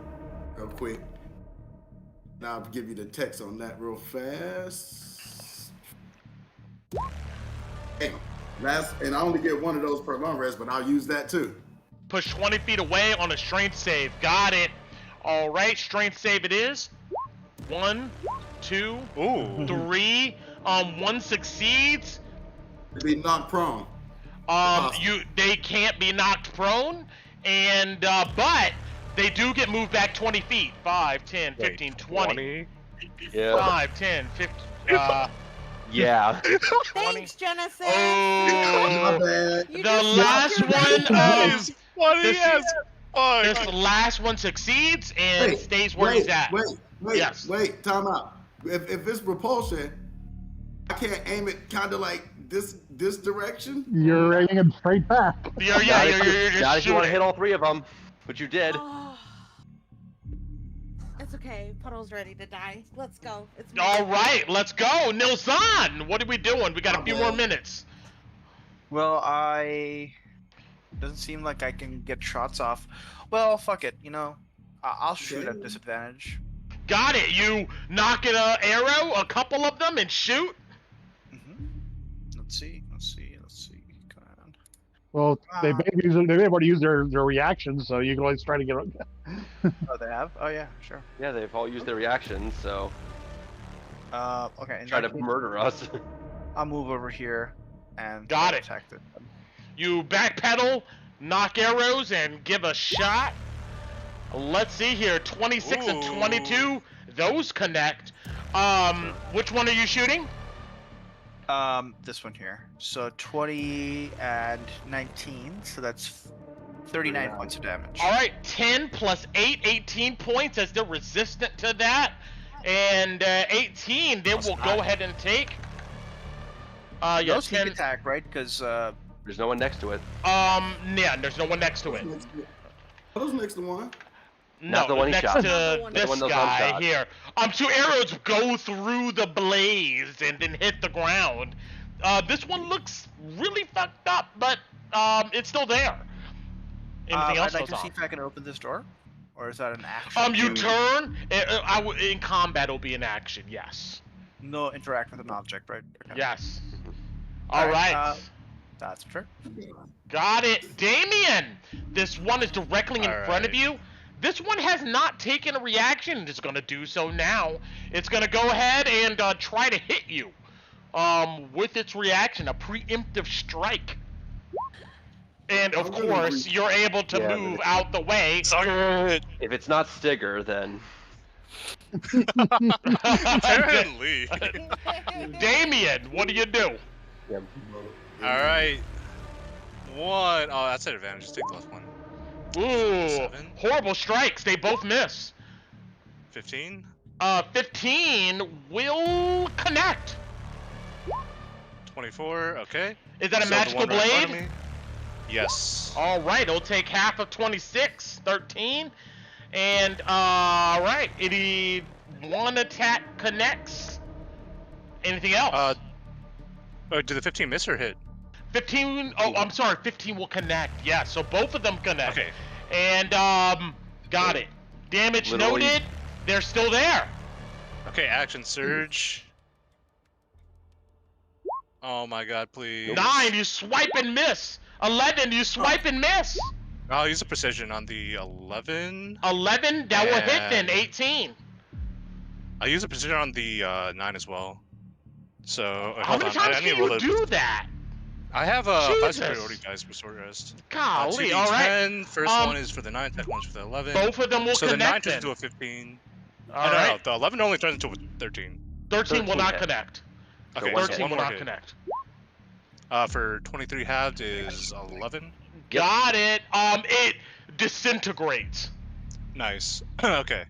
Speaker 5: real quick. And I'll give you the text on that real fast. Damn. And I only get one of those per long rest, but I'll use that too.
Speaker 2: Push 20 feet away on a strength save. Got it. All right, strength save it is. 1, 2,
Speaker 7: Ooh.
Speaker 2: 3. 1 succeeds.
Speaker 5: Be knocked prone.
Speaker 2: They can't be knocked prone, and but they do get moved back 20 feet. 5, 10, 15, 20.
Speaker 1: yeah,
Speaker 2: 5, 10, 15.
Speaker 1: yeah.
Speaker 6: Thanks, Genesis.
Speaker 5: My
Speaker 2: Oh,
Speaker 5: bad.
Speaker 6: You
Speaker 2: the
Speaker 6: just
Speaker 2: last
Speaker 6: dropped your
Speaker 2: one.
Speaker 6: dice.
Speaker 7: That is funny
Speaker 2: this-
Speaker 7: as
Speaker 2: This the last one succeeds and stays where he's at.
Speaker 5: Wait, time out. If it's repulsion, I can't aim it kind of like this direction.
Speaker 3: You're aiming him straight back.
Speaker 2: You're
Speaker 1: Not
Speaker 2: just
Speaker 1: if you want to
Speaker 2: shooting.
Speaker 1: hit all three of them, but you did.
Speaker 6: Oh. It's okay. Puddle's ready to die. Let's go. It's
Speaker 2: All right, let's go. Nilsan, what are we doing? We got a few more minutes.
Speaker 4: Well, doesn't seem like I can get shots off. Well, fuck it. You know, I'll shoot at disadvantage.
Speaker 2: Got it. You knock an arrow, a couple of them, and shoot.
Speaker 4: Let's see. Come on.
Speaker 3: Well, they may have already used their reactions, so you can always try to get.
Speaker 4: Oh, they have? Oh, yeah, sure.
Speaker 1: Yeah, they've all used their reactions, so
Speaker 4: Okay. in
Speaker 1: try
Speaker 4: that
Speaker 1: to
Speaker 4: case,
Speaker 1: murder us.
Speaker 4: I'll move over here and
Speaker 2: Got it.
Speaker 4: attack them.
Speaker 2: You backpedal, knock arrows, and give a shot. Let's see here. 26 and 22. Those connect. Which one are you shooting?
Speaker 4: This one here. So 20 and 19, so that's 39 points of damage.
Speaker 2: All right, 10 plus 8, 18 points as they're resistant to that. And 18, they will go ahead and take. Yeah,
Speaker 4: No sneak
Speaker 2: 10.
Speaker 4: attack, right? Because
Speaker 1: There's no one next to it.
Speaker 2: Yeah, there's no one next to it.
Speaker 5: Who's next to one?
Speaker 1: Not the
Speaker 2: No,
Speaker 1: one he
Speaker 2: next
Speaker 1: shot.
Speaker 2: to
Speaker 1: Not the
Speaker 2: this
Speaker 1: one those
Speaker 2: guy
Speaker 1: one shot.
Speaker 2: here. Two arrows go through the blaze and then hit the ground. This one looks really fucked up, but it's still there. Anything else
Speaker 4: I'd like
Speaker 2: goes
Speaker 4: to see
Speaker 2: on?
Speaker 4: if I can open this door, or is that an action?
Speaker 2: You turn. In combat, it'll be an action. Yes.
Speaker 4: No interact with an object, right? Okay.
Speaker 2: Yes. All right.
Speaker 4: That's true.
Speaker 2: Got it. Damien! This one is directly in
Speaker 7: All
Speaker 2: front of
Speaker 7: right.
Speaker 2: you. This one has not taken a reaction and is going to do so now. It's going to go ahead and try to hit you. With its reaction, a preemptive strike. And of course, you're able to move out the way.
Speaker 7: Suck it!
Speaker 1: If it's not Stigger, then
Speaker 7: Apparently.
Speaker 2: Damien, what do you do?
Speaker 7: Alright. One. Oh, that's an advantage. Just take the left one.
Speaker 2: Ooh,
Speaker 7: 7.
Speaker 2: horrible strikes. They both miss.
Speaker 7: 15.
Speaker 2: 15 will connect.
Speaker 7: 24. Okay.
Speaker 2: Is that a
Speaker 7: So the
Speaker 2: magical
Speaker 7: one right in front of
Speaker 2: blade?
Speaker 7: me? Yes.
Speaker 2: All right, it'll take half of 26, 13. And, all right, one attack connects. Anything else?
Speaker 7: Did the 15 miss or hit?
Speaker 2: 15, I'm sorry, 15 will connect. Yeah, so both of them connect.
Speaker 7: Okay.
Speaker 2: And, got it. Damage
Speaker 1: Literally-
Speaker 2: noted. They're still there.
Speaker 7: Okay, action surge. Oh my god, please.
Speaker 2: 9, you swipe and miss. 11, you swipe and miss.
Speaker 7: I'll use a precision on the 11.
Speaker 2: 11, that will hit then.
Speaker 7: And-
Speaker 2: 18.
Speaker 7: I'll use a precision on the 9 as well. So,
Speaker 2: How
Speaker 7: hold
Speaker 2: many
Speaker 7: on.
Speaker 2: times
Speaker 7: I need
Speaker 2: can
Speaker 7: to roll
Speaker 2: you
Speaker 7: the-
Speaker 2: do that?
Speaker 7: I have 5
Speaker 2: Jesus.
Speaker 7: superiority guys for short rest.
Speaker 2: Golly,
Speaker 7: 2d10.
Speaker 2: all right.
Speaker 7: First one is for the 9, second one's for the 11.
Speaker 2: Both of them will
Speaker 7: So the 9
Speaker 2: connect
Speaker 7: turns
Speaker 2: then.
Speaker 7: into a 15.
Speaker 2: All
Speaker 7: no,
Speaker 2: right.
Speaker 7: the 11 only turns into a 13.
Speaker 2: 13 will
Speaker 1: 13
Speaker 2: not
Speaker 1: hit.
Speaker 2: connect.
Speaker 7: Okay,
Speaker 1: one
Speaker 7: so
Speaker 2: 13
Speaker 7: one
Speaker 2: will
Speaker 7: more
Speaker 2: not
Speaker 7: hit.
Speaker 2: connect.
Speaker 7: For 23 halved is 11.
Speaker 2: Got it. It disintegrates.
Speaker 7: Nice. Okay.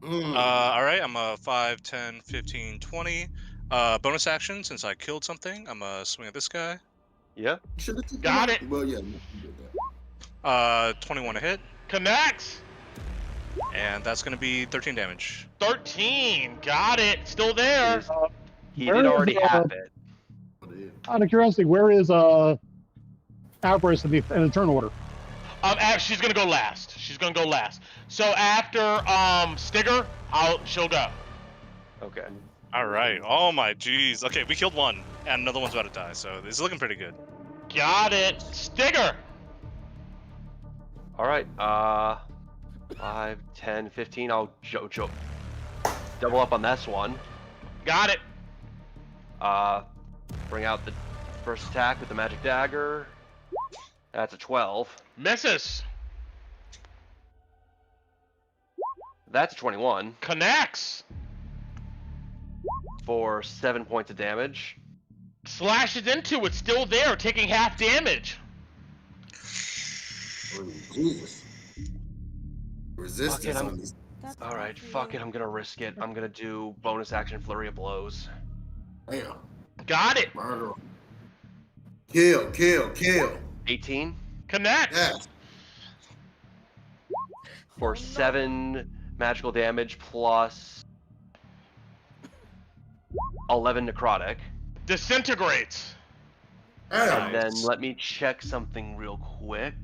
Speaker 7: Alright, I'm a 5, 10, 15, 20. Bonus action, since I killed something, I'm gonna swing at this guy.
Speaker 1: yeah.
Speaker 2: Got it.
Speaker 5: Well, yeah. You did that.
Speaker 7: 21 to hit,
Speaker 2: Connects.
Speaker 7: and that's gonna be 13 damage.
Speaker 2: 13. Got it. Still there.
Speaker 1: He
Speaker 3: Where
Speaker 1: did
Speaker 3: is
Speaker 1: already
Speaker 3: the,
Speaker 1: have it.
Speaker 3: Out of curiosity, where is Avarice in the turn order?
Speaker 2: She's gonna go last. She's gonna go last. So after Stigger, she'll go.
Speaker 1: Okay.
Speaker 7: Alright, oh my jeez. Okay, we killed one, and another one's about to die, so this is looking pretty good.
Speaker 2: Got it. Stigger.
Speaker 1: All right. 5, 10, 15. I'll double up on this one.
Speaker 2: Got it.
Speaker 1: Bring out the first attack with the magic dagger. That's a 12.
Speaker 2: Misses.
Speaker 1: That's a 21
Speaker 2: Connects.
Speaker 1: for 7 points of damage.
Speaker 2: Slashes into it. Still there, taking half damage.
Speaker 5: Oh, Jesus. Resistance
Speaker 1: I'm-
Speaker 5: on these.
Speaker 6: That's
Speaker 1: All right,
Speaker 6: good for
Speaker 1: fuck
Speaker 6: you.
Speaker 1: it. I'm gonna risk it. I'm gonna do bonus action flurry of blows.
Speaker 5: Damn.
Speaker 2: Got it.
Speaker 5: Murder. Kill, kill, kill.
Speaker 1: 18
Speaker 2: Connect.
Speaker 5: Yes.
Speaker 1: for
Speaker 6: Oh, no.
Speaker 1: 7 magical damage plus 11 necrotic.
Speaker 2: Disintegrates.
Speaker 5: Damn.
Speaker 1: And then
Speaker 7: Nice.
Speaker 1: let me check something real quick.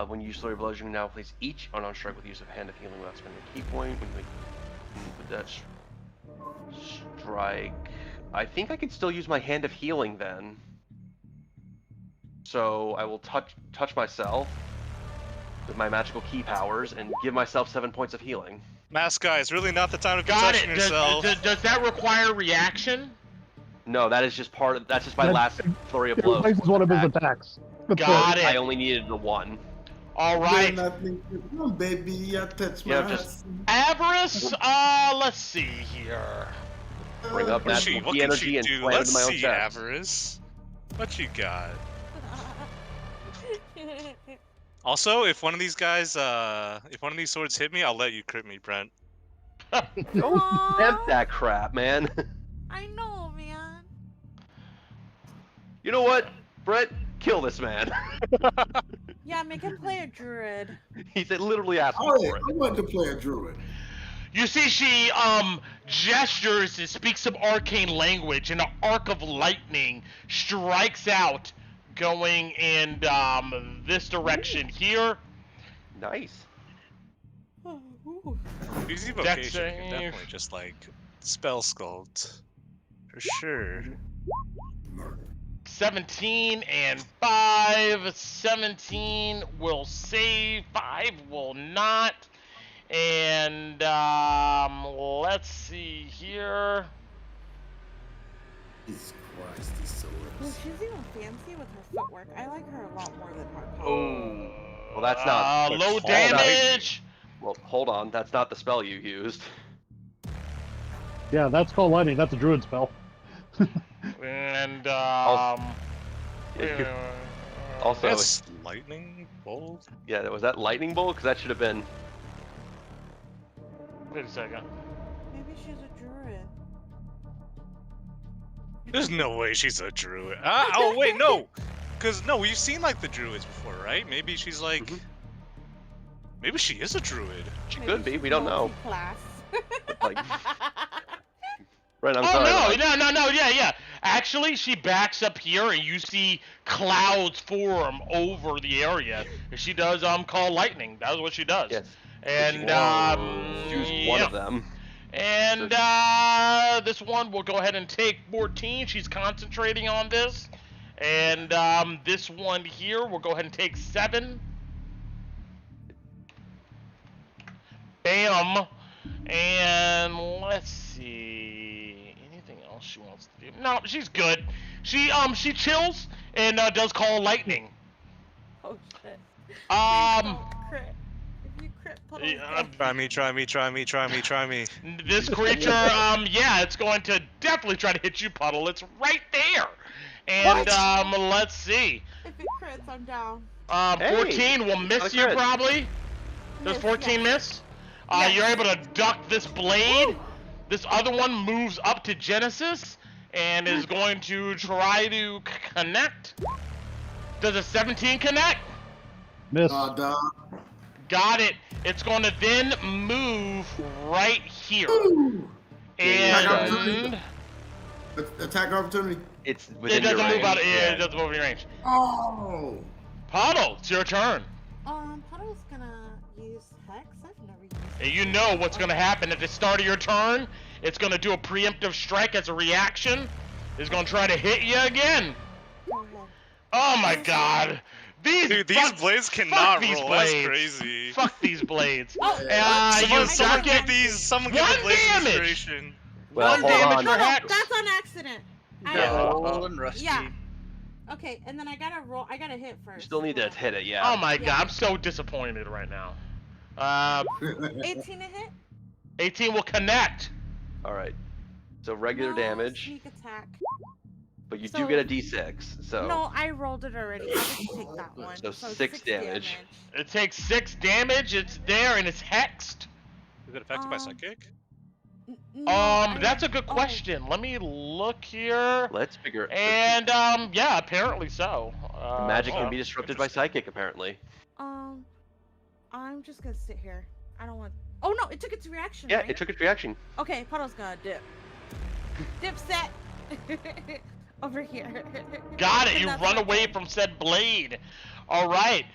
Speaker 1: When you use flurry of blows, you can now place each unarmed strike with use of hand of healing without spending a key point. When you with that strike, I think I could still use my hand of healing then. So I will touch myself with my magical key powers and give myself 7 points of healing.
Speaker 7: Mask guy, it's really not the time to be
Speaker 2: Got
Speaker 7: touching
Speaker 2: it.
Speaker 7: yourself.
Speaker 2: Does that require reaction?
Speaker 1: No, that is just part of. That's just my
Speaker 3: That-
Speaker 1: last flurry of
Speaker 3: It
Speaker 1: blows.
Speaker 3: replaces one of his
Speaker 1: Attack.
Speaker 3: attacks. That's
Speaker 2: Got
Speaker 3: it.
Speaker 2: it.
Speaker 1: I only needed the one.
Speaker 2: All right.
Speaker 5: When I think you come, baby, I touch
Speaker 1: Yeah,
Speaker 5: my
Speaker 1: just-
Speaker 2: Avarice. Let's see here.
Speaker 1: Bring up
Speaker 7: What
Speaker 1: magical
Speaker 7: can
Speaker 1: key energy
Speaker 7: she
Speaker 1: and
Speaker 7: do?
Speaker 1: slam it
Speaker 7: Let's
Speaker 1: into my own
Speaker 7: see,
Speaker 1: chest.
Speaker 7: Avarice. What you got? Also, if one of these guys, if one of these swords hit me, I'll let you crit me, Brent.
Speaker 1: Don't
Speaker 6: Aw,
Speaker 1: tempt that crap, man.
Speaker 6: I know, man.
Speaker 1: You know what, Brett? Kill this man.
Speaker 6: Yeah, make him play a druid.
Speaker 1: He said literally asked me
Speaker 5: Oh, yeah,
Speaker 1: for it.
Speaker 5: I wanted to play a druid.
Speaker 2: You see, she gestures and speaks some arcane language, and an arc of lightning strikes out, going in this direction here.
Speaker 1: Nice.
Speaker 6: Oh, ooh.
Speaker 7: These
Speaker 2: Dex
Speaker 7: evocation can
Speaker 2: save.
Speaker 7: definitely just like spell sculpt. For sure.
Speaker 5: Murder.
Speaker 2: 17 and 5. 17 will save, 5 will not. And let's see here.
Speaker 5: Jesus Christ, these
Speaker 6: Ooh,
Speaker 5: swords.
Speaker 6: she's even fancy with her footwork. I like her a lot more than hard power.
Speaker 1: Oh. Well, that's not.
Speaker 2: Low
Speaker 1: that's all that-
Speaker 2: damage.
Speaker 1: Well, hold on. That's not the spell you used.
Speaker 3: Yeah, that's called lightning. That's a druid spell.
Speaker 2: And
Speaker 1: Also,
Speaker 7: That's lightning bolt.
Speaker 1: yeah, was that lightning bolt? Because that should have been.
Speaker 2: wait a second.
Speaker 6: Maybe she's a druid.
Speaker 7: There's no way she's a druid. Oh wait, no. Cause no, we've seen like the druids before, right? Maybe she's like.
Speaker 1: Mhm.
Speaker 7: Maybe she is a druid.
Speaker 1: She
Speaker 6: Maybe
Speaker 1: could be.
Speaker 6: she's
Speaker 1: We don't know.
Speaker 6: multi-class.
Speaker 1: Like, Brett, I'm
Speaker 2: Oh
Speaker 1: sorry.
Speaker 2: no, yeah. Actually, she backs up here, and you see clouds form over the area. And she does call lightning. That's what she does.
Speaker 1: Yes.
Speaker 2: And
Speaker 1: Use one
Speaker 2: yeah.
Speaker 1: of them.
Speaker 2: And this one will go ahead and take 14. She's concentrating on this. And this one here will go ahead and take 7. Bam. And let's see. Anything else she wants to do? No, she's good. She chills and does call lightning.
Speaker 6: Oh shit.
Speaker 2: Um,
Speaker 6: Don't crit. If you crit, put on
Speaker 2: Yeah,
Speaker 7: Try me.
Speaker 2: This creature, yeah, it's going to definitely try to hit you, Puddle. It's right there. And let's see.
Speaker 6: If it crits, I'm down.
Speaker 2: 14 will miss
Speaker 1: not
Speaker 2: you
Speaker 1: good.
Speaker 2: probably. Does
Speaker 6: Miss,
Speaker 2: 14
Speaker 6: yes.
Speaker 2: miss?
Speaker 6: Yes.
Speaker 2: You're able to duck this blade. This other one moves up to Genesis and is going to try to connect. Does a 17 connect?
Speaker 3: Miss.
Speaker 5: Dog.
Speaker 2: Got it. It's going to then move right here.
Speaker 5: Ooh.
Speaker 2: And
Speaker 5: Attack opportunity.
Speaker 1: It's
Speaker 2: it
Speaker 1: within your
Speaker 2: doesn't move
Speaker 1: range.
Speaker 2: out. Yeah,
Speaker 1: Yeah.
Speaker 2: it doesn't move in range.
Speaker 5: Oh.
Speaker 2: Puddle, it's your turn.
Speaker 6: Puddle's gonna use Hex. I've never used
Speaker 2: And you know what's going to happen at the start of your turn. It's going to do a preemptive strike as a reaction. It's going to try to hit you again.
Speaker 6: Go ahead.
Speaker 2: Oh my god.
Speaker 7: Dude, these blades
Speaker 2: fuck
Speaker 7: cannot
Speaker 2: these
Speaker 7: roll.
Speaker 2: blades.
Speaker 7: That's crazy.
Speaker 2: Fuck these blades.
Speaker 6: Oh,
Speaker 2: You
Speaker 7: Someone
Speaker 2: duck
Speaker 7: get
Speaker 2: it.
Speaker 7: these. Someone get
Speaker 2: One
Speaker 7: the blades
Speaker 2: damage.
Speaker 7: inspiration.
Speaker 1: Well,
Speaker 2: One
Speaker 1: hold
Speaker 2: damage
Speaker 1: on.
Speaker 2: for Hex.
Speaker 6: That's on accident. I
Speaker 2: Yeah.
Speaker 6: know.
Speaker 4: and rusty.
Speaker 6: Yeah. Okay, and then I gotta roll. I gotta hit first.
Speaker 1: You still need to
Speaker 6: Hold on.
Speaker 1: hit it, yeah.
Speaker 2: Oh my god,
Speaker 6: Yeah.
Speaker 2: I'm so disappointed right now.
Speaker 6: 18 to hit.
Speaker 2: 18 will connect.
Speaker 1: All right. So regular
Speaker 6: No,
Speaker 1: damage.
Speaker 6: Sneak attack.
Speaker 1: but you
Speaker 6: So-
Speaker 1: do get a D6. So
Speaker 6: No, I rolled it already. I didn't take that one.
Speaker 1: So
Speaker 6: it's
Speaker 1: 6 damage.
Speaker 2: It takes 6 damage. It's there and it's hexed.
Speaker 7: Is it affected by
Speaker 6: Um,
Speaker 7: psychic?
Speaker 2: That's a good question. Let me look here.
Speaker 1: let's figure.
Speaker 2: And yeah, apparently so.
Speaker 1: Magic can
Speaker 2: well,
Speaker 1: be disrupted by psychic, apparently.
Speaker 6: I'm just gonna sit here. I don't want. Oh no! It took its reaction.
Speaker 1: Yeah,
Speaker 6: right?
Speaker 1: it took its reaction.
Speaker 6: Okay, Puddle's gonna dip. Dip set. Over here.
Speaker 2: Got it.
Speaker 6: And
Speaker 2: You
Speaker 6: that's
Speaker 2: run
Speaker 6: what-
Speaker 2: away from said blade. All right.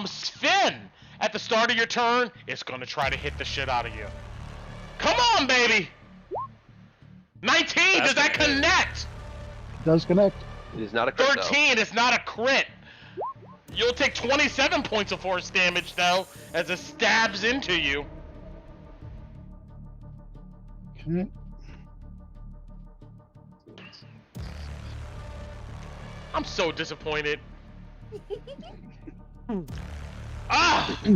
Speaker 2: Sven, at the start of your turn, it's gonna try to hit the shit out of you. Come on, baby. 19. Does that connect?
Speaker 3: Does connect.
Speaker 1: It is not a crit,
Speaker 2: 13. It's not a crit. You'll take 27 points of force damage though, as it stabs into you.
Speaker 3: Okay.
Speaker 2: I'm so disappointed. Ah!
Speaker 6: Ray,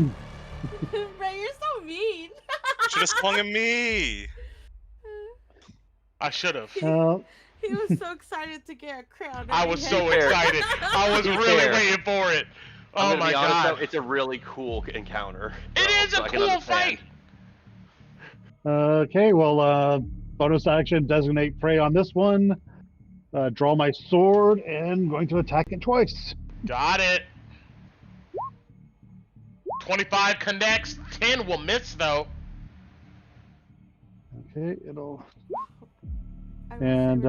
Speaker 6: you're so mean.
Speaker 7: Should have swung at me.
Speaker 2: I should have.
Speaker 6: He was so excited to get a crown.
Speaker 2: I was so excited. I was really
Speaker 1: Fair.
Speaker 2: waiting for it.
Speaker 1: I'm
Speaker 2: Oh
Speaker 1: gonna
Speaker 2: my
Speaker 1: be honest,
Speaker 2: god.
Speaker 1: though, it's a really cool encounter.
Speaker 2: It is
Speaker 1: so
Speaker 2: a
Speaker 1: I can
Speaker 2: cool
Speaker 1: understand.
Speaker 2: fight.
Speaker 3: Okay, well, bonus action, designate prey on this one. Draw my sword and going to attack it twice.
Speaker 2: Got it. 25 connects. 10 will miss though.
Speaker 3: Okay, it'll.
Speaker 6: I was
Speaker 3: And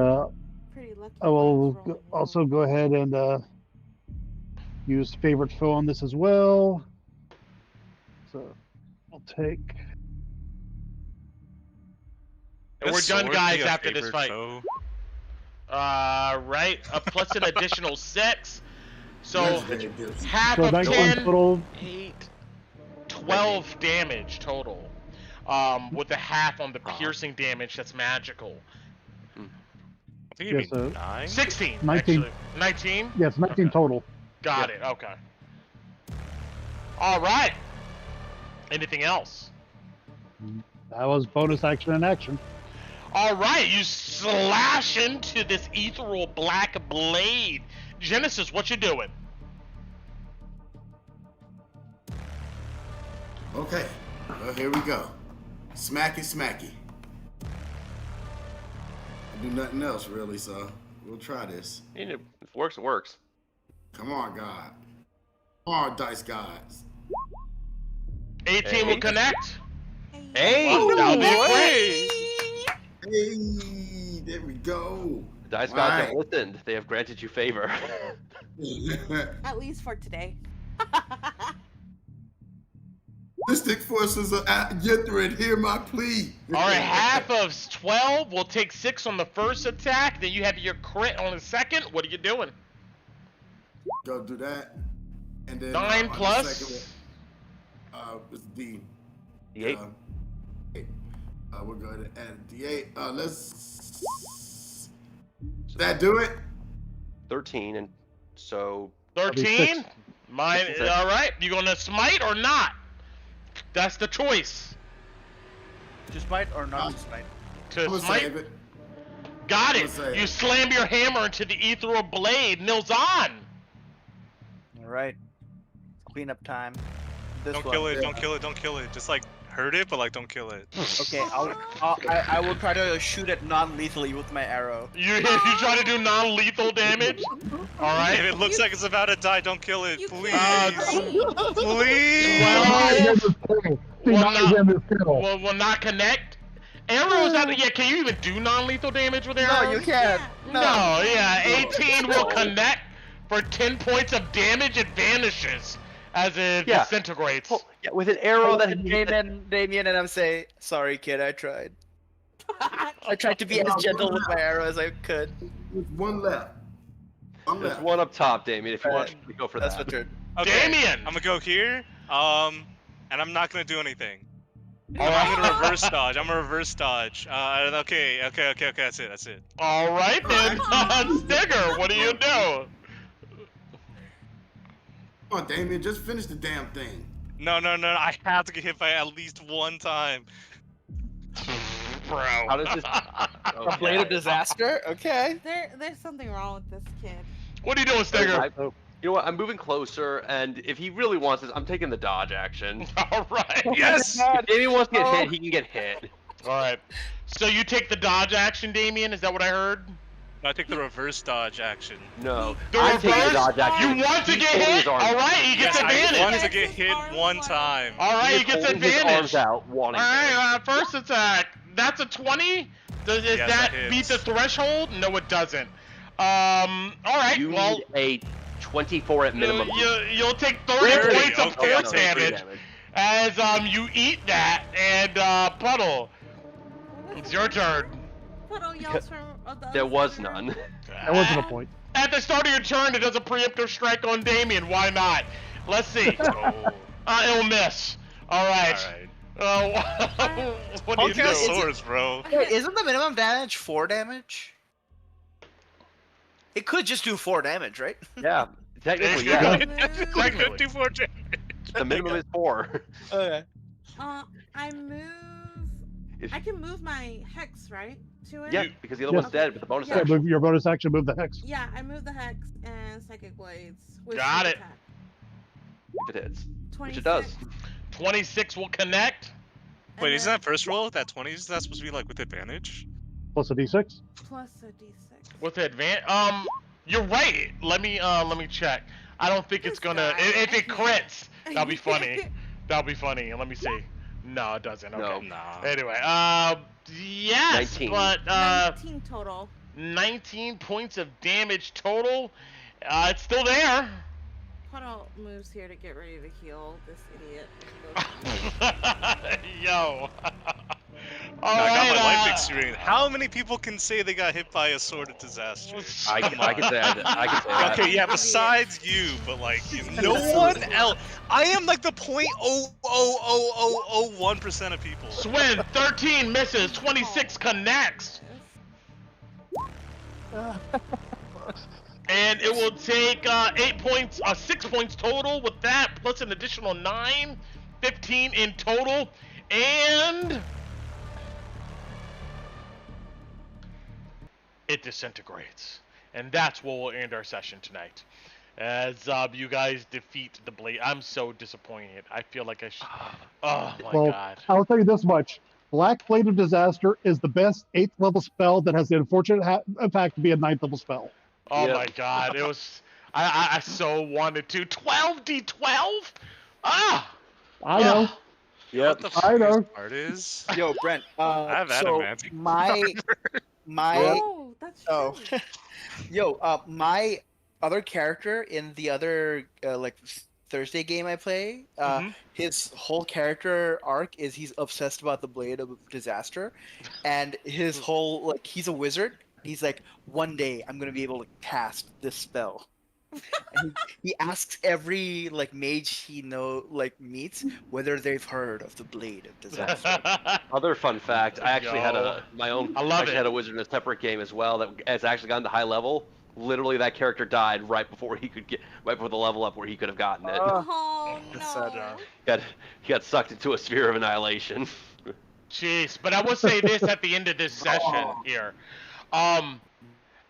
Speaker 6: pretty lucky.
Speaker 3: I will also go ahead and use favorite foe on this as well. So I'll take.
Speaker 2: And we're
Speaker 7: Does
Speaker 2: done,
Speaker 7: sword
Speaker 2: guys,
Speaker 7: be a
Speaker 2: after this
Speaker 7: favorite
Speaker 2: fight.
Speaker 7: foe?
Speaker 2: Right. Plus an additional 6. So
Speaker 5: Legendary gifts.
Speaker 2: half
Speaker 3: So
Speaker 2: of
Speaker 3: 19
Speaker 2: 10,
Speaker 3: total.
Speaker 2: 8, 12 damage total. With a half on the piercing damage that's magical.
Speaker 7: I think you
Speaker 3: Yes,
Speaker 7: mean 9?
Speaker 2: 16,
Speaker 3: 19.
Speaker 2: actually. 19?
Speaker 3: Yes, 19
Speaker 2: Okay.
Speaker 3: total.
Speaker 2: Got it, okay. Alright. Anything else?
Speaker 3: That was bonus action and action.
Speaker 2: Alright, you slash into this ethereal black blade. Genesis, what you doing?
Speaker 5: Okay, well, here we go. Smacky, smacky. I do nothing else really, so we'll try this.
Speaker 1: And if it works, it works.
Speaker 5: Come on, God. Come on, dice gods.
Speaker 2: 18 will connect.
Speaker 1: Hey!
Speaker 2: Well, that'll be a
Speaker 7: Hey!
Speaker 2: crit.
Speaker 5: Hey, there we go.
Speaker 1: The dice gods have
Speaker 5: Right.
Speaker 1: listened. They have granted you favor.
Speaker 6: At least for today.
Speaker 5: Mystic forces are at Yithrin, hear my plea.
Speaker 2: Alright, half of 12 will take 6 on the first attack. Then you have your crit on the second. What are you doing?
Speaker 5: Go do that. And then
Speaker 2: 9
Speaker 5: on the
Speaker 2: plus?
Speaker 5: second one, it's D.
Speaker 1: D8.
Speaker 5: 8. We're going to add D8. Let's. Does that do it?
Speaker 1: 13, and so
Speaker 2: 13? Mine.
Speaker 1: 6 and 6.
Speaker 2: Alright, you gonna smite or not? That's the choice.
Speaker 4: To smite or not to smite?
Speaker 2: To
Speaker 5: I'm gonna
Speaker 2: smite.
Speaker 5: save it.
Speaker 2: Got
Speaker 5: I'm
Speaker 2: it.
Speaker 5: gonna say
Speaker 2: You
Speaker 5: it.
Speaker 2: slam your hammer into the ethereal blade. Nils on.
Speaker 4: Alright. Cleanup time. This
Speaker 7: Don't
Speaker 4: one.
Speaker 7: kill it, don't kill it, don't kill it. Just like hurt it, but like don't kill it.
Speaker 4: Okay, I will try to shoot it non-lethally with my arrow.
Speaker 2: You try to do non-lethal damage. All
Speaker 7: If
Speaker 2: right.
Speaker 7: it looks like it's about to die, don't kill it,
Speaker 6: You
Speaker 7: please.
Speaker 6: can't.
Speaker 7: Please.
Speaker 2: Well,
Speaker 3: Denies
Speaker 2: not-
Speaker 3: him his kill.
Speaker 2: will not connect. Arrows out. Yeah, can you even do non-lethal damage with arrows?
Speaker 4: No, you can't.
Speaker 2: No, yeah. 18 will connect for 10 points of damage. It vanishes as it
Speaker 1: Yeah.
Speaker 2: disintegrates.
Speaker 1: well, yeah, with an arrow that
Speaker 4: Damien and I'm saying, sorry kid, I tried. I tried to be as gentle with my arrow as I could.
Speaker 5: With one left. One
Speaker 1: there's
Speaker 5: left.
Speaker 1: one up top, Damien. If you want
Speaker 4: Alright.
Speaker 1: to go for
Speaker 4: That's
Speaker 1: that.
Speaker 4: what you're.
Speaker 7: Okay,
Speaker 2: Damien!
Speaker 7: I'm gonna go here. And I'm not gonna do anything.
Speaker 2: All
Speaker 7: I'm gonna
Speaker 2: right.
Speaker 7: reverse dodge. I'm gonna reverse dodge. Okay. That's it.
Speaker 2: All right then, Stigger. What do you do?
Speaker 5: Come on, Damien, just finish the damn thing.
Speaker 7: No. I have to get hit by at least one time.
Speaker 2: bro.
Speaker 1: How does this?
Speaker 4: A blade of disaster. Okay.
Speaker 6: There's something wrong with this kid.
Speaker 2: What are you doing, Stinger?
Speaker 1: You know what? I'm moving closer, and if he really wants this, I'm taking the dodge action.
Speaker 2: All right.
Speaker 7: Yes.
Speaker 1: If Damien wants to get hit, he can get hit.
Speaker 2: All right. So you take the dodge action, Damien? Is that what I heard?
Speaker 7: I take the reverse dodge action.
Speaker 1: No,
Speaker 2: The
Speaker 1: I'm taking the
Speaker 2: reverse?
Speaker 1: dodge action.
Speaker 2: You want to
Speaker 1: He's
Speaker 2: get
Speaker 1: holding
Speaker 2: hit?
Speaker 1: his arms-
Speaker 2: All right, he gets
Speaker 7: Yes, I
Speaker 2: advantage.
Speaker 7: want
Speaker 6: Yes,
Speaker 7: to get
Speaker 6: his
Speaker 7: hit
Speaker 6: arms
Speaker 7: one
Speaker 6: wide.
Speaker 7: time.
Speaker 2: All right,
Speaker 1: He's
Speaker 2: he gets
Speaker 1: holding his
Speaker 2: advantage.
Speaker 1: arms out, wanting
Speaker 2: All
Speaker 1: to.
Speaker 2: right, first attack. That's a 20. Does
Speaker 7: Yes,
Speaker 2: that
Speaker 7: that
Speaker 2: beat the
Speaker 7: hits.
Speaker 2: threshold? No, it doesn't. All right.
Speaker 1: You
Speaker 2: well,
Speaker 1: need a 24 at minimum.
Speaker 2: you'll take 30
Speaker 7: 30,
Speaker 2: points of
Speaker 7: okay, I'll
Speaker 2: force
Speaker 7: take
Speaker 2: damage as you eat that. And Puddle, it's your turn.
Speaker 6: Puddle yells from the
Speaker 1: There
Speaker 6: other
Speaker 1: was
Speaker 6: side of the room.
Speaker 1: none.
Speaker 3: That wasn't a point.
Speaker 2: At the start of your turn, it does a preemptive strike on Damien. Why not? Let's see.
Speaker 7: Oh.
Speaker 2: It'll miss. All right. What do you
Speaker 7: Punk
Speaker 2: do?
Speaker 7: has swords, bro.
Speaker 4: Wait, isn't the minimum damage 4 damage? It could just do 4 damage, right?
Speaker 1: Yeah, technically,
Speaker 2: Yeah.
Speaker 1: yeah.
Speaker 7: It's like 54 damage.
Speaker 1: The minimum is 4.
Speaker 4: Okay.
Speaker 6: I move.
Speaker 1: If-
Speaker 6: I can move my hex, right? To it.
Speaker 1: Yeah, because the other
Speaker 3: Yes.
Speaker 1: one's dead, but the bonus
Speaker 6: Yeah.
Speaker 3: Yeah,
Speaker 1: action.
Speaker 3: move your bonus action, move the hex.
Speaker 6: Yeah, I move the hex and psychic blades. With
Speaker 2: Got
Speaker 6: sneak
Speaker 2: it.
Speaker 6: attack.
Speaker 1: If it hits.
Speaker 6: 26.
Speaker 1: Which it does.
Speaker 2: 26 will connect.
Speaker 6: and
Speaker 7: Wait, isn't
Speaker 6: then
Speaker 7: that first roll? That 20? Is that supposed to be like with advantage?
Speaker 3: Plus a d6.
Speaker 6: plus a d6?
Speaker 2: With advantage. You're right. Let me check. I don't think it's
Speaker 6: This
Speaker 2: gonna.
Speaker 6: guy,
Speaker 2: If
Speaker 6: I
Speaker 2: it
Speaker 6: can't.
Speaker 2: crits, that'll be funny. That'll be funny. Let me see. No, it doesn't.
Speaker 1: No.
Speaker 2: Okay.
Speaker 7: Nah.
Speaker 2: Anyway, yes,
Speaker 1: 19.
Speaker 2: but
Speaker 6: 19 total.
Speaker 2: 19 points of damage total. It's still there.
Speaker 6: Puddle moves here to get ready to heal this idiot.
Speaker 2: Yo. All
Speaker 7: I got
Speaker 2: right,
Speaker 7: my life experience. How many people can say they got hit by a sword of disaster?
Speaker 1: I can say that. I can say that.
Speaker 7: Okay, yeah, besides you, but like no one else. I am like the 0.00001% of people.
Speaker 2: Swin, 13 misses, 26 connects. And it will take 6 points total with that, plus an additional 9, 15 in total, and it disintegrates. And that's where we'll end our session tonight. As you guys defeat the blade. I'm so disappointed. I feel like I should. Oh my
Speaker 3: Well,
Speaker 2: god.
Speaker 3: I'll tell you this much. Black Blade of Disaster is the best 8th level spell that has the unfortunate fact to be a 9th level spell.
Speaker 2: Oh
Speaker 1: Yep.
Speaker 2: my god. It was. I so wanted to. 12d12? Ah!
Speaker 3: I know.
Speaker 2: Ah.
Speaker 1: Yep.
Speaker 7: What the
Speaker 3: I know.
Speaker 7: funniest part is,
Speaker 4: Yo, Brent.
Speaker 7: I have
Speaker 4: so
Speaker 7: adamantine.
Speaker 4: my
Speaker 6: Oh, that's
Speaker 4: Oh.
Speaker 6: true.
Speaker 4: my other character in the other Thursday game I play,
Speaker 2: Mhm.
Speaker 4: his whole character arc is he's obsessed about the Blade of Disaster, and his whole he's a wizard. He's like, one day I'm gonna be able to cast this spell. And he asks every mage he meets whether they've heard of the Blade of Disaster.
Speaker 1: Other fun fact, I actually had
Speaker 2: Yo.
Speaker 1: my own.
Speaker 2: I love
Speaker 1: actually
Speaker 2: it.
Speaker 1: had a wizard in a separate game as well that has actually gotten to high level. Literally, that character died right before the level up where he could have gotten it.
Speaker 6: Oh
Speaker 2: It's sad,
Speaker 6: no.
Speaker 1: He got sucked into a sphere of annihilation.
Speaker 2: Jeez, but I will say this at the end of this session here.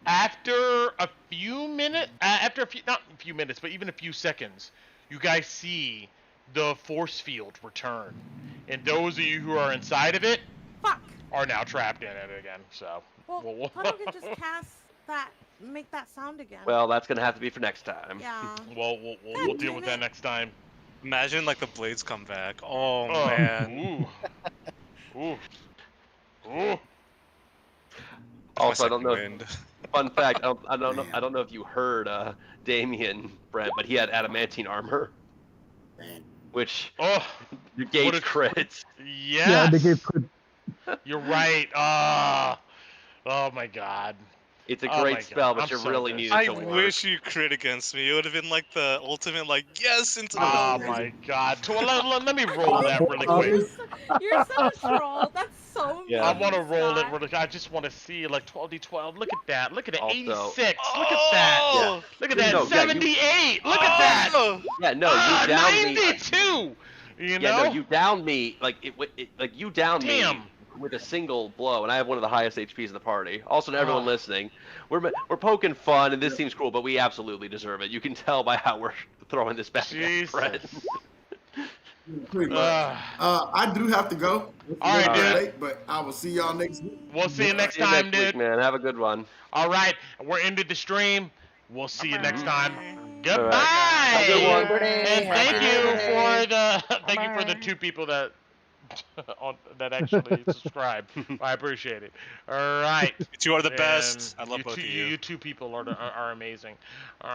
Speaker 2: After a few minutes, not a few minutes, but even a few seconds, you guys see the force field return. And those of you who are inside of it
Speaker 6: Fuck.
Speaker 2: are now trapped in it again, so.
Speaker 6: Well, Puddle can just cast that, make that sound again.
Speaker 1: Well, that's gonna have to be for next time.
Speaker 6: yeah.
Speaker 2: Well, we'll deal with that next time.
Speaker 7: Imagine the blades come back. Oh
Speaker 2: Oh,
Speaker 7: man.
Speaker 2: Ooh. Ooh. Ooh.
Speaker 1: Also,
Speaker 7: My
Speaker 1: I don't know.
Speaker 7: second wind.
Speaker 1: Fun fact, I don't know if you heard Damien, Brent, but he had adamantine armor, which
Speaker 2: Oh,
Speaker 1: negates
Speaker 2: What a-
Speaker 1: crits.
Speaker 2: yes.
Speaker 3: Yeah, they gave
Speaker 2: You're right. Oh my god.
Speaker 1: It's a
Speaker 2: Oh my
Speaker 1: great
Speaker 2: God,
Speaker 1: spell, but
Speaker 2: I'm
Speaker 1: you
Speaker 2: so
Speaker 1: really
Speaker 2: pissed.
Speaker 1: need it
Speaker 7: I
Speaker 1: to work.
Speaker 7: wish you crit against me. It would have been like the ultimate, yes into the.
Speaker 2: Oh my god. Let me roll that really quick.
Speaker 6: You're such a troll. That's so
Speaker 1: Yeah.
Speaker 2: I
Speaker 6: mean,
Speaker 2: want to roll it
Speaker 6: Scott.
Speaker 2: really. I just want to see 12d12. Look at that. Look at it.
Speaker 1: Also-
Speaker 2: 86. Look at that.
Speaker 7: Oh!
Speaker 2: Look at that.
Speaker 1: No, yeah, you-
Speaker 2: 78. Look at that.
Speaker 7: Oh!
Speaker 1: Yeah, no, you downed me.
Speaker 2: 92. You know?
Speaker 1: Yeah, no, you downed me. You downed
Speaker 2: Damn.
Speaker 1: me with a single blow, and I have one of the highest HPs in the party. Also, to everyone
Speaker 2: Oh.
Speaker 1: listening, we're poking fun, and this seems cruel, but we absolutely deserve it. You can tell by how we're throwing this back at Brett.
Speaker 2: Jesus.
Speaker 5: Pretty much. I do have to go. It's
Speaker 2: All right,
Speaker 5: a little bit
Speaker 2: dude.
Speaker 5: late, but I will see y'all next week.
Speaker 2: We'll see you next
Speaker 1: See you
Speaker 2: time,
Speaker 1: next week,
Speaker 2: dude.
Speaker 1: man. Have a good one.
Speaker 2: All right, we're ended the stream. We'll see you next time.
Speaker 1: All
Speaker 2: Goodbye.
Speaker 1: right. Have a good one.
Speaker 2: And thank you for the 2 people that that actually subscribe. I appreciate it. All right.
Speaker 7: You two are the best. I
Speaker 2: And
Speaker 7: love both of you.
Speaker 2: You 2 people are amazing. All right.